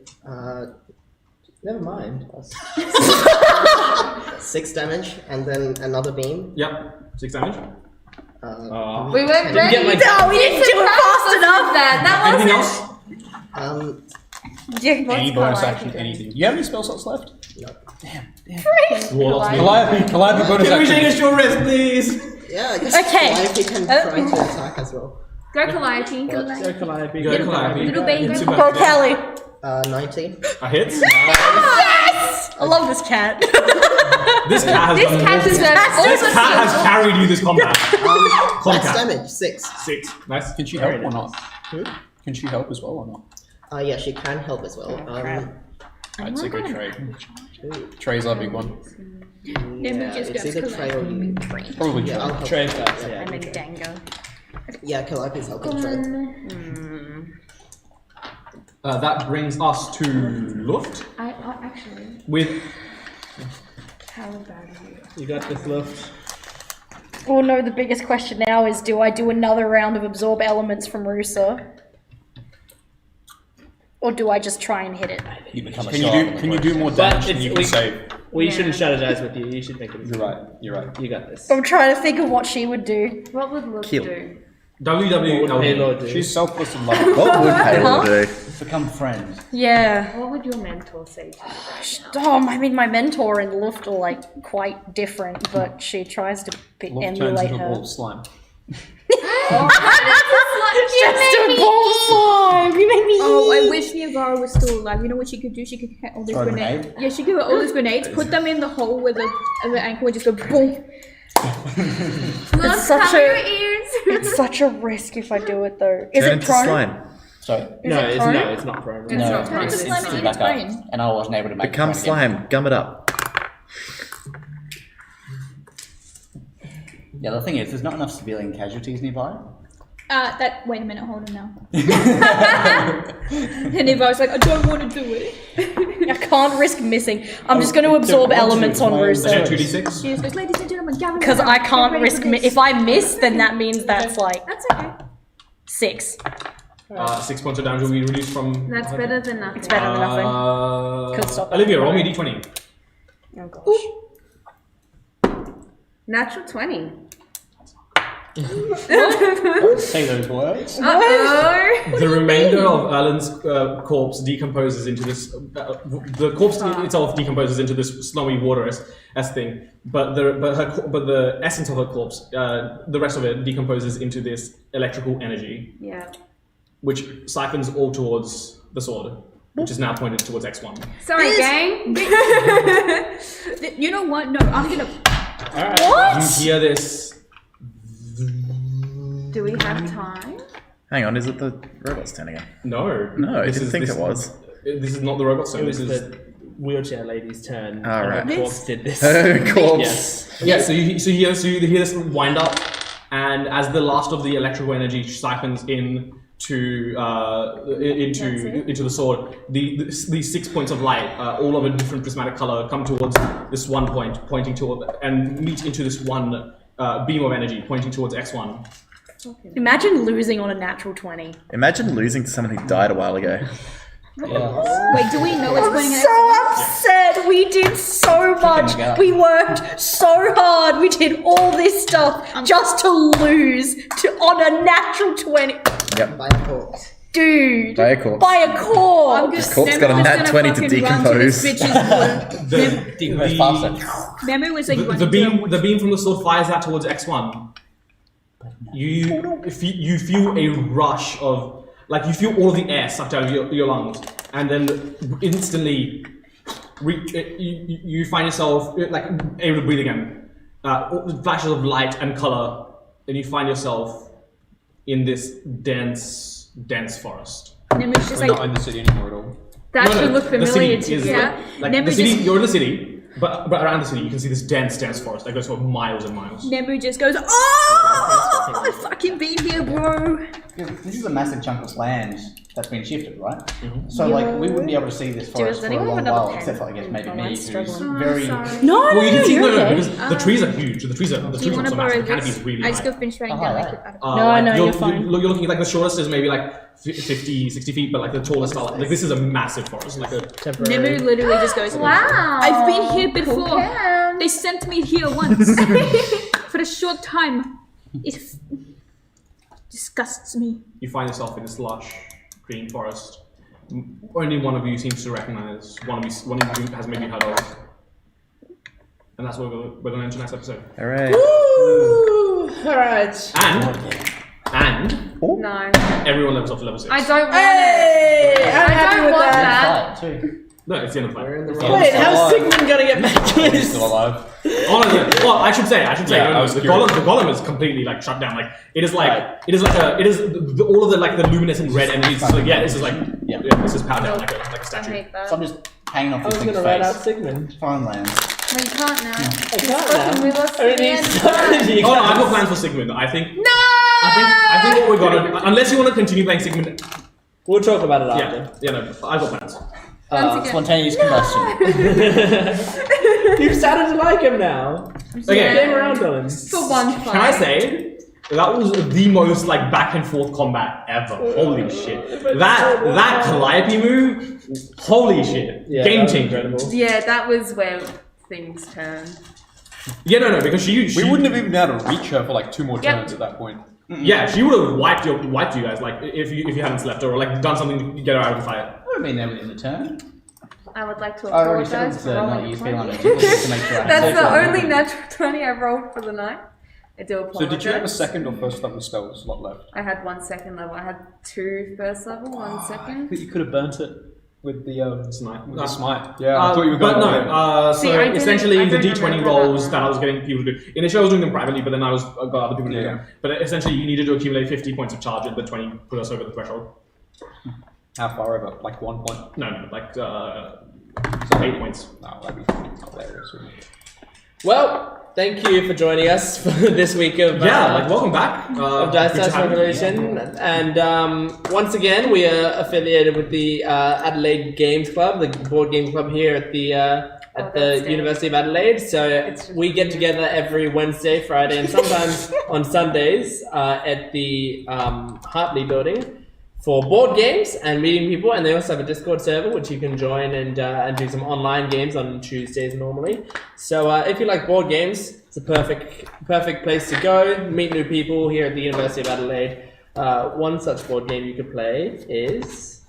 Speaker 9: Never mind. 6 damage, and then another beam.
Speaker 1: Yep. 6 damage.
Speaker 10: We weren't
Speaker 5: Didn't
Speaker 10: ready.
Speaker 5: get my-
Speaker 2: No, we didn't do it fast enough.
Speaker 10: That
Speaker 1: Anything
Speaker 10: wasn't.
Speaker 1: else?
Speaker 2: Yeah,
Speaker 8: Any bonus
Speaker 10: Calliope
Speaker 8: action,
Speaker 10: doing?
Speaker 8: anything. Do you have any spell slots left?
Speaker 1: Warlock's
Speaker 10: Calliope.
Speaker 8: Calliope bonus
Speaker 1: Can we take
Speaker 8: action.
Speaker 1: a short rest, please?
Speaker 9: Yeah, I guess
Speaker 2: Okay.
Speaker 9: Calliope can try to attack as well.
Speaker 10: Go Calliope.
Speaker 5: Go Calliope.
Speaker 1: Go Calliope.
Speaker 10: Little baby.
Speaker 1: It's
Speaker 10: Go
Speaker 1: about-
Speaker 2: Go, Callie.
Speaker 9: 19.
Speaker 1: A hit.
Speaker 2: Yes! I love this cat.
Speaker 1: This cat has
Speaker 10: This
Speaker 1: done
Speaker 10: cat
Speaker 1: multiple-
Speaker 10: deserves
Speaker 1: This cat has carried you this combat.
Speaker 9: That's
Speaker 1: Concat.
Speaker 9: damage. 6.
Speaker 1: 6. Nice.
Speaker 8: Can she help or not?
Speaker 9: Hmm?
Speaker 8: Can she help as well or not?
Speaker 9: Yeah, she can help as well.
Speaker 8: I'd say go Trey.
Speaker 9: Ooh,
Speaker 8: Trey's our big one.
Speaker 7: Then we
Speaker 9: yeah,
Speaker 7: just
Speaker 9: it's
Speaker 7: grab
Speaker 9: either Trey or you.
Speaker 8: Probably
Speaker 9: Yeah,
Speaker 8: Trey.
Speaker 9: I'll help.
Speaker 5: Trey first, yeah.
Speaker 2: And then Dango.
Speaker 9: Yeah, Calliope's helping Trey.
Speaker 1: That brings us to Luft
Speaker 10: I actually.
Speaker 1: with.
Speaker 10: How bad are you?
Speaker 5: You got this lift.
Speaker 2: Oh no, the biggest question now is do I do another round of absorb elements from Rusa? Or do I just try and hit it?
Speaker 3: you become a
Speaker 8: Can you do more
Speaker 5: But
Speaker 8: damage than
Speaker 5: it's-
Speaker 8: you can
Speaker 5: we-
Speaker 8: save?
Speaker 5: We shouldn't strategize with you. You should make it.
Speaker 8: You're right. You're right.
Speaker 5: You got this.
Speaker 2: I'm trying to think of what she would do.
Speaker 10: What would Luke
Speaker 6: Kill.
Speaker 10: do?
Speaker 5: Halo,
Speaker 1: WWLD.
Speaker 5: dude.
Speaker 8: She's selfless and love.
Speaker 6: What would Halo do?
Speaker 3: become friends.
Speaker 2: Yeah.
Speaker 10: What would your mentor say to you right now?
Speaker 2: Oh, I mean, my mentor and Luft are like quite different, but she tries to
Speaker 8: Love turns
Speaker 2: emulate
Speaker 8: into a
Speaker 2: her.
Speaker 8: ball of slime.
Speaker 2: Just a ball slime. You made me.
Speaker 7: Oh, I wish Niagara was still alive. You know what she could do? She could get all these
Speaker 3: Throw a
Speaker 7: grenades.
Speaker 3: grenade?
Speaker 7: Yeah, she could get all these grenades, put them in the hole where the ankle would just go boom.
Speaker 2: It's such
Speaker 10: Cover your
Speaker 2: a.
Speaker 10: ears.
Speaker 2: It's such a risk if I do it though. Is
Speaker 6: Turn
Speaker 2: it
Speaker 6: into
Speaker 2: prone?
Speaker 6: slime.
Speaker 3: Sorry.
Speaker 5: No,
Speaker 2: it
Speaker 5: it's
Speaker 2: prone?
Speaker 5: no, it's not prone.
Speaker 10: It's
Speaker 3: No,
Speaker 10: not prone.
Speaker 3: it's
Speaker 10: It's
Speaker 3: instantly
Speaker 7: slime
Speaker 3: back up,
Speaker 7: in its brain.
Speaker 3: and I wasn't able to make
Speaker 6: Become
Speaker 3: it prone again.
Speaker 6: slime. Gum it up.
Speaker 3: Yeah, the thing is, there's not enough civilian casualties nearby.
Speaker 7: Wait a minute, hold on now. And if I was like, I don't want to do it.
Speaker 2: I can't risk missing. I'm just going to absorb elements on
Speaker 1: So
Speaker 2: Russo.
Speaker 1: 2d6.
Speaker 7: Yes, guys, ladies and gentlemen, gather
Speaker 2: Because
Speaker 7: around.
Speaker 2: I
Speaker 7: Get
Speaker 2: can't
Speaker 7: ready
Speaker 2: risk.
Speaker 7: for this.
Speaker 2: If I miss, then that means that's like
Speaker 10: That's okay.
Speaker 2: 6.
Speaker 1: 6 points of damage will be reduced from.
Speaker 10: That's better than nothing.
Speaker 2: It's better than nothing. Could stop
Speaker 1: Olivia,
Speaker 2: that.
Speaker 1: roll me d20.
Speaker 2: Oh gosh.
Speaker 10: Natural 20.
Speaker 3: Say those words.
Speaker 10: Uh-oh.
Speaker 1: The remainder of Alan's corpse decomposes into this. The corpse itself decomposes into this snowy water as thing, but the essence of her corpse, the rest of it decomposes into this electrical energy,
Speaker 10: Yeah.
Speaker 1: which siphons all towards the sword, which is now pointed towards X1.
Speaker 10: Sorry, gang.
Speaker 7: You know what? No, I'm gonna.
Speaker 1: You hear this.
Speaker 10: Do we have time?
Speaker 6: Hang on, is it the robot's turn again?
Speaker 1: No,
Speaker 6: No, I
Speaker 1: this
Speaker 6: didn't
Speaker 1: is-
Speaker 6: think
Speaker 1: this-
Speaker 6: it was.
Speaker 1: This is not the robot's
Speaker 5: It
Speaker 1: turn.
Speaker 5: was
Speaker 1: This is
Speaker 5: the wheelchair lady's turn.
Speaker 6: All
Speaker 5: and
Speaker 6: right.
Speaker 5: her corpse did this.
Speaker 6: Corpse.
Speaker 5: Yes.
Speaker 1: yeah. So you hear this wind up, and as the last of the electrical energy siphons into the sword, these 6 points of light, all of a different prismatic color, come towards this one point, pointing toward, and meet into this one beam of energy, pointing towards X1.
Speaker 2: Imagine losing on a natural 20.
Speaker 6: Imagine losing to someone who died a while ago.
Speaker 7: Wait, do we know what's going on?
Speaker 2: So upset. We did so much.
Speaker 3: the gut.
Speaker 2: We worked so hard. We did all this stuff just to lose on a natural 20.
Speaker 6: Yep.
Speaker 9: By a corpse.
Speaker 2: Dude.
Speaker 6: By a corpse.
Speaker 2: By a corpse.
Speaker 6: This corpse got a nat 20 to decompose.
Speaker 3: Decompose faster.
Speaker 7: Memory was like,
Speaker 1: The beam from the sword fires out towards X1. You feel a rush of, like, you feel all of the air sucked out of your lungs, and then instantly you find yourself like able to breathe again. Flashes of light and color, and you find yourself in this dense forest.
Speaker 7: Memory's just
Speaker 8: We're
Speaker 7: like,
Speaker 8: not in the city anymore at all.
Speaker 10: That should look
Speaker 1: the
Speaker 10: familiar
Speaker 1: city
Speaker 10: to
Speaker 1: is
Speaker 10: you.
Speaker 1: like
Speaker 7: Never
Speaker 1: the city.
Speaker 7: just-
Speaker 1: You're in the city, but around the city you can see this dense forest that goes for miles and miles.
Speaker 7: Memory just goes, oh, I fucking been here, bro.
Speaker 3: This is a massive chunk of land that's been shifted, right? So, like, we wouldn't be able to see this forest for a
Speaker 2: anyone
Speaker 3: long
Speaker 2: have another
Speaker 3: while,
Speaker 2: pen?
Speaker 3: except for, I guess, maybe
Speaker 2: Oh,
Speaker 3: me,
Speaker 2: I'm
Speaker 3: who's
Speaker 2: struggling.
Speaker 3: very...
Speaker 2: No,
Speaker 1: Well, you can see
Speaker 2: you're okay.
Speaker 1: because the trees are huge. The trees are
Speaker 7: Do you want to
Speaker 1: also
Speaker 7: borrow
Speaker 1: massive. The canopy
Speaker 7: this?
Speaker 1: is really
Speaker 7: I just
Speaker 1: high.
Speaker 7: go finish writing
Speaker 3: Oh,
Speaker 7: down.
Speaker 3: right.
Speaker 7: Like, I don't-
Speaker 2: No,
Speaker 1: Like,
Speaker 2: no,
Speaker 1: you're
Speaker 2: you're
Speaker 1: looking like the shortest is maybe like 50, 60 feet, but like the tallest are like this is a massive forest. Like a
Speaker 7: Memory literally just goes,
Speaker 10: Wow.
Speaker 7: I've been here before.
Speaker 10: can.
Speaker 7: They sent me here once for a short time. It disgusts me.
Speaker 1: you find yourself in this lush green forest. Only one of you seems to recognize. One of you has maybe heard of. And that's what we're going to enter next episode.
Speaker 6: All right.
Speaker 5: Alright.
Speaker 1: And
Speaker 10: No.
Speaker 1: everyone levels up to level 6.
Speaker 10: I don't want
Speaker 5: Hey!
Speaker 10: it.
Speaker 5: I'm
Speaker 10: I
Speaker 5: happy
Speaker 10: don't
Speaker 5: with
Speaker 10: want
Speaker 5: that.
Speaker 10: that.
Speaker 3: Fight, too.
Speaker 1: No, it's the end of the fight.
Speaker 5: Wait, how's Sigmund gonna get back to
Speaker 8: He's
Speaker 5: this?
Speaker 8: still alive.
Speaker 1: Oh, no, yeah. Well, I should say,
Speaker 8: Yeah,
Speaker 1: no,
Speaker 8: I was
Speaker 1: the
Speaker 8: curious.
Speaker 1: golem is completely like shut down. Like it is like
Speaker 5: Right.
Speaker 1: all of the like the luminescent red energies. So, like, yeah, this is like
Speaker 3: Yeah.
Speaker 1: this is powered down like a
Speaker 10: I
Speaker 1: statue.
Speaker 10: hate that.
Speaker 3: So I'm just hanging off
Speaker 5: I
Speaker 3: this
Speaker 5: was
Speaker 3: thing's
Speaker 5: gonna write out
Speaker 3: face.
Speaker 5: Sigmund.
Speaker 3: Farmlands.
Speaker 10: No, you can't now.
Speaker 5: I can't
Speaker 10: We
Speaker 5: now.
Speaker 10: lost
Speaker 5: I mean,
Speaker 10: the
Speaker 5: he's
Speaker 10: end.
Speaker 5: started you
Speaker 1: Oh no, I've got
Speaker 5: guys.
Speaker 1: plans for Sigmund. I think
Speaker 10: No!
Speaker 1: I think what we're gonna, unless you want to continue playing Sigmund,
Speaker 5: We'll talk about it
Speaker 1: yeah,
Speaker 5: after.
Speaker 1: yeah, no, I've got plans.
Speaker 3: Spontaneous combustion.
Speaker 5: You've started to like him now.
Speaker 1: Okay,
Speaker 5: Game around on him.
Speaker 10: For one fight.
Speaker 1: can I say that was the most like back and forth combat ever? Holy shit! That Calliope move, holy shit,
Speaker 5: Yeah,
Speaker 1: game
Speaker 5: that was
Speaker 1: changer.
Speaker 5: incredible.
Speaker 10: Yeah, that was where things turned.
Speaker 1: Yeah, no, because she
Speaker 8: We wouldn't have even been able to reach her for like 2 more
Speaker 10: Yep.
Speaker 8: turns at that point.
Speaker 1: Yeah, she would have wiped you guys like if you hadn't slept or like done something to get her out of the fight.
Speaker 3: I would have been there within the turn.
Speaker 10: I would like to
Speaker 3: I already said
Speaker 10: apologize
Speaker 3: it's
Speaker 10: for rolling
Speaker 3: not
Speaker 10: a
Speaker 3: use
Speaker 10: 20.
Speaker 3: feeling to make sure I
Speaker 10: That's
Speaker 3: had
Speaker 10: the
Speaker 3: safe
Speaker 10: only
Speaker 3: one.
Speaker 10: natural 20 I rolled for the night. I do apologize.
Speaker 8: So did you have a second or first level spell slot left?
Speaker 10: I had 1 second level. I had 2 first level, 1 second.
Speaker 8: But you could have burnt it with the
Speaker 1: Smite.
Speaker 8: with the smite. Yeah, I thought you were
Speaker 1: but
Speaker 8: going.
Speaker 1: no.
Speaker 10: See,
Speaker 1: So
Speaker 10: I didn't-
Speaker 1: essentially,
Speaker 10: I
Speaker 1: the
Speaker 10: don't
Speaker 1: D20
Speaker 10: remember
Speaker 1: rolls
Speaker 10: that
Speaker 1: that I was getting people to do. Initially, I was doing them privately, but then I got other people to do
Speaker 8: Yeah.
Speaker 1: them. But essentially, you needed to accumulate 50 points of charge, and the 20 put us over the threshold.
Speaker 8: How far over? Like 1 point?
Speaker 1: No, like 8 points.
Speaker 8: No, that'd be hilarious, wouldn't it?
Speaker 5: Well, thank you for joining us for this week of
Speaker 1: welcome back.
Speaker 5: of Dice
Speaker 1: good to
Speaker 5: Dice
Speaker 1: have you.
Speaker 5: Revolution. And once again, we are affiliated with the Adelaide Games Club, the board game club here at the
Speaker 10: that's
Speaker 5: University of Adelaide. So we get together every Wednesday, Friday, and sometimes on Sundays at the Hartley building for board games and meeting people. And they also have a Discord server which you can join and do some online games on Tuesdays normally. So if you like board games, it's a perfect place to go, meet new people here at the University of Adelaide. One such board game you could play is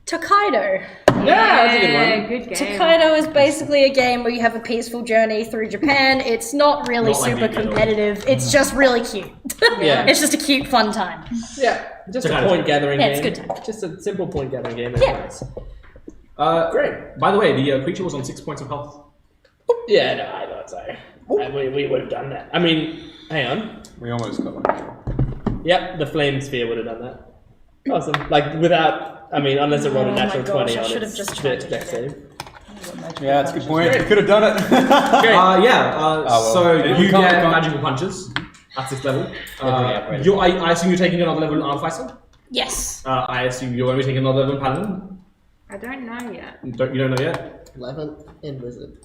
Speaker 2: Tokaido.
Speaker 5: yeah, that's a good one.
Speaker 10: Good game.
Speaker 2: Tokaido is basically a game where you have a peaceful journey through Japan. It's not really
Speaker 1: Not like
Speaker 2: super
Speaker 1: Yu-Gi-Oh!
Speaker 2: competitive. It's just really cute.
Speaker 5: Yeah.
Speaker 2: It's just a cute, fun time.
Speaker 5: Yeah, just a
Speaker 1: Tokaido's
Speaker 5: point gathering
Speaker 2: Yeah,
Speaker 5: game.
Speaker 2: it's good time.
Speaker 5: Just a simple point gathering game.
Speaker 2: Yeah.
Speaker 5: Nice.
Speaker 1: Great. By the way, the creature was on 6 points of health.
Speaker 5: Yeah, no, I thought so. We would have done that. I mean, hang on.
Speaker 8: We almost got one.
Speaker 5: Yep, the flame sphere would have done that. Awesome. Like without, I mean, unless it rolled a
Speaker 2: Oh my
Speaker 5: natural
Speaker 2: gosh,
Speaker 5: 20
Speaker 2: I
Speaker 5: on
Speaker 2: should have
Speaker 5: its
Speaker 2: just tried to
Speaker 5: dex
Speaker 2: get it.
Speaker 5: save.
Speaker 8: Yeah, that's a good point. Could have done it.
Speaker 1: So
Speaker 8: well,
Speaker 1: you
Speaker 8: can't
Speaker 1: get
Speaker 8: become-
Speaker 1: magical punches at 6th level.
Speaker 3: upgraded.
Speaker 1: I assume you're taking another level in Artificer.
Speaker 2: Yes.
Speaker 1: I assume you're going to be taking another level in Paladin.
Speaker 10: I don't know yet.
Speaker 1: You don't know yet?
Speaker 9: 11 in wizard.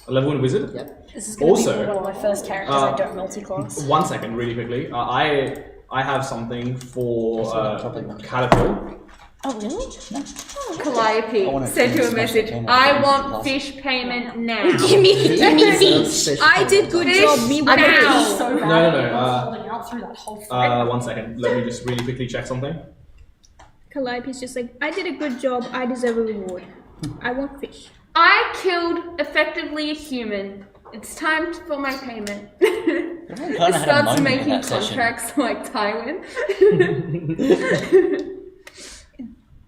Speaker 1: A level in Wizard?
Speaker 9: Yep.
Speaker 2: This is going to
Speaker 1: Also,
Speaker 2: be one of my first characters I don't multi-class.
Speaker 1: 1 second, really quickly. I have something for Caterpillar.
Speaker 2: Oh, really?
Speaker 10: Calliope sent you a message. I want fish payment now.
Speaker 2: Give me
Speaker 9: Deserves
Speaker 2: fish.
Speaker 9: fish
Speaker 7: I did good
Speaker 10: Fish
Speaker 7: job. Me
Speaker 2: I
Speaker 7: when
Speaker 2: got
Speaker 10: now.
Speaker 2: fish so bad.
Speaker 1: No.
Speaker 2: I was holding out through that whole fight.
Speaker 1: 1 second. Let me just really quickly check something.
Speaker 7: Calliope's just like, I did a good job. I deserve a reward. I want fish.
Speaker 10: I killed effectively a human. It's time for my payment.
Speaker 3: Kinda
Speaker 10: It
Speaker 3: had a
Speaker 10: starts
Speaker 3: moment in
Speaker 10: making
Speaker 3: that session.
Speaker 10: contracts like Tywin.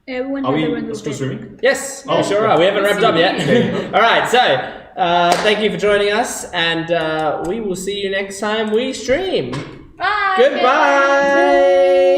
Speaker 7: Everyone
Speaker 1: Are
Speaker 7: had their
Speaker 1: we
Speaker 7: own
Speaker 1: still
Speaker 7: little bit.
Speaker 1: streaming?
Speaker 5: Yes,
Speaker 1: Oh,
Speaker 5: sure are. We haven't wrapped up yet.
Speaker 1: Okay.
Speaker 5: All right, so thank you for joining us, and we will see you next time we stream.
Speaker 10: Bye.
Speaker 5: Goodbye.